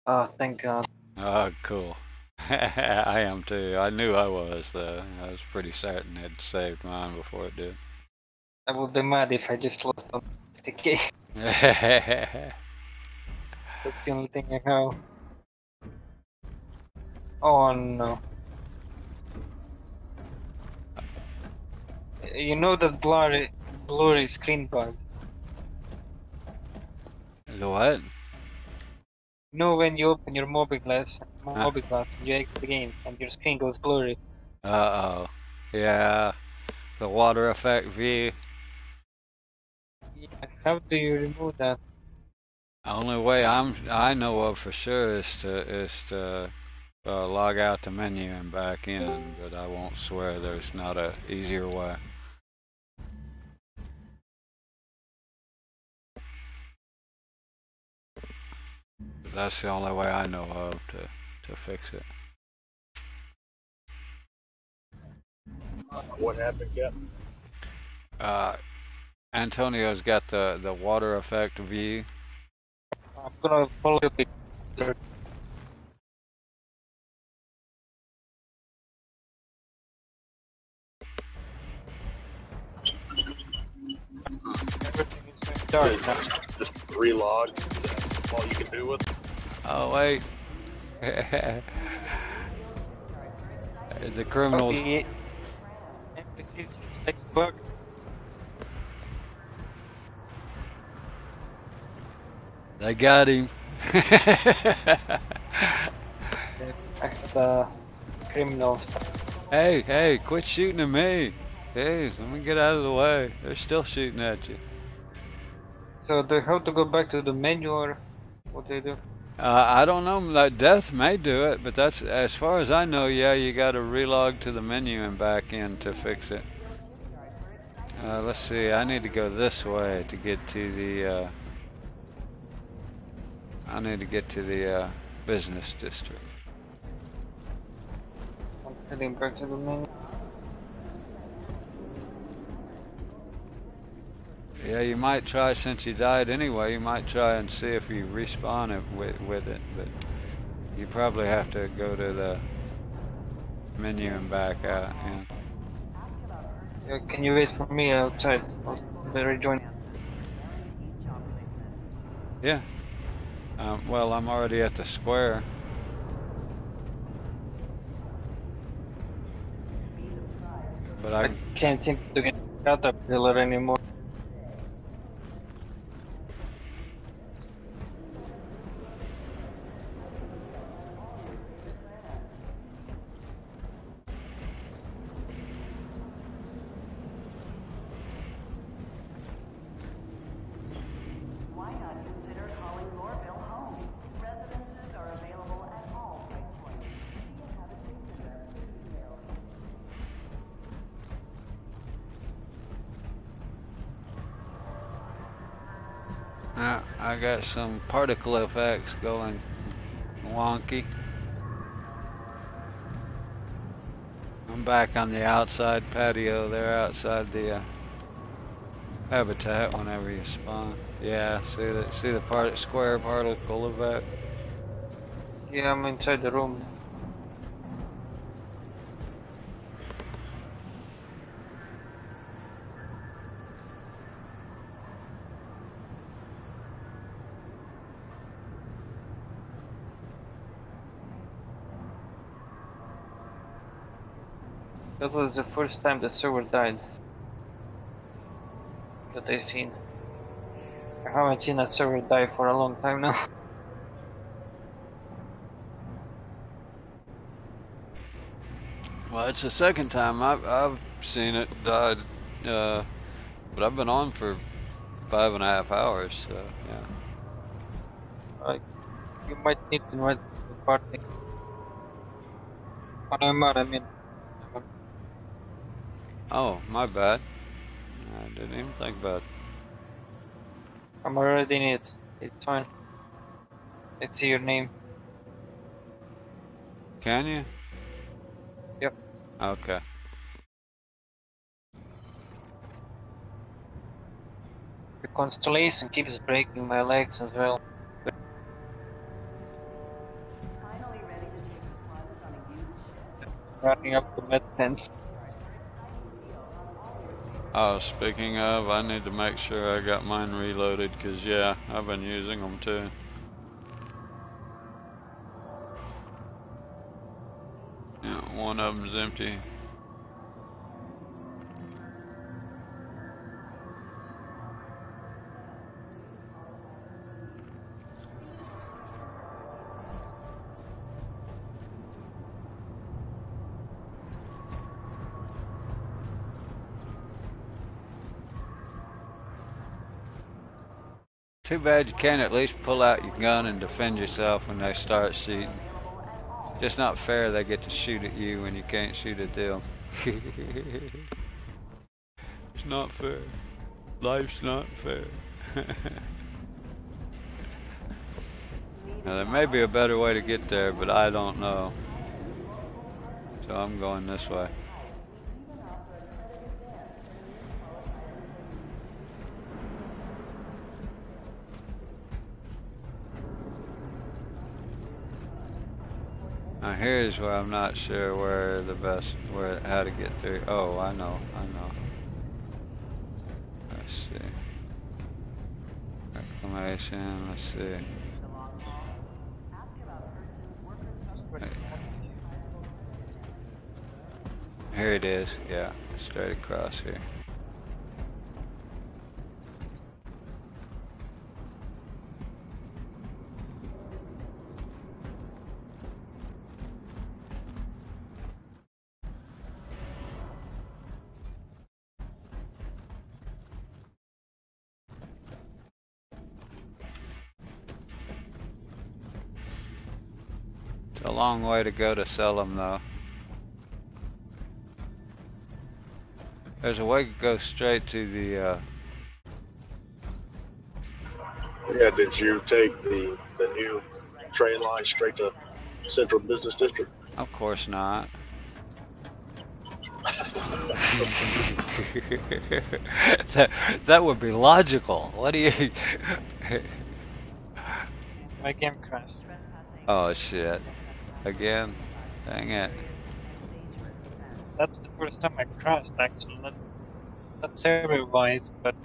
Oh, thank God. Oh, cool. I am too. I knew I was, though. I was pretty certain it saved mine before it did. I would be mad if I just lost on 50K. That's the only thing I know. Oh no. You know that blurry screen bug? The what? You know when you open your Mobiglass and you exit the game and your screen goes blurry? Uh-oh. Yeah. The water effect V. Yeah, how do you remove that? Only way I know of for sure is to log out the menu and back in, but I won't swear there's not a easier way. But that's the only way I know of to fix it. What happened, Captain? Antonio's got the water effect V. I'm gonna follow the picture. Everything is going dark now. Just relog. Is that all you can do with it? Oh wait. The criminals. Okay. NPC takes bug. They got him. I have criminal stuff. Hey, quit shooting at me. Hey, let me get out of the way. They're still shooting at you. So do you have to go back to the menu or what do you do? I don't know. Like Death may do it, but that's as far as I know. Yeah, you got to relog to the menu and back in to fix it. Let's see. I need to go this way to get to the. I need to get to the business district. I'm heading back to the menu. Yeah, you might try, since you died anyway, you might try and see if you respawn it with it, but you probably have to go to the menu and back out. Yeah, can you wait for me outside? I'll rejoin. Yeah. Well, I'm already at the square. But I can't seem to get Caterpillar anymore. Why not consider calling Norville home? Residences are available at all price points. See inhabitants in their details. I got some particle effects going wonky. I'm back on the outside patio there, outside the habitat whenever you spawn. Yeah, see the square particle effect? Yeah, I'm inside the room. That was the first time the server died that I've seen. I haven't seen a server die for a long time now. Well, it's the second time I've seen it died, but I've been on for 5.5 hours, so yeah. You might need to invite the party. When I'm out, I mean. Oh, my bad. I didn't even think about it. I'm already in it. It's fine. Let's see your name. Can you? Yep. Okay. The constellation keeps breaking my legs as well. Finally ready to take the plunge on a used ship? Running up the med tent. Oh, speaking of, I need to make sure I got mine reloaded, because yeah, I've been using them too. Yeah, one of them's empty. Too bad you can't at least pull out your gun and defend yourself when they start shooting. Just not fair they get to shoot at you when you can't shoot at them. It's not fair. Life's not fair. Now, there may be a better way to get there, but I don't know. So I'm going this way. Now here's where I'm not sure how to get through. Oh, I know. Let's see. Reclamation, let's see. Here it is, yeah, straight across here. a long way to go to sell them, though. There's a way to go straight to the. Yeah, did you take the new train line straight to Central Business District? Of course not. that would be logical. What do you? My game crashed. Oh shit! Again? Dang it! That's the first time I crashed, actually. Not server-wise, but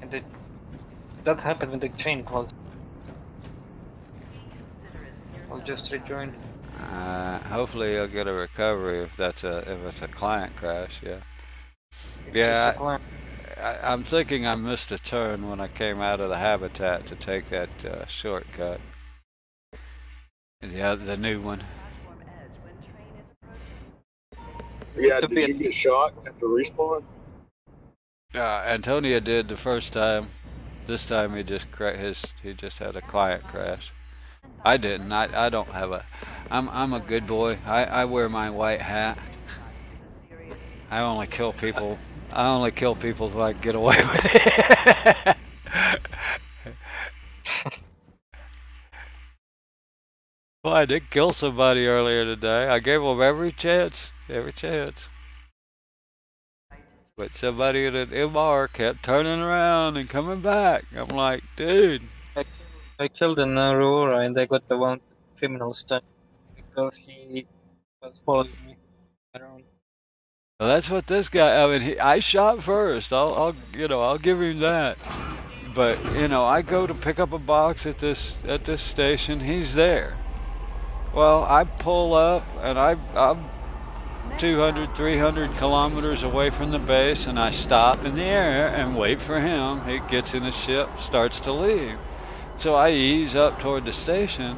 and that happened when the train closed. I'll just rejoin. Hopefully you'll get a recovery if it's a client crash. Yeah. It's Yeah. just a client. I'm thinking I missed a turn when I came out of the habitat to take that shortcut. Yeah, the new one. Yeah, did you get shot at the respawn? Antonia did the first time. This time he just had a client crash. I didn't. I don't have a. I'm a good boy. I wear my white hat. I only kill people. I only kill people if I can get away with it. Well, I did kill somebody earlier today. I gave them every chance. Every chance. But somebody in an MR kept turning around and coming back. I'm like, dude. I killed an Aurora and I got the one criminal stuck because he was following me around. Well, that's what this guy. I mean, I shot first. I'll give him that. But I go to pick up a box at this station. He's there. Well, I pull up and I'm 200, 300 kilometers away from the base, and I stop in the air and wait for him. He gets in the ship, starts to leave. So I ease up toward the station.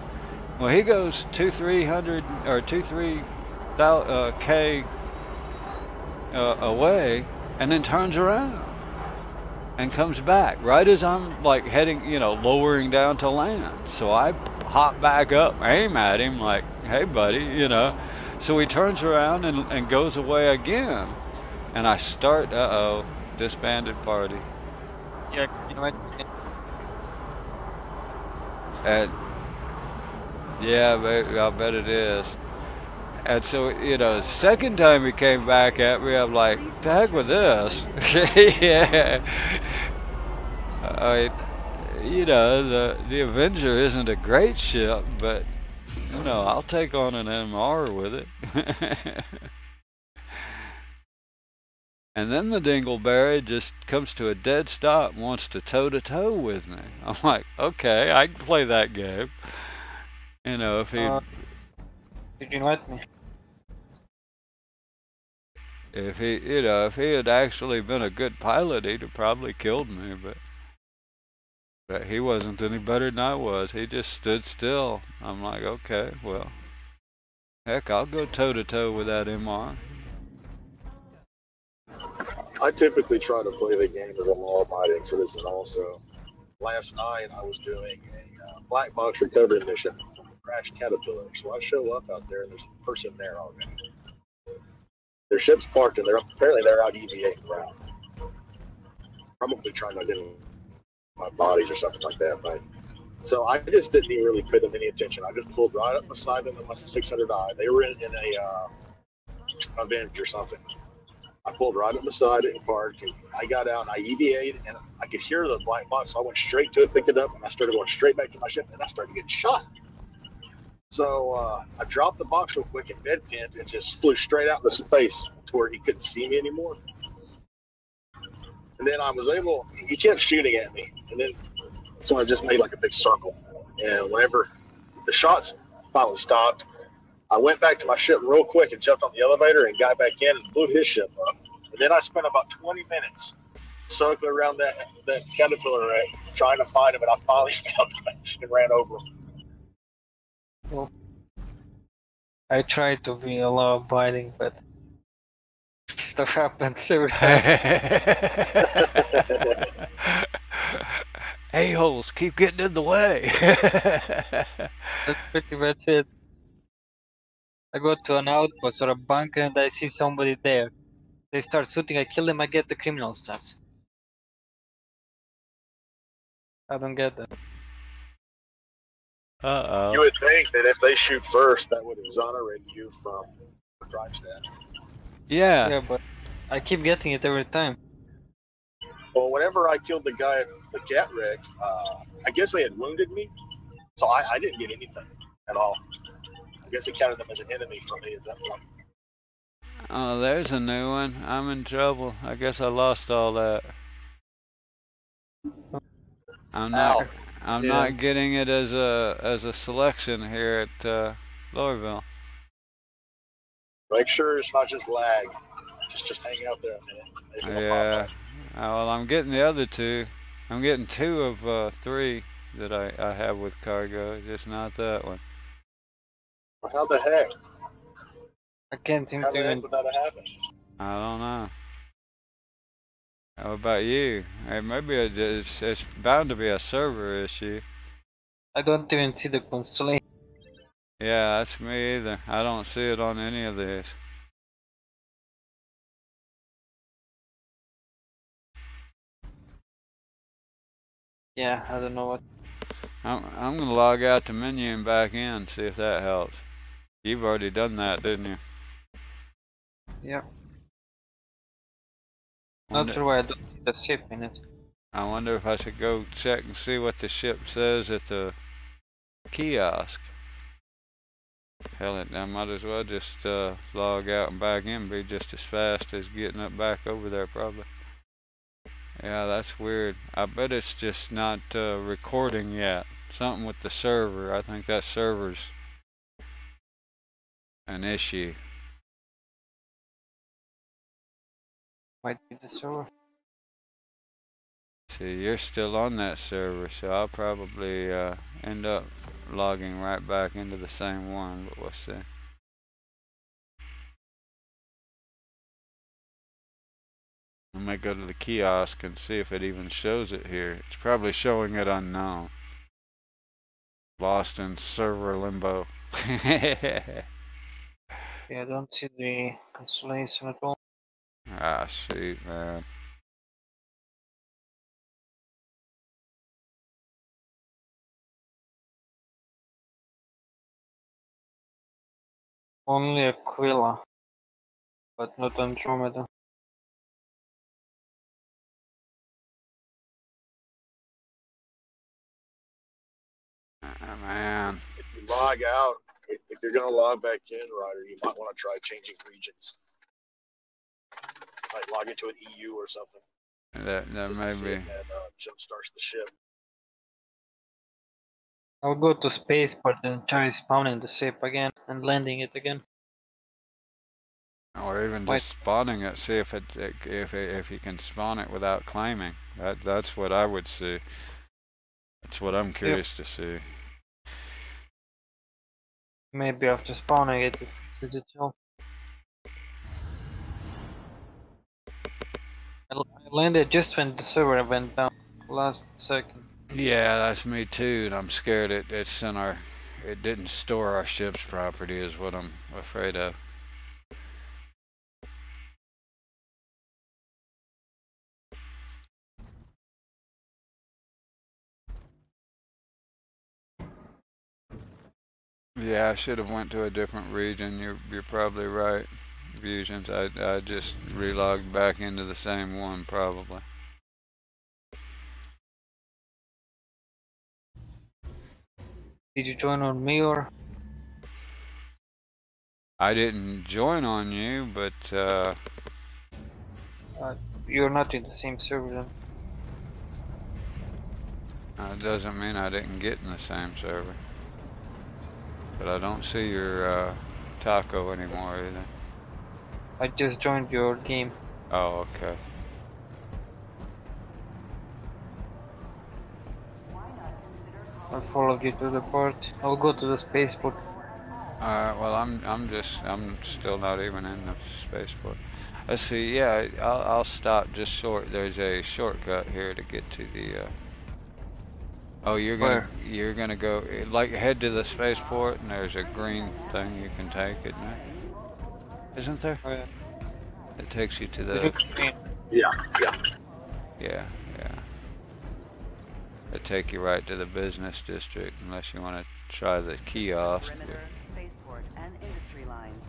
Well, he goes 2-300 or 2-3 K away, and then turns around and comes back right as I'm like heading, lowering down to land. So I hop back up, aim at him like, "Hey, buddy," So he turns around and goes away again, and I start. Disbanded party. Yeah, you know what? And yeah, I bet it is. And so, the second time he came back at me, I'm like, to heck with this. Yeah. The Avenger isn't a great ship, but, I'll take on an MR with it. And then the Dingleberry just comes to a dead stop and wants to toe-to-toe with me. I'm like, okay, I can play that game. If he... Did you invite me? If he had actually been a good pilot, he'd have probably killed me, but he wasn't any better than I was. He just stood still. I'm like, okay, well, heck, I'll go toe-to-toe with that MR. I typically try to play the game as a law-abiding citizen also. Last night I was doing a black box recovery mission from a crashed Caterpillar. So I show up out there and there's a person there already. Their ship's parked and apparently they're out EVAing around. Probably trying to identify my bodies or something like that. But so I just didn't even really pay them any attention. I just pulled right up beside them in my 600i. They were in a Avenge or something. I pulled right up beside it and parked. And I got out and I EVA'd and I could hear the black box. So I went straight to it, picked it up, and I started going straight back to my ship, and I started getting shot. So I dropped the box real quick and bed-pinned and just flew straight out into space to where he couldn't see me anymore. And then he kept shooting at me. And then, so I just made like a big circle. And whenever the shots finally stopped, I went back to my ship real quick and jumped on the elevator and got back in and blew his ship up. And then I spent about 20 minutes circling around that Caterpillar wreck trying to find him, and I finally found him and ran over him. Well, I try to be law-abiding, but stuff happens every time. A-holes keep getting in the way. That's pretty much it. I go to an outpost or a bunker and I see somebody there. They start shooting, I kill them, I get the criminal stuff. I don't get that. Uh-oh. You would think that if they shoot first, that would exonerate you from the crime stat. Yeah. Yeah, but I keep getting it every time. Well, whenever I killed the guy at the cat wreck, I guess they had wounded me, so I didn't get anything at all. I guess it counted them as an enemy for me at that point. Oh, there's a new one. I'm in trouble. I guess I lost all that. I'm not. I'm not getting it as a selection here at Lorville. Make sure it's not just lag. Just hang out there a minute. Maybe it'll pop Yeah. up. Well, I'm getting the other two. I'm getting 2 of 3 that I have with cargo. Just not that one. Well, how the heck? I can't seem How to the heck even. would that have happened? I don't know. How about you? Hey, maybe it's bound to be a server issue. I don't even see the constellation. Yeah, that's me either. I don't see it on any of these. Yeah, I don't know what. I'm gonna log out the menu and back in, see if that helps. You've already done that, didn't you? Yeah. Wonder- Not sure why I don't see the ship in it. I wonder if I should go check and see what the ship says at the kiosk. Hell, I might as well just log out and back in, be just as fast as getting up back over there probably. Yeah, that's weird. I bet it's just not recording yet. Something with the server. I think that server's an issue. Might be the server. See, you're still on that server, so I'll probably end up logging right back into the same one, but we'll see. I might go to the kiosk and see if it even shows it here. It's probably showing it unknown. Lost in server limbo. Yeah, I don't see the constellation at all. Ah, shoot, man. Only Aquila, but not Andromeda. Ah, man. If you log out, if you're going to log back in, Ryder, you might want to try changing regions. Like log into an EU or something. That may be. That jump starts the ship. I'll go to spaceport and try spawning the ship again and landing it again. Or even just spawning it, see if if you can spawn it without claiming. That's what I would see. That's what I'm curious to see. Maybe after spawning it, it fixes itself. I landed just when the server went down, last second. Yeah, that's me too, and I'm scared it didn't store our ship's property is what I'm afraid of. Yeah, I should have went to a different region. You're probably right, Fusions. I just relogged back into the same one probably. Did you join on me or? I didn't join on you, but You're not in the same server then. it doesn't mean I didn't get in the same server. But I don't see your taco anymore either. I just joined your game. Oh, okay. I followed you to the port. I'll go to the spaceport. Alright, well I'm still not even in the spaceport. Let's see, yeah, I'll stop just short. There's a shortcut here to get to the Oh, you're gonna go like head to the spaceport, and there's a green thing you can take, isn't there? Isn't there? Oh, yeah. It takes you to The the new screen. Yeah. yeah. It take you right to the business district, unless you want to try the kiosk. Perimeter, spaceport, and industry lines.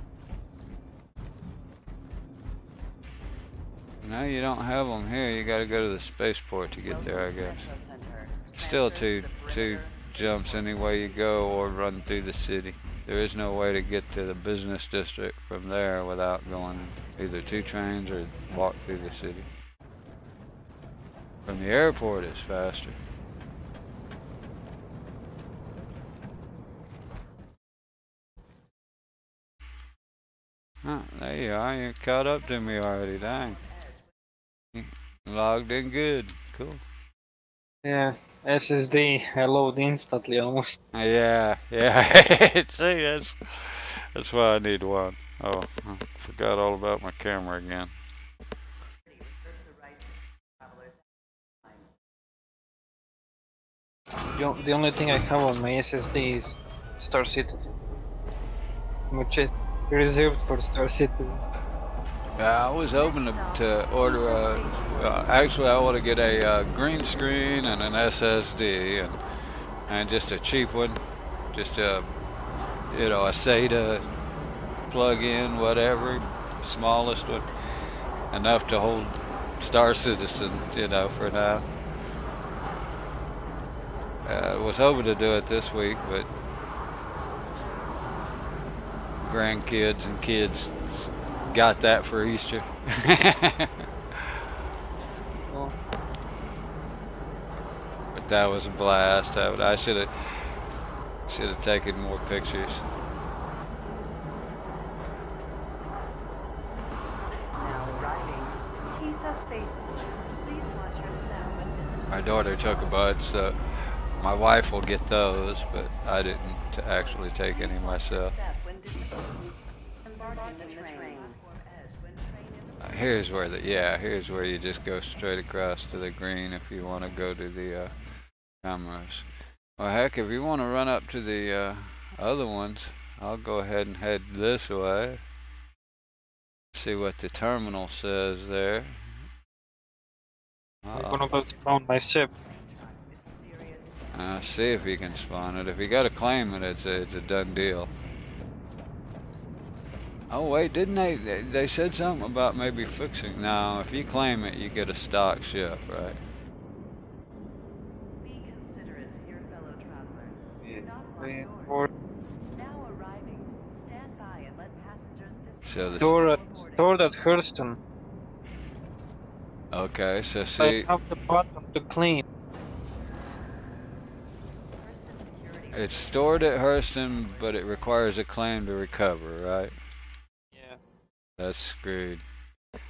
No, you don't have them here. You got to go to the spaceport to get there, I guess. Metro Center. Still Transfer two to perimeter. jumps any way you go, or run through the city. There is no way to get to the business district from there without going either 2 trains or walk through the city. From the airport, it's faster. Huh, there you are. You caught up to me already. Dang. You logged in good. Cool. Yeah, SSD. I load instantly almost. Yeah. See, that's why I need one. Oh, I forgot all about my camera again. The only thing I have on my SSD is Star Citizen, which is reserved for Star Citizen. I was hoping to order actually I want to get a green screen and an SSD and just a cheap one, just a SATA plug-in, whatever, smallest one, enough to hold Star Citizen, for now. I was hoping to do it this week, but grandkids and kids got that for Easter. Oh, But that was a blast. I should have taken more pictures. Now arriving. Kisa Spaceport. Please watch your step when visiting. My daughter took a bunch, so my wife will get those, but I didn't actually take any myself. Step when visiting. Embarking the train. Here's where you just go straight across to the green if you want to go to the cameras. Well, heck, if you want to run up to the other ones, I'll go ahead and head this way. See what the terminal says there. I'm gonna go spawn my ship. See if he can spawn it. If you got to claim it, it's a done deal. Oh wait, didn't they said something about maybe fixing? No, if you claim it, you get a stock ship, right? Be considerate of your fellow travelers. Yeah. Not Yeah. locked Or doors. Now arriving. Stand by and let passengers So the stored at Hurston. okay, so I see, have the button to claim. it's stored at Hurston, but it requires a claim to recover, right? Yeah. That's screwed.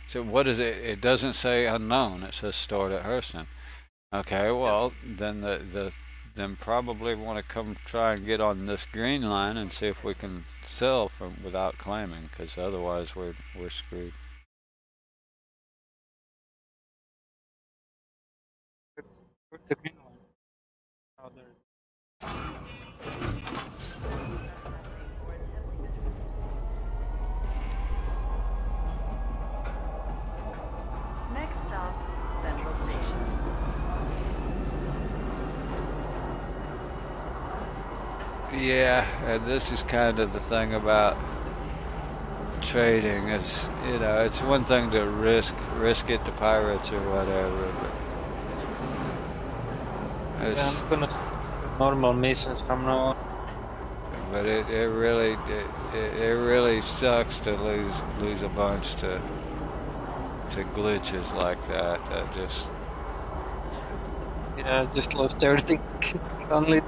So what is it? It doesn't say unknown. It says stored at Hurston. Okay, well then then probably want to come try and get on this green line and see if we can sell without claiming, because otherwise we're screwed. Where's the green one? Oh, there. Next stop, Central Station. Yeah, and this is kind of the thing about trading is, it's one thing to risk it to pirates or whatever, but Yeah, I'm gonna do normal missions from now on. but it really sucks to lose a bunch to glitches like that. That just Yeah, I just lost everything. I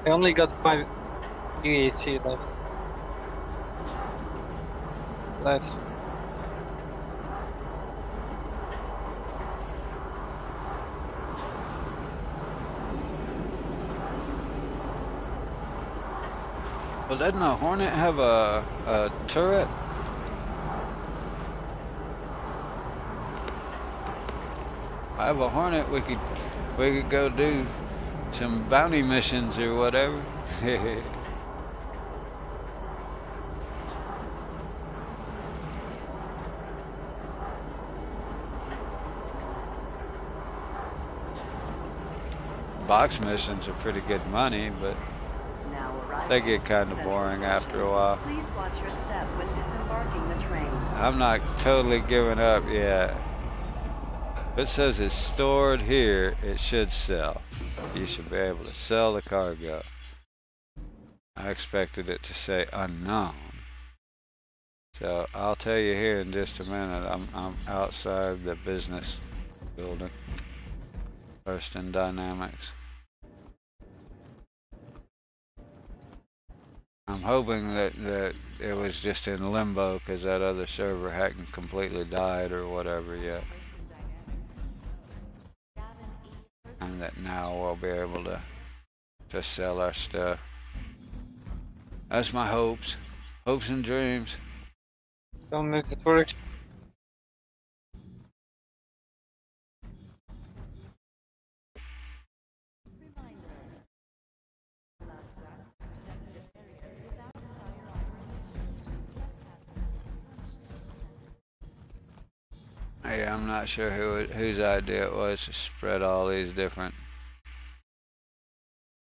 only got 5 UHC left. Last. well, doesn't a Hornet have a turret? I have a Hornet. We could go do some bounty missions or whatever. Box missions are pretty good money, but Now arriving they get kind of Central boring Station. after a while. Please watch your step when disembarking the train. I'm not totally giving up yet. If it says it's stored here, it should sell. You should be able to sell the cargo. I expected it to say unknown. So I'll tell you here in just a minute. I'm outside the business building. Hurston Dynamics. I'm hoping that it was just in limbo because that other server hadn't completely died or whatever yet. And that now we'll be able to sell our stuff. That's my hopes. Hopes and dreams. Don't make it work. Yeah, I'm not sure whose idea it was to spread all these different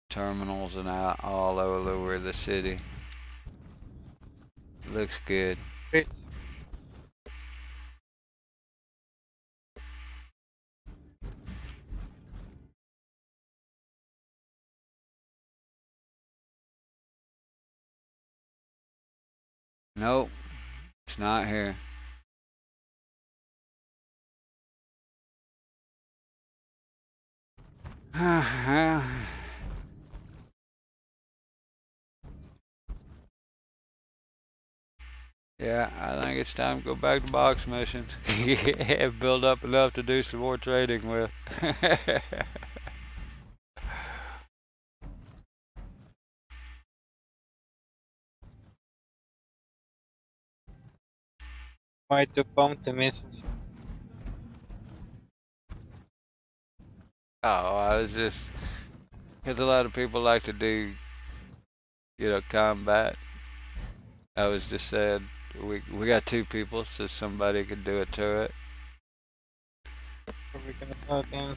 terminals and out all over the city. Looks good. Great. Nope, it's not here. Yeah, I think it's time to go back to box missions. Build up enough to do some more trading with. Might do bounty missions. Oh, I was just because a lot of people like to do, combat. I was just saying we got two people, so somebody could do a turret. Are we gonna start again?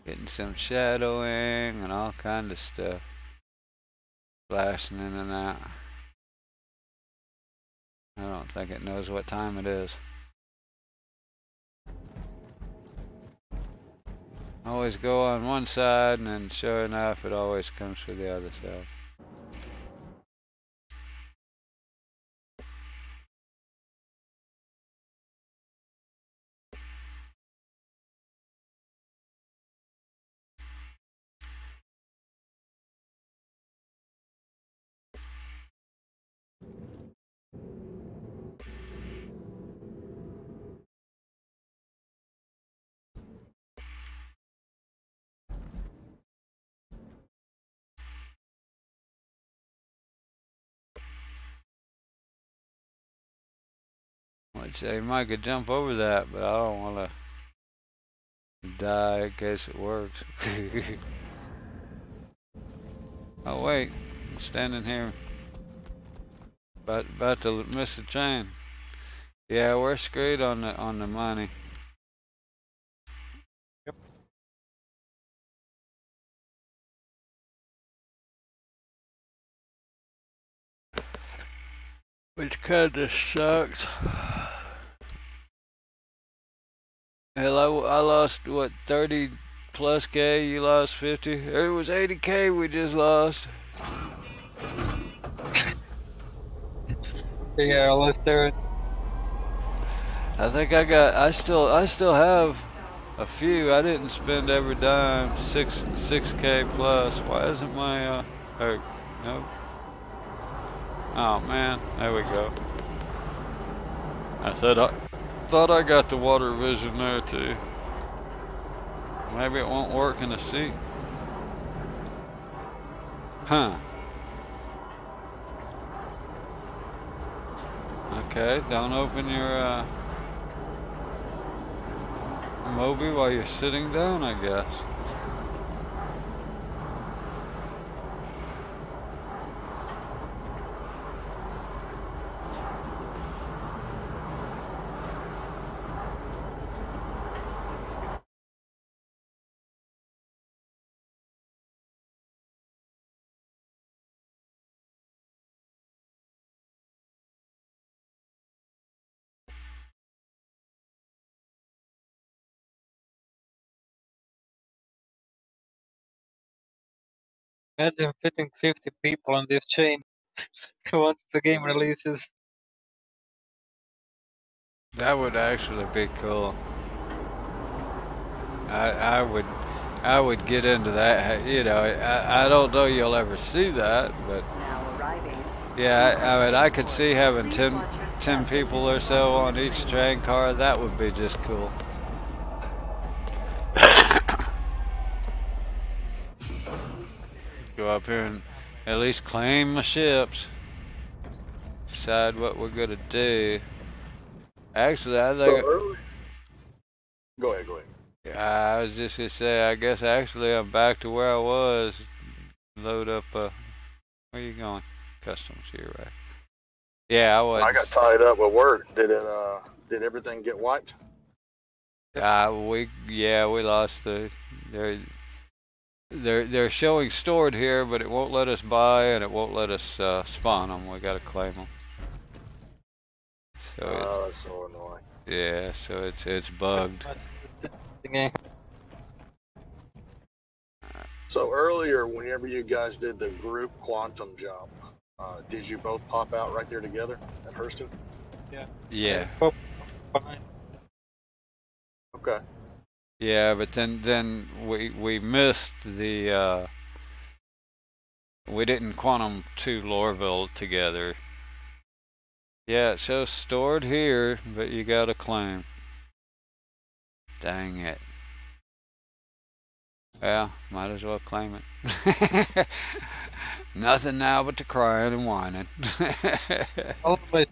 Getting some shadowing and all kind of stuff. Flashing in and out. I don't think it knows what time it is. Always go on one side and then sure enough it always comes for the other side. I'd say Mike could jump over that, but I don't want to die in case it works. Oh wait, I'm standing here about to miss the train. Yeah, we're screwed on the money. Yep. Which kinda sucks. Hell, I lost, what, 30 plus K? You lost 50? It was 80K we just lost. Yeah, let's do it. I think I still have a few. I didn't spend every dime. 6K plus. Why isn't my, no? Oh man, there we go. I thought I got the water vision there too. Maybe it won't work in the seat. Huh. Okay, don't open your Moby while you're sitting down, I guess. Imagine fitting 50 people on this chain once the game releases. That would actually be cool. I would get into that. You know, I don't know you'll ever see that, but Now arriving. yeah, I mean, I could see having 10 people or so on each train car. That would be just cool. Go up here and at least claim the ships. Decide what we're gonna do. Actually, I So think. early. Go ahead. I was just gonna say, I guess actually I'm back to where I was. Load up, where you going? Customs here, right? Yeah, I was. I got tied up with work. Did everything get wiped? We lost they're showing stored here, but it won't let us buy and it won't let us spawn them. We gotta claim them. So That's so annoying. yeah, so it's bugged. So earlier, whenever you guys did the group quantum jump, did you both pop out right there together at Hurston? Yeah. Fine. Okay. Yeah, but then we missed the we didn't quantum to Lorville together. Yeah, it shows stored here, but you gotta claim. Dang it. Well, might as well claim it. Nothing now but the crying and whining. Always.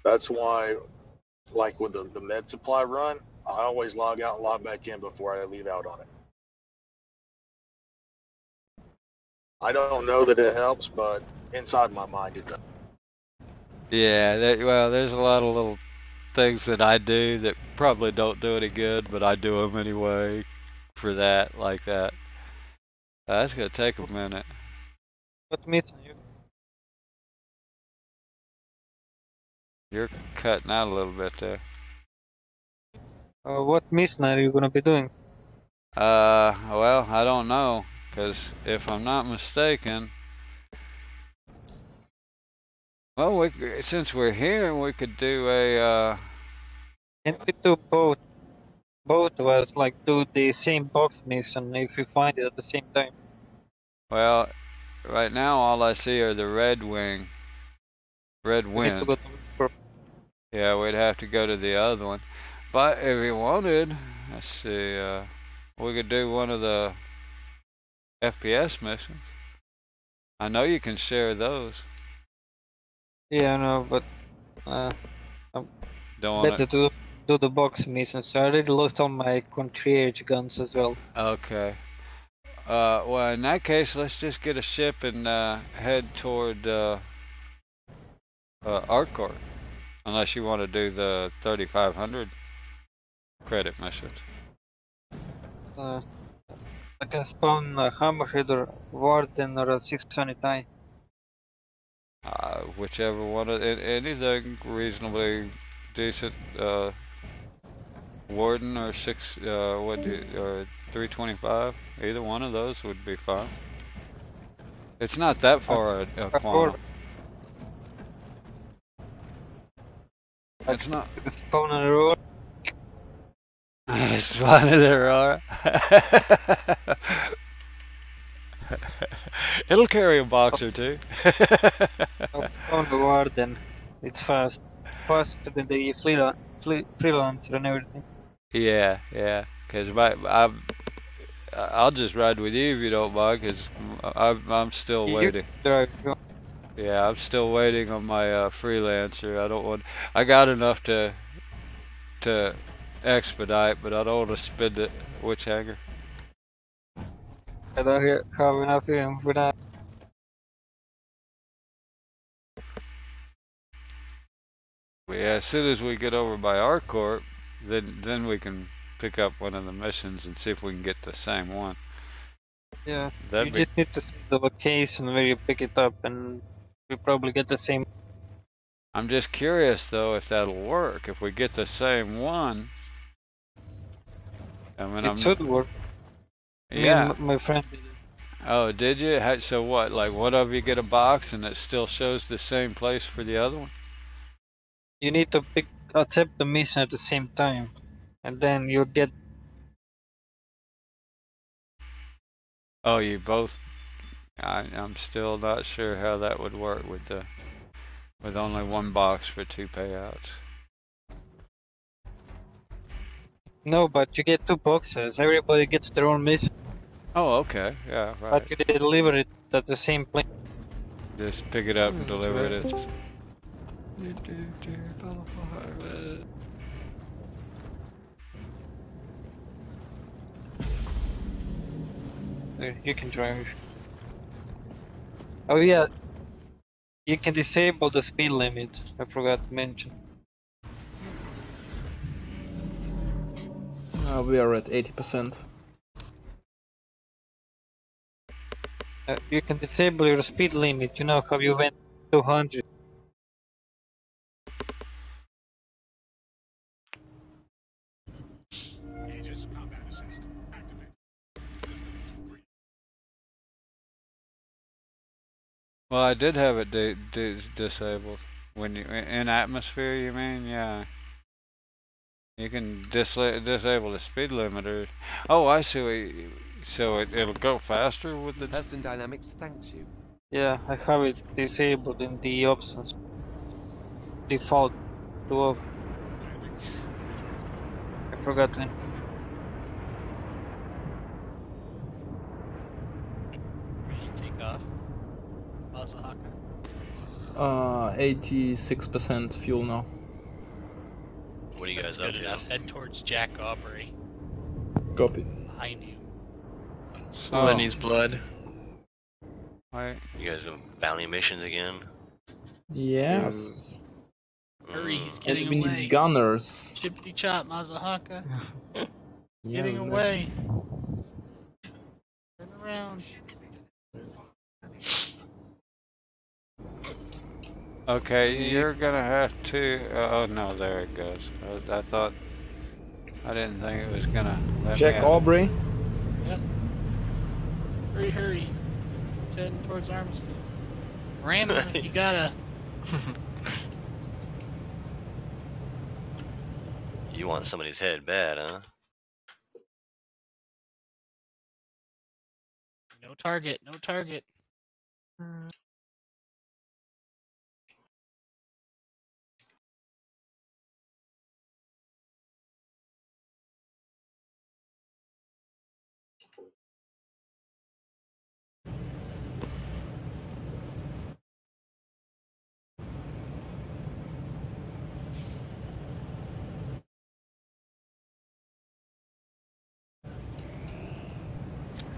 That's why, like with the med supply run, I always log out and log back in before I leave out on it. I don't know that it helps, but inside my mind it does. Yeah, well, there's a lot of little things that I do that probably don't do any good, but I do them anyway for that, like that. That's gonna take a minute. What mission you? You're cutting out a little bit there. What mission are you gonna be doing? Well, I don't know, because if I'm not mistaken, well, since we're here, we could do a, Can we do both? Both of us like do the same box mission if we find it at the same time. well, right now all I see are the Red Wind. We need to go to Yeah, we'd have to go to the other one. But if we wanted, let's see, we could do one of the FPS missions. I know you can share those. Yeah, no, but Don't want better to do the box mission. So I already lost all my Contreras guns as well. Okay. Well, in that case, let's just get a ship and head toward Arcor. Unless you want to do the 3,500 credit missions. I can spawn Hammerhead or Warden or 629. Whichever one, anything reasonably decent. Warden or 325. Either one of those would be fine. It's not that far a quantum. It's not. Spawn on the road. Spawn in the Aurora. It'll carry a box or two. On the Warden. It's fast. Faster than the freelancer and everything. Yeah, because I'll just ride with you if you don't mind, because I'm still You waiting. drive. Yeah, I'm still waiting on my freelancer. I don't want. I got enough to expedite, but I don't want to spend it. Which hangar? I don't have enough room for that. Yeah, as soon as we get over by ArcCorp, then we can pick up one of the missions and see if we can get the same one. Yeah, That'd you be. just need to see the location where you pick it up, and we probably get the same. I'm just curious though if that'll work. If we get the same one, I mean, It should work. Me Yeah. and my friend did it. Oh, did you? So what? Like one of you get a box and it still shows the same place for the other one? You need to accept the mission at the same time, and then you'll get. Oh, you both. I'm still not sure how that would work with only one box for 2 payouts. No, but you get 2 boxes. Everybody gets their own mission, Oh, okay. Yeah, right. but you deliver it at the same place. Just pick it up and deliver it. There, you can drive. Oh yeah, you can disable the speed limit. I forgot to mention. We are at 80%. You can disable your speed limit. You know how you went 200. Well, I did have it disabled. When you in atmosphere, you mean? Yeah. You can disable the speed limiter. Oh, I see. So it'll go faster with the. Hurston Dynamics thanks you. Yeah, I have it disabled in the options. Default to off. I forgot to. Take off. Mazahaka. 86% fuel now. What are you guys That's up good to? enough. Head towards Jack Aubrey. Copy. Behind you. Someone needs blood. Wait. You guys doing bounty missions again? Yes. Hurry, he's getting we away. need gunners. Chippity chop, Mazahaka. He's Yeah, getting man. away. Turn around. Okay, you're gonna have to. Oh no, there it goes. I thought. I didn't think it was gonna. Let Jack me out. Aubrey. Yep. Hurry, hurry. It's heading towards Armistice. Ram him if you gotta. You want somebody's head bad, huh? No target, no target.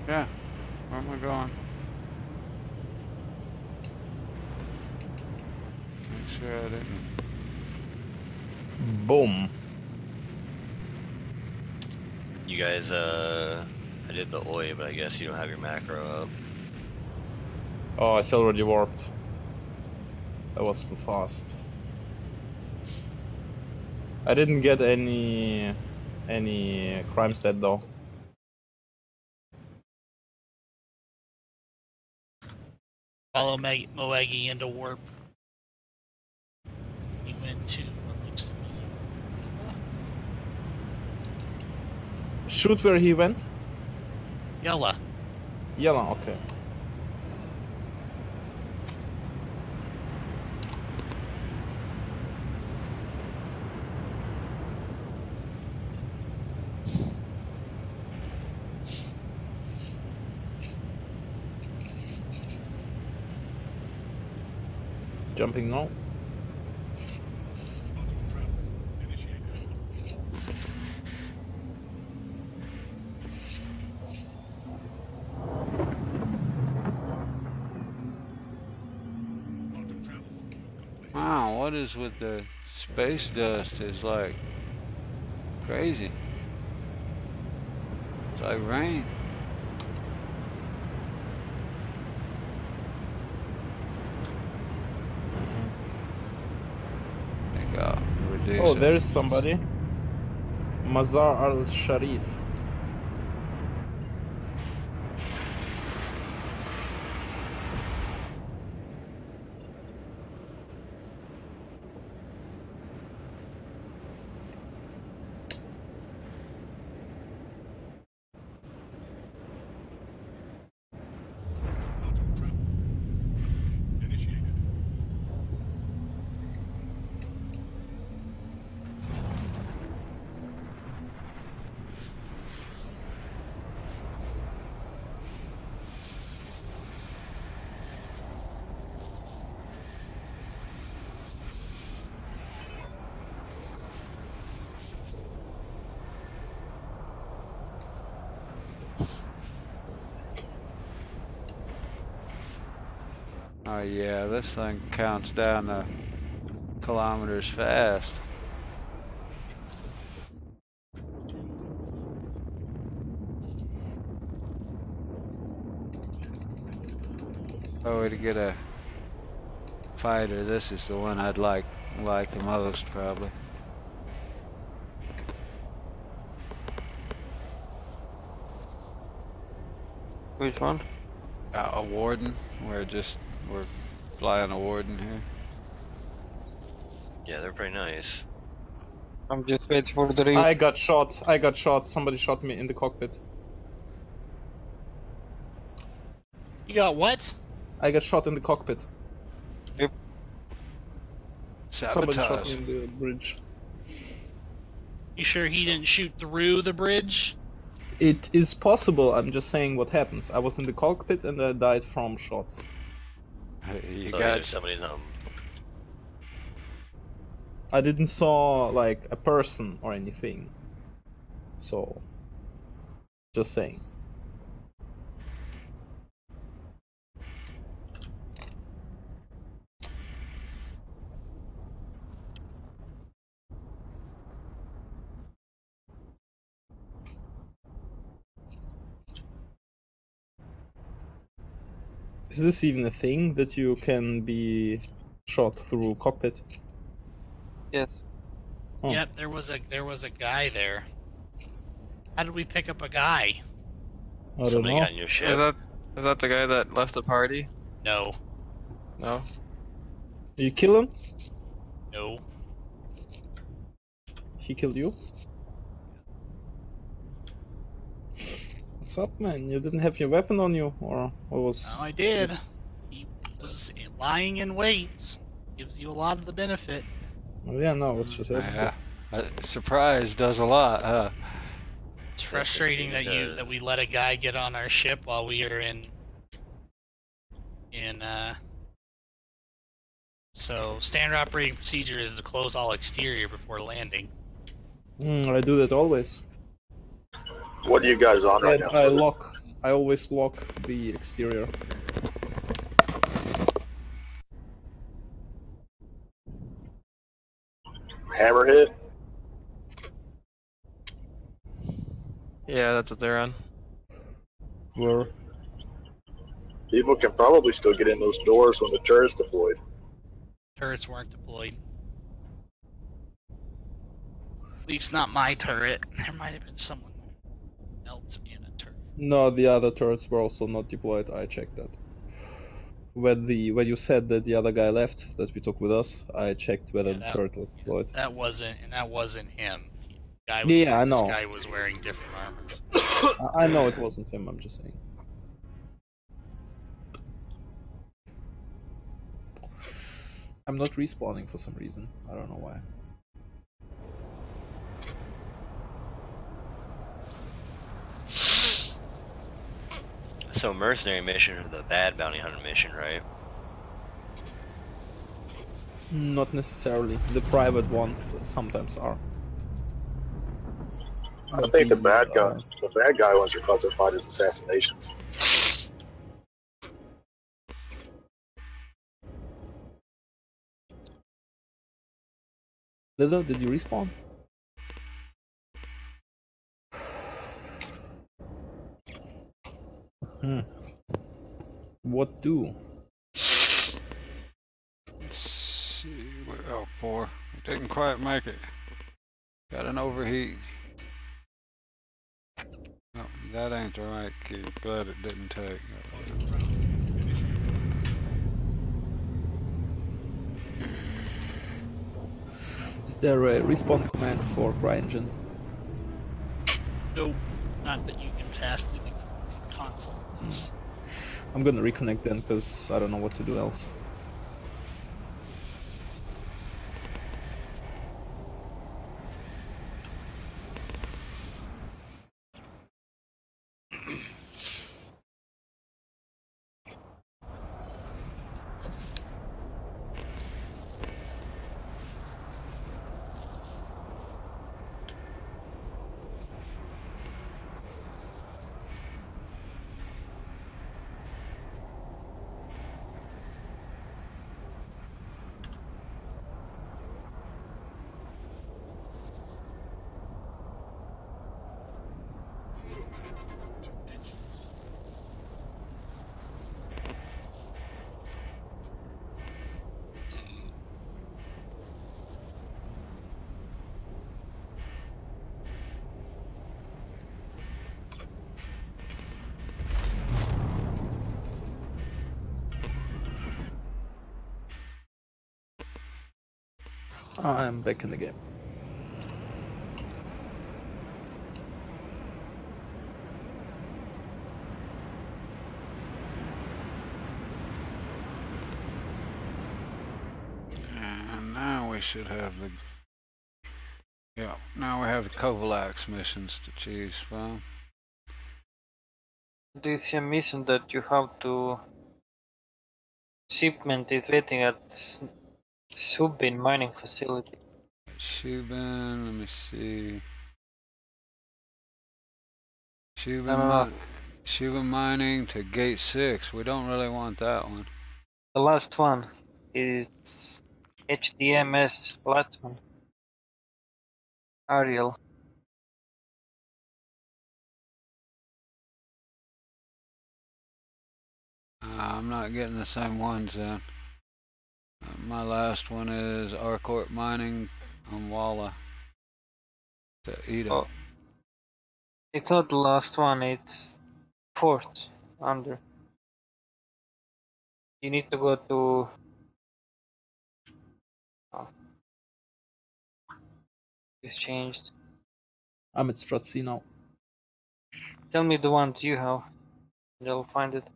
Yeah. Where am I going? Make sure I didn't. Boom. You guys, I did the OI, but I guess you don't have your macro up. Oh, it's already warped. That was too fast. I didn't get any crime stat though. Follow Moegi into warp. He went to what looks to be. Shoot where he went? Yella. Yellow, okay. Jumping now. Wow, what is with the space dust? Is like crazy. It's like rain. Oh, there is somebody. Mazar al-Sharif. Oh yeah, this thing counts down the kilometers fast. Oh, to get a fighter, this is the one I'd like the most, probably. Which one? A Warden. We're flying a Warden here. Yeah, they're pretty nice. I'm just waiting for the I got shot. Somebody shot me in the cockpit. You got what? I got shot in the cockpit. Yep. Somebody shot Sabotage. me in the bridge. You sure he didn't shoot through the bridge? It is possible. I'm just saying what happens. I was in the cockpit and I died from shots. You So got there's somebody's I didn't saw like a person or anything. So, just saying. Is this even a thing that you can be shot through cockpit? Yes. Oh. Yep, there was a guy there. How did we pick up a guy? I don't somebody know. got in your ship. Is that the guy that left the party? No. No. You kill him? No. He killed you? What's up, man? You didn't have your weapon on you, or what was? No, I did. He was lying in wait. Gives you a lot of the benefit. Oh, yeah, no, it's just asking. Yeah. Surprise does a lot. It's frustrating that we let a guy get on our ship while we are in. So standard operating procedure is to close all exterior before landing. I do that always. What are you guys on right now? I always lock the exterior. Hammerhead? Yeah, that's what they're on. Where? People can probably still get in those doors when the turret's deployed. Turrets weren't deployed. At least not my turret. There might have been someone else in a turret. No, the other turrets were also not deployed. I checked that. When you said that the other guy left, that we took with us, I checked whether the turret was deployed. That wasn't him. I know. This guy was wearing different armors. I know it wasn't him. I'm just saying. I'm not respawning for some reason. I don't know why. So mercenary mission or the bad bounty hunter mission, right? Not necessarily. The private ones sometimes are. I think the bad guy ones are classified as assassinations. Lilo, did you respawn? What do? Let's see. Oh, 4. It didn't quite make it. Got an overheat. Oh, that ain't the right key. Glad it didn't take. Is there a respawn command for CryEngine? Nope. Not that you can pass through the console. I'm gonna reconnect then, because I don't know what to do else. I'm back in the game. And now we should have the... Yeah, now we have the Kovalax missions to choose from. Do you see a mission that you have to... Shipment is waiting at Subin mining facility. Subin, let me see. Subin mining to gate 6. We don't really want that one. The last one is HDMS Latman. Ariel. I'm not getting the same ones then. My last one is Arcourt Mining on Walla. To Edo. Oh. It's not the last one, it's 4th under. You need to go to... Oh. It's changed. I'm at Strat C now. Tell me the ones you have. And I'll find it.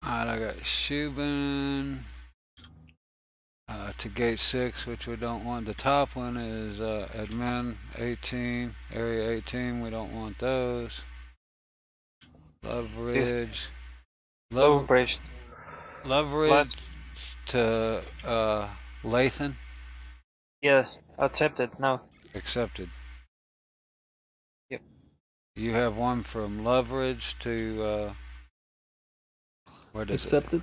Alright, I got Subin to gate 6, which we don't want. The top one is admin 18, area 18. We don't want those. Leverage. Leverage to Lathan. Yes, accepted now. Accepted. Yep. You have one from Leverage to where does accepted?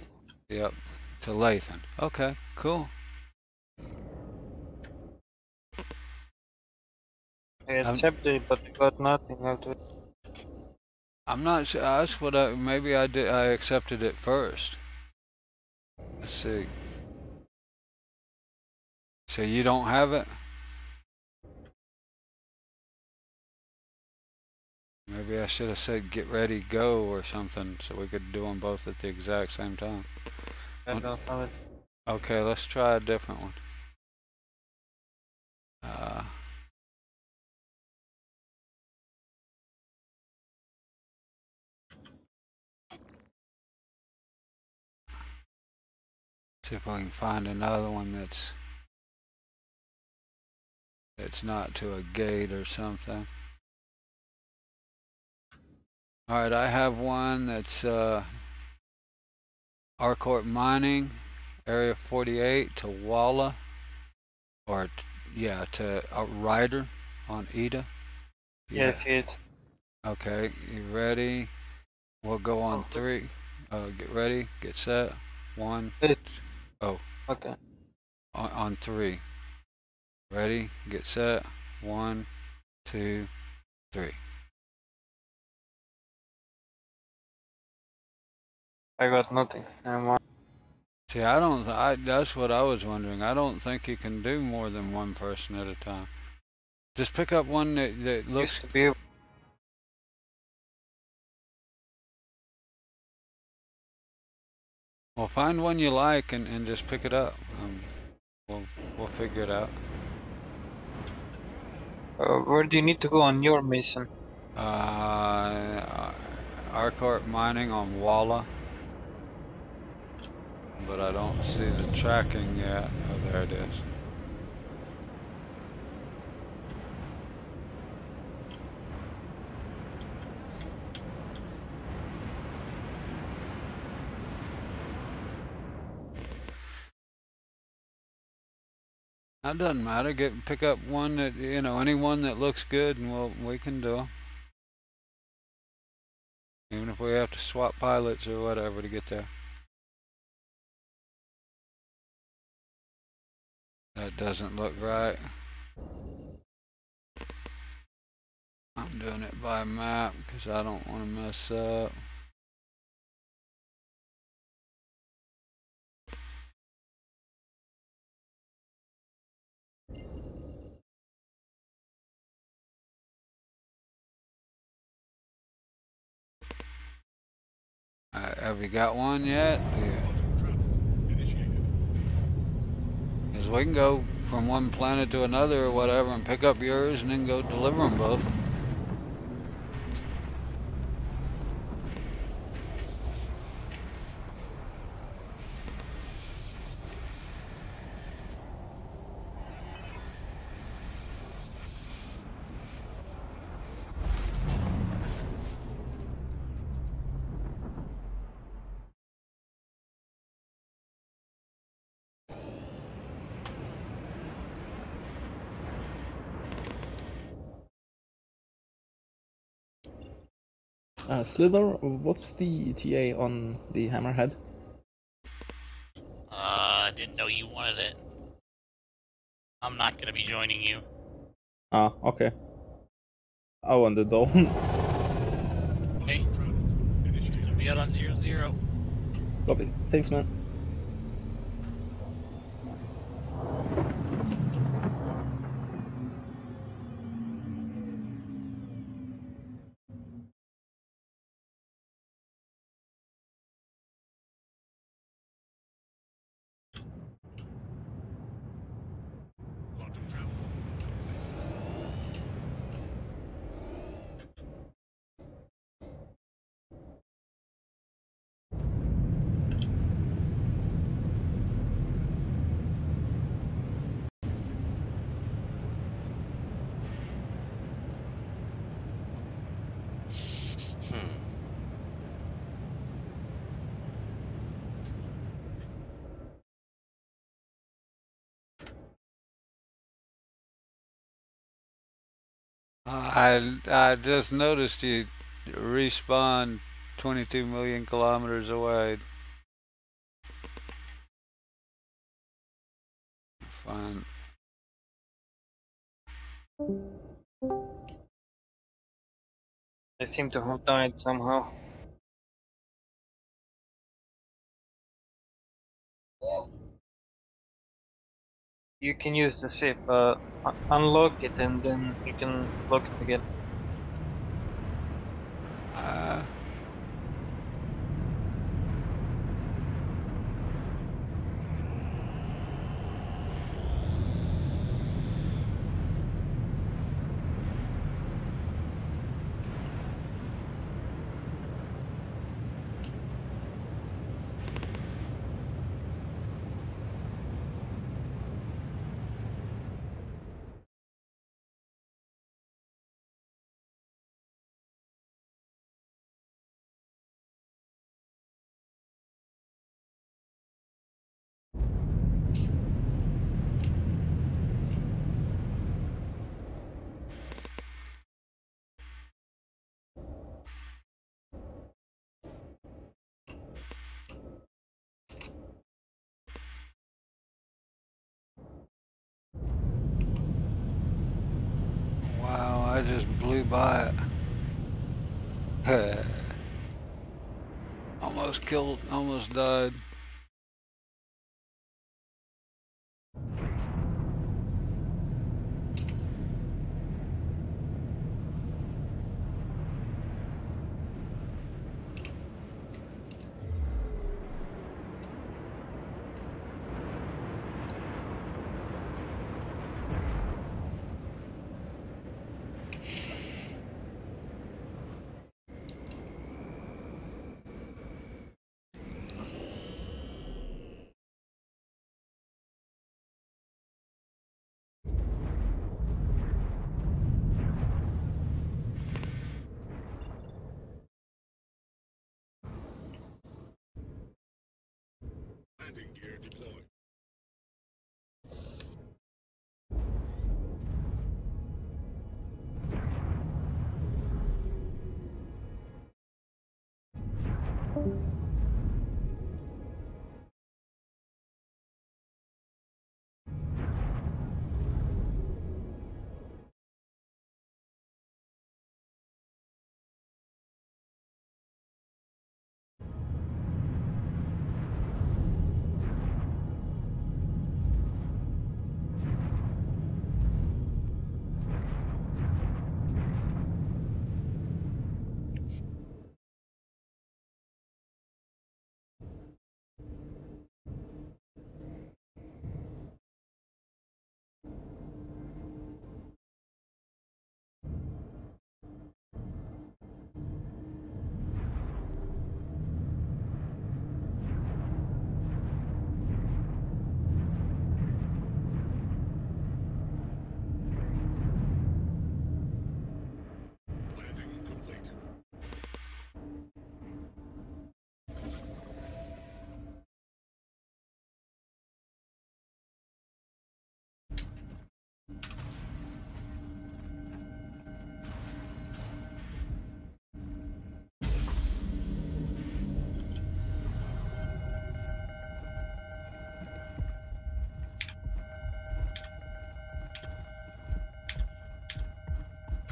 It? Yep. To Lathan. Okay, cool. I accepted, but we got nothing out of it. I'm not sure. That's what maybe I did. I accepted it first. Let's see. So you don't have it? Maybe I should have said get ready, go or something so we could do them both at the exact same time. I don't have it. Okay, let's try a different one. See if I can find another one that's not to a gate or something. Alright, I have one that's Arcourt Mining, Area 48 to Walla. Or, yeah, to Ryder on Ida. Yeah, I see it. Okay, you ready? We'll go on 3. Get ready, get set. 1. Oh. Okay. On 3. Ready, get set. 1, 2, 3. I got nothing. See, that's what I was wondering. I don't think you can do more than one person at a time. Just pick up one that looks. Used to be. Well, find one you like and just pick it up. We'll figure it out. Where do you need to go on your mission? Arcort mining on Walla. But I don't see the tracking yet. Oh, there it is. That doesn't matter. Pick up one that, you know, any one that looks good, and we can do them. Even if we have to swap pilots or whatever to get there. That doesn't look right. I'm doing it by map because I don't want to mess up. Have you got one yet? Yeah. Because we can go from one planet to another or whatever and pick up yours and then go deliver them both. Slither, what's the TA on the Hammerhead? I didn't know you wanted it. I'm not gonna be joining you. Ah, okay. I wondered though. Okay. Gonna be out on 0-0. Copy. Thanks, man. I just noticed you respawned 22 million kilometers away. Fine. They seem to have died somehow. You can use the ship, unlock it, and then you can lock it again. I just blew by it. Almost died. Landing gear deployed. Landing complete.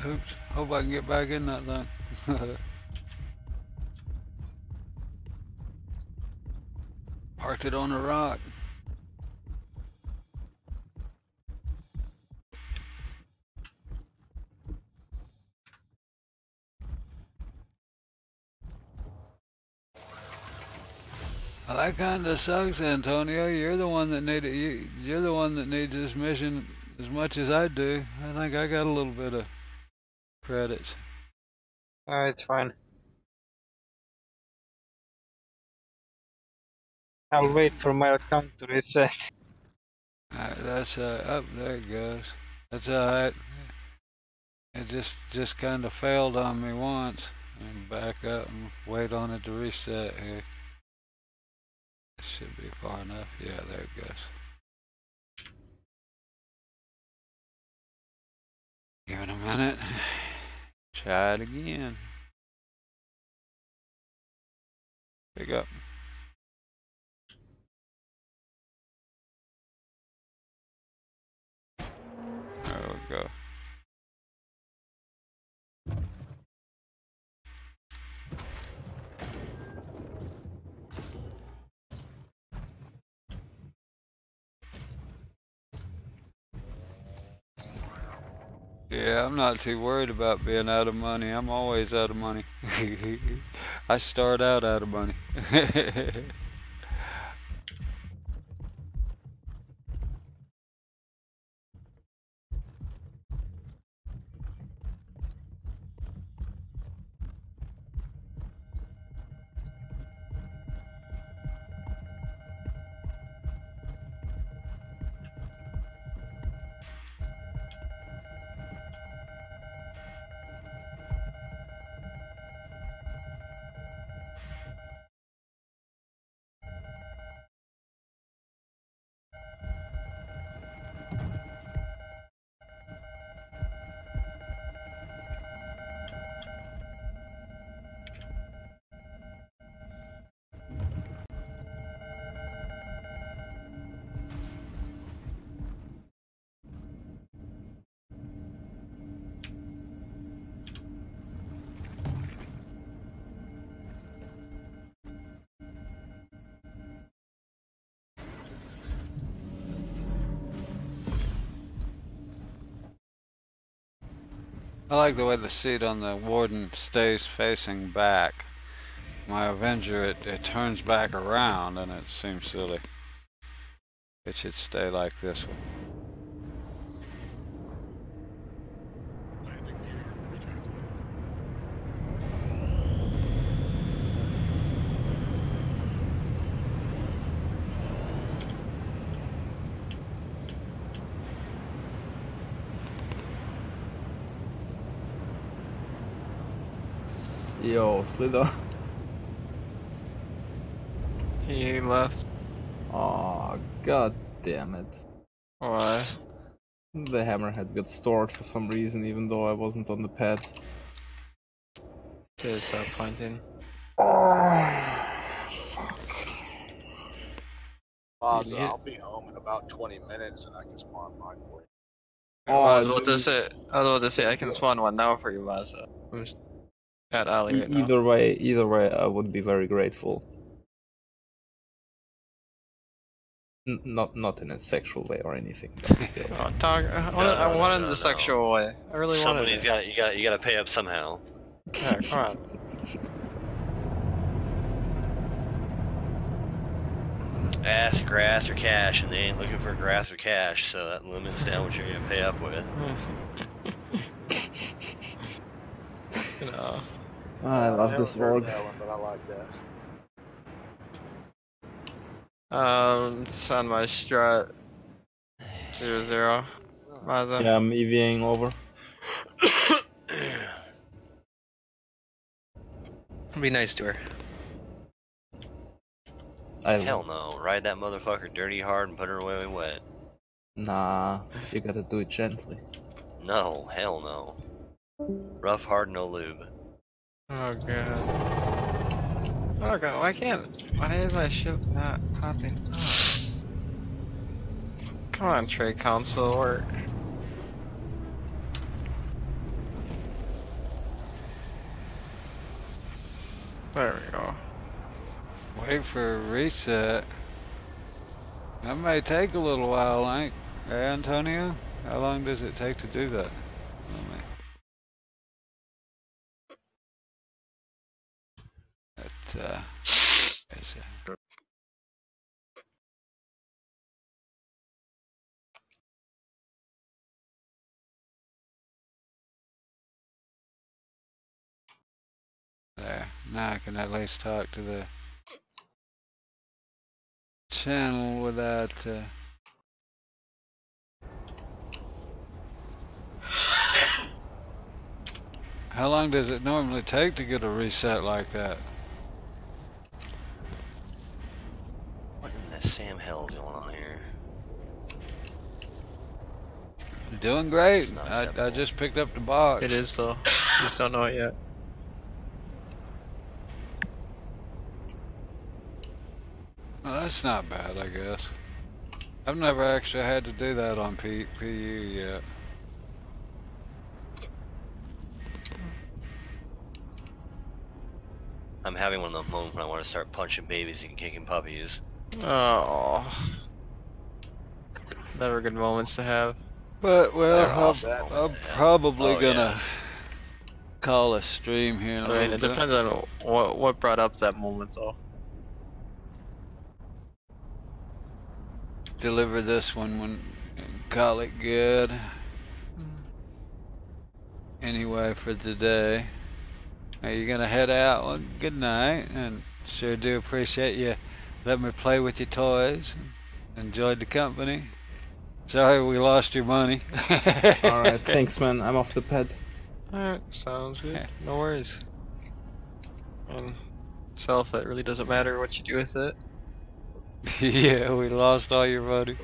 Oops. Hope I can get back in that thing. Parked it on a rock. Well, that kind of sucks, Antonio. You're the one that you're the one that needs this mission as much as I do. I think I got a little bit of credits. It's fine. I'll wait for my account to reset. That's up there it goes. That's alright. It just kind of failed on me once. And back up and wait on it to reset here. It should be far enough. Yeah, there it goes. Give it a minute. Try it again. Pick up. There we go. Yeah, I'm not too worried about being out of money. I'm always out of money. I start out of money. I like the way the seat on the Warden stays facing back. My Avenger, it turns back around and it seems silly. It should stay like this one. Landing gear retracted. Yo, Slither. He left. Oh, god damn it. Why? The hammerhead got stored for some reason, even though I wasn't on the pad. Disappointing. Plaza, I'll be home in about 20 minutes and I can spawn mine for you. I was about to say I can spawn one now for you, Maza. I'm just at Ali right now. Either way, I would be very grateful. Not in a sexual way or anything. But still. Oh, dog, I wanted the sexual way. I really wanted Somebody's it. got you got to pay up somehow. Yeah, come on. Ask grass or cash, and they ain't looking for grass or cash, so that limits down what you're gonna pay up with. No. I love this org. That one, but I like that. It's on my strat. 0-0. Maza. Yeah, I'm EVing over. Be nice to her. Hell no. Ride that motherfucker dirty hard and put her away wet. Nah, you gotta do it gently. No, hell no. Rough, hard, no lube. Oh god. Oh god, why is my ship not popping up? Come on, trade console work. There we go. Wait for a reset. That may take a little while, ain't Hey, Antonio? How long does it take to do that? It's, there. Now I can at least talk to the channel without How long does it normally take to get a reset like that? What in the Sam hell is going on here? Doing great. I just picked up the box. It is though. You just don't know it yet. Well, that's not bad, I guess. I've never actually had to do that on PU yet. I'm having one of those moments when I want to start punching babies and kicking puppies. Oh. Never good moments to have. But, well, I'm probably Oh, gonna call a stream here in a I mean, little it bit. depends on what brought up that moment though. Deliver this one when call it good. Anyway, for today, are you gonna head out? Well, good night, and sure do appreciate you letting me play with your toys. Enjoyed the company. Sorry we lost your money. Alright, thanks man, I'm off the pad. Alright, sounds good. No worries. And self, it really doesn't matter what you do with it. Yeah, we lost all your money.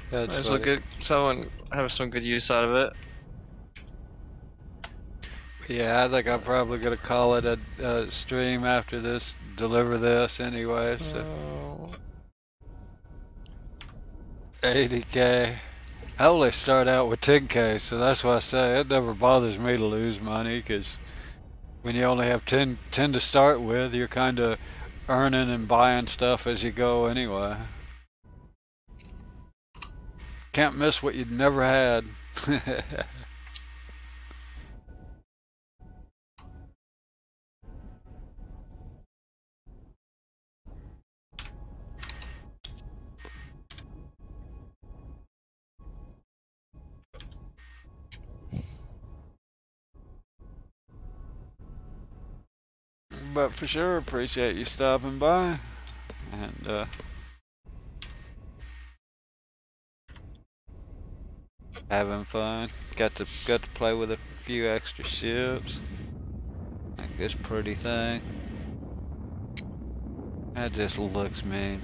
That's Might as well funny. get someone have some good use out of it. Yeah, I think I'm probably gonna call it a stream after this. Deliver this anyway. So 80K. I only start out with 10K, so that's why I say it never bothers me to lose money, because when you only have 10 to start with, you're kind of earning and buying stuff as you go anyway. Can't miss what you'd never had. But for sure, appreciate you stopping by, and having fun. Got to play with a few extra ships, like this pretty thing. That just looks mean.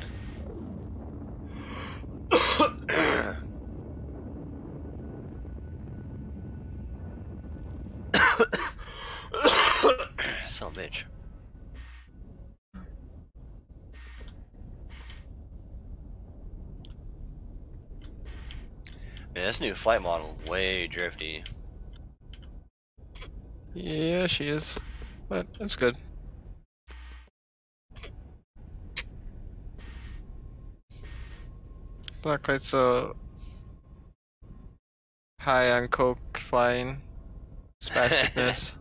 Son of a bitch. Man, this new flight model is way drifty. Yeah, she is. But it's good. Not quite so high on coke flying. Spasticness.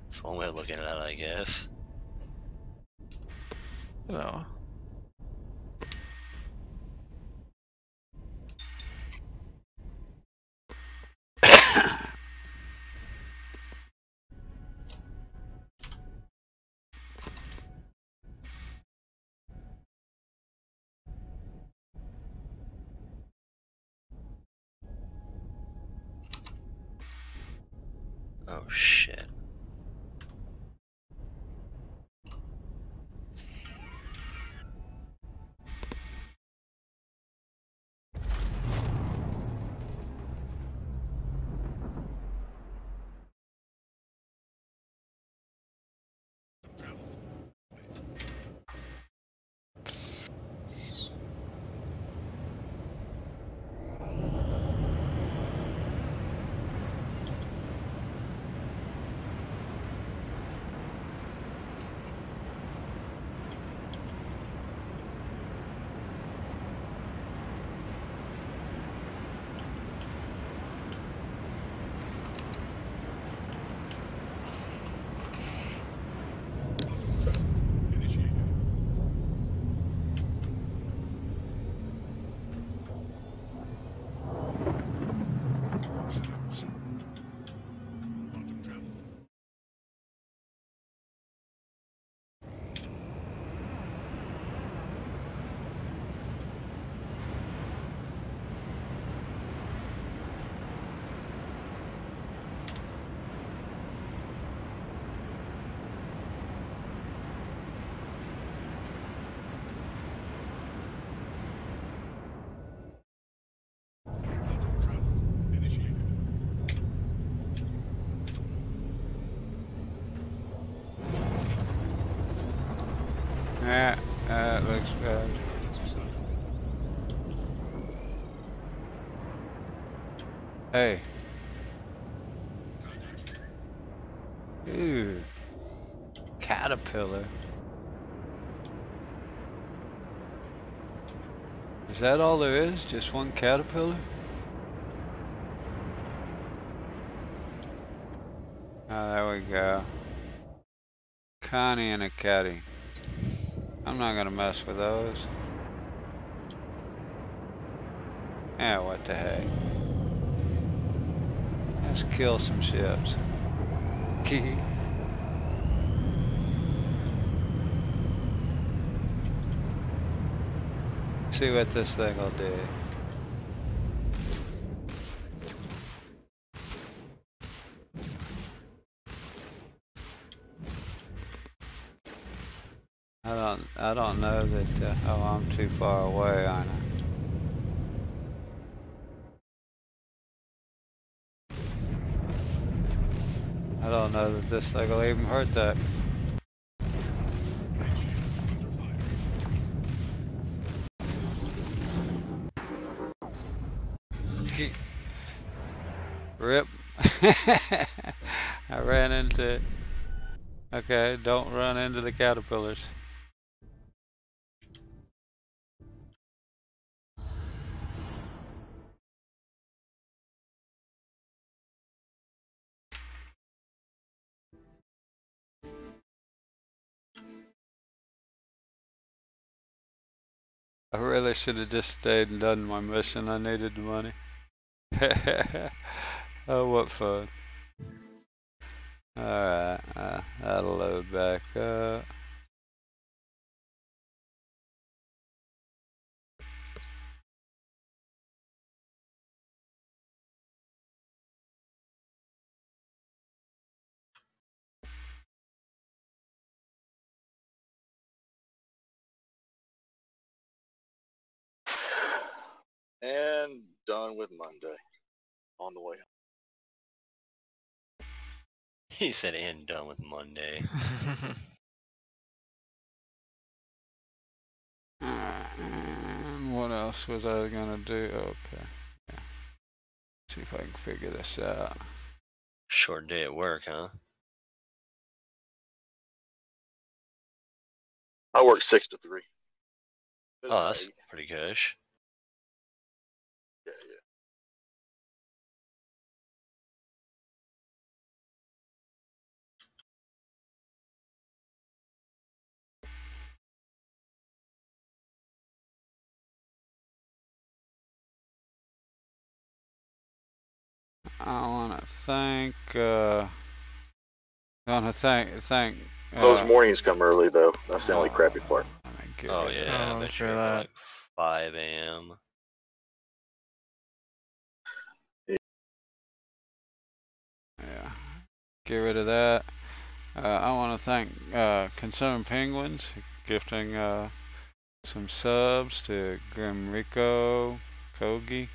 That's one way of looking at it, I guess. No. Oh shit. Yeah, that looks good. Hey. Ooh. Caterpillar. Is that all there is? Just one caterpillar? Oh, there we go. Connie and a caddy. I'm not gonna mess with those. Yeah, what the heck. Let's kill some ships. See what this thing will do. I don't know that, oh, I'm too far away, aren't I? I don't know that this thing will even hurt that. Rip. I ran into it. Okay, don't run into the caterpillars. I really should have just stayed and done my mission. I needed the money. Oh, what fun. Alright, that'll load back up. And done with Monday. On the way home. He said, and done with Monday. And what else was I gonna do? Okay. Yeah. See if I can figure this out. Short day at work, huh? I work 6 to 3. Oh, that's pretty goodish. Yeah. I want to thank. I want to thank. Those mornings come early though. That's the only crappy part. Oh yeah, Oh, I bet sure you're that. like 5 a.m. Yeah. Get rid of that. I want to thank Concerned Penguins gifting some subs to Grim Rico, Kogi,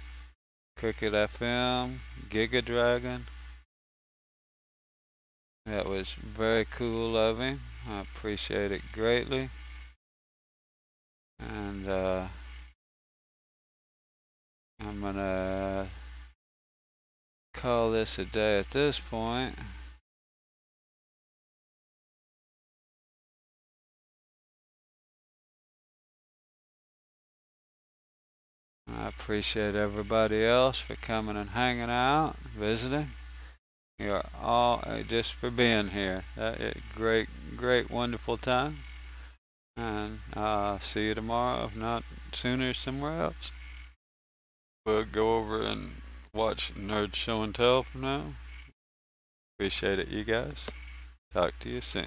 Cricket FM, Giga Dragon. That was very cool of him. I appreciate it greatly. And I'm gonna call this a day at this point. I appreciate everybody else for coming and hanging out, visiting. You're all just for being here. Great, wonderful time. And see you tomorrow, if not sooner, somewhere else. We'll go over and watch Nerd Show and Tell for now. Appreciate it, you guys. Talk to you soon.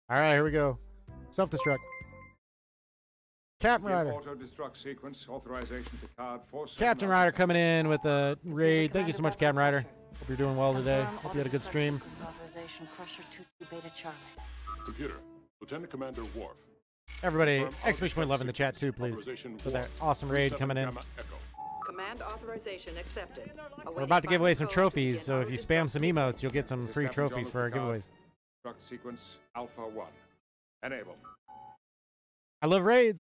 All right, here we go. Self-destruct. Captain Ryder. Auto-destruct sequence authorization to card 47. Captain Ryder coming in with a raid. Thank you so much, Captain Ryder. Hope you're doing well today. Hope you had a good stream. Authorization Crusher 22 Beta Charlie. Computer, Lieutenant Commander Worf. Everybody, exclamation point love in the chat too, please. For that awesome raid coming in. Command authorization accepted. We're about to give away some trophies, so if you spam some emotes, you'll get some free trophies for our giveaways. Sequence Alpha 1. Enable. I love raids.